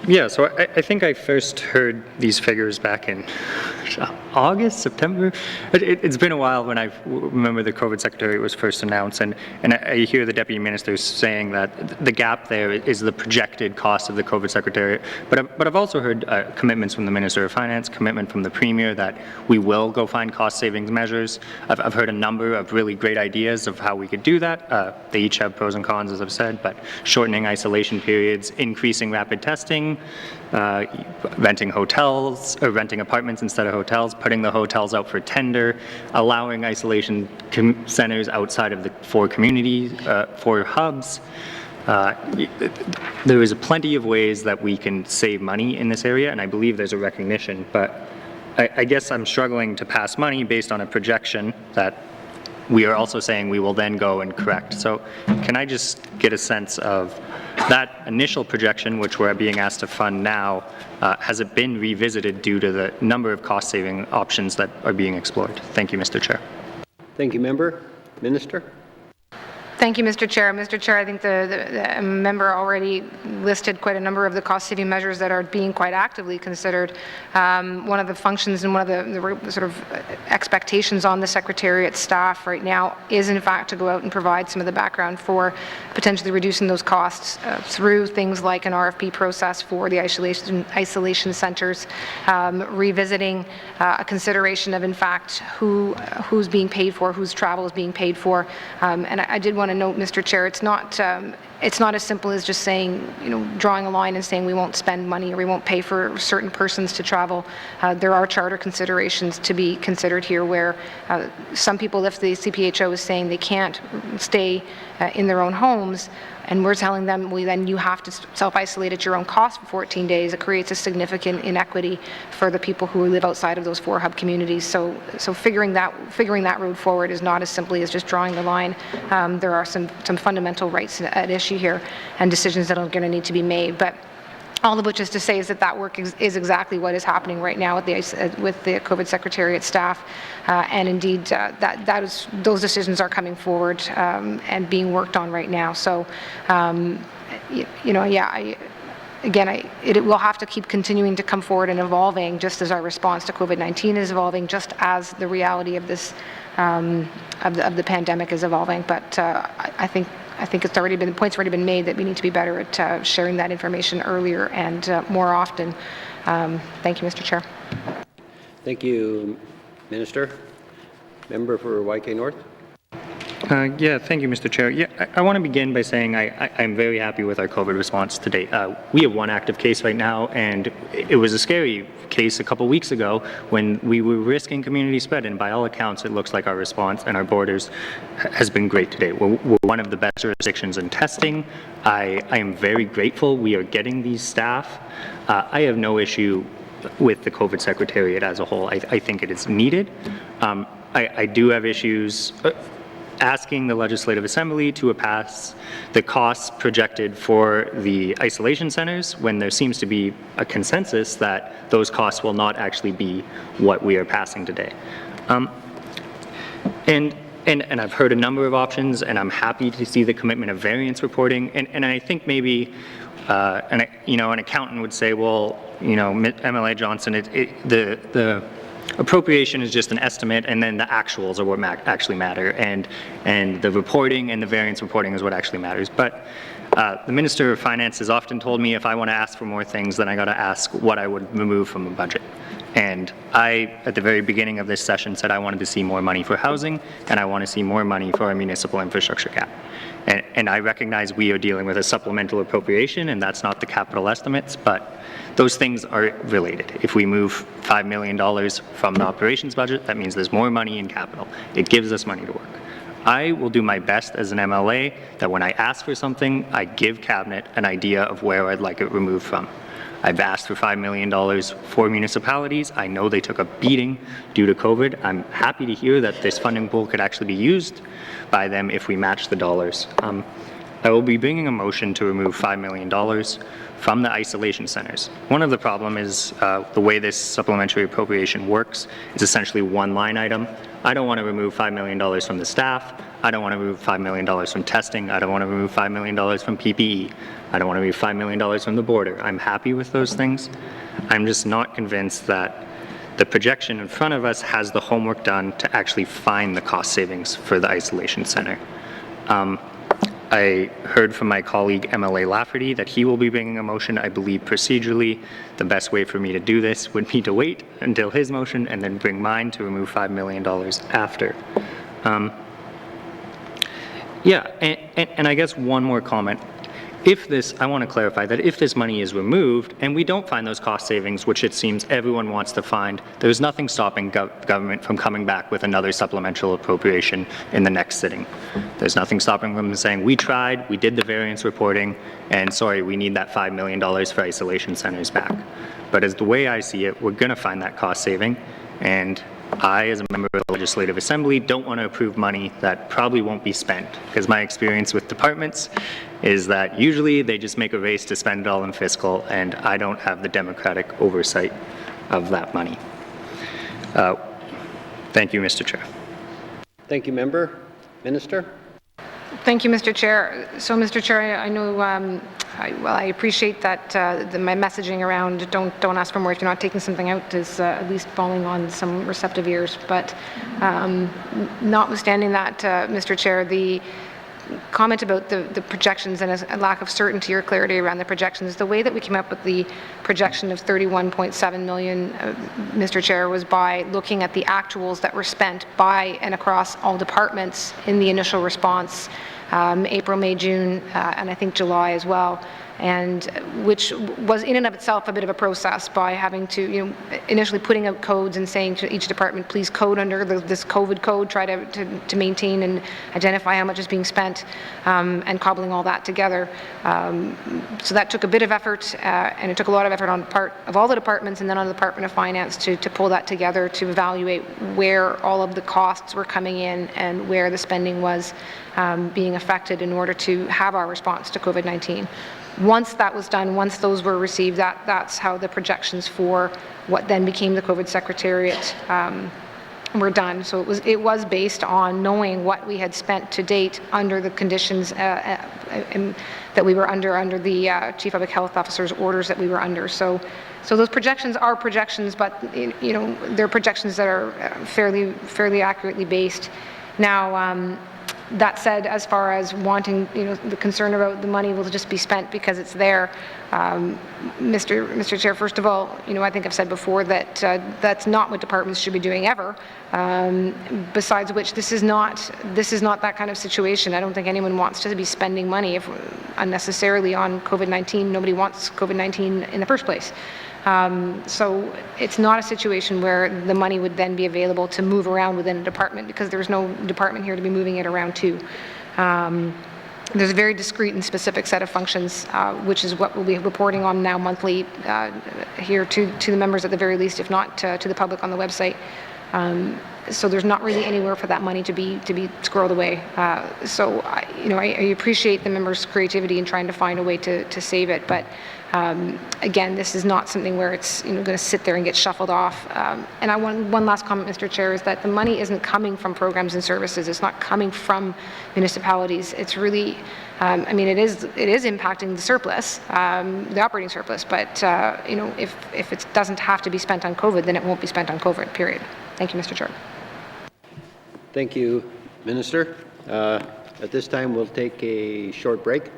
Yeah, so I think I first heard these figures back in August, September. It's been a while when I remember the COVID Secretary was first announced, and I hear the Deputy Minister saying that the gap there is the projected cost of the COVID Secretary. But I've also heard commitments from the Minister of Finance, commitment from the Premier that we will go find cost savings measures. I've heard a number of really great ideas of how we could do that. They each have pros and cons, as I've said, but shortening isolation periods, increasing rapid testing, renting hotels, or renting apartments instead of hotels, putting the hotels out for tender, allowing isolation centers outside of the four communities, four hubs. There is plenty of ways that we can save money in this area, and I believe there's a recognition, but I guess I'm struggling to pass money based on a projection that we are also saying we will then go and correct. So can I just get a sense of that initial projection, which we're being asked to fund now, has it been revisited due to the number of cost-saving options that are being explored? Thank you, Mr. Chair. Thank you, Member. Minister. Thank you, Mr. Chair. Mr. Chair, I think the member already listed quite a number of the cost-saving measures that are being quite actively considered. One of the functions and one of the sort of expectations on the Secretariat staff right now is, in fact, to go out and provide some of the background for potentially reducing those costs through things like an RFP process for the isolation centres, revisiting a consideration of, in fact, who's being paid for, whose travel is being paid for, and I did want to note, Mr. Chair, it's not as simple as just saying, drawing a line and saying we won't spend money or we won't pay for certain persons to travel. There are charter considerations to be considered here where some people, if the CPHO is saying they can't stay in their own homes, and we're telling them, well, then you have to self-isolate at your own cost for 14 days. It creates a significant inequity for the people who live outside of those four hub communities. So figuring that road forward is not as simply as just drawing the line. There are some fundamental rights at issue here and decisions that are going to need to be made. But all of which is to say is that work is exactly what is happening right now with the COVID Secretariat staff, and indeed those decisions are coming forward and being worked on right now. So, it will have to keep continuing to come forward and evolving, just as our response to COVID-19 is evolving, just as the reality of this of the pandemic is evolving. But I think it's already been, the point's already been made that we need to be better at sharing that information earlier and more often. Thank you, Mr. Chair. Thank you, Minister. Member for YK North. Yeah, thank you, Mr. Chair. Yeah, I want to begin by saying I'm very happy with our COVID response to date. We have one active case right now, and it was a scary case a couple weeks ago when we were risking community spread, and by all accounts, it looks like our response and our borders has been great to date. We're one of the best jurisdictions in testing. I am very grateful we are getting these staff. I have no issue with the COVID Secretariat as a whole. I think it is needed. I do have issues asking the Legislative Assembly to pass the costs projected for the isolation centers when there seems to be a consensus that those costs will not actually be what we are passing today. And I've heard a number of options, and I'm happy to see the commitment of variance reporting. And I think maybe, an accountant would say, well, MLA Johnson, the appropriation is just an estimate, and then the actuals are what actually matter, and the reporting and the variance reporting is what actually matters. But the Minister of Finance has often told me if I want to ask for more things, then I got to ask what I would remove from a budget. And I, at the very beginning of this session, said I wanted to see more money for housing, and I want to see more money for our municipal infrastructure cap. And I recognize we are dealing with a supplemental appropriation, and that's not the capital estimates, but those things are related. If we move $5 million from the operations budget, that means there's more money in capital. It gives us money to work. I will do my best as an MLA that when I ask for something, I give Cabinet an idea of where I'd like it removed from. I've asked for $5 million for municipalities. I know they took a beating due to COVID. I'm happy to hear that this funding pool could actually be used by them if we match the dollars. I will be bringing a motion to remove $5 million from the isolation centers. One of the problem is the way this supplementary appropriation works is essentially one line item. I don't want to remove $5 million from the staff. I don't want to remove $5 million from testing. I don't want to remove $5 million from PPE. I don't want to remove $5 million from the border. I'm happy with those things. I'm just not convinced that the projection in front of us has the homework done to actually find the cost savings for the isolation center. I heard from my colleague MLA Lafferty that he will be bringing a motion. I believe procedurally the best way for me to do this would be to wait until his motion and then bring mine to remove $5 million after. And I guess one more comment. I want to clarify that if this money is removed and we don't find those cost savings, which it seems everyone wants to find, there's nothing stopping government from coming back with another supplemental appropriation in the next sitting. There's nothing stopping them from saying, we tried, we did the variance reporting, and sorry, we need that $5 million for isolation centers back. But as the way I see it, we're going to find that cost saving, and I, as a member of the Legislative Assembly, don't want to approve money that probably won't be spent, because my experience with departments is that usually they just make a race to spend it all in fiscal, and I don't have the democratic oversight of that money. Thank you, Mr. Chair. Thank you, Member. Minister? Thank you, Mr. Chair. So, Mr. Chair, I know I appreciate that my messaging around don't ask for more if you're not taking something out is at least falling on some receptive ears. But notwithstanding that, Mr. Chair, the comment about the projections and a lack of certainty or clarity around the projections, the way that we came up with the projection of 31.7 million, Mr. Chair, was by looking at the actuals that were spent by and across all departments in the initial response, April, May, June, and I think July as well, and which was in and of itself a bit of a process by having to, initially putting out codes and saying to each department, please code under this COVID code, try to maintain and identify how much is being spent, and cobbling all that together. So that took a bit of effort, and it took a lot of effort on the part of all the departments and then on the Department of Finance to pull that together, to evaluate where all of the costs were coming in and where the spending was being affected in order to have our response to COVID-19. Once that was done, once those were received, that's how the projections for what then became the COVID Secretariat were done. So it was based on knowing what we had spent to date under the conditions that we were under the Chief Public Health Officer's orders that we were under. So those projections are projections, but they're projections that are fairly accurately based. Now, that said, as far as wanting, the concern about the money will just be spent because it's there, Mr. Chair, first of all, I think I've said before that that's not what departments should be doing ever. Besides which, this is not that kind of situation. I don't think anyone wants to be spending money unnecessarily on COVID-19. Nobody wants COVID-19 in the first place. So it's not a situation where the money would then be available to move around within a department, because there's no department here to be moving it around to. There's a very discrete and specific set of functions, which is what we'll be reporting on now monthly here to the members at the very least, if not to the public on the website. So there's not really anywhere for that money to be squirreled away. So I appreciate the members' creativity in trying to find a way to save it, but again, this is not something where it's going to sit there and get shuffled off. And I want one last comment, Mr. Chair, is that the money isn't coming from programs and services. It's not coming from municipalities. It's really, I mean, it is impacting the surplus, the operating surplus. But if it doesn't have to be spent on COVID, then it won't be spent on COVID. Period. Thank you, Mr. Chair. Thank you, Minister. At this time, we'll take a short break.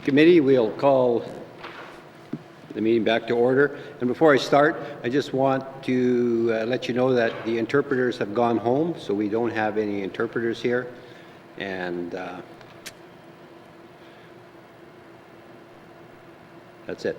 Committee, we'll call the meeting back to order. And before I start, I just want to let you know that the interpreters have gone home, so we don't have any interpreters here. And that's it.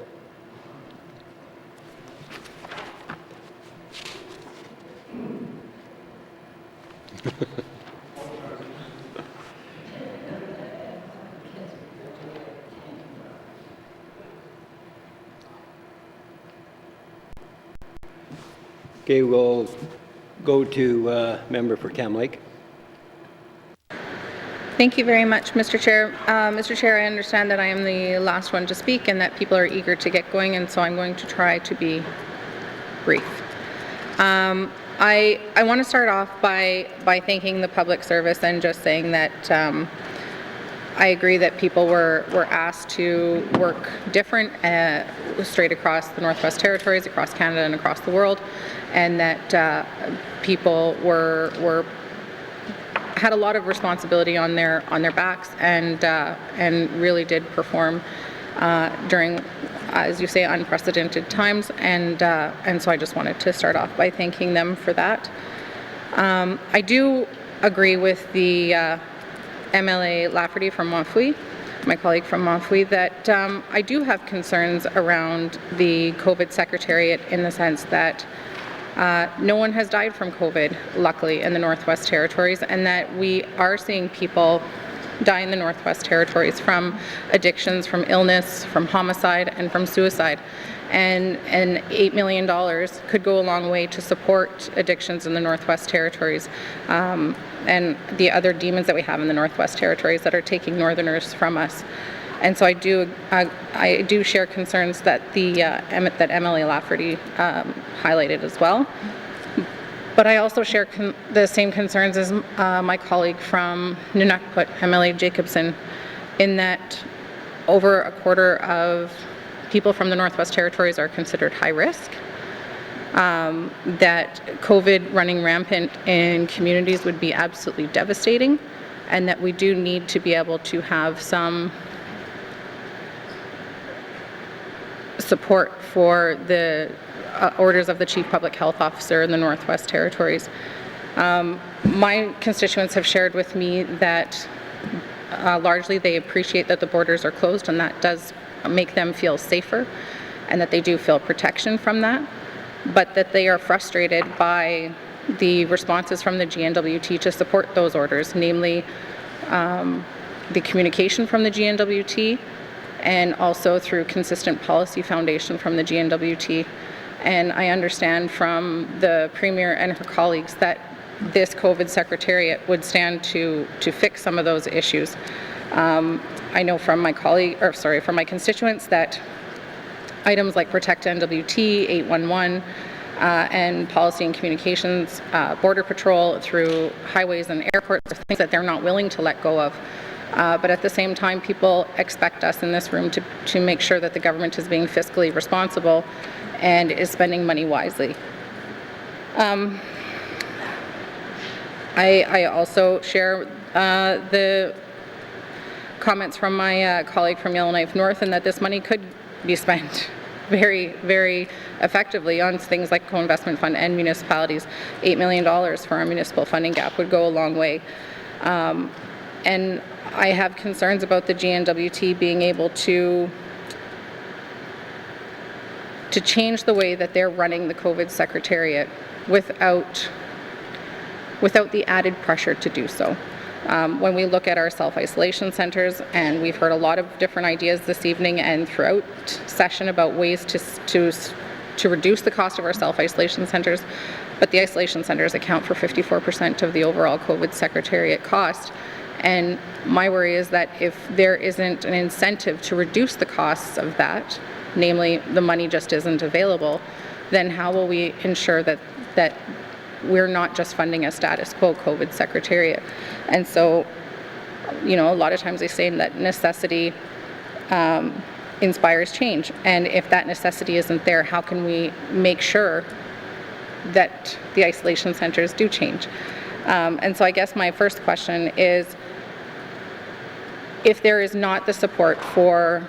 Okay, we'll go to member for Cam Lake. Thank you very much, Mr. Chair. Mr. Chair, I understand that I am the last one to speak and that people are eager to get going, and so I'm going to try to be brief. I want to start off by thanking the public service and just saying that I agree that people were asked to work different straight across the Northwest Territories, across Canada and across the world, and that people had a lot of responsibility on their backs and really did perform during, as you say, unprecedented times, and so I just wanted to start off by thanking them for that. I do agree with the MLA Lafferty from Montfouille, my colleague from Montfouille, that I do have concerns around the COVID Secretariat in the sense that no one has died from COVID, luckily, in the Northwest Territories, and that we are seeing people die in the Northwest Territories from addictions, from illness, from homicide, and from suicide. And $8 million could go a long way to support addictions in the Northwest Territories and the other demons that we have in the Northwest Territories that are taking Northerners from us. And so I do share concerns that that MLA Lafferty highlighted as well. But I also share the same concerns as my colleague from N.W.T, MLA Jacobson, in that over a quarter of people from the Northwest Territories are considered high risk, that COVID running rampant in communities would be absolutely devastating, and that we do need to be able to have some support for the orders of the Chief Public Health Officer in the Northwest Territories. My constituents have shared with me that largely they appreciate that the borders are closed, and that does make them feel safer, and that they do feel protection from that, but that they are frustrated by the responses from the GNWT to support those orders, namely the communication from the GNWT and also through consistent policy foundation from the GNWT. And I understand from the Premier and her colleagues that this COVID Secretariat would stand to fix some of those issues. I know from my from my constituents that items like Protect N.W.T, 811, and policy and communications, border patrol through highways and airports are things that they're not willing to let go of. But at the same time, people expect us in this room to make sure that the government is being fiscally responsible and is spending money wisely. I also share the comments from my colleague from Yellowknife North, and that this money could be spent very, very effectively on things like co-investment fund and municipalities. $8 million for our municipal funding gap would go a long way. And I have concerns about the GNWT being able to change the way that they're running the COVID Secretariat without the added pressure to do so. When we look at our self-isolation centres, and we've heard a lot of different ideas this evening and throughout session about ways to reduce the cost of our self-isolation centres, but the isolation centres account for 54% of the overall COVID Secretariat cost. And my worry is that if there isn't an incentive to reduce the costs of that, namely the money just isn't available, then how will we ensure that we're not just funding a status quo COVID Secretariat? And so, you know, a lot of times they say that necessity inspires change. And if that necessity isn't there, how can we make sure that the isolation centers do change? And so I guess my first question is, if there is not the support for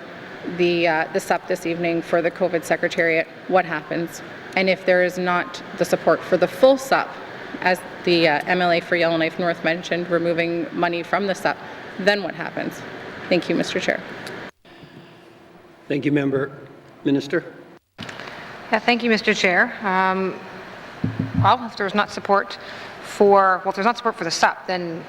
the SUP this evening for the COVID Secretariat, what happens? And if there is not the support for the full SUP, as the MLA for Yellowknife North mentioned, removing money from the SUP, then what happens? Thank you, Mr. Chair. Thank you, Member. Minister. Yeah, thank you, Mr. Chair. Well, if there's not support for, if there's not support for the SUP, then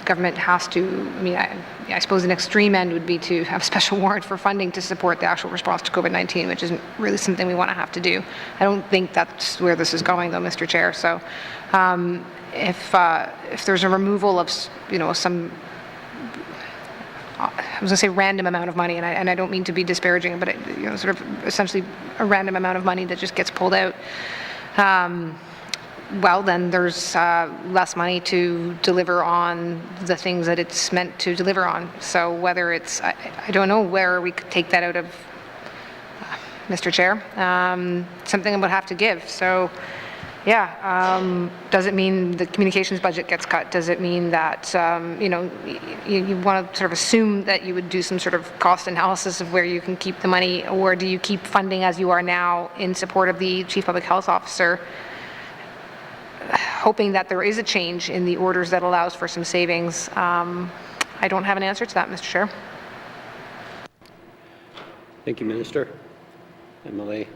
government has to, I mean, I suppose an extreme end would be to have a special warrant for funding to support the actual response to COVID-19, which isn't really something we want to have to do. I don't think that's where this is going, though, Mr. Chair. So if there's a removal of, some, I was going to say random amount of money, and I don't mean to be disparaging, but sort of essentially a random amount of money that just gets pulled out, well, then there's less money to deliver on the things that it's meant to deliver on. So whether it's, I don't know where we could take that out of, Mr. Chair, something I would have to give. So yeah, does it mean the communications budget gets cut? Does it mean that, you want to sort of assume that you would do some sort of cost analysis of where you can keep the money, or do you keep funding as you are now in support of the Chief Public Health Officer, hoping that there is a change in the orders that allows for some savings? I don't have an answer to that, Mr. Chair. Thank you, Minister. MLA.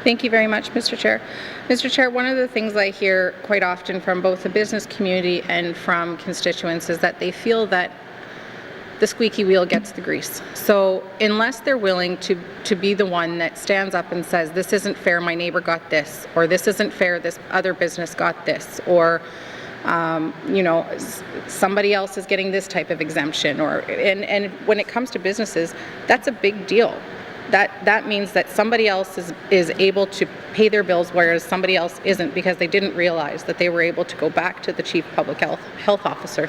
Thank you very much, Mr. Chair. Mr. Chair, one of the things I hear quite often from both the business community and from constituents is that they feel that the squeaky wheel gets the grease. So unless they're willing to be the one that stands up and says, this isn't fair, my neighbor got this, or this isn't fair, this other business got this, or somebody else is getting this type of exemption, and when it comes to businesses, that's a big deal. That means that somebody else is able to pay their bills, whereas somebody else isn't, because they didn't realize that they were able to go back to the Chief Public Health Officer,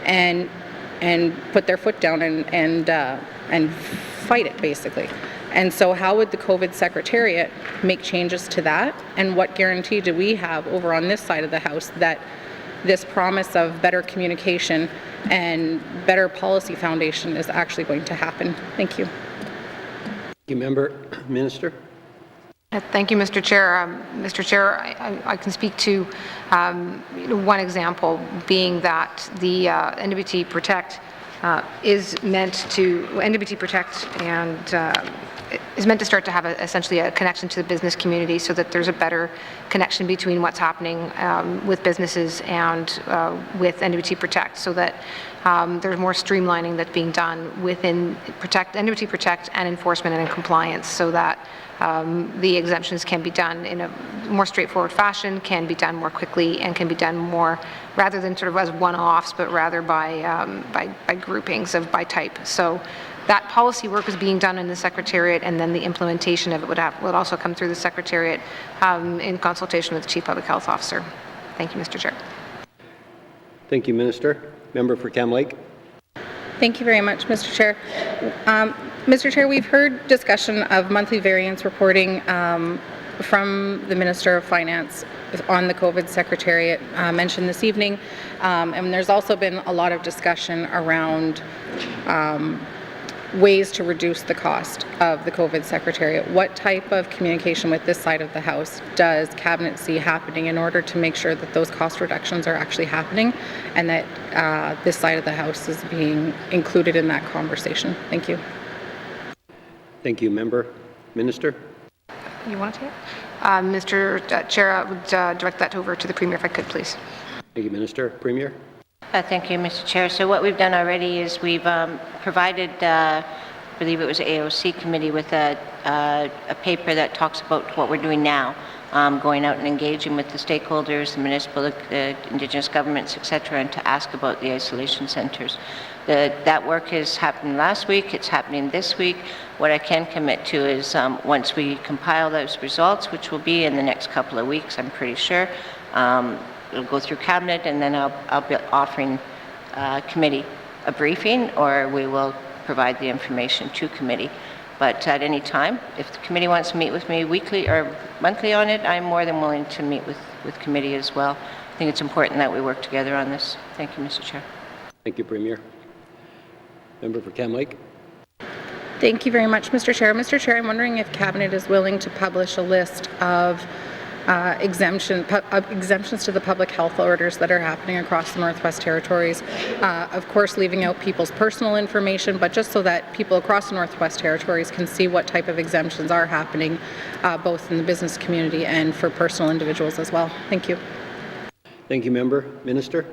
and put their foot down and fight it, basically. And so how would the COVID Secretariat make changes to that? And what guarantee do we have over on this side of the House that this promise of better communication and better policy foundation is actually going to happen? Thank you. Thank you, Member. Minister. Thank you, Mr. Chair. Mr. Chair, I can speak to one example, being that the N.W.T. Protect is meant to, N.W.T. Protect and is meant to start to have essentially a connection to the business community, so that there's a better connection between what's happening with businesses and with N.W.T. Protect, so that there's more streamlining that's being done within N.W.T. Protect and enforcement and compliance, so that the exemptions can be done in a more straightforward fashion, can be done more quickly, and can be done more, rather than sort of as one-offs, but rather by groupings by type. So that policy work is being done in the Secretariat, and then the implementation of it would also come through the Secretariat in consultation with the Chief Public Health Officer. Thank you, Mr. Chair. Thank you, Minister. Member for Cam Lake. Thank you very much, Mr. Chair. Mr. Chair, we've heard discussion of monthly variance reporting from the Minister of Finance on the COVID Secretariat mentioned this evening, and there's also been a lot of discussion around ways to reduce the cost of the COVID Secretariat. What type of communication with this side of the House does Cabinet see happening in order to make sure that those cost reductions are actually happening, and that this side of the House is being included in that conversation? Thank you. Thank you, Member. Minister. You want to take it? Mr. Chair, I would direct that over to the Premier if I could, please. Thank you, Minister. Premier. Thank you, Mr. Chair. So what we've done already is we've provided, I believe it was AOC committee, with a paper that talks about what we're doing now, going out and engaging with the stakeholders, the municipal, Indigenous governments, etc., and to ask about the isolation centres. That work has happened last week. It's happening this week. What I can commit to is once we compile those results, which will be in the next couple of weeks, I'm pretty sure, it'll go through Cabinet, and then I'll be offering committee a briefing, or we will provide the information to committee. But at any time, if the committee wants to meet with me weekly or monthly on it, I'm more than willing to meet with committee as well. think it's important that we work together on this. Thank you, Mr. Chair. Thank you, Premier. Member for Cam Lake. Thank you very much, Mr. Chair. Mr. Chair, I'm wondering if Cabinet is willing to publish a list of exemptions to the public health orders that are happening across the Northwest Territories. Of course, leaving out people's personal information, but just so that people across the Northwest Territories can see what type of exemptions are happening, both in the business community and for personal individuals as well. Thank you. Thank you, Member. Minister.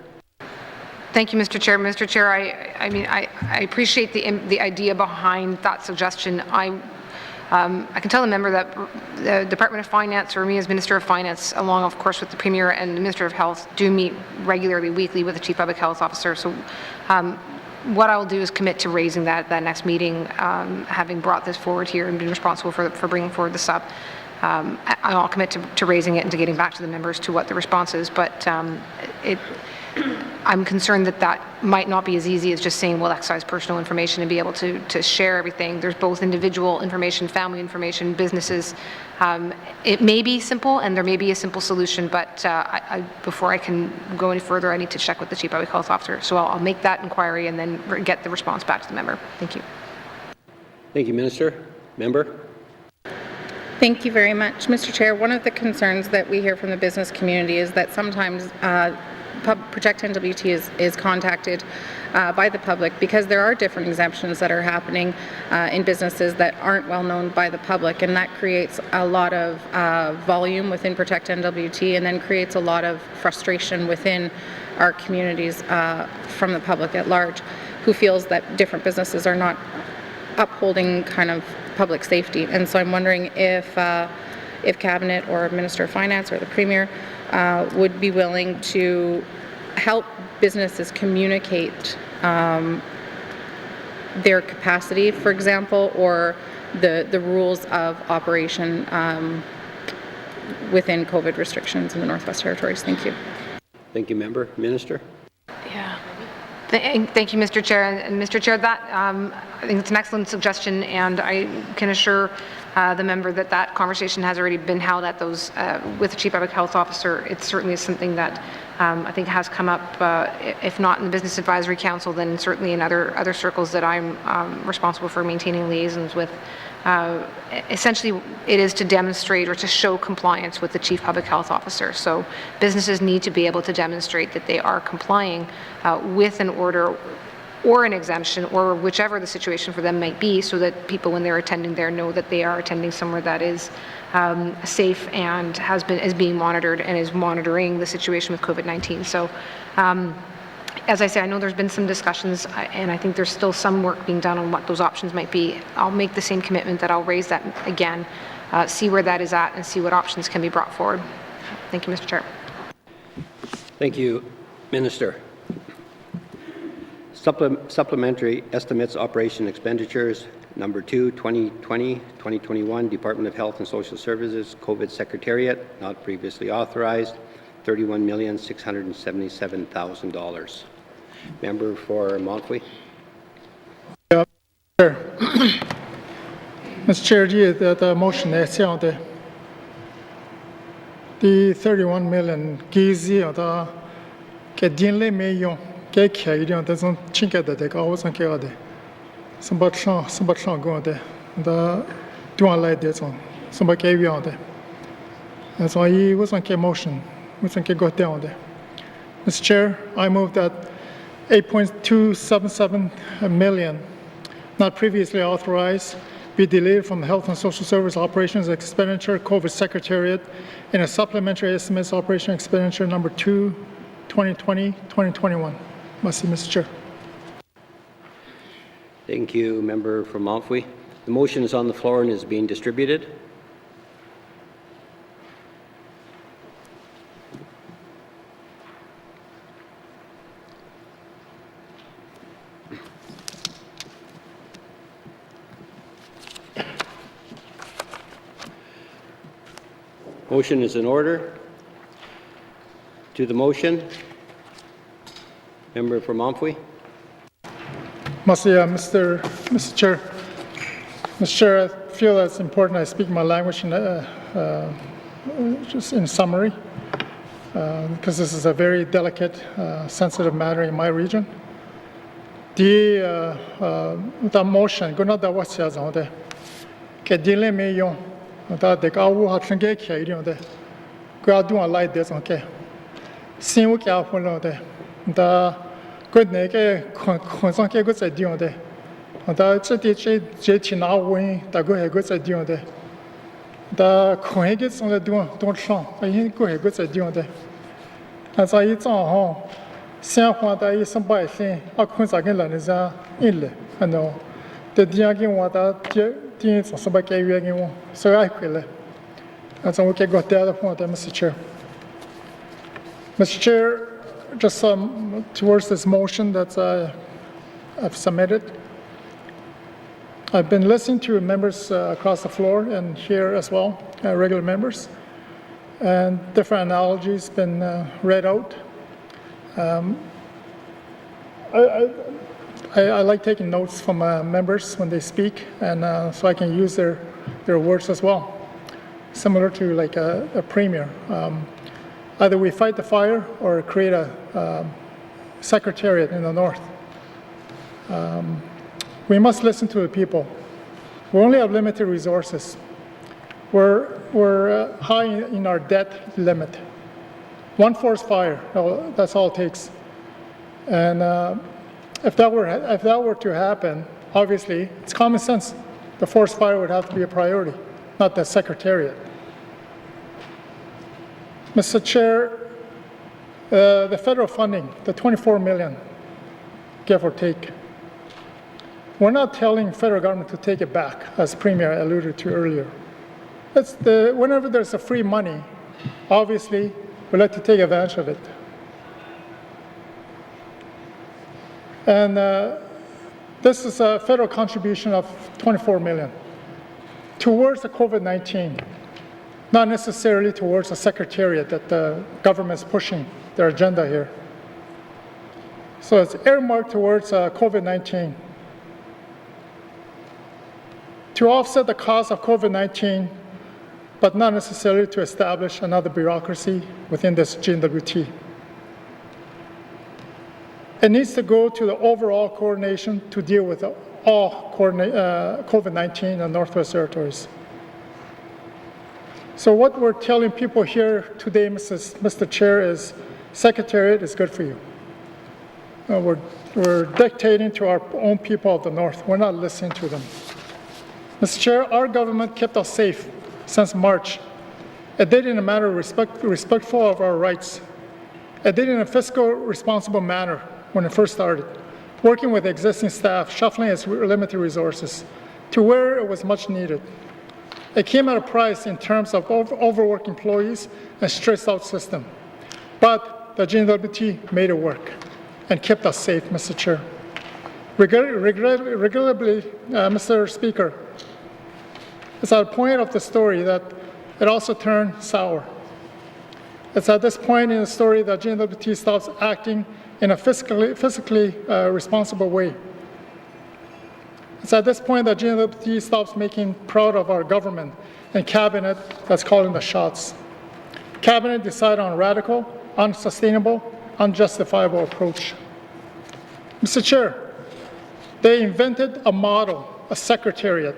Thank you, Mr. Chair. Mr. Chair, I appreciate the idea behind that suggestion. I can tell the member that the Department of Finance, or me as Minister of Finance, along of course with the Premier and the Minister of Health, do meet regularly, weekly, with the Chief Public Health Officer. So what I will do is commit to raising that next meeting, having brought this forward here and been responsible for bringing forward this up. I'll commit to raising it and to getting back to the members to what the response is, but I'm concerned that might not be as easy as just saying we'll excise personal information and be able to share everything. There's both individual information, family information, businesses. It may be simple and there may be a simple solution, but before I can go any further, I need to check with the Chief Public Health Officer. So I'll make that inquiry and then get the response back to the member. Thank you. Thank you, Minister. Member. Thank you very much, Mr. Chair. One of the concerns that we hear from the business community is that sometimes Protect N.W.T is contacted by the public because there are different exemptions that are happening in businesses that aren't well known by the public, and that creates a lot of volume within Protect N.W.T and then creates a lot of frustration within our communities from the public at large, who feels that different businesses are not upholding kind of public safety. And so I'm wondering if Cabinet or Minister of Finance or the Premier would be willing to help businesses communicate their capacity, for example, or the rules of operation within COVID restrictions in the Northwest Territories. Thank you. Thank you, Member. Minister. Yeah. Thank you, Mr. Chair. And Mr. Chair, that I think it's an excellent suggestion, and I can assure the member that conversation has already been held at those with the Chief Public Health Officer. It certainly is something that I think has come up, if not in the Business Advisory Council, then certainly in other circles that I'm responsible for maintaining liaisons with. Essentially, it is to demonstrate or to show compliance with the Chief Public Health Officer. So businesses need to be able to demonstrate that they are complying with an order or an exemption, or whichever the situation for them might be, so that people, when they're attending there, know that they are attending somewhere that is safe and is being monitored and is monitoring the situation with COVID-19. So, as I say, I know there's been some discussions, and I think there's still some work being done on what those options might be. I'll make the same commitment that I'll raise that again, see where that is at, and see what options can be brought forward. Thank you, Mr. Chair. Thank you, Minister. Supplementary estimates operation expenditures, number 2, 2020-2021, Department of Health and Social Services, COVID Secretariat, not previously authorized, $31,677,000. Member for Montfleet. Mr. Chair, the motion is the 31 million gizi the kedinle meyon ke khairion the zon chinka the ka osan ke ade sambat shang go de the duan lai de zon sambat ke wi ade and so I was on ke motion was on ke go down de. Mr. Chair, I move that 8.277 million not previously authorized be deleted from Health and Social Service Operations Expenditure COVID Secretariat in a supplementary estimates operation expenditure number 2, 2020-2021. Mr. Chair. Thank you, Member from Montfleet. The motion is on the floor and is being distributed. Motion is in order. To the motion, Member from Montfleet. Mr. Chair. Mr. Chair, I feel that it's important I speak my language just in summary. because this is a very delicate, sensitive matter in my region. The motion, go not the what's as on the delay me yon, that the Gawu Hatringe Kadion de Gradua light this okay. Simu Kapolo de the good neke Konsanke goods at Dion de. The Jet now wing, the good goods at Dion de. The Kohegits on the don't show, I think go goods at Dion de. As I eat on home, San Juan, there is somebody saying, I couldn't again learn is a ille. I know the Diagin water, things or somebody gave you again. So I quit. And so we can go the other point, Mr. Chair. Mr. Chair, just towards this motion that I've submitted. I've been listening to members across the floor and here as well, regular members, and different analogies been read out. I like taking notes from members when they speak, and so I can use their words as well, similar to like a premier. Either we fight the fire or create a secretariat in the north. We must listen to the people. We only have limited resources. We're high in our debt limit. One forest fire, that's all it takes. And if that were to happen, obviously, it's common sense. The forest fire would have to be a priority, not the secretariat. Mr. Chair, the federal funding, the $24 million, give or take. We're not telling federal government to take it back, as Premier alluded to earlier. Whenever there's a free money, obviously, we like to take advantage of it. And this is a federal contribution of $24 million towards the COVID-19, not necessarily towards the secretariat that the government is pushing their agenda here. So it's earmarked towards COVID-19. To offset the cost of COVID-19, but not necessarily to establish another bureaucracy within this N.W.T. It needs to go to the overall coordination to deal with all COVID-19 in the Northwest Territories. So what we're telling people here today, Mr. Chair, is Secretariat is good for you. We're dictating to our own people of the North. We're not listening to them. Mr. Chair, our government kept us safe since March. It did in a manner respectful of our rights. It did in a fiscal responsible manner when it first started, working with existing staff, shuffling its limited resources to where it was much needed. It came at a price in terms of overworked employees and stressed out system. But the N.W.T. made it work and kept us safe, Mr. Chair. Regrettably, Mr. Speaker, it's at a point of the story that it also turned sour. It's at this point in the story that N.W.T. stops acting in a fiscally responsible way. It's at this point that N.W.T. stops making proud of our government and cabinet that's calling the shots. Cabinet decided on a radical, unsustainable, unjustifiable approach. Mr. Chair, they invented a model, a secretariat,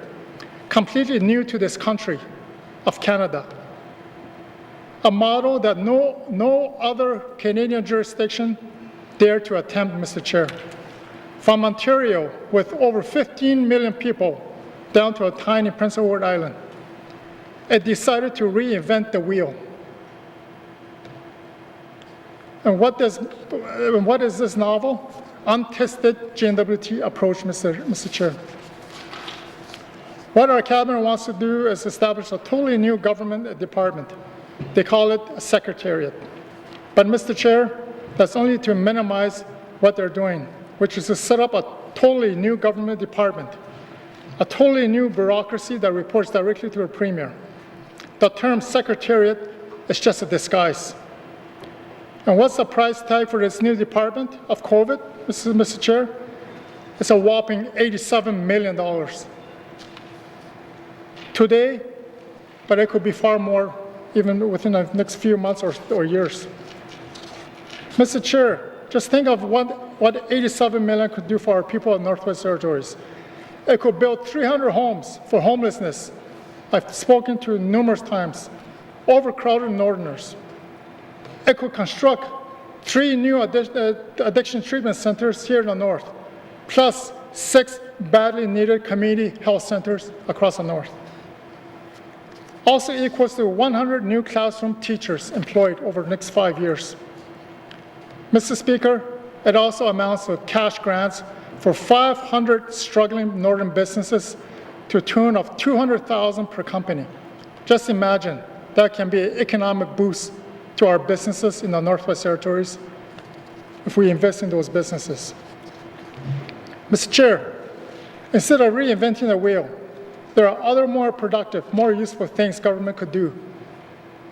completely new to this country of Canada. A model that no other Canadian jurisdiction dared to attempt, Mr. Chair. From Ontario, with over 15 million people, down to a tiny Prince Edward Island, it decided to reinvent the wheel. And what is this novel? Untested N.W.T. approach, Mr. Chair. What our cabinet wants to do is establish a totally new government department. They call it a secretariat. But Mr. Chair, that's only to minimize what they're doing, which is to set up a totally new government department, a totally new bureaucracy that reports directly to a premier. The term secretariat is just a disguise. And what's the price tag for this new department of COVID, Mr. Chair? It's a whopping $87 million. Today, but it could be far more even within the next few months or years. Mr. Chair, just think of what 87 million could do for our people in Northwest Territories. It could build 300 homes for homelessness. I've spoken to numerous times, overcrowded Northerners. It could construct 3 new addiction treatment centers here in the North, plus 6 badly needed community health centers across the North. Also equals to 100 new classroom teachers employed over the next 5 years. Mr. Speaker, it also amounts to cash grants for 500 struggling Northern businesses to a tune of $200,000 per company. Just imagine that can be an economic boost to our businesses in the Northwest Territories if we invest in those businesses. Mr. Chair, instead of reinventing the wheel, there are other more productive, more useful things government could do.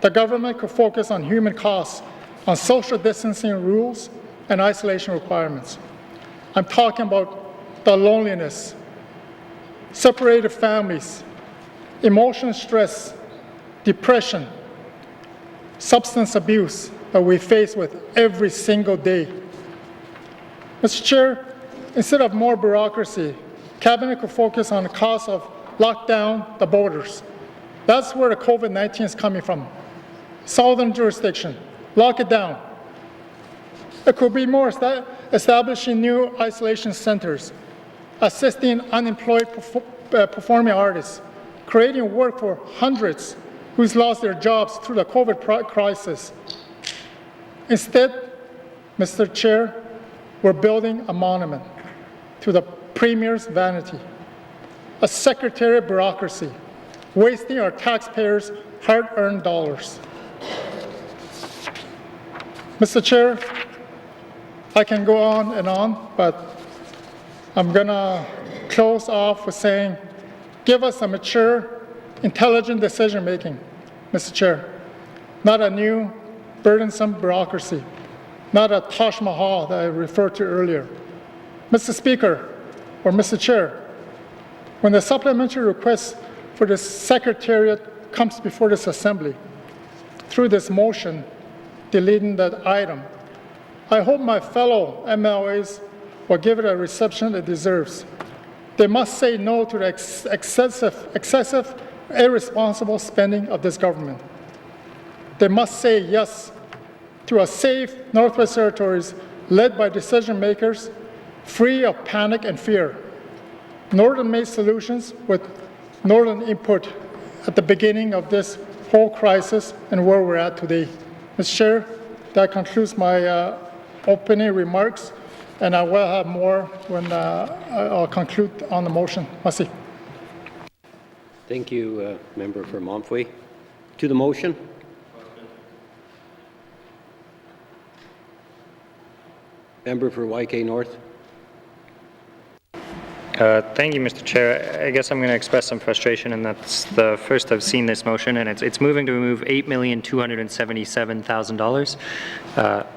The government could focus on human costs, on social distancing rules and isolation requirements. I'm talking about the loneliness, separated families, emotional stress, depression, substance abuse that we face with every single day. Mr. Chair, instead of more bureaucracy, Cabinet could focus on the cost of lock down the borders. That's where the COVID-19 is coming from. Southern jurisdiction, lock it down. It could be more establishing new isolation centers, assisting unemployed performing artists, creating work for hundreds who's lost their jobs through the COVID crisis. Instead, Mr. Chair, we're building a monument to the Premier's vanity, a secretariat bureaucracy, wasting our taxpayers' hard-earned dollars. Mr. Chair, I can go on, but I'm going to close off with saying, give us a mature, intelligent decision-making, Mr. Chair, not a new, burdensome bureaucracy, not a Taj Mahal that I referred to earlier. Mr. Speaker, or Mr. Chair, when the supplementary request for the Secretariat comes before this Assembly, through this motion deleting that item, I hope my fellow MLAs will give it a reception it deserves. They must say no to the excessive, irresponsible spending of this government. They must say yes to a safe Northwest Territories led by decision makers free of panic and fear. Northern-made solutions with Northern input at the beginning of this whole crisis and where we're at today. Mr. Chair, that concludes my opening remarks, and I will have more when I'll conclude on the motion. Merci. Thank you, Member for Montfouet. To the motion. Member for YK North. Thank you, Mr. Chair. I guess I'm going to express some frustration, and that's the first I've seen this motion, and it's moving to remove $8,277,000.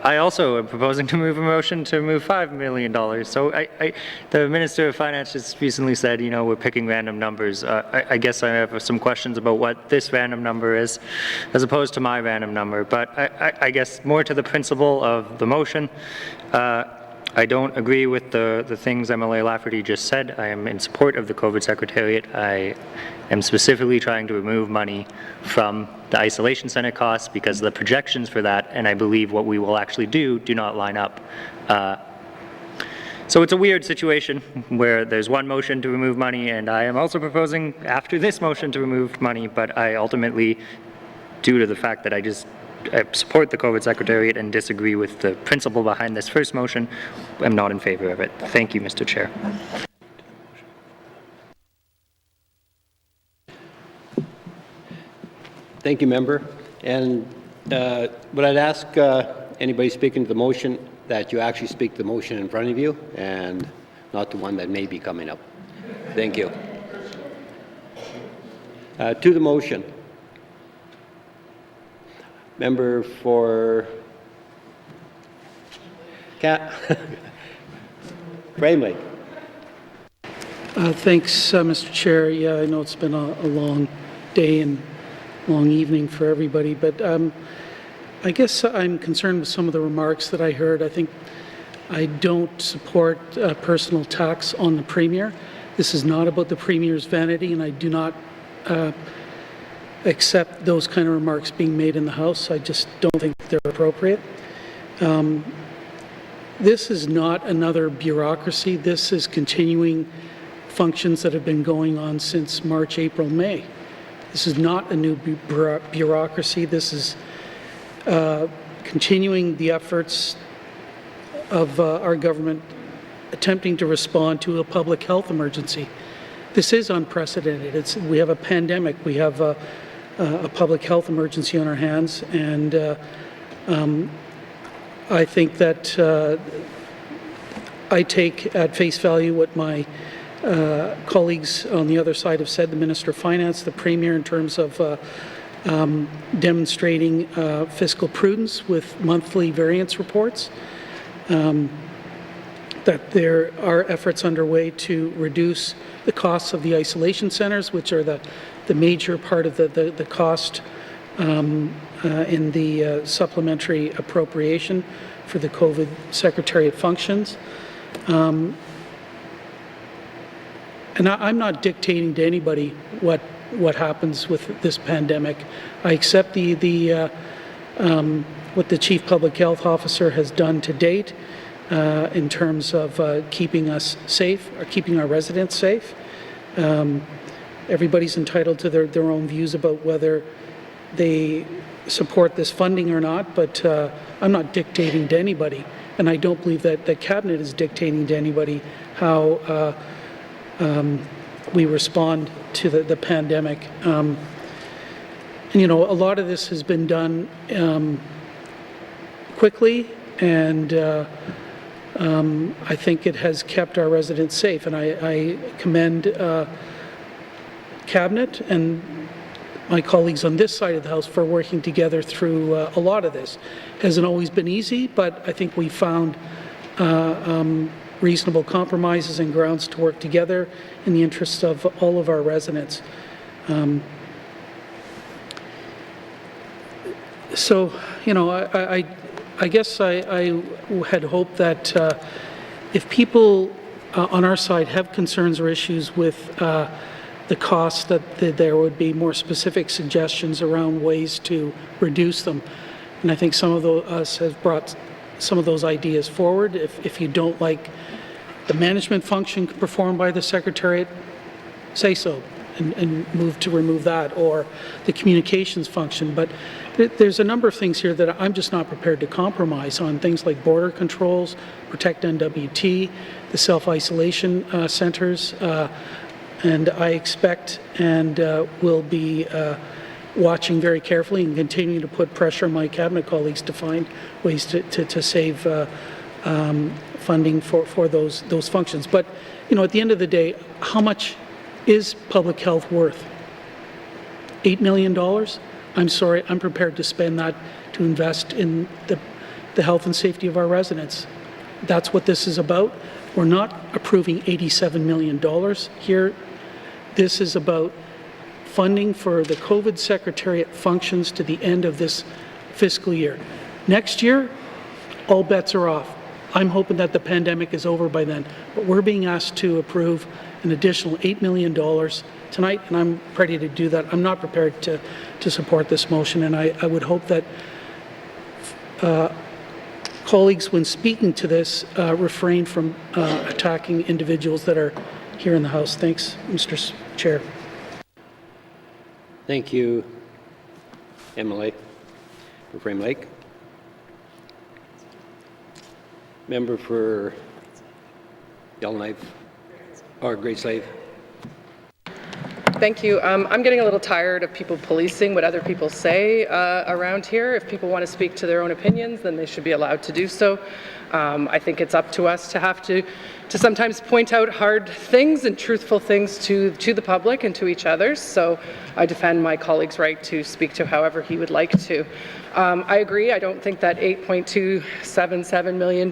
I also am proposing to move a motion to remove $5 million. So the Minister of Finance just recently said, you know, we're picking random numbers. I guess I have some questions about what this random number is, as opposed to my random number. But I guess more to the principle of the motion. I don't agree with the things MLA Lafferty just said. I am in support of the COVID Secretariat. I am specifically trying to remove money from the isolation center costs because the projections for that, and I believe what we will actually do not line up. So it's a weird situation where there's one motion to remove money, and I am also proposing after this motion to remove money, but I ultimately, due to the fact that I support the COVID Secretariat and disagree with the principle behind this first motion, I'm not in favor of it. Thank you, Mr. Chair. Thank you, Member. And what I'd ask anybody speaking to the motion that you actually speak the motion in front of you and not the one that may be coming up. Thank you. To the motion. Member for Frame Lake. Thanks, Mr. Chair. Yeah, I know it's been a long day and long evening for everybody, but I guess I'm concerned with some of the remarks that I heard. I think I don't support personal attacks on the Premier. This is not about the Premier's vanity, and I do not accept those kind of remarks being made in the House. I just don't think they're appropriate. This is not another bureaucracy. This is continuing functions that have been going on since March, April, May. This is not a new bureaucracy. This is continuing the efforts of our government attempting to respond to a public health emergency. This is unprecedented. We have a pandemic. We have a public health emergency on our hands, and I think that I take at face value what my colleagues on the other side have said, the Minister of Finance, the Premier, in terms of demonstrating fiscal prudence with monthly variance reports, that there are efforts underway to reduce the costs of the isolation centres, which are the major part of the cost in the supplementary appropriation for the COVID Secretariat functions. And I'm not dictating to anybody what happens with this pandemic. I accept what the Chief Public Health Officer has done to date in terms of keeping us safe, or keeping our residents safe. Everybody's entitled to their own views about whether they support this funding or not, but I'm not dictating to anybody, and I don't believe that the Cabinet is dictating to anybody how we respond to the pandemic. And, you know, a lot of this has been done quickly, and I think it has kept our residents safe, and I commend Cabinet and my colleagues on this side of the House for working together through a lot of this. It hasn't always been easy, but I think we found reasonable compromises and grounds to work together in the interests of all of our residents. So, you know, I guess I had hoped that if people on our side have concerns or issues with the cost, that there would be more specific suggestions around ways to reduce them. And I think some of us have brought some of those ideas forward. If you don't like the management function performed by the Secretariat, say so and move to remove that, or the communications function. But there's a number of things here that I'm just not prepared to compromise on, things like border controls, protect N.W.T, the self-isolation centres, and I expect and will be watching very carefully and continuing to put pressure on my Cabinet colleagues to find ways to save funding for those functions. But, you know, at the end of the day, how much is public health worth? $8 million? I'm sorry, I'm prepared to spend that to invest in the health and safety of our residents. That's what this is about. We're not approving $87 million here. This is about funding for the COVID Secretariat functions to the end of this fiscal year. Next year, all bets are off. I'm hoping that the pandemic is over by then, but we're being asked to approve an additional $8 million tonight, and I'm ready to do that. I'm not prepared to support this motion, and I would hope that colleagues, when speaking to this, refrain from attacking individuals that are here in the House. Thanks, Mr. Chair. Thank you, MLA for Frame Lake. Member for Yellowknife, or Great Slave. Thank you. I'm getting a little tired of people policing what other people say around here. If people want to speak to their own opinions, then they should be allowed to do so. I think it's up to us to have to sometimes point out hard things and truthful things to the public and to each other. So I defend my colleague's right to speak to however he would like to. I agree. I don't think that $8.277 million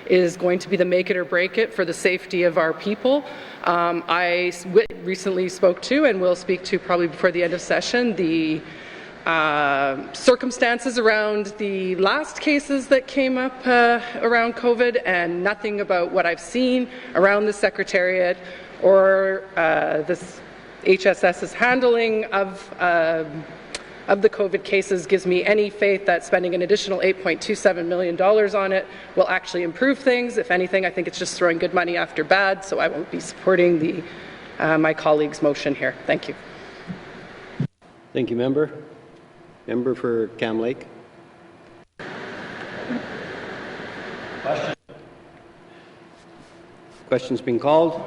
is going to be the make it or break it for the safety of our people. I recently spoke to, and will speak to probably before the end of session, the circumstances around the last cases that came up around COVID, and nothing about what I've seen around the Secretariat or this HSS's handling of the COVID cases gives me any faith that spending an additional $8.27 million on it will actually improve things. If anything, I think it's just throwing good money after bad, so I won't be supporting my colleague's motion here. Thank you. Thank you, member. Member for Cam Lake. Questions being called?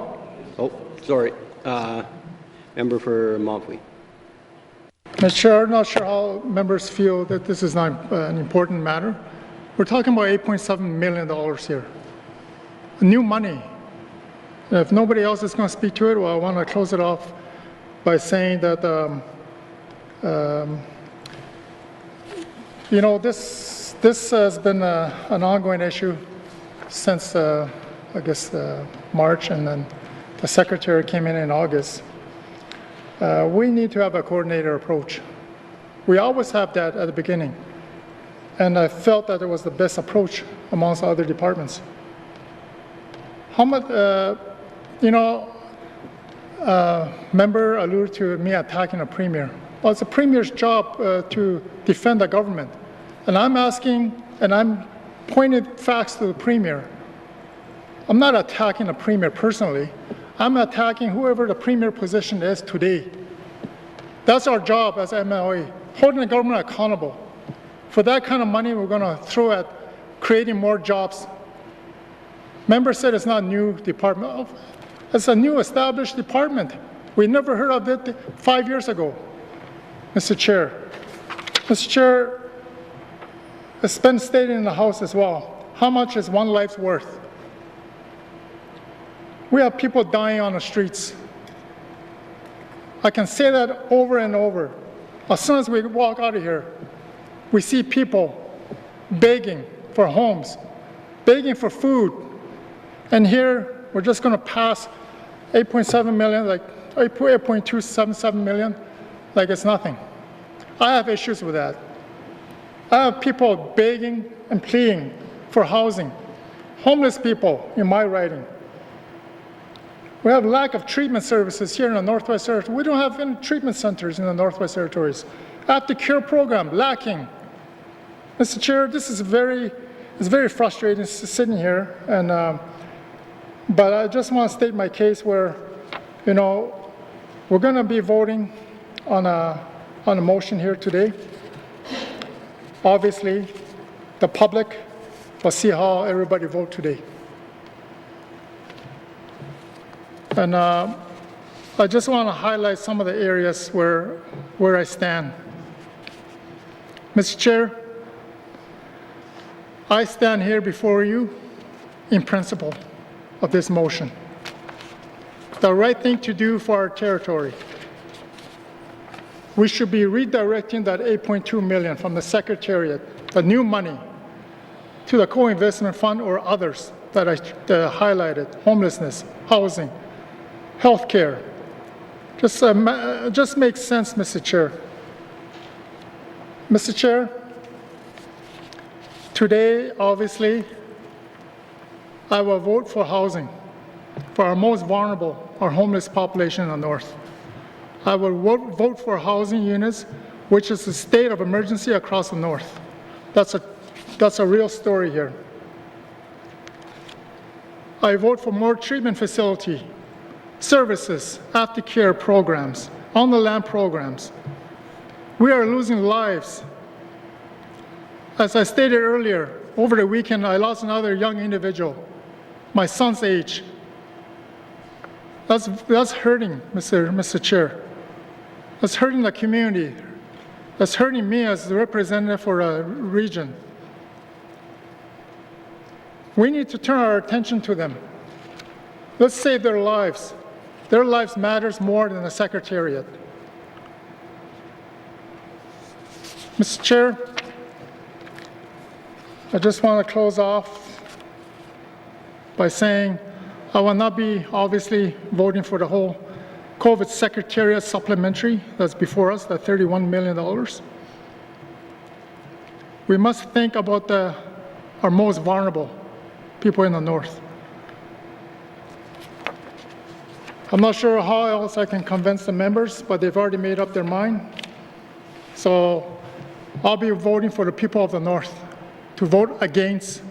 Oh, sorry. Member for Montfleet. Mr. Chair, I'm not sure how members feel that this is not an important matter. We're talking about $8.7 million here. New money. If nobody else is going to speak to it, well, I want to close it off by saying that you know, this has been an ongoing issue since, I guess, March, and then the Secretary came in August. We need to have a coordinated approach. We always have that at the beginning, and I felt that it was the best approach amongst other departments. How much, you know, member alluded to me attacking a premier. Well, it's the premier's job to defend the government. And I'm asking, and I'm pointing facts to the premier. I'm not attacking the premier personally. I'm attacking whoever the premier position is today. That's our job as MLA, holding the government accountable. For that kind of money, we're going to throw at creating more jobs. Member said it's not a new department. It's a new established department. We never heard of it 5 years ago. Mr. Chair. Mr. Chair, it's been stated in the House as well. How much is one life's worth? We have people dying on the streets. I can say that over and over. As soon as we walk out of here, we see people begging for homes, begging for food. And here, we're just going to pass 8.7 million, like 8.277 million, like it's nothing. I have issues with that. I have people begging and pleading for housing. Homeless people in my riding. We have lack of treatment services here in the Northwest Territories. We don't have any treatment centers in the Northwest Territories. After-care program, lacking. Mr. Chair, this is it's very frustrating sitting here, and but I just want to state my case where, you know, we're going to be voting on a motion here today. Obviously, the public will see how everybody vote today. And I just want to highlight some of the areas where I stand. Mr. Chair, I stand here before you in principle of this motion. The right thing to do for our territory. We should be redirecting that $8.2 million from the Secretariat, the new money, to the co-investment fund or others that I highlighted: homelessness, housing, healthcare. Just makes sense, Mr. Chair. Mr. Chair, today, obviously, I will vote for housing for our most vulnerable, our homeless population in the North. I will vote for housing units, which is a state of emergency across the North. That's a real story here. I vote for more treatment facility, services, aftercare programs, on-the-land programs. We are losing lives. As I stated earlier, over the weekend, I lost another young individual, my son's age. That's hurting, Mr. Chair. That's hurting the community. That's hurting me as the representative for a region. We need to turn our attention to them. Let's save their lives. Their lives matters more than the Secretariat. Mr. Chair, I just want to close off by saying I will not be obviously voting for the whole COVID Secretariat supplementary that's before us, that $31 million. we must think about our most vulnerable, people in the north. I'm not sure how else I can convince the members, but they've already made up their mind. So I'll be voting for the people of the north to vote against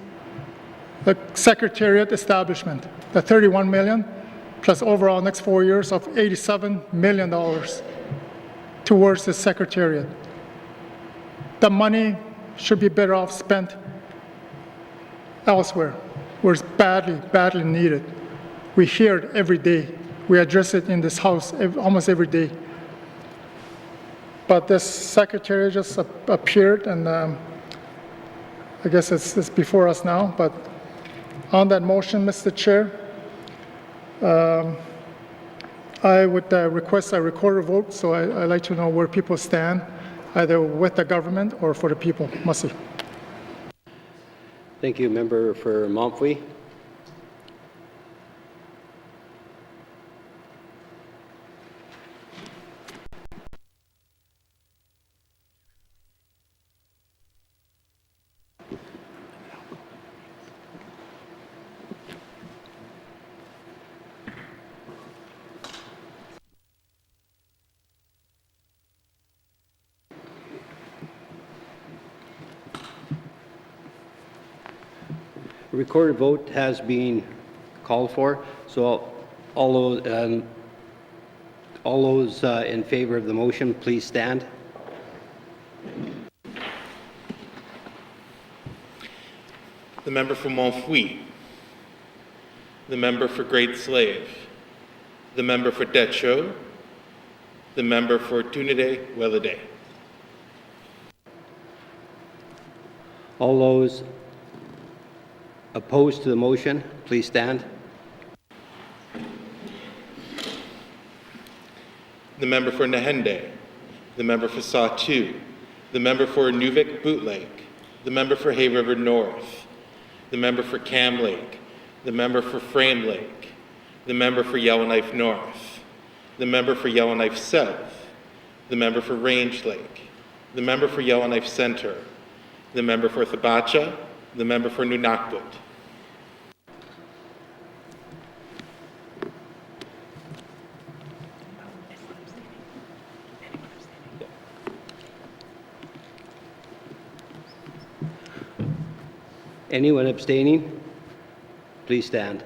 the Secretariat establishment, the $31 million, plus overall next 4 years of $87 million towards the Secretariat. The money should be better off spent elsewhere, where it's badly needed. We hear it every day. We address it in this House almost every day. But this Secretary just appeared, and I guess it's before us now. But on that motion, Mr. Chair, I would request a recorded vote, so I'd like to know where people stand, either with the government or for the people. Merci. Thank you, member for Montfouille. A recorded vote has been called for, so all those in favor of the motion, please stand. The member for Montfouille, the member for Great Slave, the member for Decho, the member for Tunide-Welleday. All those opposed to the motion, please stand. The member for Nahende, the member for Sawtoo, the member for Nuvik-Bootleg, the member for Hay River North, the member for Cam Lake, the member for Frame Lake, the member for Yellowknife North, the member for Yellowknife South, the member for Range Lake, the member for Yellowknife Center, the member for Thabacha, the member for Nunavut. Anyone abstaining, please stand.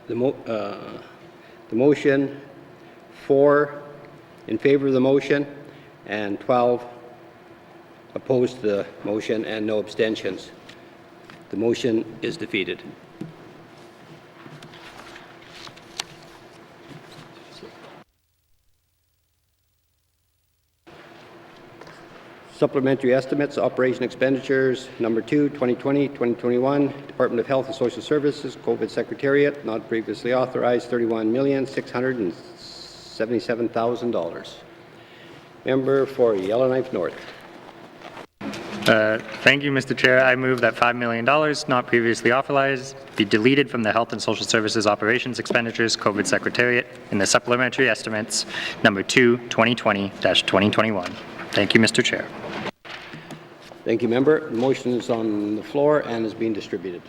The motion, 4 in favor of the motion and 12 opposed to the motion and no abstentions. The motion is defeated. Supplementary estimates, operation expenditures, number 2, 2020-2021, Department of Health and Social Services, COVID Secretariat, not previously authorized, $31,677,000. Member for Yellowknife North. Thank you, Mr. Chair. I move that $5 million not previously authorized be deleted from the Health and Social Services Operations Expenditures COVID Secretariat in the supplementary estimates, number 2, 2020-2021. Thank you, Mr. Chair. Thank you, member. The motion is on the floor and is being distributed.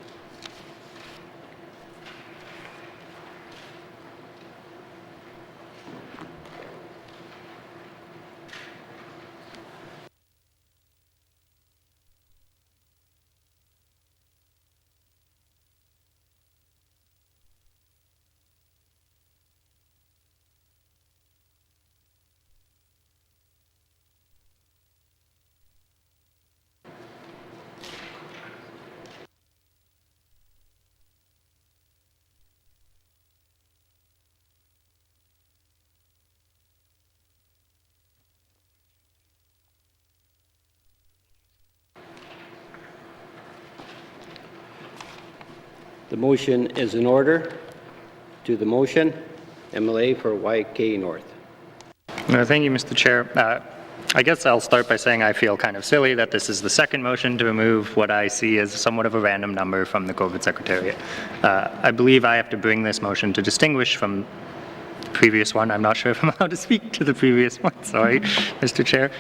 The motion is in order. To the motion, MLA for YK North. Thank you, Mr. Chair. I guess I'll start by saying I feel kind of silly that this is the second motion to remove what I see as somewhat of a random number from the COVID Secretariat. I believe I have to bring this motion to distinguish from the previous one. I'm not sure if I'm allowed to speak to the previous one. Sorry, Mr. Chair.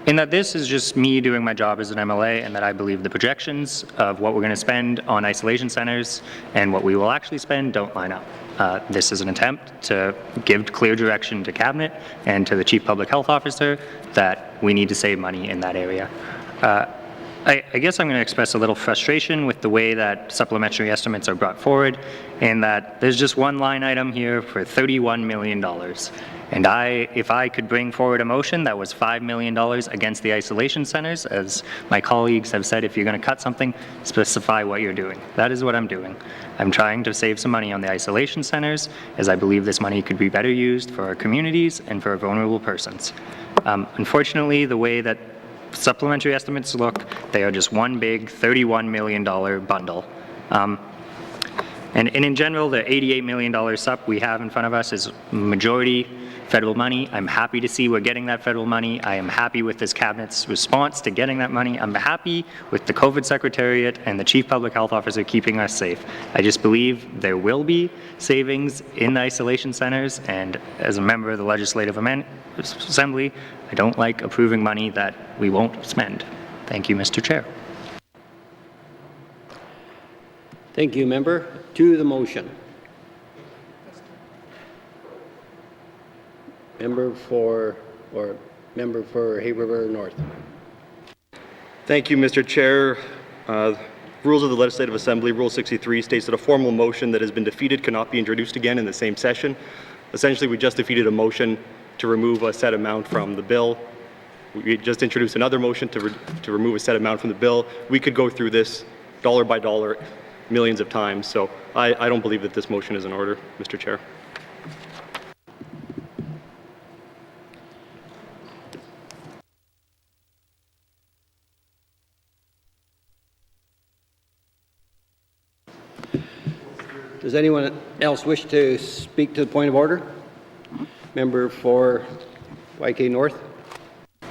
In that this is just me doing my job as an MLA, and that I believe the projections of what we're going to spend on isolation centers and what we will actually spend don't line up. This is an attempt to give clear direction to Cabinet and to the Chief Public Health Officer that we need to save money in that area. I guess I'm going to express a little frustration with the way that supplementary estimates are brought forward, in that there's just one line item here for $31 million. And if I could bring forward a motion that was $5 million against the isolation centers, as my colleagues have said, if you're going to cut something, specify what you're doing. That is what I'm doing. I'm trying to save some money on the isolation centers, as I believe this money could be better used for our communities and for our vulnerable persons. Unfortunately, the way that supplementary estimates look, they are just one big $31 million bundle. And in general, the $88 million sup we have in front of us is majority federal money. I'm happy to see we're getting that federal money. I am happy with this Cabinet's response to getting that money. I'm happy with the COVID Secretariat and the Chief Public Health Officer keeping us safe. I just believe there will be savings in the isolation centers, and as a member of the Legislative Assembly, I don't like approving money that we won't spend. Thank you, Mr. Chair. Thank you, member. To the motion. Member for Hay River North. Thank you, Mr. Chair. Rules of the Legislative Assembly, Rule 63, states that a formal motion that has been defeated cannot be introduced again in the same session. Essentially, we just defeated a motion to remove a set amount from the bill. We just introduced another motion to remove a set amount from the bill. We could go through this dollar by dollar millions of times, so I don't believe that this motion is in order, Mr. Chair. Does anyone else wish to speak to the point of order? Member for YK North.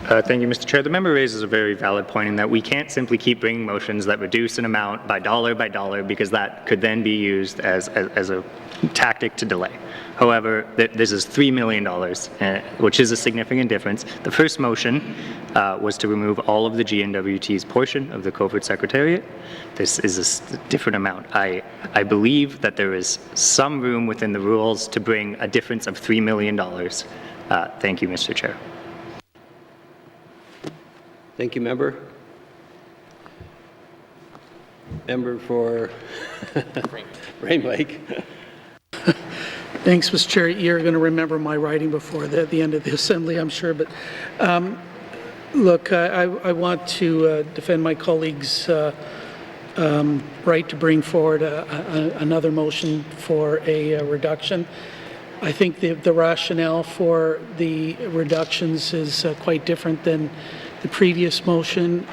Thank you, Mr. Chair. The member raises a very valid point in that we can't simply keep bringing motions that reduce an amount by dollar, because that could then be used as a tactic to delay. However, this is $3 million, which is a significant difference. The first motion was to remove all of the N.W.T's portion of the COVID Secretariat. This is a different amount. I believe that there is some room within the rules to bring a difference of $3 million. Thank you, Mr. Chair. Thank you, member. Member for Rain Lake. Thanks, Mr. Chair. You're going to remember my writing before the end of the Assembly, I'm sure. But look, I want to defend my colleague's right to bring forward another motion for a reduction. I think the rationale for the reductions is quite different than the previous motion.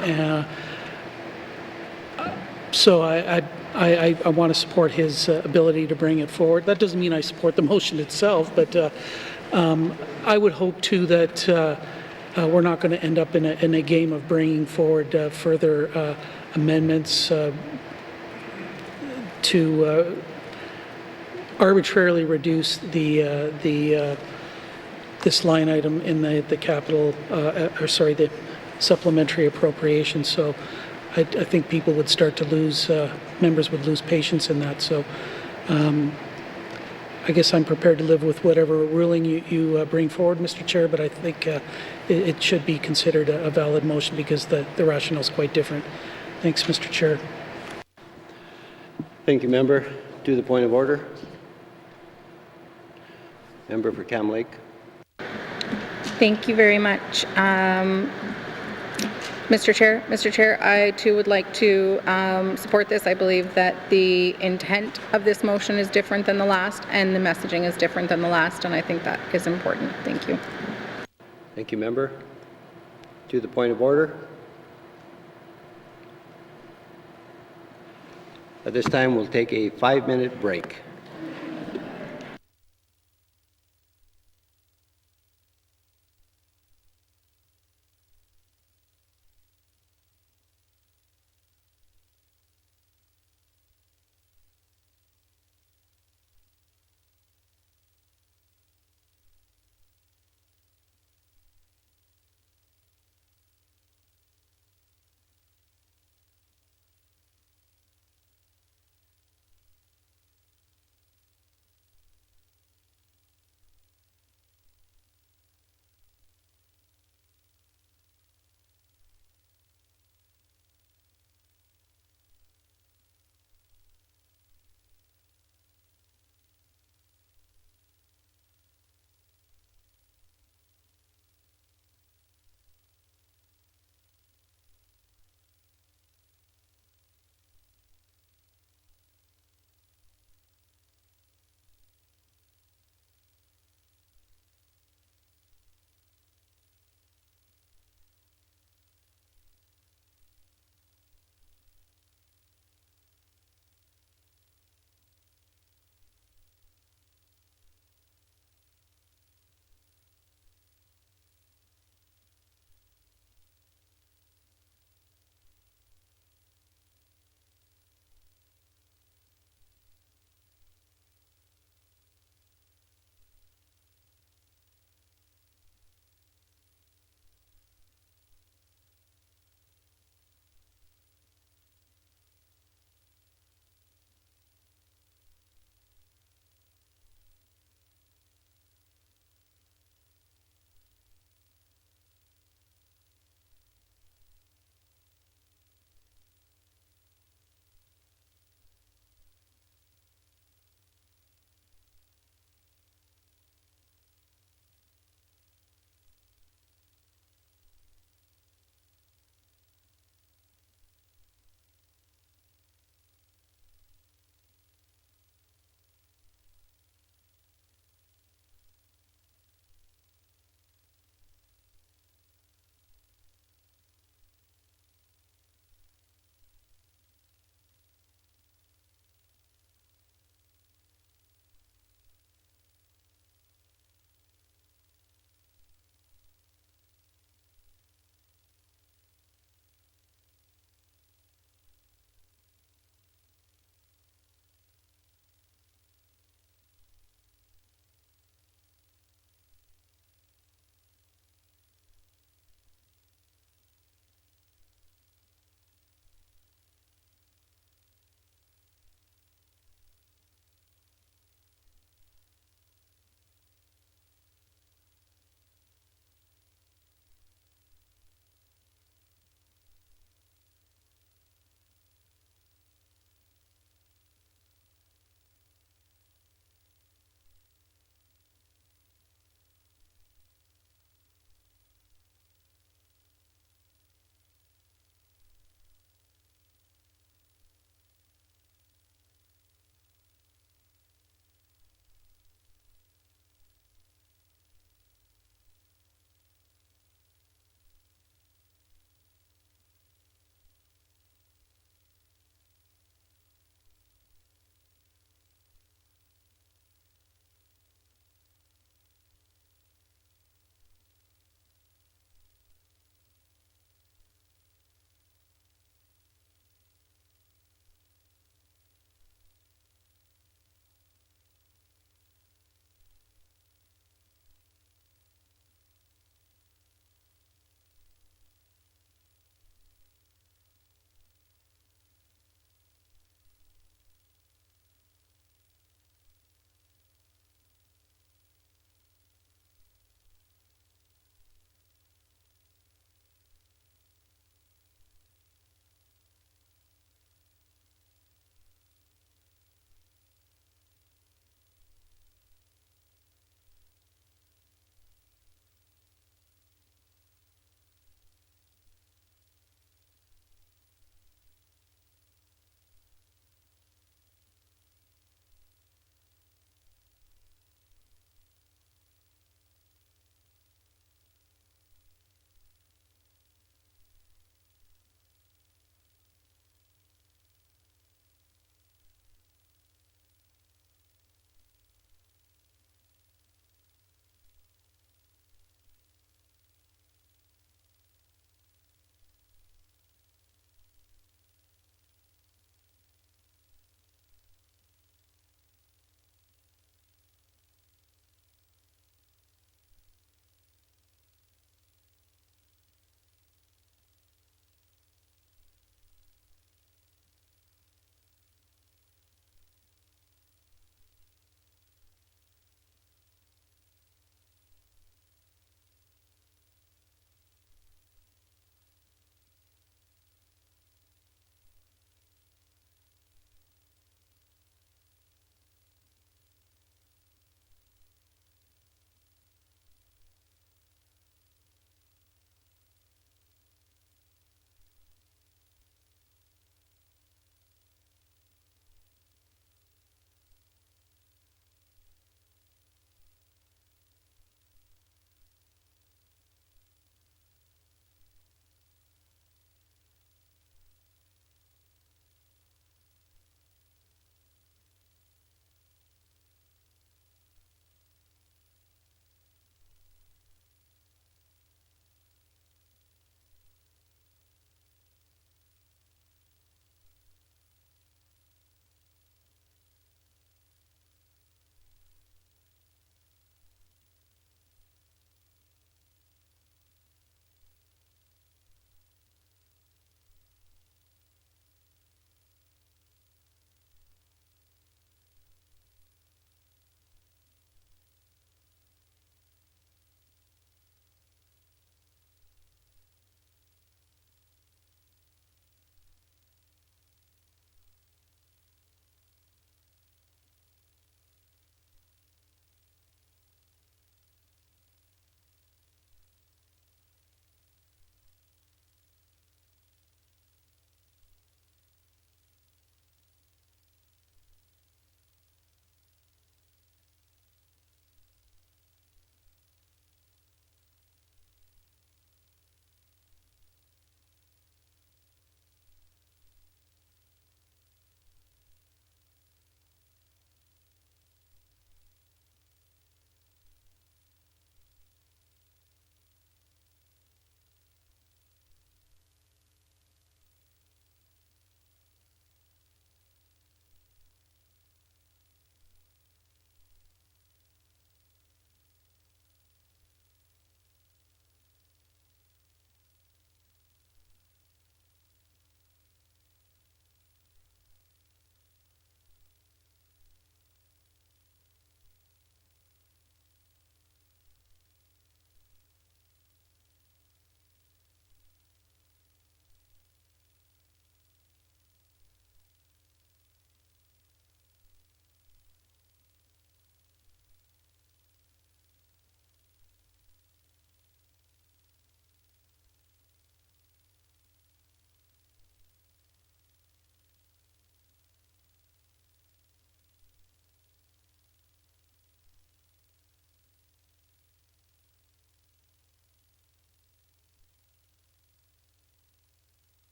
So I want to support his ability to bring it forward. That doesn't mean I support the motion itself, but I would hope too that we're not going to end up in a game of bringing forward further amendments to arbitrarily reduce this line item in the capital, the supplementary appropriation. So I think people would start to lose, members would lose patience in that. So I guess I'm prepared to live with whatever ruling you bring forward, Mr. Chair, but I think it should be considered a valid motion because the rationale is quite different. Thanks, Mr. Chair. Thank you, member. To the point of order. Member for Cam Lake. Thank you very much. Mr. Chair, I too would like to support this. I believe that the intent of this motion is different than the last and the messaging is different than the last, and I think that is important. Thank you. Thank you, member. To the point of order. At this time, we'll take a 5-minute break.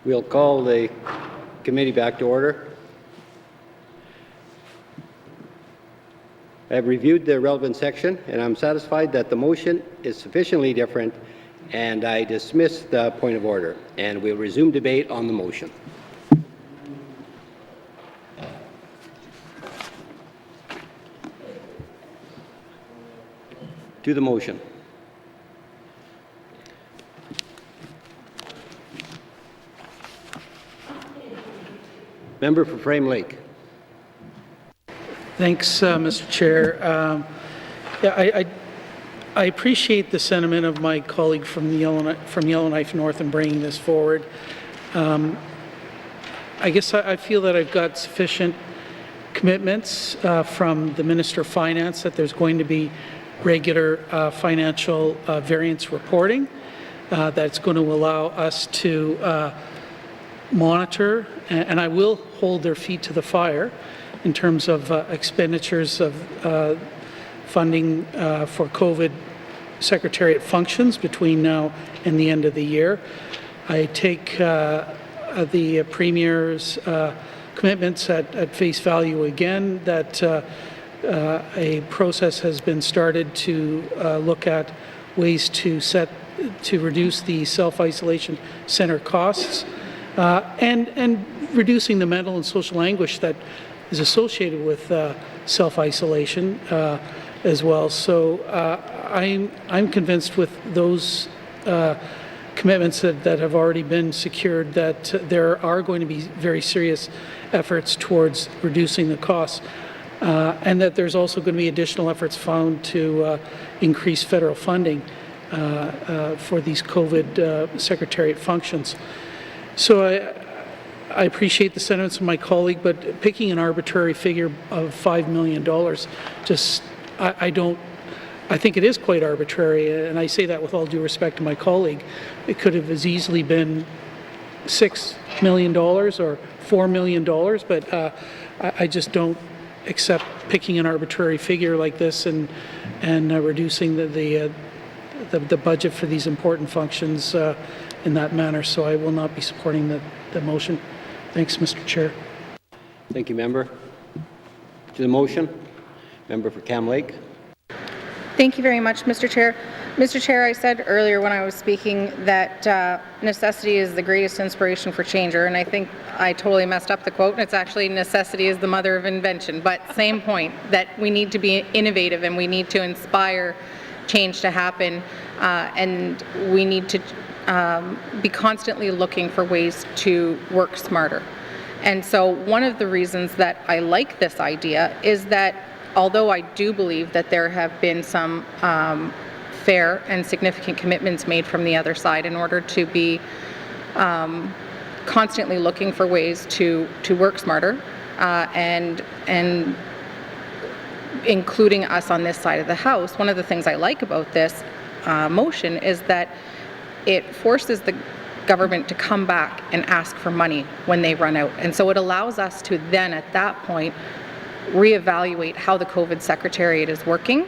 We'll call the committee back to order. I have reviewed the relevant section, and I'm satisfied that the motion is sufficiently different, and I dismiss the point of order, and we'll resume debate on the motion. To the motion. Member for Frame Lake. Thanks, Mr. Chair. I appreciate the sentiment of my colleague from Yellowknife North in bringing this forward. I guess I feel that I've got sufficient commitments from the Minister of Finance that there's going to be regular financial variance reporting that's going to allow us to monitor, and I will hold their feet to the fire in terms of expenditures of funding for COVID Secretariat functions between now and the end of the year. I take the Premier's commitments at face value again, that a process has been started to look at ways to reduce the self-isolation center costs and reducing the mental and social anguish that is associated with self-isolation as well. So I'm convinced with those commitments that have already been secured that there are going to be very serious efforts towards reducing the costs, and that there's also going to be additional efforts found to increase federal funding for these COVID Secretariat functions. So I appreciate the sentiments of my colleague, but picking an arbitrary figure of $5 million, I think it is quite arbitrary, and I say that with all due respect to my colleague. It could have as easily been $6 million or $4 million, but I just don't accept picking an arbitrary figure like this and reducing the budget for these important functions in that manner. So I will not be supporting the motion. Thanks, Mr. Chair. Thank you, member. To the motion, member for Cam Lake. Thank you very much, Mr. Chair. Mr. Chair, I said earlier when I was speaking that necessity is the greatest inspiration for change, and I think I totally messed up the quote. It's actually necessity is the mother of invention, but same point, that we need to be innovative and we need to inspire change to happen, and we need to be constantly looking for ways to work smarter. And so one of the reasons that I like this idea is that although I do believe that there have been some fair and significant commitments made from the other side in order to be constantly looking for ways to work smarter, and including us on this side of the House, one of the things I like about this motion is that it forces the government to come back and ask for money when they run out. And so it allows us to then, at that point, reevaluate how the COVID Secretariat is working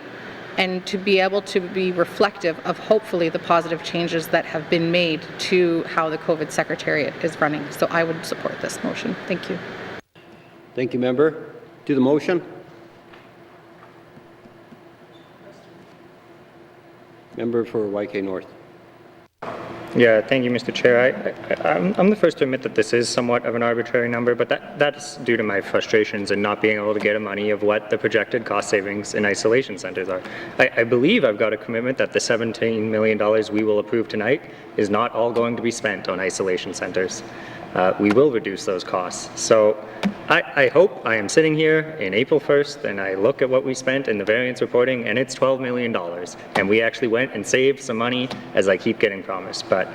and to be able to be reflective of hopefully the positive changes that have been made to how the COVID Secretariat is running. So I would support this motion. Thank you. Thank you, member. To the motion. Member for YK North. Yeah, thank you, Mr. Chair. I'm the first to admit that this is somewhat of an arbitrary number, but that's due to my frustrations in not being able to get a money of what the projected cost savings in isolation centers are. I believe I've got a commitment that the $17 million we will approve tonight is not all going to be spent on isolation centers. We will reduce those costs. So I hope I am sitting here in April 1st and I look at what we spent in the variance reporting and it's $12 million. And we actually went and saved some money, as I keep getting promised. But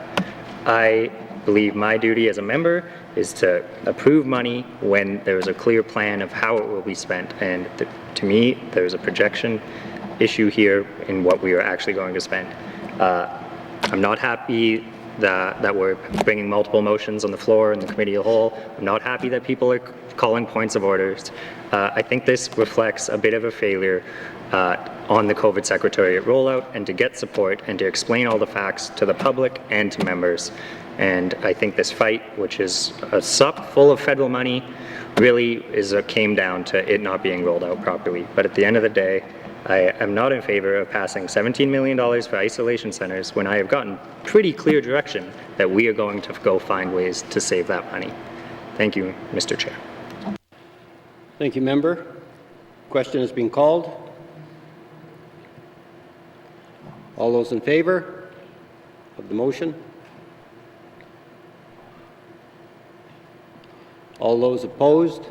I believe my duty as a member is to approve money when there is a clear plan of how it will be spent. And to me, there's a projection issue here in what we are actually going to spend. I'm not happy that we're bringing multiple motions on the floor in the committee as a whole. I'm not happy that people are calling points of orders. I think this reflects a bit of a failure on the COVID Secretariat rollout and to get support and to explain all the facts to the public and to members. And I think this fight, which is a sup full of federal money, really came down to it not being rolled out properly. But at the end of the day, I am not in favor of passing $17 million for isolation centers when I have gotten pretty clear direction that we are going to go find ways to save that money. Thank you, Mr. Chair. Thank you, member. Question has been called. All those in favor of the motion? All those opposed?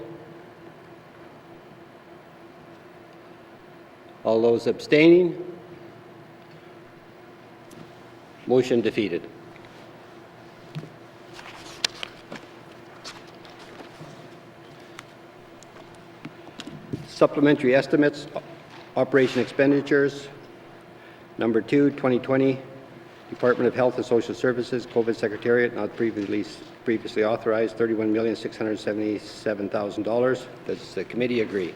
All those abstaining? Motion defeated. Supplementary estimates, operation expenditures. Number 2, 2020, Department of Health and Social Services, COVID Secretariat, not previously authorized, $31,677,000. Does the committee agree?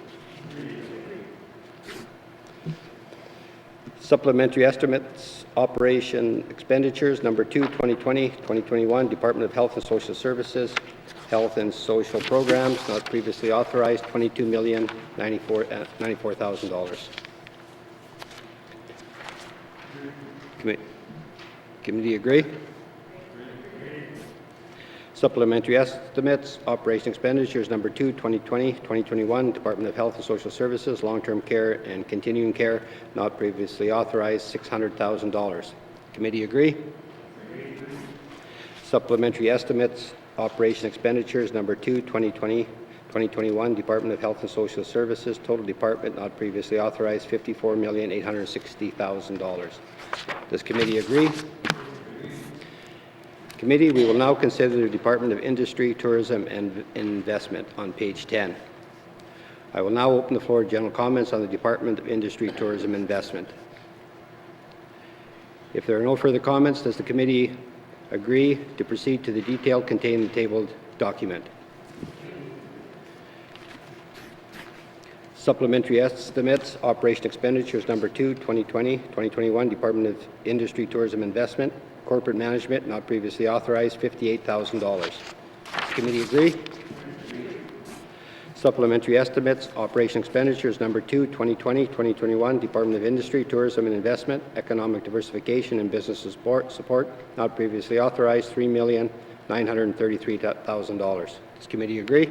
Supplementary estimates, operation expenditures. Number 2, 2020, 2021, Department of Health and Social Services, Health and Social Programs, not previously authorized, $22,094,000. Committee agree? Supplementary estimates, operation expenditures. Number 2, 2020, 2021, Department of Health and Social Services, long-term care and continuing care, not previously authorized, $600,000. Committee agree? Supplementary estimates, operation expenditures. Number 2, 2020, 2021, Department of Health and Social Services, total department not previously authorized, $54,860,000. Does committee agree? Committee, we will now consider the Department of Industry, Tourism and Investment on page 10. I will now open the floor to general comments on the Department of Industry, Tourism and Investment. If there are no further comments, does the committee agree to proceed to the detail contained in the tabled document? Supplementary estimates, operation expenditures. Number 2, 2020, 2021, Department of Industry, Tourism, Investment, corporate management, not previously authorized, $58,000. Committee agree? Supplementary estimates, operation expenditures. Number 2, 2020, 2021, Department of Industry, Tourism and Investment, economic diversification and business support, not previously authorized, $3,933,000. Does committee agree?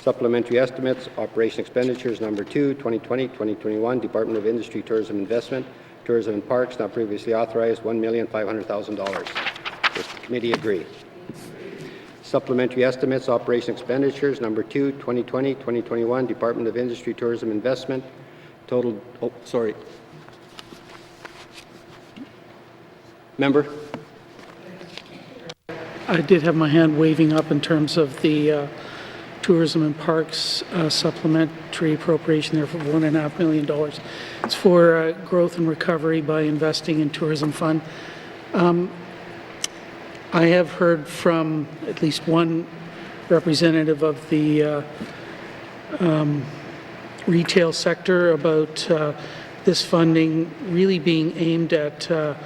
Supplementary estimates, operation expenditures. Number 2, 2020, 2021, Department of Industry, Tourism and Investment, tourism and parks, not previously authorized, $1,500,000. Does the committee agree? Supplementary estimates, operation expenditures. Number 2, 2020, 2021, Department of Industry, Tourism, Investment, total, Member? I did have my hand waving up in terms of the Tourism and Parks supplementary appropriation there for $1.5 million. It's for growth and recovery by investing in tourism fund. I have heard from at least one representative of the retail sector about this funding really being aimed at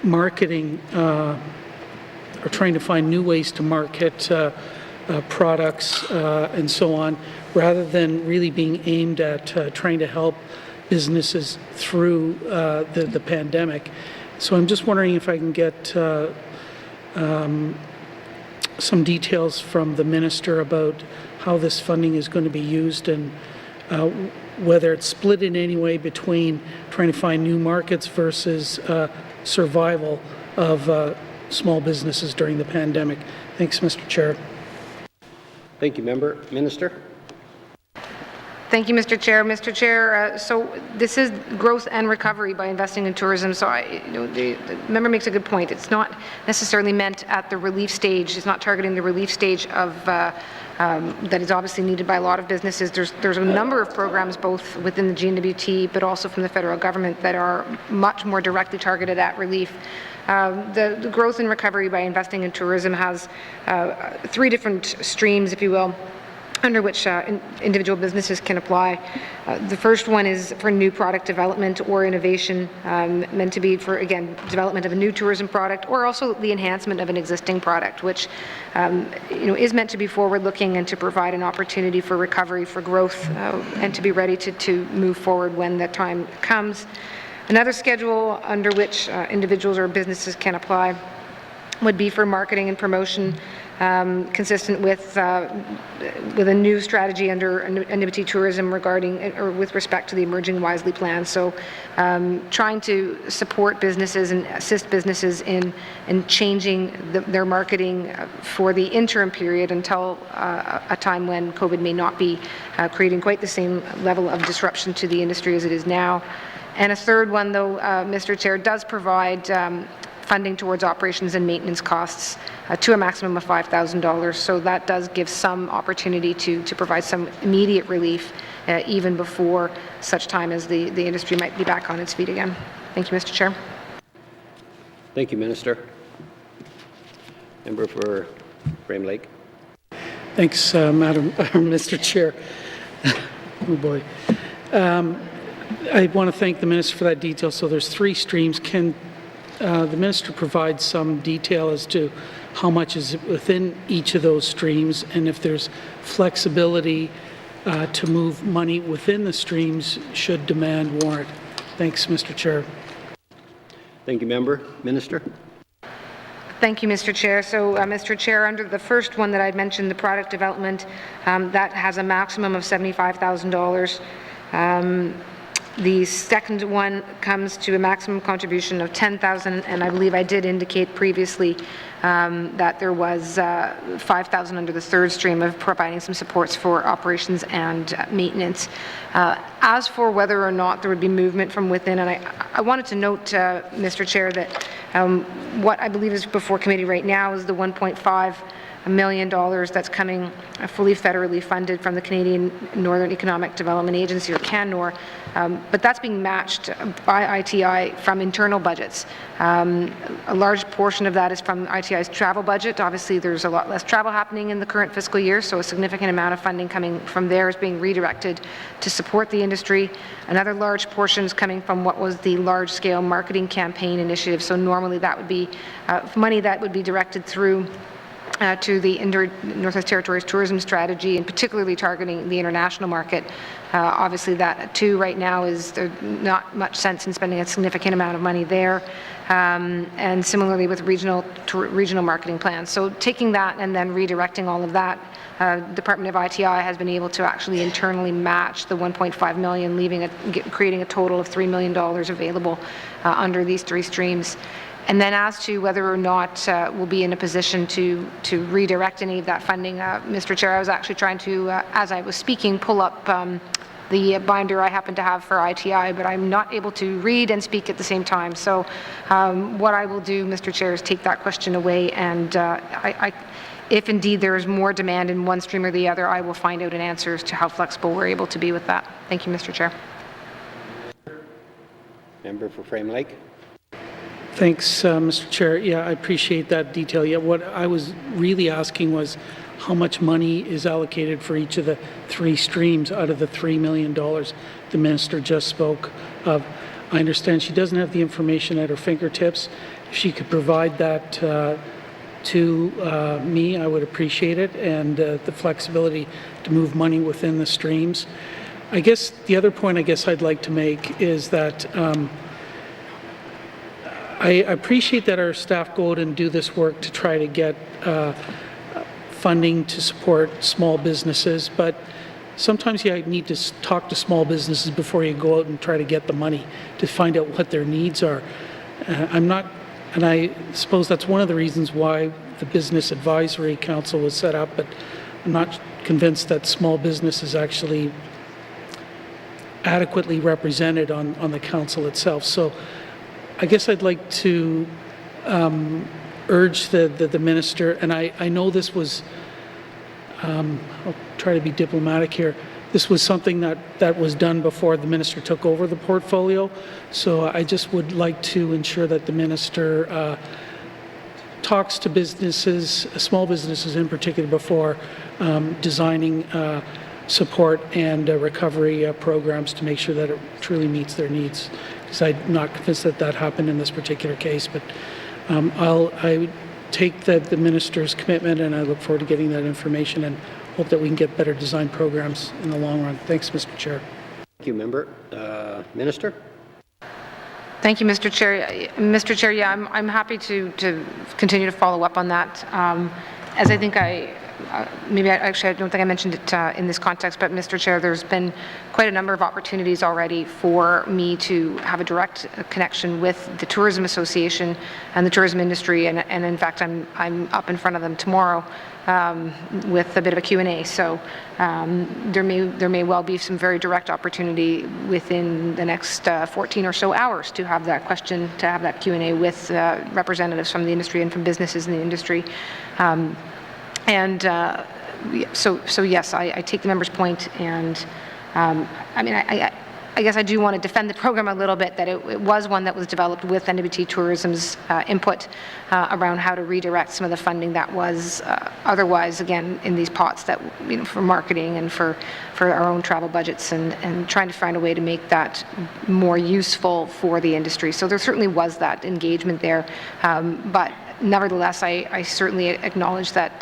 marketing or trying to find new ways to market products and so on, rather than really being aimed at trying to help businesses through the pandemic. So I'm just wondering if I can get some details from the minister about how this funding is going to be used and whether it's split in any way between trying to find new markets versus survival of small businesses during the pandemic. Thanks, Mr. Chair. Thank you, Member. Minister? Thank you, Mr. Chair. Mr. Chair, so this is growth and recovery by investing in tourism. So the member makes a good point. It's not necessarily meant at the relief stage. It's not targeting the relief stage of that is obviously needed by a lot of businesses. There's a number of programs, both within the N.W.T, but also from the federal government, that are much more directly targeted at relief. The growth and recovery by investing in tourism has 3 different streams, if you will, under which individual businesses can apply. The first one is for new product development or innovation, meant to be for, again, development of a new tourism product, or also the enhancement of an existing product, which is meant to be forward-looking and to provide an opportunity for recovery, for growth, and to be ready to move forward when the time comes. Another schedule under which individuals or businesses can apply would be for marketing and promotion, consistent with a new strategy under N.W.T tourism regarding or with respect to the Emerging Wisely plan. So trying to support businesses and assist businesses in changing their marketing for the interim period until a time when COVID may not be creating quite the same level of disruption to the industry as it is now. And a third one, though, Mr. Chair, does provide funding towards operations and maintenance costs to a maximum of $5,000. So that does give some opportunity to provide some immediate relief even before such time as the industry might be back on its feet again. Thank you, Mr. Chair. Thank you, Minister. Member for Frame Lake. Thanks, Mr. Chair. Oh boy. I want to thank the Minister for that detail. So there's 3 streams. Can the Minister provide some detail as to how much is within each of those streams, and if there's flexibility to move money within the streams should demand warrant? Thanks, Mr. Chair. Thank you, Member. Minister. Thank you, Mr. Chair. So, Mr. Chair, under the first one that I mentioned, the product development, that has a maximum of $75,000. The second one comes to a maximum contribution of $10,000, and I believe I did indicate previously that there was $5,000 under the third stream of providing some supports for operations and maintenance. As for whether or not there would be movement from within, and I wanted to note, Mr. Chair, that what I believe is before committee right now is the $1.5 million that's coming fully federally funded from the Canadian Northern Economic Development Agency, or CanNor, but that's being matched by ITI from internal budgets. A large portion of that is from ITI's travel budget. Obviously, there's a lot less travel happening in the current fiscal year, so a significant amount of funding coming from there is being redirected to support the industry. Another large portion is coming from what was the large-scale marketing campaign initiative. So normally that would be money that would be directed through to the Northwest Territories tourism strategy, and particularly targeting the international market. Obviously that too right now is not much sense in spending a significant amount of money there, and similarly with regional marketing plans. So taking that and then redirecting all of that, Department of ITI has been able to actually internally match the $1.5 million, creating a total of $3 million available under these 3 streams. And then as to whether or not we'll be in a position to redirect any of that funding, Mr. Chair, I was actually trying to, as I was speaking, pull up the binder I happen to have for ITI, but I'm not able to read and speak at the same time. So what I will do, Mr. Chair, is take that question away, and if indeed there is more demand in one stream or the other, I will find out an answer as to how flexible we're able to be with that. Thank you, Mr. Chair. Member for Frame Lake. Thanks, Mr. Chair. Yeah, I appreciate that detail. Yeah, what I was really asking was how much money is allocated for each of the 3 streams out of the $3 million the Minister just spoke of. I understand she doesn't have the information at her fingertips. If she could provide that to me, I would appreciate it, and the flexibility to move money within the streams. I guess the other point I'd like to make is that I appreciate that our staff go out and do this work to try to get funding to support small businesses, but sometimes you need to talk to small businesses before you go out and try to get the money to find out what their needs are. And I suppose that's one of the reasons why the Business Advisory Council was set up, but I'm not convinced that small businesses actually adequately represented on the council itself. So I guess I'd like to urge the minister, and I know this was, I'll try to be diplomatic here, this was something that was done before the minister took over the portfolio. So I just would like to ensure that the minister talks to businesses, small businesses in particular, before designing support and recovery programs to make sure that it truly meets their needs. Because I'm not convinced that that happened in this particular case, but I take the minister's commitment, and I look forward to getting that information and hope that we can get better design programs in the long run. Thanks, Mr. Chair. Thank you, member. Minister? Thank you, Mr. Chair. Mr. Chair, yeah, I'm happy to continue to follow up on that. As I think I don't think I mentioned it in this context, but Mr. Chair, there's been quite a number of opportunities already for me to have a direct connection with the Tourism Association and the tourism industry, and in fact, I'm up in front of them tomorrow with a bit of a Q&A. So there may well be some very direct opportunity within the next 14 or so hours to have that question, to have that Q&A with representatives from the industry and from businesses in the industry. So yes, I take the member's point, and I mean, I guess I do want to defend the program a little bit, that it was one that was developed with N.W.T. Tourism's input around how to redirect some of the funding that was otherwise, again, in these pots that, you know, for marketing and for our own travel budgets, and trying to find a way to make that more useful for the industry. So there certainly was that engagement there, but nevertheless, I certainly acknowledge that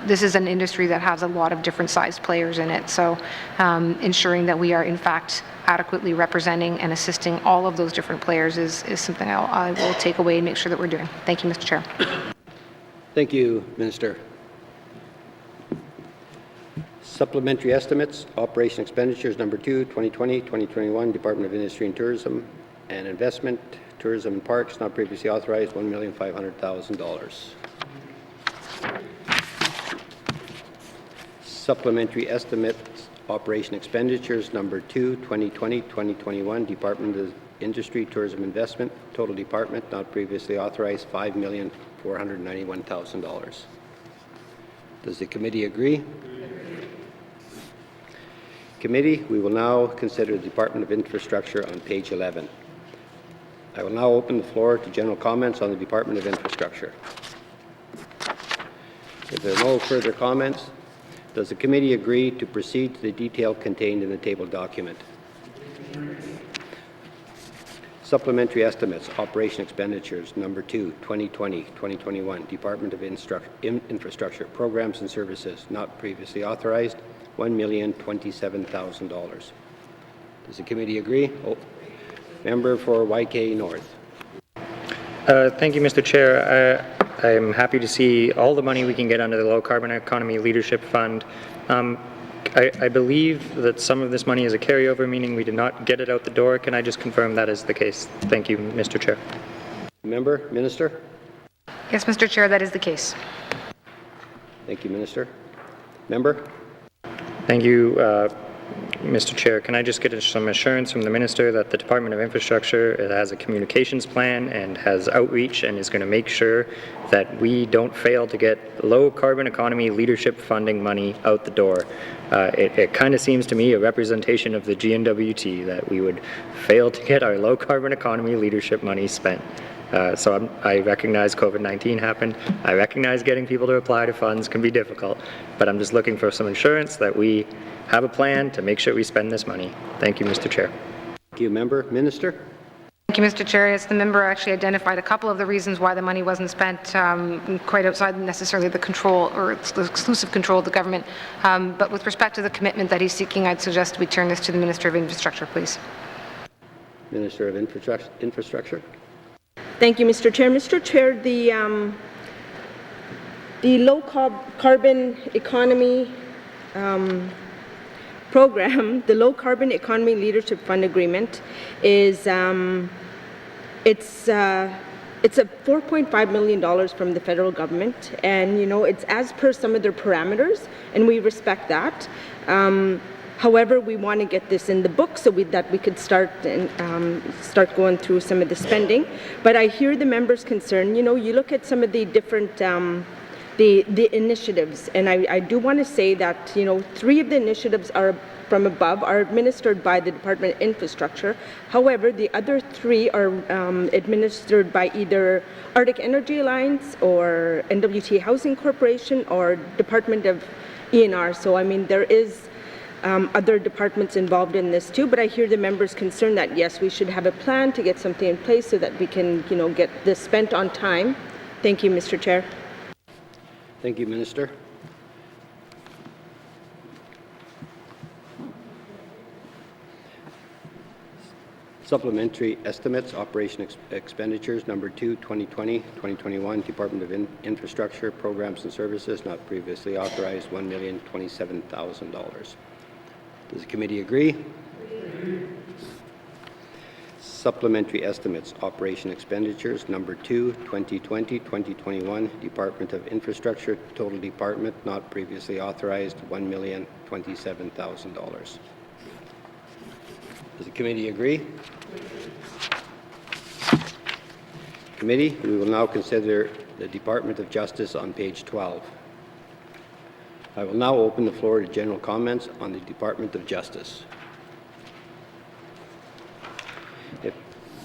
this is an industry that has a lot of different sized players in it. So ensuring that we are in fact adequately representing and assisting all of those different players is something I will take away and make sure that we're doing. Thank you, Mr. Chair. Thank you, Minister. Supplementary estimates, operation expenditures number 2, 2020-2021, Department of Industry and Tourism and Investment, Tourism and Parks, not previously authorized, $1,500,000. Supplementary estimates, operation expenditures number 2, 2020-2021, Department of Industry, Tourism, Investment, total department, not previously authorized, $5,491,000. Does the committee agree? Committee, we will now consider the Department of Infrastructure on page 11. I will now open the floor to general comments on the Department of Infrastructure. If there are no further comments, does the committee agree to proceed to the detail contained in the table document? Supplementary estimates, operation expenditures, number 2, 2020-2021, Department of Infrastructure, programs and services, not previously authorized, $1,027,000. Does the committee agree? Member for YK North. Thank you, Mr. Chair. I'm happy to see all the money we can get under the Low Carbon Economy Leadership Fund. I believe that some of this money is a carryover, meaning we did not get it out the door. Can I just confirm that is the case? Thank you, Mr. Chair. Member, Minister? Yes, Mr. Chair, that is the case. Thank you, Minister. Member? Thank you, Mr. Chair. Can I just get some assurance from the Minister that the Department of Infrastructure has a communications plan and has outreach and is going to make sure that we don't fail to get low carbon economy leadership funding money out the door? It kind of seems to me a representation of the N.W.T. that we would fail to get our low carbon economy leadership money spent. So I recognize COVID-19 happened. I recognize getting people to apply to funds can be difficult, but I'm just looking for some assurance that we have a plan to make sure we spend this money. Thank you, Mr. Chair. Thank you, Member. Minister? Thank you, Mr. Chair. Yes, the member actually identified a couple of the reasons why the money wasn't spent quite outside necessarily the control or the exclusive control of the government. But with respect to the commitment that he's seeking, I'd suggest we turn this to the Minister of Infrastructure, please. Minister of Infrastructure. Thank you, Mr. Chair. Mr. Chair, the low carbon economy program, the Low Carbon Economy Leadership Fund Agreement, is it's a $4.5 million from the federal government, and you know it's as per some of their parameters, and we respect that. However, we want to get this in the book so that we could start going through some of the spending. But I hear the members' concern. You know, you look at some of the different the initiatives, and I do want to say that, you know, 3 of the initiatives are from above, are administered by the Department of Infrastructure. However, the other 3 are administered by either Arctic Energy Alliance or N.W.T. Housing Corporation or Department of ENR. So, I mean, there is other departments involved in this too, but I hear the members' concern that yes, we should have a plan to get something in place so that we can, you know, get this spent on time. Thank you, Mr. Chair. Thank you, Minister. Supplementary estimates, operation expenditures, number 2, 2020-2021, Department of Infrastructure, Programs and Services, not previously authorized, $1,027,000. Does the committee agree? Supplementary estimates, operation expenditures, number 2, 2020-2021, Department of Infrastructure, total department, not previously authorized, $1,027,000. Does the committee agree? Committee, we will now consider the Department of Justice on page 12. I will now open the floor to general comments on the Department of Justice.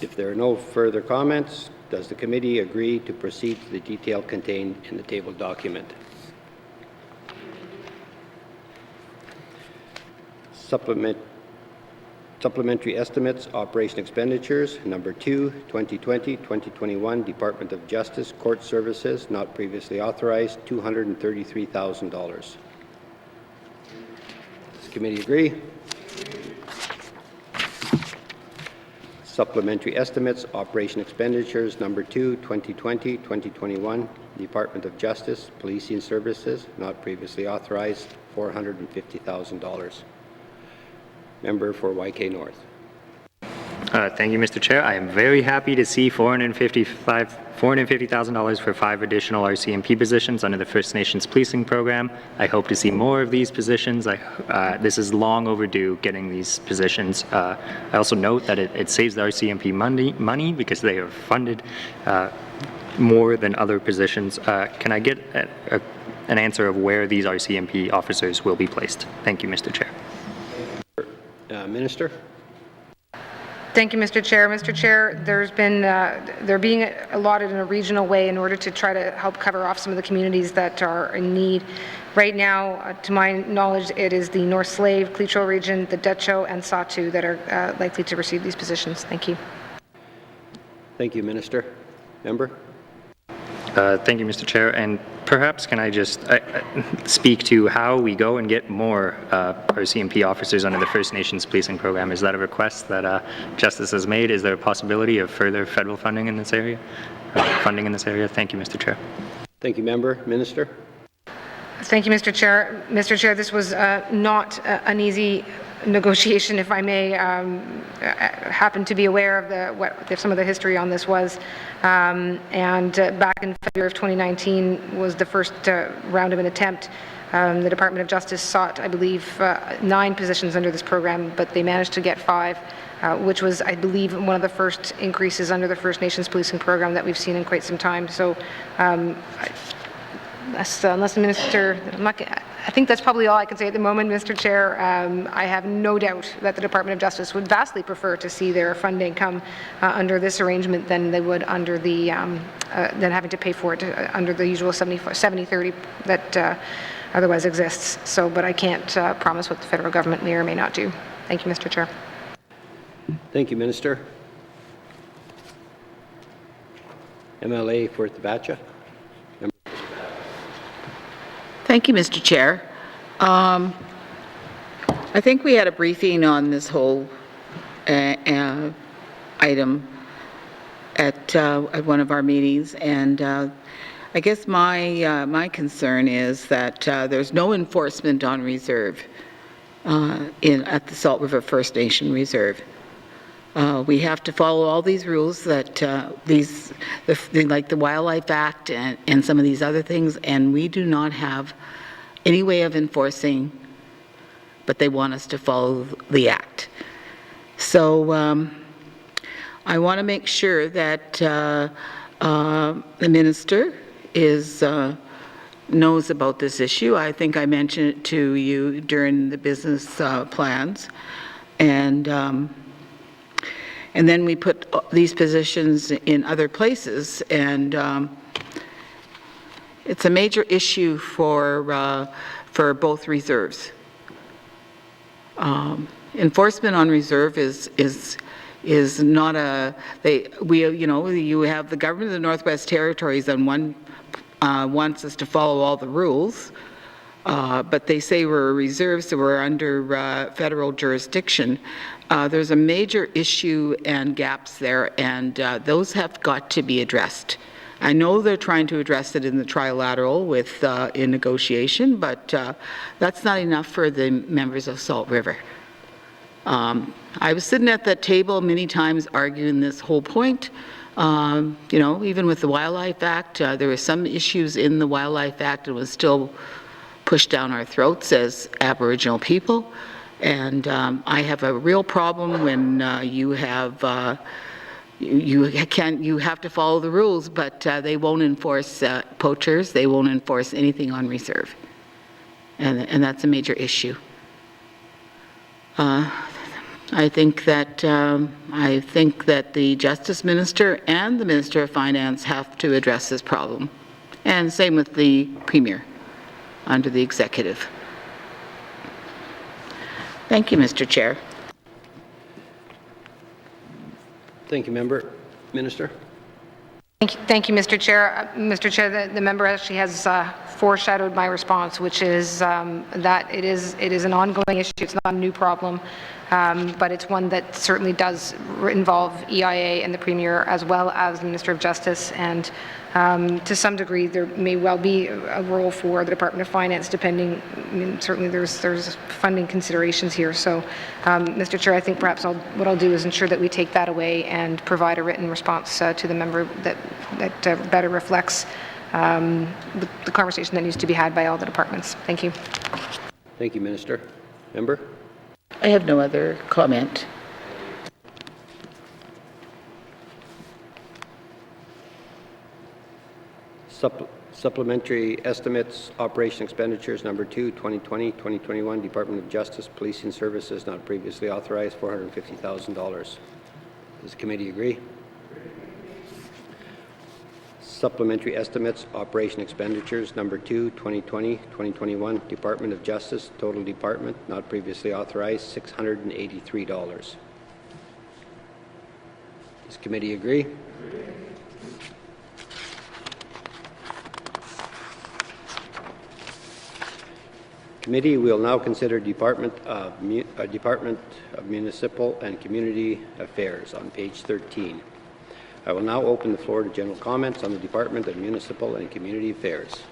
If there are no further comments, does the committee agree to proceed to the detail contained in the tabled document? Supplementary estimates, operation expenditures, number 2, 2020-2021, Department of Justice, Court Services, not previously authorized, $233,000. Does the committee agree? Supplementary estimates, operation expenditures, number 2, 2020-2021, Department of Justice, Policing Services, not previously authorized, $450,000. Member for YK North. Thank you, Mr. Chair. I am very happy to see $450,000 for 5 additional RCMP positions under the First Nations Policing Program. I hope to see more of these positions. This is long overdue, getting these positions. I also note that it saves the RCMP money because they are funded more than other positions. Can I get an answer of where these RCMP officers will be placed? Thank you, Mr. Chair. Minister. Thank you, Mr. Chair. Mr. Chair, they're being allotted in a regional way in order to try to help cover off some of the communities that are in need. Right now, to my knowledge, it is the North Slave, Cleacho region, the Dutcho, and Satu that are likely to receive these positions. Thank you. Thank you, Minister. Member. Thank you, Mr. Chair. And perhaps can I just speak to how we go and get more RCMP officers under the First Nations Policing Program? Is that a request that Justice has made? Is there a possibility of further federal funding in this area? Thank you, Mr. Chair. Thank you, Member. Minister. Thank you, Mr. Chair. Mr. Chair, this was not an easy negotiation, if I may. Happen to be aware of what some of the history on this was. And back in February of 2019 was the first round of an attempt. The Department of Justice sought, I believe, 9 positions under this program, but they managed to get 5, which was, I believe, one of the first increases under the First Nations Policing Program that we've seen in quite some time. So unless the Minister, I think that's probably all I can say at the moment, Mr. Chair. I have no doubt that the Department of Justice would vastly prefer to see their funding come under this arrangement than they would under the than having to pay for it under the usual 70-30 that otherwise exists. So, but I can't promise what the federal government may or may not do. Thank you, Mr. Chair. Thank you, Minister. MLA for Thabatcha. Thank you, Mr. Chair. I think we had a briefing on this whole item at one of our meetings, and I guess my concern is that there's no enforcement on reserve at the Salt River First Nation Reserve. We have to follow all these rules that like the Wildlife Act and some of these other things, and we do not have any way of enforcing but they want us to follow the Act. So I want to make sure that the Minister knows about this issue. I think I mentioned it to you during the business plans. And then we put these positions in other places, and it's a major issue for both reserves. Enforcement on reserve is not a, you have the government of the Northwest Territories on one wants us to follow all the rules, but they say we're a reserve, so we're under federal jurisdiction. There's a major issue and gaps there, and those have got to be addressed. I know they're trying to address it in the trilateral with in negotiation, but that's not enough for the members of Salt River. I was sitting at that table many times arguing this whole point. Even with the Wildlife Act, there were some issues in the Wildlife Act that was still pushed down our throats as Aboriginal people. And I have a real problem when you have you have to follow the rules, but they won't enforce poachers. They won't enforce anything on reserve, and that's a major issue. I think that the Justice Minister and the Minister of Finance have to address this problem, and same with the Premier under the Executive. Thank you, Mr. Chair. Thank you, Member. Minister? Thank you, Mr. Chair. Mr. Chair, the member actually has foreshadowed my response, which is that it is an ongoing issue. It's not a new problem, but it's one that certainly does involve EIA and the Premier, as well as the Minister of Justice, and to some degree there may well be a role for the Department of Finance, depending. I mean, certainly there's funding considerations here. So, Mr. Chair, I think perhaps what I'll do is ensure that we take that away and provide a written response to the member that better reflects the conversation that needs to be had by all the departments. Thank you. Thank you, Minister. Member? I have no other comment. Supplementary estimates, operation expenditures number 2, 2020-2021, Department of Justice, Policing Services, not previously authorized, $450,000. Does the committee agree? Supplementary estimates, operation expenditures number 2, 2020-2021, Department of Justice, total department, not previously authorized, $683. Does this committee agree? Committee will now consider Department of Municipal and Community Affairs on page 13. I will now open the floor to general comments on the Department of Municipal and Community Affairs.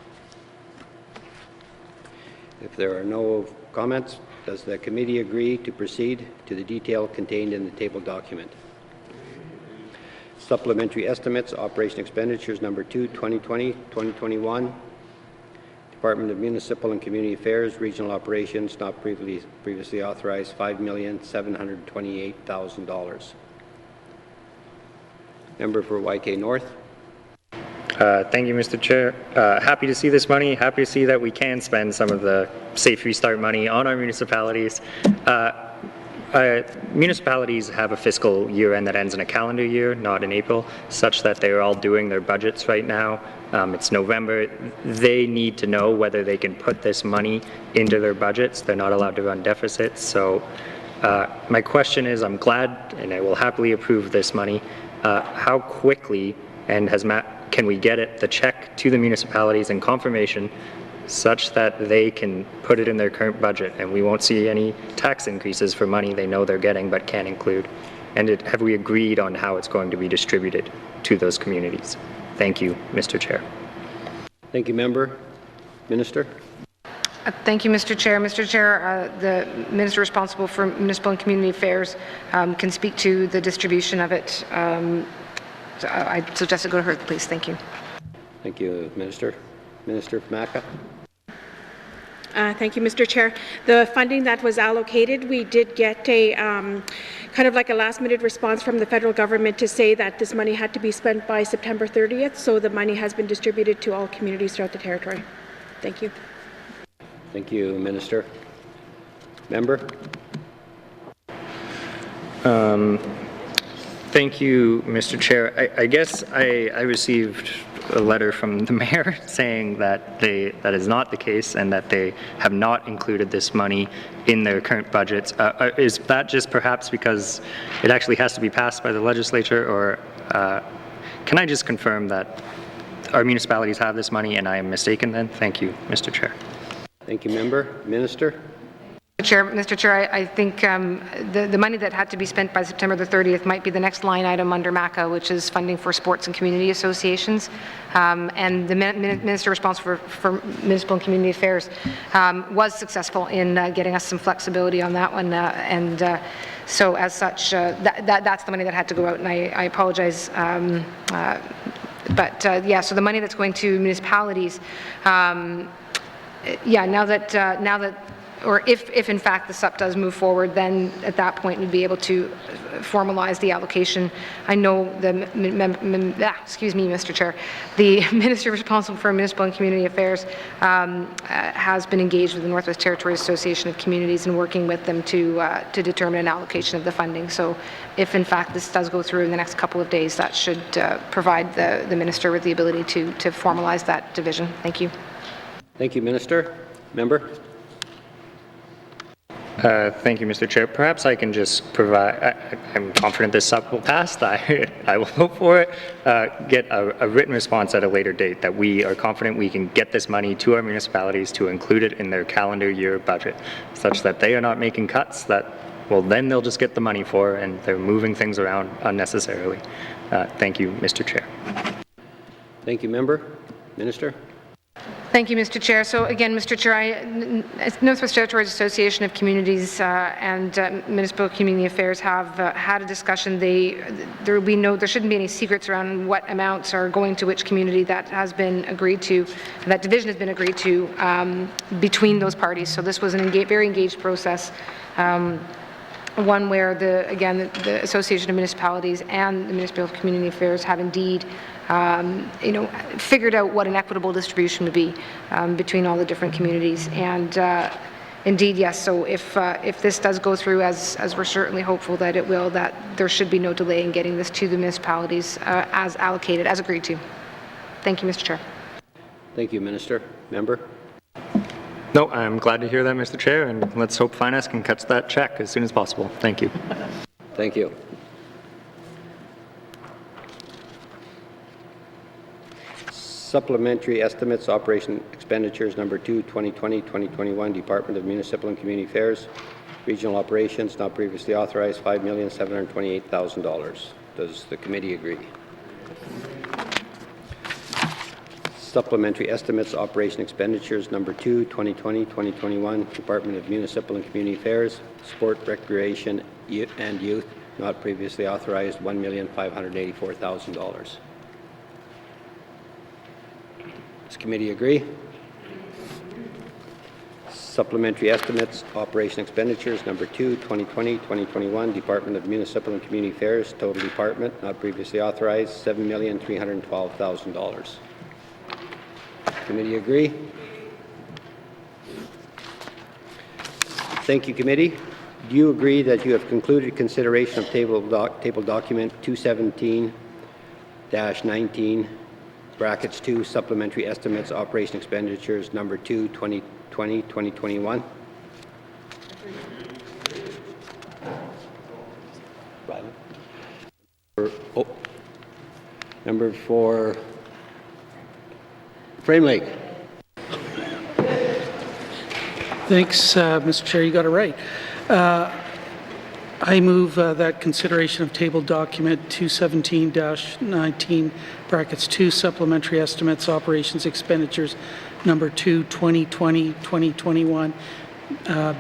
If there are no comments, does the committee agree to proceed to the detail contained in the table document? Supplementary estimates, operation expenditures number 2, 2020-2021, Department of Municipal and Community Affairs, regional operations, not previously authorized, $5,728,000. Member for YK North. Thank you, Mr. Chair. Happy to see this money. Happy to see that we can spend some of the Safe Restart money on our municipalities. Municipalities have a fiscal year end that ends in a calendar year, not in April, such that they are all doing their budgets right now. It's November. They need to know whether they can put this money into their budgets. They're not allowed to run deficits. So my question is, I'm glad and I will happily approve this money. How quickly and can we get the check to the municipalities in confirmation such that they can put it in their current budget and we won't see any tax increases for money they know they're getting but can't include? And have we agreed on how it's going to be distributed to those communities? Thank you, Mr. Chair. Thank you, Member. Minister? Thank you, Mr. Chair. Mr. Chair, the Minister responsible for Municipal and Community Affairs can speak to the distribution of it. So I suggest to go to her, please. Thank you. Thank you, Minister. Minister Maka. Thank you, Mr. Chair. The funding that was allocated, we did get a kind of like a last-minute response from the federal government to say that this money had to be spent by September 30th, so the money has been distributed to all communities throughout the territory. Thank you. Thank you, Minister. Member? Thank you, Mr. Chair. I guess I received a letter from the mayor saying that that is not the case and that they have not included this money in their current budgets. Is that just perhaps because it actually has to be passed by the legislature, or can I just confirm that our municipalities have this money and I am mistaken then? Thank you, Mr. Chair. Thank you, Member. Minister? Mr. Chair, I think the money that had to be spent by September the 30th might be the next line item under MACA, which is funding for sports and community associations. And the Minister responsible for Municipal and Community Affairs was successful in getting us some flexibility on that one. So as such, that's the money that had to go out, and I apologize. Yeah, so the money that's going to municipalities, yeah, now that or if in fact the SUP does move forward, then at that point we'd be able to formalize the allocation. I know excuse me, Mr. Chair, the Minister responsible for Municipal and Community Affairs has been engaged with the Northwest Territories Association of Communities and working with them to determine an allocation of the funding. So if in fact this does go through in the next couple of days, that should provide the Minister with the ability to formalize that division. Thank you. Thank you, Minister. Member? Thank you, Mr. Chair. Perhaps I can just provide, I'm confident this SUP will pass. I will vote for it. Get a written response at a later date that we are confident we can get this money to our municipalities to include it in their calendar year budget, such that they are not making cuts that, well, then they'll just get the money for, and they're moving things around unnecessarily. Thank you, Mr. Chair. Thank you, Member. Minister? Thank you, Mr. Chair. So again, Mr. Chair, Northwest Territories Association of Communities and Municipal Community Affairs have had a discussion. There shouldn't be any secrets around what amounts are going to which community. That has been agreed to. That division has been agreed to between those parties. So this was a very engaged process. One where the Association of Municipalities and the Municipal Community Affairs have indeed figured out what an equitable distribution would be between all the different communities. And indeed, yes, so if this does go through, as we're certainly hopeful that it will, that there should be no delay in getting this to the municipalities as allocated, as agreed to. Thank you, Mr. Chair. Thank you, Minister. Member? No, I'm glad to hear that, Mr. Chair, and let's hope Finance can catch that check as soon as possible. Thank you. Thank you. Supplementary Estimates, Operation Expenditures Number 2, 2020-2021, Department of Municipal and Community Affairs, Regional Operations, not previously authorized, $5,728,000. Does the committee agree? Supplementary Estimates, Operation Expenditures Number 2, 2020-2021, Department of Municipal and Community Affairs, Sport, Recreation and Youth, not previously authorized, $1,584,000. Does the committee agree? Supplementary Estimates, Operation Expenditures Number 2, 2020-2021, Department of Municipal and Community Affairs, Total Department, not previously authorized, $7,312,000. Committee agree? Thank you, committee. Do you agree that you have concluded consideration of table document 217-19, brackets 2, supplementary estimates, operation expenditures number 2, 2020-2021? Number 4, Frame Lake. Thanks, Mr. Chair. You got it right. I move that consideration of table document 217-19, brackets 2, supplementary estimates, operations expenditures number 2, 2020-2021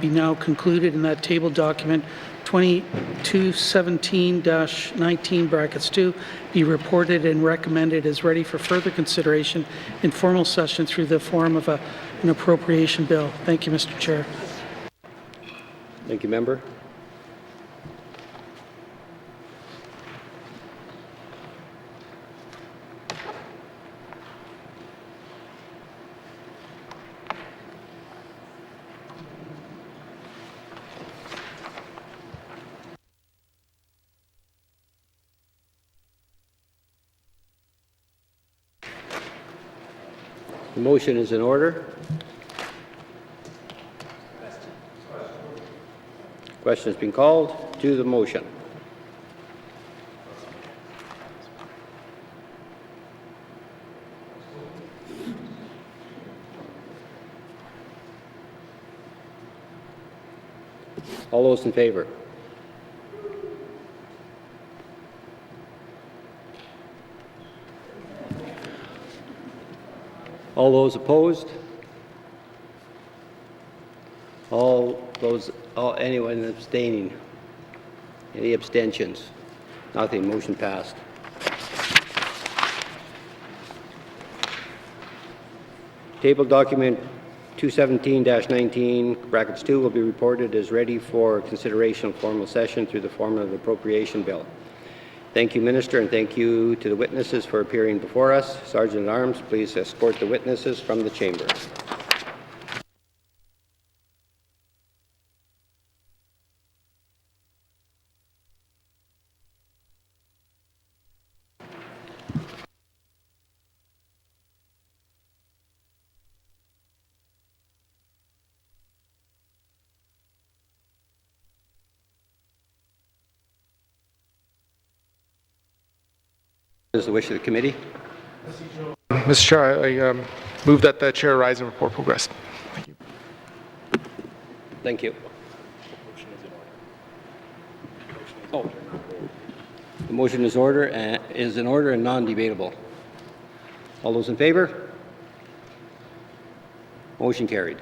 be now concluded, and that table document 217-19, brackets 2, be reported and recommended as ready for further consideration in formal session through the form of a an appropriation bill. Thank you, Mr. Chair. Thank you, member. The motion is in order. Question has been called to the motion. All those in favor? All those opposed? Anyone abstaining? Any abstentions? Nothing. Motion passed. Table document 217-19, brackets 2, will be reported as ready for consideration of formal session through the form of the appropriation bill. Thank you, Minister, and thank you to the witnesses for appearing before us. Sergeant at Arms, please escort the witnesses from the chamber. What is the wish of the committee? Mr. Chair, I move that the chair rise and report progress. Thank you. Thank you. Oh, the motion is in order and non-debatable. All those in favor? Motion carried.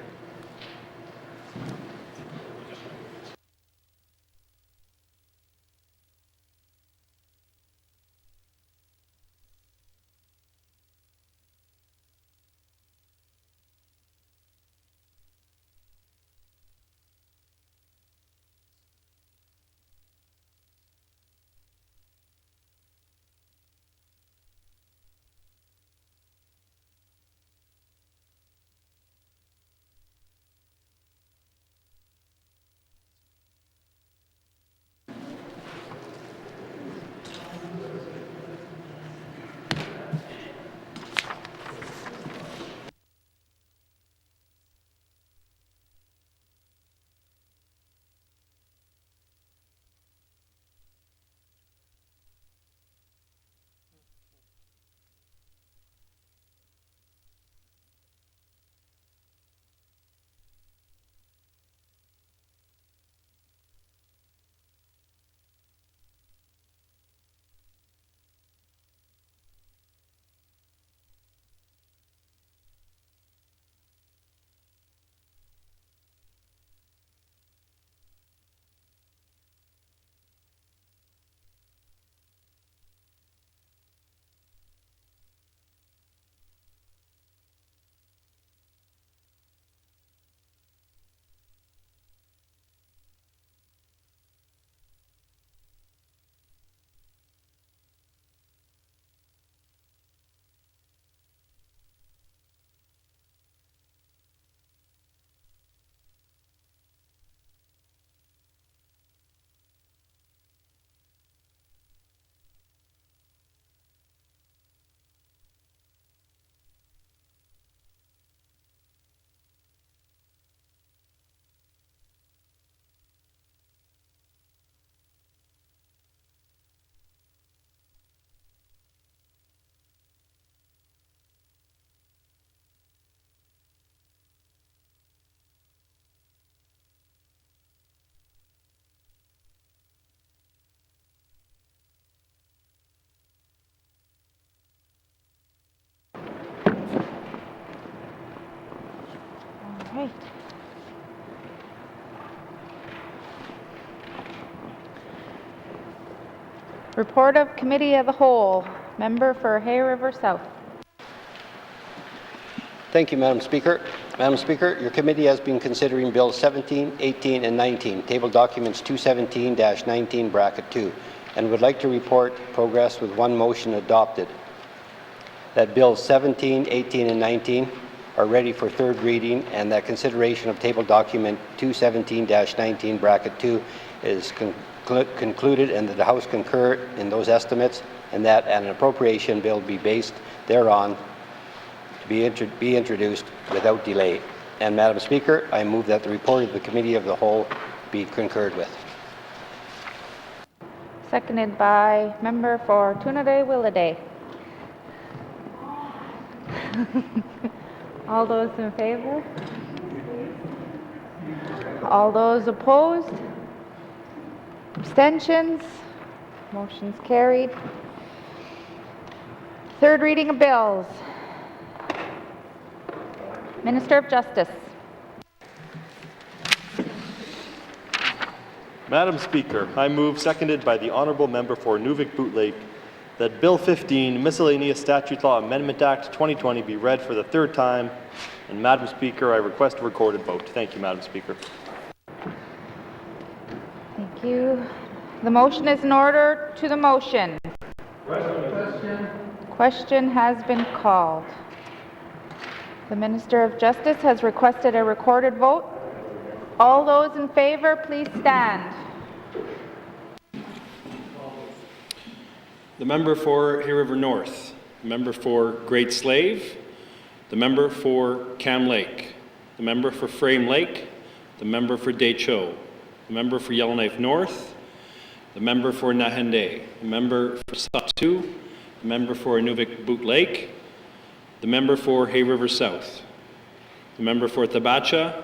Right. Report of Committee of the Whole. Member for Hay River South. Thank you, Madam Speaker. Madam Speaker, your committee has been considering Bills 17, 18, and 19, table documents 217-19, bracket 2, and would like to report progress with one motion adopted. That Bills 17, 18, and 19 are ready for third reading, and that consideration of table document 217-19, bracket 2 is concluded, and that the House concur in those estimates, and that an appropriation bill be based thereon to be introduced without delay. And Madam Speaker, I move that the report of the Committee of the Whole be concurred with. Seconded by Member for Toonaday-Willowday. All those in favor? All those opposed? Abstentions? Motion's carried. Third reading of bills. Minister of Justice. Madam Speaker, I move, seconded by the Honourable Member for Nuvik-Boot Lake, that Bill 15, Miscellaneous Statute Law Amendment Act 2020 be read for the third time. And Madam Speaker, I request a recorded vote. Thank you, Madam Speaker. Thank you. The motion is in order. To the motion. Question has been called. The Minister of Justice has requested a recorded vote. All those in favor, please stand. The member for Hay River North, the member for Great Slave, the member for Cam Lake, the member for Frame Lake, the member for Deschaux, the member for Yellowknife North, the member for Nahende, the member for Satu, the member for Nuvik-Boot Lake, the member for Hay River South, the member for Thabacha,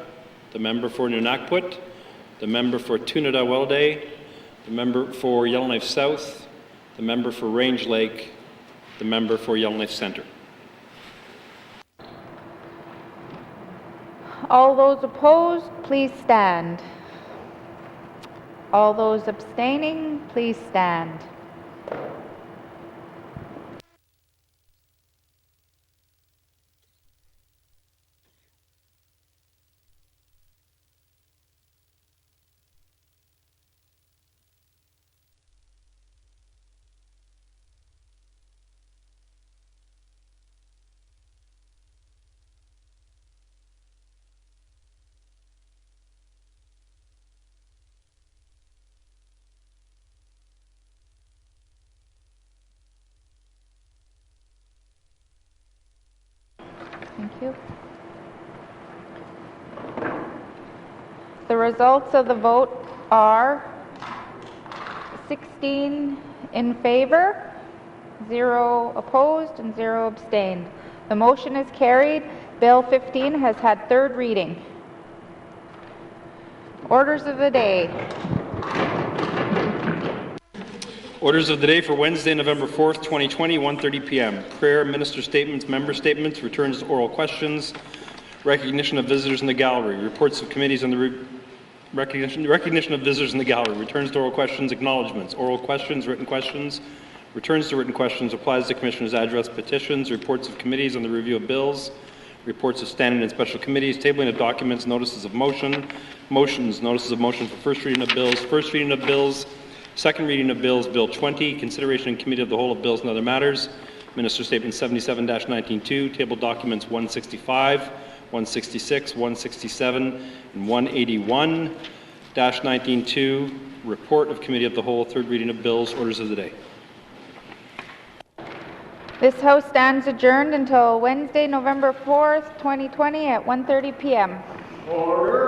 the member for Nunakput, the member for Toonaday-Willowday, the member for Yellowknife South, the member for Range Lake, the member for Yellowknife Centre. All those opposed, please stand. All those abstaining, please stand. Thank you. The results of the vote are 16 in favor, 0 opposed, and 0 abstained. The motion is carried. Bill 15 has had third reading. Orders of the day. Orders of the day for Wednesday, November 4th, 2020, 1:30 p.m. Prayer, minister statements, member statements, returns to oral questions, recognition of visitors in the gallery, reports of committees on the recognition of visitors in the gallery, returns to oral questions, acknowledgements, oral questions, written questions, returns to written questions, applies to commissioners' address, petitions, reports of committees on the review of bills, reports of standing and special committees, tabling of documents, notices of motion, motions, notices of motion for first reading of bills, second reading of bills, Bill 20, consideration in committee of the whole of bills and other matters, Minister Statement 77-19-2, table documents 165, 166, 167, and 181-19-2, report of committee of the whole, third reading of bills, orders of the day. This House stands adjourned until Wednesday, November 4th, 2020 at 1:30 p.m. Order.